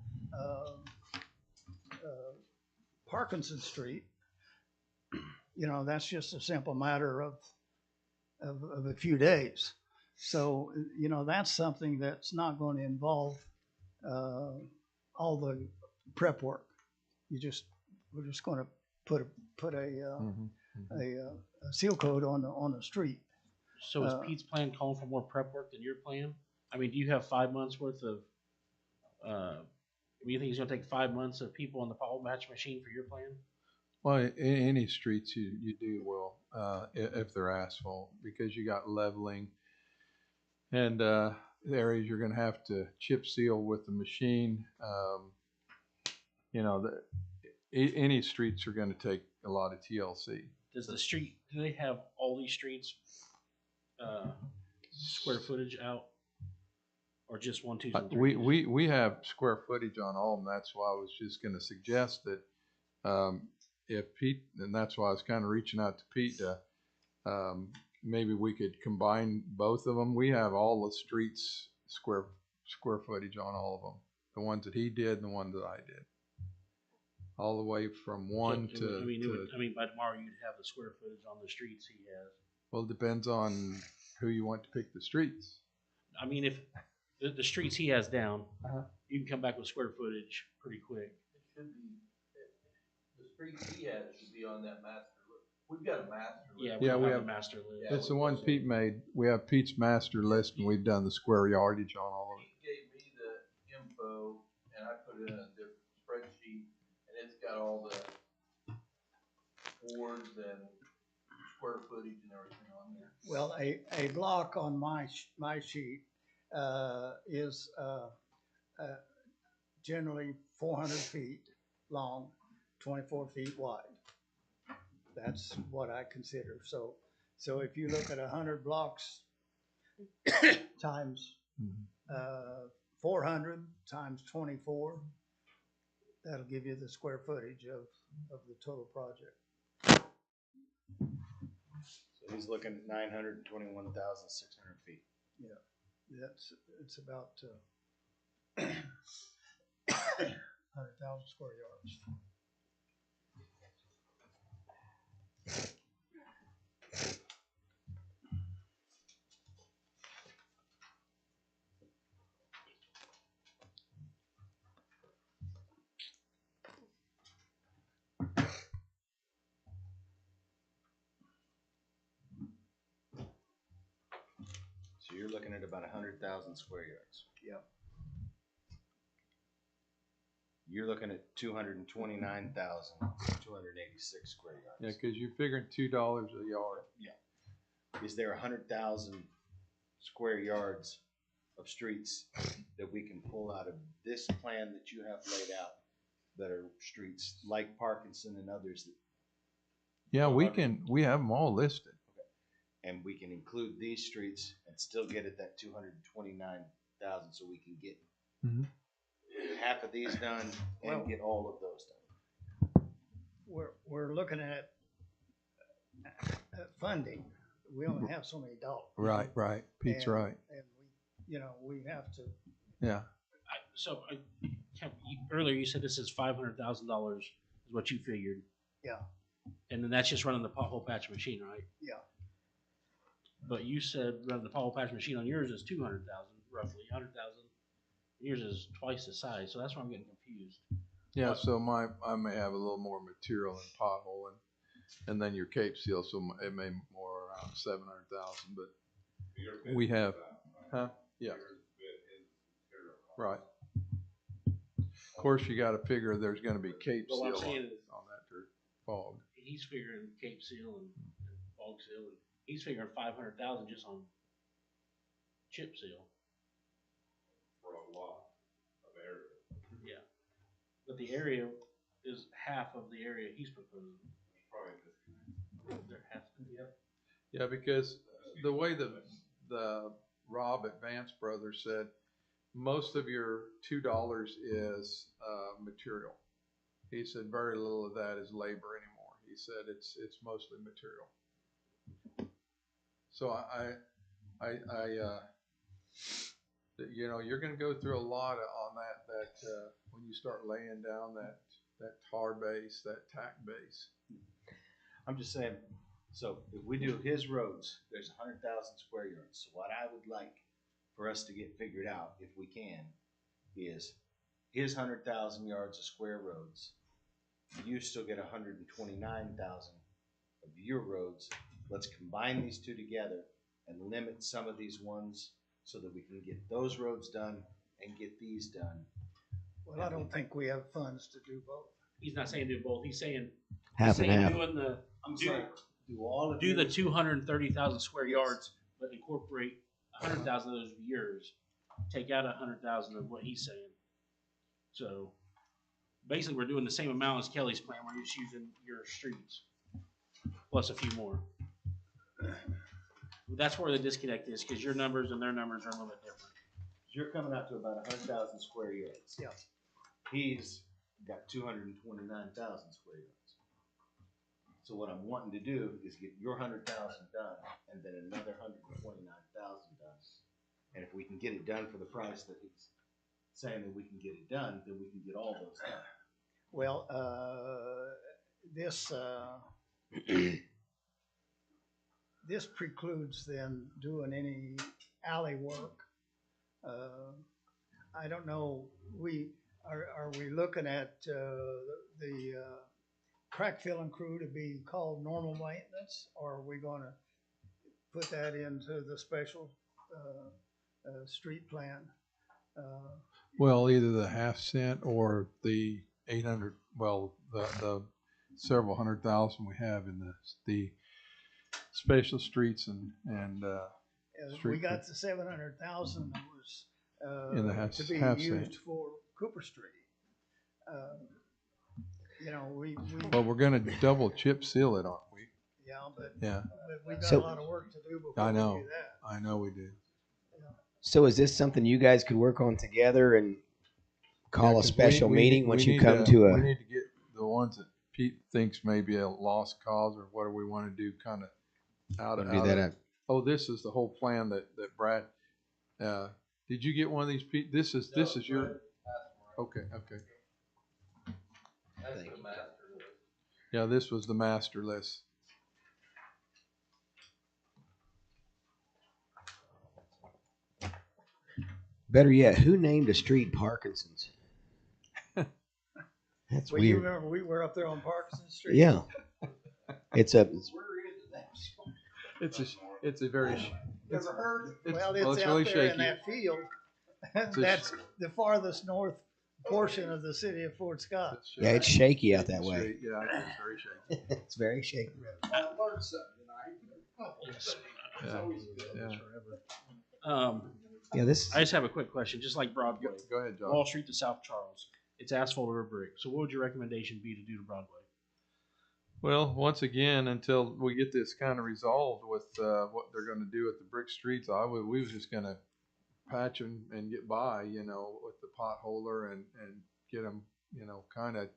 Parkinson Street, that's just a simple matter of a few days. So, that's something that's not going to involve all the prep work. We're just going to put a seal coat on the street. So is Pete's plan calling for more prep work than your plan? I mean, do you have 5 months worth of, do you think it's gonna take 5 months of people on the pothole patch machine for your plan? Well, any streets you do well, if they're asphalt, because you got leveling and the areas you're going to have to chip seal with the machine. Any streets are going to take a lot of TLC. Do they have all these streets square footage out, or just 1, 2, and 3? We have square footage on all of them. That's why I was just going to suggest that if Pete, and that's why I was kind of reaching out to Pete to maybe we could combine both of them. We have all the streets square footage on all of them. The ones that he did and the ones that I did. All the way from one to. I mean, by tomorrow you'd have the square footage on the streets he has. Well, it depends on who you want to pick the streets. I mean, if the streets he has down, you can come back with square footage pretty quick. It should be, the streets he has should be on that master list. We've got a master list. Yeah, we have a master list. It's the one Pete made. We have Pete's master list, and we've done the square yardage on all of it. He gave me the info, and I put it in a different spreadsheet, and it's got all the boards and square footage and everything on there. Well, a block on my sheet is generally 400 feet long, 24 feet wide. That's what I consider. So if you look at 100 blocks times 400 times 24, that'll give you the square footage of the total project. So he's looking at 921,600 feet. Yeah, it's about 100,000 square yards. So you're looking at about 100,000 square yards. Yep. You're looking at 229,286 square yards. Yeah, because you're figuring $2 a yard. Yeah. Is there 100,000 square yards of streets that we can pull out of this plan that you have laid out that are streets like Parkinson and others that? Yeah, we have them all listed. And we can include these streets and still get at that 229,000, so we can get half of these done and get all of those done. We're looking at funding. We only have so many dollars. Right. Pete's right. And we have to. Yeah. Earlier you said this is $500,000 is what you figured. Yeah. And then that's just running the pothole patch machine, right? Yeah. But you said running the pothole patch machine on yours is 200,000, roughly 100,000. Yours is twice the size, so that's why I'm getting confused. Yeah, so I may have a little more material in pothole and then your Cape Seal, so it may more around 700,000. But we have, yeah, right. Of course, you got to figure there's going to be Cape Seal on that dirt fog. He's figuring Cape Seal and fog seal, and he's figuring 500,000 just on chip seal. a lot of area. Yeah. But the area is half of the area he's proposing. There has to be. Yeah, because the way the Rob at Vance Brothers said, most of your $2 is material. He said very little of that is labor anymore. He said it's mostly material. So you know, you're going to go through a lot on that when you start laying down that tar base, that tack base. I'm just saying, so if we do his roads, there's 100,000 square yards. So what I would like for us to get figured out, if we can, is his 100,000 yards of square roads. You still get 129,000 of your roads. Let's combine these two together and limit some of these ones so that we can get those roads done and get these done. Well, I don't think we have funds to do both. He's not saying do both. He's saying Half and half. doing the I'm saying do all of do the yours. 230,000 square yards, but incorporate 100,000 of those of yours. Take out 100,000 of what he's saying. So basically, we're doing the same amount as Kelly's plan. We're just using your streets plus a few more. That's where the disconnect is, because your numbers and their numbers are a little bit different. You're coming up to about 100,000 square yards. Yeah. He's got 229,000 square yards. So what I'm wanting to do is get your 100,000 done and then another 129,000 done. And if we can get it done for the price that he's saying that we can get it done, then we can get all those done. Well, this precludes then doing any alley work. I don't know. Are we looking at the crack filling crew to be called normal maintenance, or are we going to put that into the special street plan? Well, either the half-cent or the 800. Well, the several 100,000 we have in the special streets and we got the 700,000 that was in the to be half used cent. for Cooper Street. You know, we Well, we're going to double chip seal it, aren't we? yeah, but we got So- a lot of work to do before I know. we do that. I know we do. So is this something you guys could work on together and call Yeah, a 'cause special meeting once you need come to we a? need to get the ones that Pete thinks may be a lost cause or whatever we want to do, kind of out of. Do that up. Oh, this is the whole plan that Brad. Did you get one of these, Pete? This is your. Okay. That's the master list. Yeah, this was the master list. Better yet, who named a street Parkinson's? That's Well, you weird. remember we were up there on Parkinson Street? Yeah. It's a. It's a very. Never heard? It's, Well, well, it's it's out really there shaky. in that field. a That's the farthest north portion of the city of Fort Scott. Yeah, it's shaky out that way. Yeah, it's very shaky. It's very shaky. I learned something tonight. Yeah. Yeah, this. I just have a quick question, just like Broadway. Go ahead, John. Wall Street to South Charles. It's asphalt or brick. So what would your recommendation be to do to Broadway? Well, once again, until we get this kind of resolved with what they're going to do at the brick streets, we was just going to patch them and get by, you know, with the potholer and get them, you know, kind of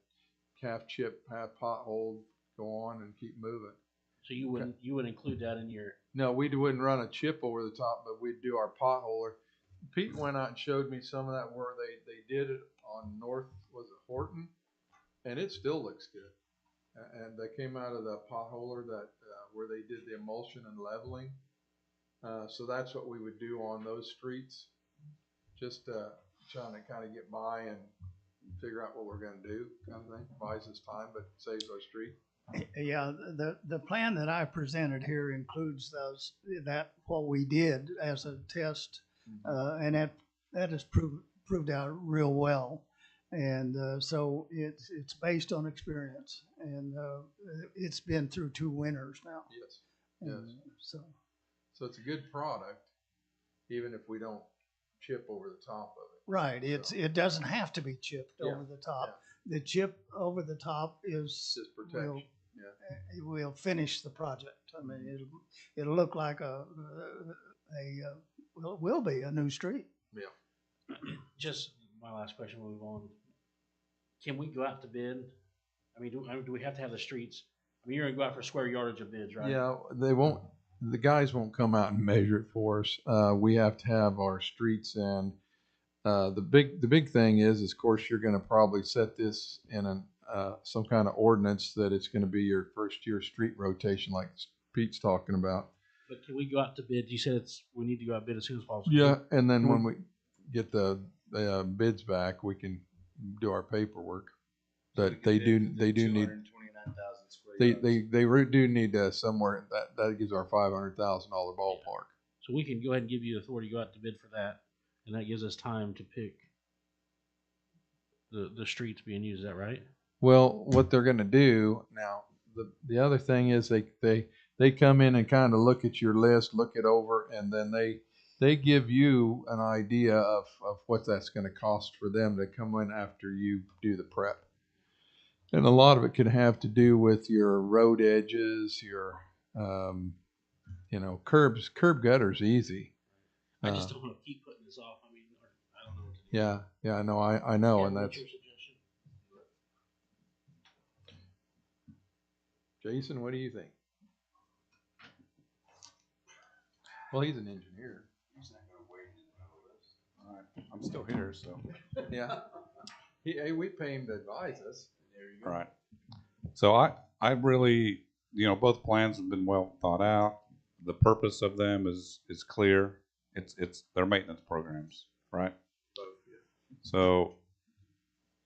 calf chip, half pothole, go on and keep moving. So you would include that in your. No, we wouldn't run a chip over the top, but we'd do our potholer. Pete went out and showed me some of that where they did it on North, was it Horton? And it still looks good. And they came out of the potholer that where they did the emulsion and leveling. So that's what we would do on those streets. Just trying to kind of get by and figure out what we're going to do, kind of thing. Buys us time, but saves our street. Yeah, the plan that I presented here includes what we did as a test, and that has proved out real well. And so it's based on experience, and it's been through 2 winters now. Yes. So it's a good product, even if we don't chip over the top of it. Right, it doesn't have to be chipped Yeah, over the top. The chip over the top is Just protection. Yeah. it will finish the project. I mean, it'll look like well, it will be a new street. Yeah. Just my last question, we'll move on. Can we go out to bid? I mean, do we have to have the streets? I mean, you're gonna go out for square yardage of bids, right? Yeah, they won't. The guys won't come out and measure it for us. We have to have our streets, and the big thing is of course you're going to probably set this in some kind of ordinance that it's going to be your first year street rotation, like Pete's talking about. But can we go out to bid? You said we need to go out to bid as soon as possible. Yeah, and then when we get the bids back, we can do our paperwork. But they do need they do need somewhere that gives our $500,000 ballpark. So we can go ahead and give you authority to go out to bid for that, and that gives us time to pick the streets being used. Is that right? Well, what they're going to do now, the other thing is they come in and kind of look at your list, look it over, and then they give you an idea of what that's going to cost for them to come in after you do the prep. And a lot of it could have to do with your road edges, your curb gutters easy. I just don't want to keep putting this off. I mean, I don't know what to do. Yeah, I know, and that's. What's your suggestion? Jason, what do you think? Well, he's an engineer. He's not going to wait in the middle of this. All right, I'm still here, so. Yeah. Hey, we pay him to advise us. There you go. Right. So I really, both plans have been well thought out. The purpose of them is clear. It's their maintenance programs, right? Both, yeah. So,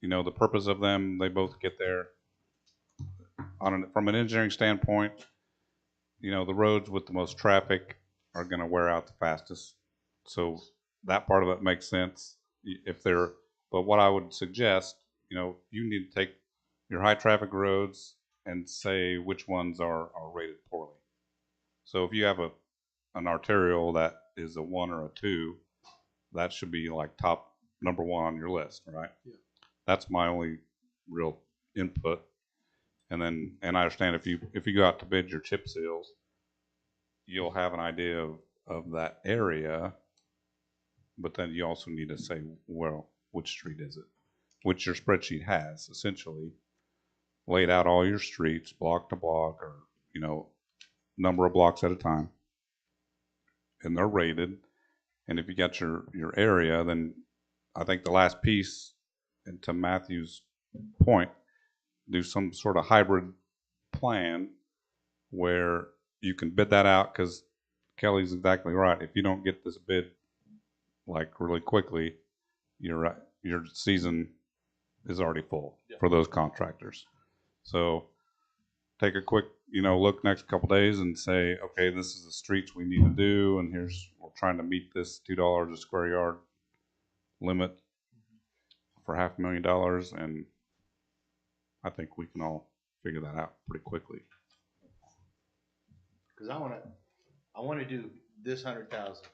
the purpose of them, they both get there. From an engineering standpoint, the roads with the most traffic are going to wear out the fastest. So that part of it makes sense. But what I would suggest, you need to take your high traffic roads and say which ones are rated poorly. So if you have an arterial that is a 1 or a 2, that should be like top number 1 on your list, right? Yeah. That's my only real input. And I understand if you go out to bid your chip seals, you'll have an idea of that area, but then you also need to say, well, which street is it? Which your spreadsheet has, essentially laid out all your streets block to block, or number of blocks at a time, and they're rated. And if you got your area, then I think the last piece, and to Matthew's point, do some sort of hybrid plan where you can bid that out, because Kelly's exactly right. If you don't get this bid like really quickly, your season is already full for those contractors. So take a quick, look next couple days and say, okay, this is the streets we need to do, and we're trying to meet this $2 a square yard limit for $500,000, and I think we can all figure that out pretty quickly. Because I want to do this 100,000.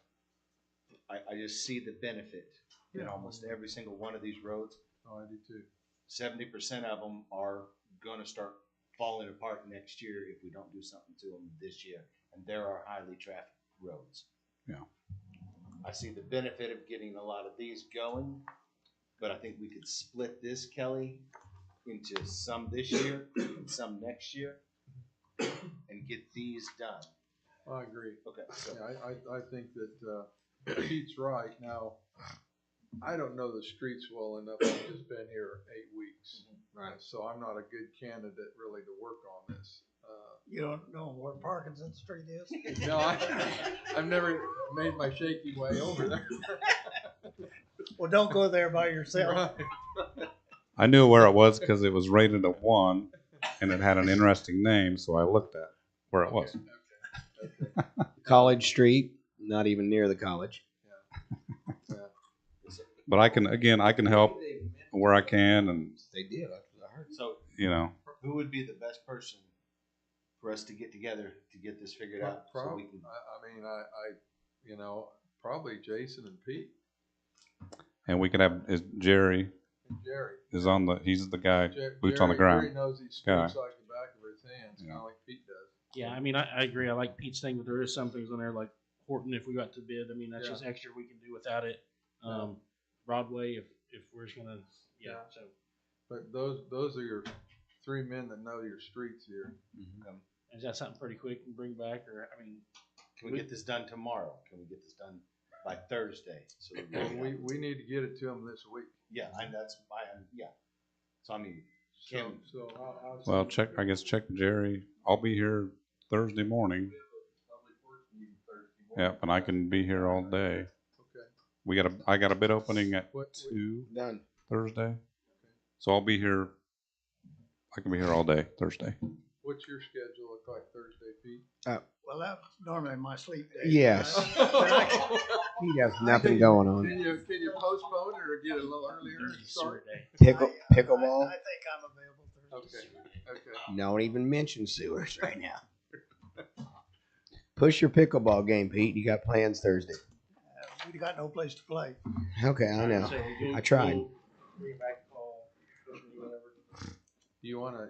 I just see the benefit in almost every single one of these roads. Oh, I do too. 70% of them are going to start falling apart next year if we don't do something to them this year. And there are highly trafficked roads. Yeah. I see the benefit of getting a lot of these going, but I think we could split this, Kelly, into some this year and some next year and get these done. I agree. Okay. So. Yeah, I think that Pete's right. Now, I don't know the streets well enough. I've just been here 8 weeks. Right. So I'm not a good candidate really to work on this. You don't know where Parkinson Street is? No, I've never made my shaky way over there. Well, don't go there by yourself. Right. I knew where it was because it was rated a 1 and it had an interesting name, so I looked at where it was. Okay. College Street, not even near the college. Yeah. But I can help where I can, and They did. I heard. So, who would be the best person for us to get together to get this figured out? Probably, So we can... probably Jason and Pete. And we could have, is Jerry Jerry is on the, he's the guy, Jer- boots on the Jerry ground. knows these guy. streets like the back of his hands, kind of like Pete does. Yeah, I mean, I agree. I like Pete's thing, but there is some things on there like Horton. If we got to bid, I mean, that's Yeah. just extra we can do without it. Broadway, if we're just gonna, yeah. So, But those are your three men that know your streets here. is that something pretty quick and bring back, or I mean, Can we get this done tomorrow? Can we get this done by Thursday? So that We need to get it to them this week. yeah, that's my yeah. So I mean, Kim, So I'll Well, I guess check with Jerry. I'll be here Thursday morning. Yeah, and I can be here all day. Okay. I got a bid opening at What- 2 Done. Thursday. So I'll be here. I can be here all day Thursday. What's your schedule look like Thursday, Pete? Well, that's normally my sleep day. Yes. He has nothing going on. Can you postpone it or get it a little earlier and start? Pickleball. I think I'm available Thursday. Okay. Don't even mention sewers right now. Push your pickleball game, Pete. You got plans Thursday. We got no place to play. Okay, I know. so you'll- I tried. you'll bring back the call, whatever. Do you want to?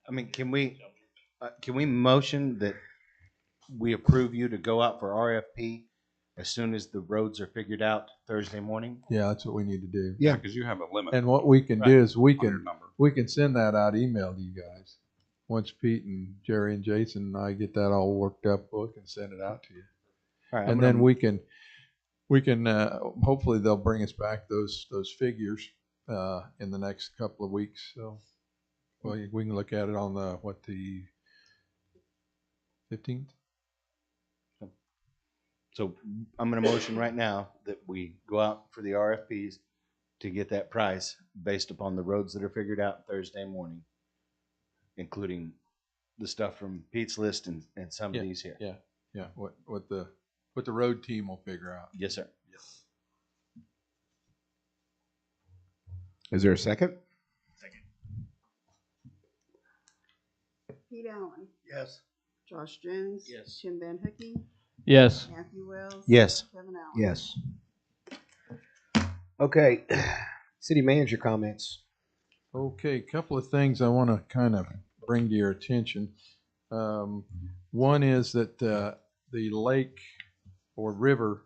I mean, can we motion that we approve you to go out for RFP as soon as the roads are figured out Thursday morning? Yeah, that's what we need to do. Yeah, because you have a limit. And what we can Right. do is we on your can number. send that out email to you guys. Once Pete and Jerry and Jason and I get that all worked up, we can send it out to you. All right, And then we can hopefully they'll bring us back those figures in the next couple of weeks. So we can look at it on the 15th. So I'm going to motion right now that we go out for the RFPs to get that price based upon the roads that are figured out Thursday morning, including the stuff from Pete's list and some of these here. Yeah. What the road team will figure out. Yes, sir. Yes. Is there a second? Pete Allen, Yes. Josh Jones. Yes. Tim Van Hooky, Yes. Matthew Wells. Yes. Kevin Allen. Yes. Okay. City manager comments. Okay, a couple of things I want to kind of bring to your attention. One is that the lake or river,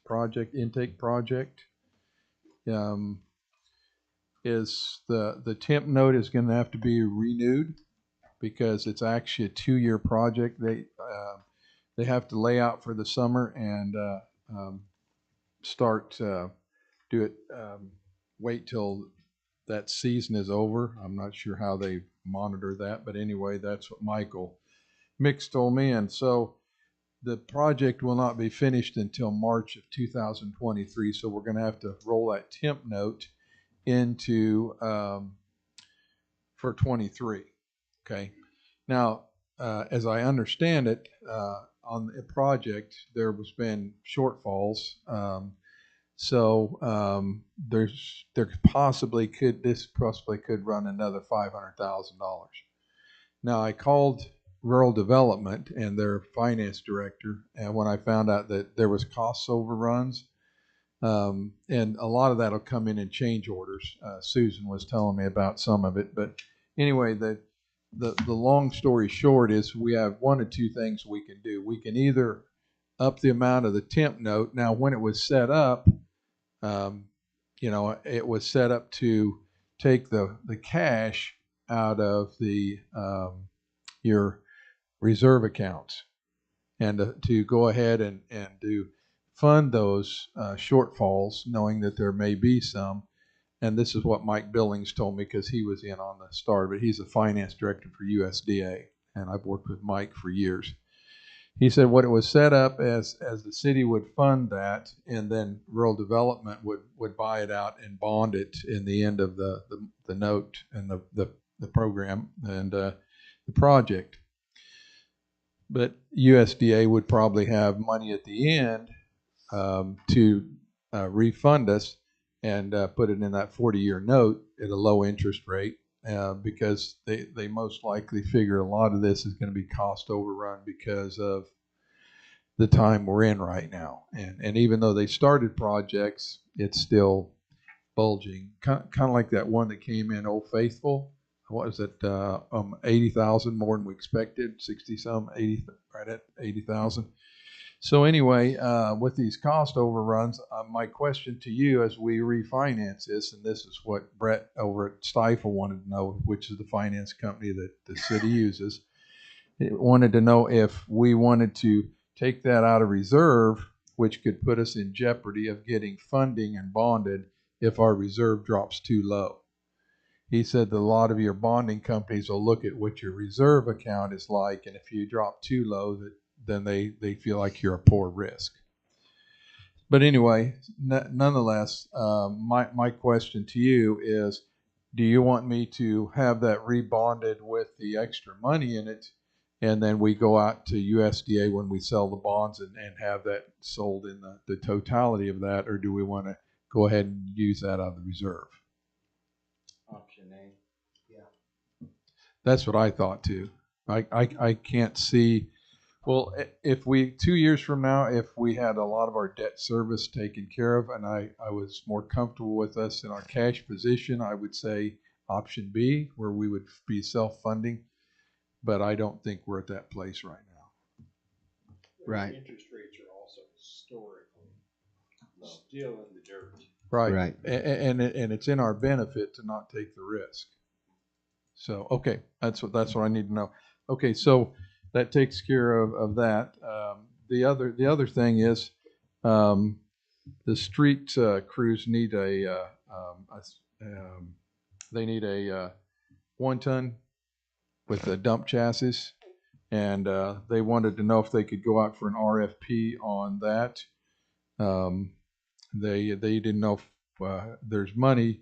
project, intake project, is the temp note is going to have to be renewed because it's actually a 2-year project. They have to lay out for the summer and start do it. Wait till that season is over. I'm not sure how they monitor that, but anyway, that's what Michael Mix told me. And so the project will not be finished until March of 2023. So we're going to have to roll that temp note into for 23. Okay. Now, as I understand it, on the project, there was been shortfalls. So there possibly could run another $500,000. Now I called Rural Development and their finance director, and when I found out that there was cost overruns, and a lot of that will come in change orders. Susan was telling me about some of it, but anyway, the long story short is we have one of two things we can do. We can either up the amount of the temp note. Now, when it was set up, it was set up to take the cash out of your reserve accounts and to go ahead and to fund those shortfalls, knowing that there may be some. And this is what Mike Billings told me because he was in on the start, but he's the finance director for USDA, and I've worked with Mike for years. He said what it was set up as the city would fund that, and then rural development would buy it out and bond it in the end of the note and the program and the project. But USDA would probably have money at the end to refund us and put it in that 40-year note at a low interest rate because they most likely figure a lot of this is going to be cost overrun because of the time we're in right now. And even though they started projects, it's still bulging. Kind of like that one that came in, Old Faithful. What was it? 80,000 more than we expected. 60 some, 80, right at 80,000. So anyway, with these cost overruns, my question to you as we refinance this, and this is what Brett over at Stifel wanted to know, which is the finance company that the city uses, it wanted to know if we wanted to take that out of reserve, which could put us in jeopardy of getting funding and bonded if our reserve drops too low. He said that a lot of your bonding companies will look at what your reserve account is like, and if you drop too low, then they feel like you're a poor risk. But anyway, nonetheless, my question to you is, do you want me to have that rebonded with the extra money in it, and then we go out to USDA when we sell the bonds and have that sold in the totality of that, or do we want to go ahead and use that out of the reserve? Option A. Yeah. That's what I thought too. I can't see. Well, if we 2 years from now, if we had a lot of our debt service taken care of, and I was more comfortable with us in our cash position, I would say option B, where we would be self-funding. But I don't think we're at that place right now. Right. Interest rates are also historically still in the dirt. Right. Right. And it's in our benefit to not take the risk. So, okay, that's what I need to know. Okay, so that takes care of that. The other thing is the street crews need they need a 1-ton with a dump chassis, and they wanted to know if they could go out for an RFP on that. They didn't know if there's money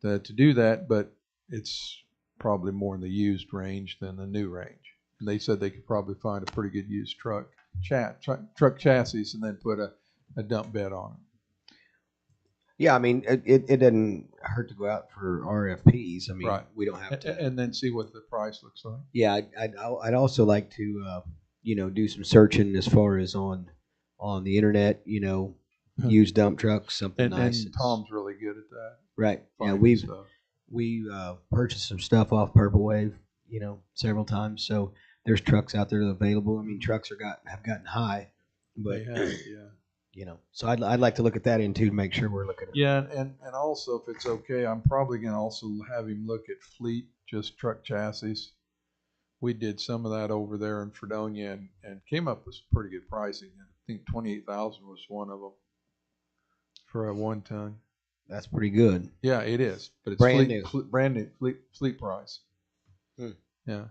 to do that, but it's probably more in the used range than the new range. And they said they could probably find a pretty good used truck chassis and then put a dump bed on it. Yeah, I mean, it doesn't hurt to go out for RFPs. I mean, Right. we don't have to. And then see what the price looks like. Yeah, I'd also like to, do some searching as far as on the internet, used dump trucks, something nice. And Tom's really good at that. Right. Yeah, Finding stuff. we purchased some stuff off Purple Wave, several times. So there's trucks out there that are available. I mean, trucks have gotten high, but They have, yeah. So I'd like to look at that in too to make sure we're looking at. Yeah, and also if it's okay, I'm probably going to also have him look at fleet, just truck chassis. We did some of that over there in Fredonia and came up with some pretty good pricing. I think 28,000 was one of them for a 1-ton. That's pretty good. Yeah, it is, but it's brand new fleet price. Hmm. Yeah.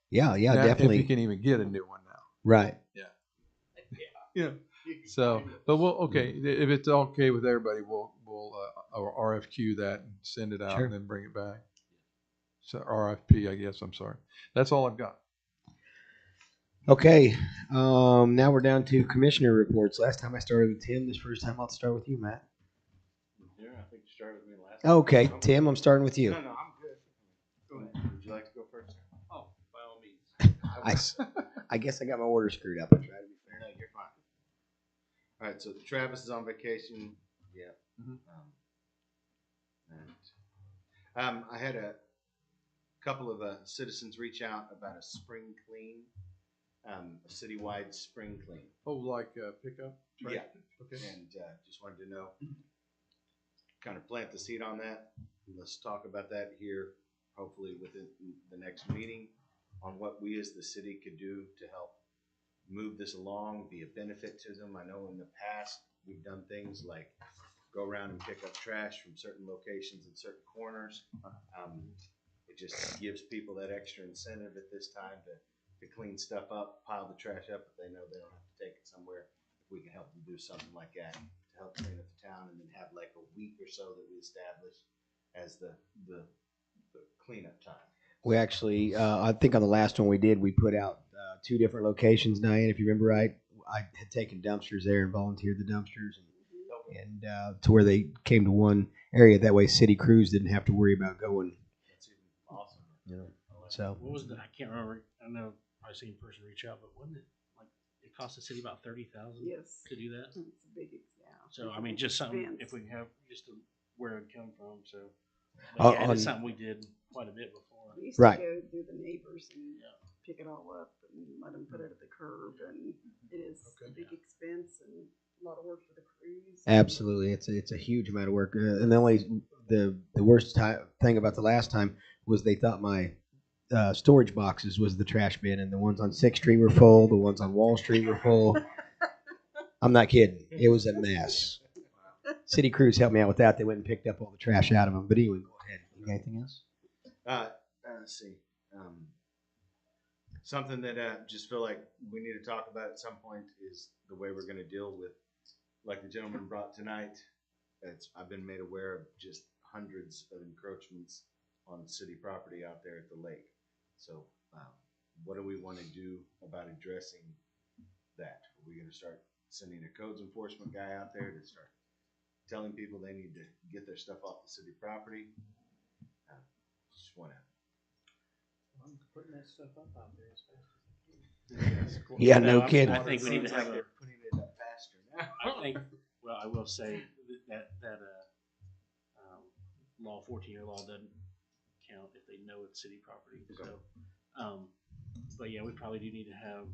Yeah, now, definitely. If you can even get a new one now. Right. Yeah. Yeah. So, but if it's okay with everybody, we'll RFQ that and send it out and then bring it back. So RFP, I guess. I'm sorry. That's all I've got. Okay. Now we're down to commissioner reports. Last time I started with Tim. This first time I'll start with you, Matt. Yeah, I think you started with me last time. Okay, Tim, I'm starting with you. No, I'm good. Go ahead. Would you like to go first? Oh, by all means. I guess I got my order screwed up. I try to be fair. No, you're fine. All right, so Travis is on vacation. Yeah. I had a couple of citizens reach out about a spring clean, a citywide spring clean. Oh, like pickup? Right? Yeah. Okay. And just wanted to know, kind of plant the seed on that. Let's talk about that here, hopefully within the next meeting, on what we as the city could do to help move this along, be a benefit to them. I know in the past we've done things like go around and pick up trash from certain locations in certain corners. It just gives people that extra incentive at this time to clean stuff up, pile the trash up if they know they don't have to take it somewhere. If we can help them do something like that to help clean up the town, and then have like a week or so that we establish as the cleanup time. We actually, I think on the last one we did, we put out 2 different locations, Diane, if you remember right. I had taken dumpsters there and volunteered the dumpsters, and to where they came to one area. That way city crews didn't have to worry about going. That's awesome. So What was I can't remember. I know I've seen a person reach out, but wasn't it like it cost the city about 30,000 Yes. to do that. It's a big, yeah. So it's I a mean, big just something expense. if we can have just where it come from. So but yeah, it's something we did quite a bit before. We used Right. to go do the neighbors and pick it all up and let them put it at the curb, and it is a big expense and a lot of work for the crews. Absolutely, it's a huge amount of work. And the worst thing about the last time was they thought my storage boxes was the trash bin, and the ones on 6th Street were full, the ones on Wall Street were full. I'm not kidding. It was a mess. City crews helped me out with that. They went and picked up all the trash out of them. But anyway, go ahead. You got anything else? Let's see. Something that I just feel like we need to talk about at some point is the way we're going to deal with, like the gentleman brought tonight. I've been made aware of just hundreds of encroachments on city property out there at the lake. So what do we want to do about addressing that? Are we going to start sending a codes enforcement guy out there to start telling people they need to get their stuff off the city property? Just want to. I'm putting that stuff up out there as fast as I can. Yeah, no kidding. I think we need to have a. Putting it up faster now. I think. Well, I will say that law 14-year law doesn't count if they know it's city property. Okay. So, but yeah, we probably do need to have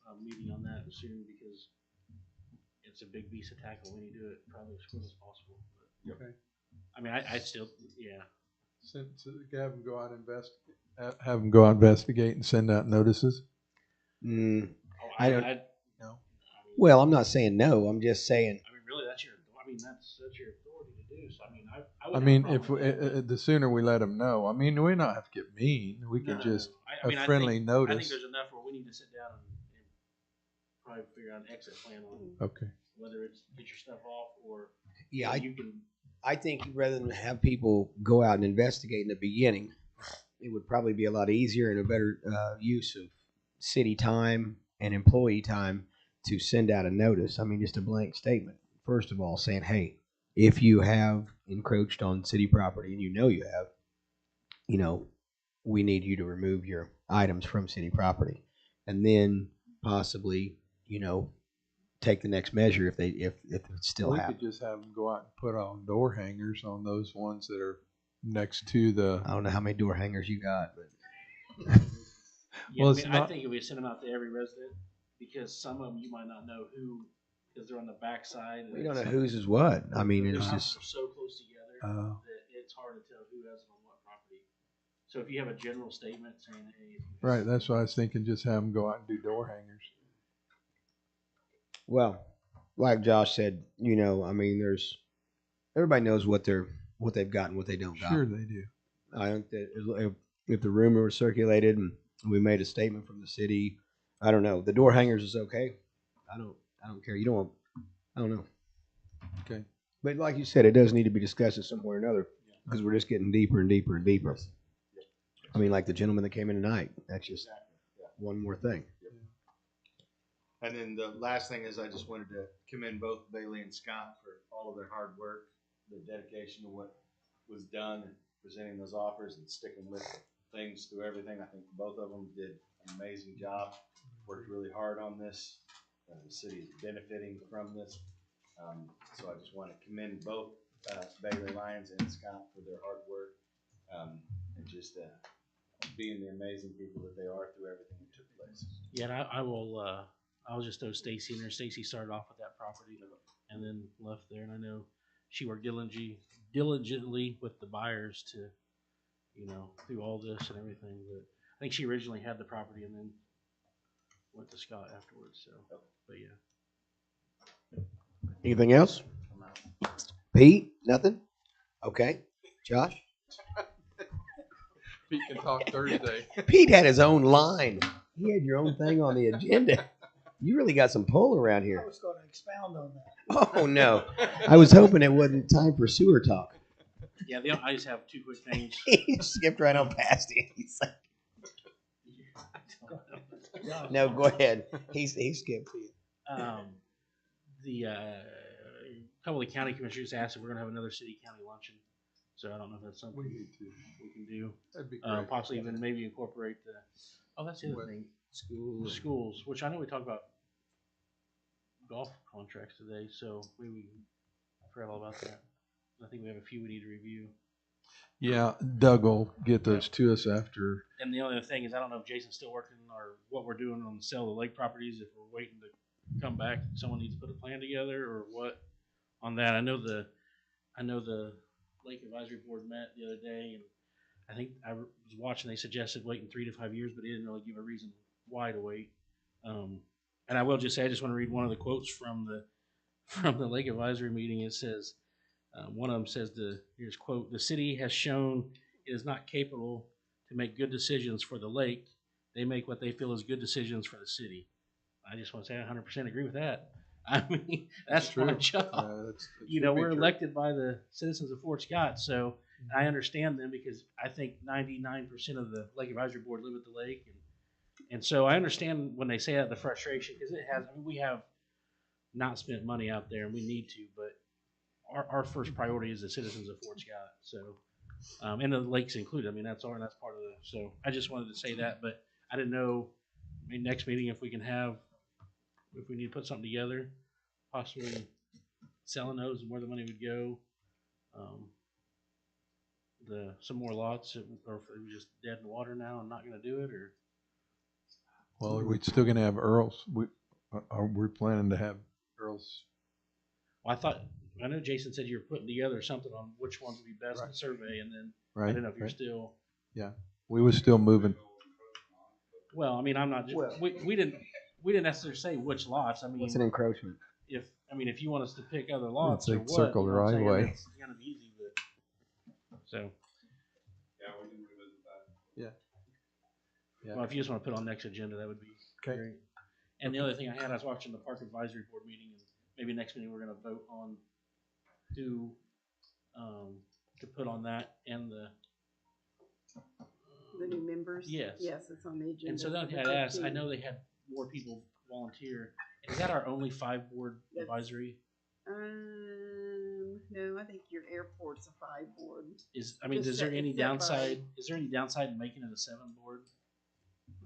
a meeting on that soon because it's a big beast of tackle when you do it probably as quick as possible. But, Okay. I mean, I still, yeah. Have them go out have them go out investigate and send out notices. I don't. No. Well, I'm not saying no. I'm just saying. I mean, really, that's your authority to do. So I mean, I mean, if the sooner we let them know, I mean, we don't have to get mean. We could just I mean, friendly notice. I think there's enough where we need to sit down and probably figure out an exit plan on. Okay. Whether it's get your stuff off or Yeah, you can. I think rather than have people go out and investigate in the beginning, it would probably be a lot easier and a better use of city time and employee time to send out a notice. I mean, just a blank statement. First of all, saying, hey, if you have encroached on city property and you have, we need you to remove your items from city property. And then possibly, take the next measure if it's still happening. We could just have them go out and put on door hangers on those ones that are next to the. I don't know how many door hangers you got, but. Yeah, well, I think if we send them out to every resident, because some of them you might not know who, because they're on the back side. We don't know whose is what. I mean, it's just. They're so close together that it's hard to tell who has it on what property. So if you have a general statement saying, hey. Right, that's what I was thinking, just have them go out and do door hangers. Well, like Josh said, I mean, everybody knows what they've got and what they don't got. Sure, they do. I think that if the rumor was circulated and we made a statement from the city, I don't know. The door hangers is okay. I don't care. I don't know. Okay. But like you said, it does need to be discussed at some point or another because we're just getting deeper and deeper and deeper. I mean, like the gentleman that came in tonight. That's just one more thing. And then the last thing is I just wanted to commend both Bailey and Scott for all of their hard work, their dedication to what was done and presenting those offers and sticking with things through everything. I think both of them did an amazing job, worked really hard on this. The city is benefiting from this. So I just want to commend both Bailey Lyons and Scott for their hard work and just being the amazing people that they are through everything that took place. Yeah, and I will. I'll just throw Stacy in there. Stacy started off with that property and then left there, and I know she worked diligently with the buyers to, through all this and everything. But I think she originally had the property and then went to Scott afterwards. So, but yeah. Anything else? Pete? Nothing? Okay. Josh? Pete can talk Thursday. Pete had his own line. He had your own thing on the agenda. You really got some pull around here. I was going to expound on that. Oh, no. I was hoping it wasn't time for sewer talk. Yeah, I just have two quick things. He skipped right on past it. He's like, no, go ahead. He skipped you. The couple of the county commissioners asked if we're going to have another city-county luncheon. So I don't know if that's something we can do. That'd be great. Possibly even maybe incorporate the. Oh, that's the other thing. Schools, which I know we talked about golf contracts today, so maybe I forgot all about that. I think we have a few we need to review. Yeah, Doug will get those to us after. And the only other thing is, I don't know if Jason's still working or what we're doing on the sale of the lake properties. If we're waiting to come back, someone needs to put a plan together or what on that. I know the Lake Advisory Board met the other day, and I think I was watching. They suggested waiting 3 to 5 years, but they didn't really give a reason why to wait. And I will just say, I just want to read one of the quotes from the Lake Advisory meeting. It says, one of them says, here's quote, "The city has shown it is not capable to make good decisions for the lake. They make what they feel is good decisions for the city." I just want to say I 100% agree with that. I mean, that's our job. We're elected by the citizens of Fort Scott, so I understand them because I think 99% of the Lake Advisory Board live at the lake. And so I understand when they say that, the frustration, because we have not spent money out there and we need to, but our first priority is the citizens of Fort Scott. So, and the lakes included. I mean, that's part of the, so I just wanted to say that, but I didn't know, next meeting, if we need to put something together, possibly selling those and where the money would go, some more lots, or if it was just dead in the water now and not going to do it, or. Well, are we still going to have Earl's? We're planning to have Earl's. Well, I know Jason said you were putting together something on which ones would be best in the survey, and then I don't know if you're still. Yeah, we were still moving. Well, I mean, I'm not. We didn't necessarily say which lots. I mean, what's an encroachment? If you want us to pick other lots, it's like circle the right way. It's gonna be easy, but so. Yeah, we can revisit that. Yeah. Well, if you just want to put on next agenda, that would be great. And the other thing I was watching the Park Advisory Board meeting, and maybe next meeting we're going to vote on who to put on that and the new members. Yes. Yes, it's on the agenda. And so then I asked. I know they had more people volunteer. Is that our only 5-board advisory? No, I think your airport's a 5-board. Is there any downside? Is there any downside in making it a 7-board?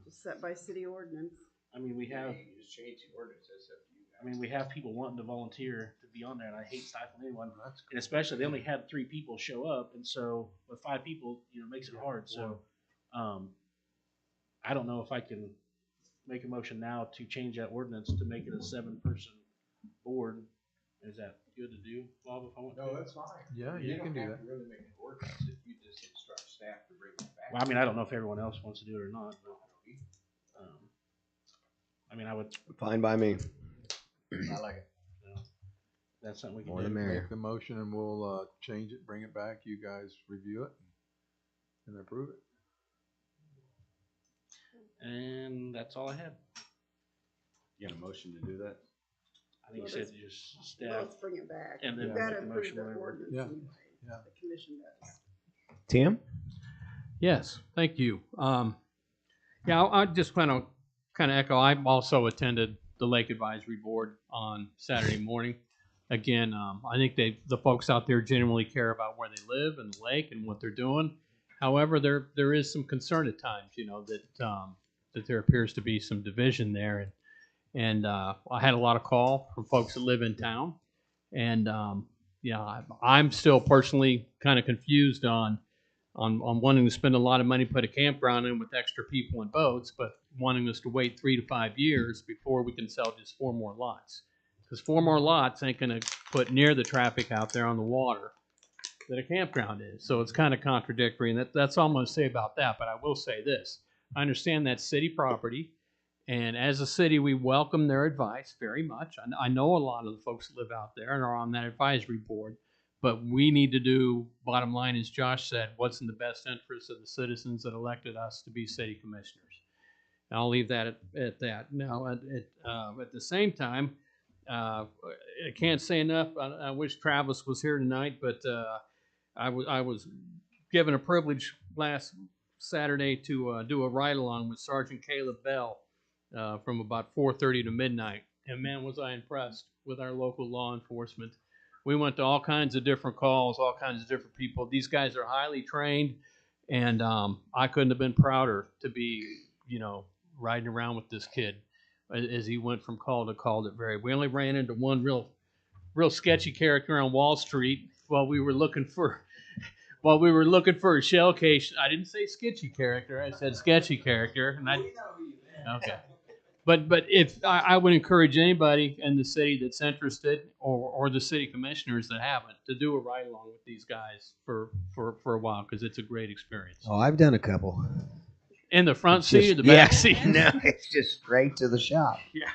Just set by city ordinance. I mean, we have. You just change the ordinance. That's up to you. I mean, we have people wanting to volunteer to be on there, and I hate stifling anyone. And especially, they only had 3 people show up, and so with 5 people, it makes it hard. So, I don't know if I can make a motion now to change that ordinance to make it a 7-person board. Is that good to do, Bob? If I want to? No, that's fine. Yeah, you can do that. Really make an ordinance if you just instruct staff to bring it back. Well, I mean, I don't know if everyone else wants to do it or not, but I mean, I would. Fine by me. I like it. That's something we can More do. the merrier. Make the motion and we'll change it, bring it back. You guys review it and approve it. And that's all I had. You got a motion to do that? I think you said just staff. Let's bring it back. And then You've make got to the approve motion the whenever. ordinance Yeah. anyway. Yeah. The commission does. Tim? Yes, thank you. I just want to kind of echo. I also attended the Lake Advisory Board on Saturday morning. Again, I think the folks out there genuinely care about where they live and the lake and what they're doing. However, there is some concern at times, that there appears to be some division there. And I had a lot of call from folks that live in town. And I'm still personally kind of confused on wanting to spend a lot of money, put a campground in with extra people and boats, but wanting us to wait 3 to 5 years before we can sell just 4 more lots. Because 4 more lots ain't going to put near the traffic out there on the water that a campground is. So it's kind of contradictory, and that's all I'm going to say about that. But I will say this. I understand that's city property, and as a city, we welcome their advice very much. I know a lot of the folks that live out there and are on that advisory board. But we need to do, bottom line, as Josh said, what's in the best interest of the citizens that elected us to be city commissioners. And I'll leave that at that. Now, at the same time, I can't say enough. I wish Travis was here tonight, but I was given a privilege last Saturday to do a ride-along with Sergeant Caleb Bell from about 4:30 to midnight. And man, was I impressed with our local law enforcement. We went to all kinds of different calls, all kinds of different people. These guys are highly trained, and I couldn't have been prouder to be, riding around with this kid. as he went from call to call that varied. We only ran into one real sketchy character on Wall Street while we were looking for a shell case. I didn't say sketchy character. I said sketchy character. Okay. But if I would encourage anybody in the city that's interested, or the city commissioners that haven't, to do a ride along with these guys for a while, because it's a great experience. Oh, I've done a couple. In the front seat or the back seat? No, it's just straight to the shop. Yeah.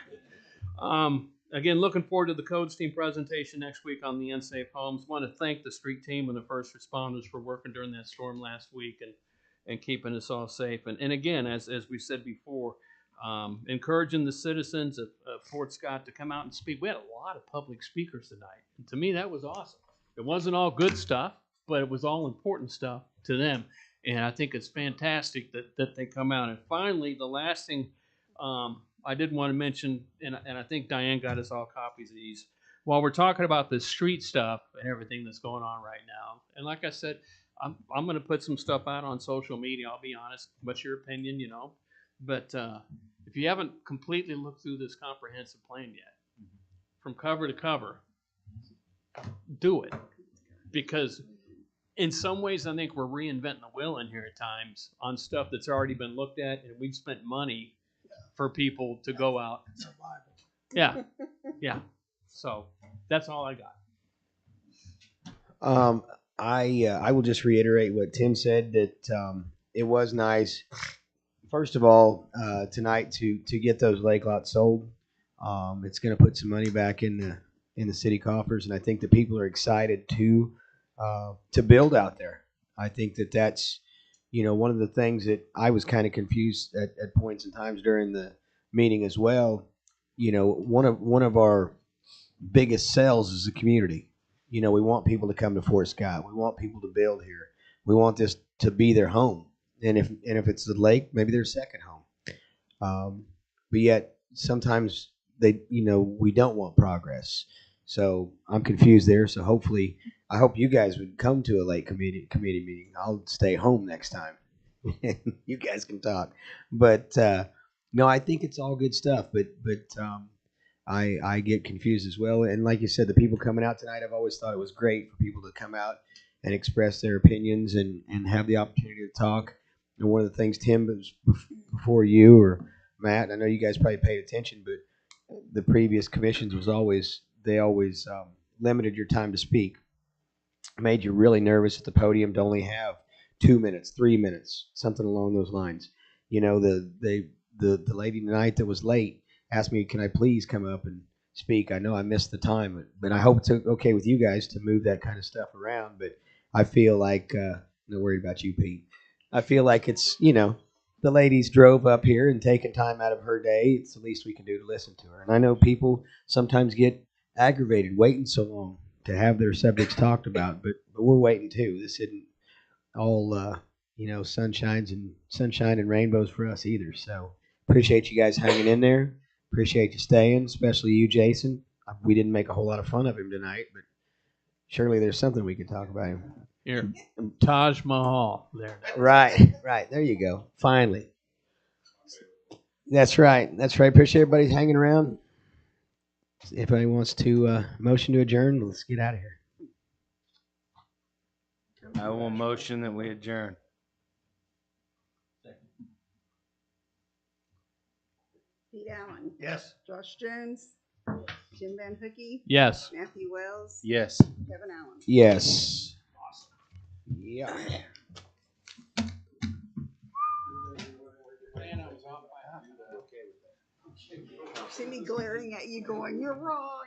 Again, looking forward to the codes team presentation next week on the unsafe homes. Want to thank the street team and the first responders for working during that storm last week and keeping us all safe. And again, as we said before, encouraging the citizens of Fort Scott to come out and speak. We had a lot of public speakers tonight. And to me, that was awesome. It wasn't all good stuff, but it was all important stuff to them. And I think it's fantastic that they come out. And finally, the last thing I did want to mention, and I think Diane got us all copies of these, while we're talking about the street stuff and everything that's going on right now. And like I said, I'm going to put some stuff out on social media. I'll be honest. What's your opinion, But if you haven't completely looked through this comprehensive plan yet, from cover to cover, do it. Because in some ways, I think we're reinventing the wheel in here at times on stuff that's already been looked at, and we've spent money for people to go out. Yeah. So that's all I got. I will just reiterate what Tim said, that it was nice. First of all, tonight to get those lake lots sold. It's going to put some money back in the city coffers, and I think the people are excited to build out there. I think that's one of the things that I was kind of confused at points and times during the meeting as well. One of our biggest sells is the community. We want people to come to Fort Scott. We want people to build here. We want this to be their home. And if it's the lake, maybe their second home. But yet sometimes we don't want progress. So I'm confused there. So hopefully, I hope you guys would come to a lake committee meeting. I'll stay home next time. You guys can talk. But no, I think it's all good stuff. But I get confused as well. And like you said, the people coming out tonight, I've always thought it was great for people to come out and express their opinions and have the opportunity to talk. And one of the things, Tim, was before you or Matt, I know you guys probably paid attention, but the previous commissions was always limited your time to speak. Made you really nervous at the podium to only have 2 minutes, 3 minutes, something along those lines. The lady tonight that was late asked me, can I please come up and speak? I know I missed the time, but I hope it's okay with you guys to move that kind of stuff around. But I feel like, no worried about you, Pete. I feel like it's, the ladies drove up here and taken time out of her day. It's the least we can do to listen to her. And I know people sometimes get aggravated waiting so long to have their subjects talked about, but we're waiting too. This isn't all, sunshine and rainbows for us either. So appreciate you guys hanging in there. Appreciate you staying, especially you, Jason. We didn't make a whole lot of fun of him tonight, but surely there's something we can talk about him. Here, Taj Mahal. There. Right. There you go. Finally. That's right. Appreciate everybody hanging around. If anybody wants to motion to adjourn, let's get out of here. I will motion that we adjourn. Pete Allen. Yes. Josh Jones. Jim Van Hookie. Yes. Matthew Wells. Yes. Kevin Allen. Yes. Yeah. See me glaring at you going, you're wrong.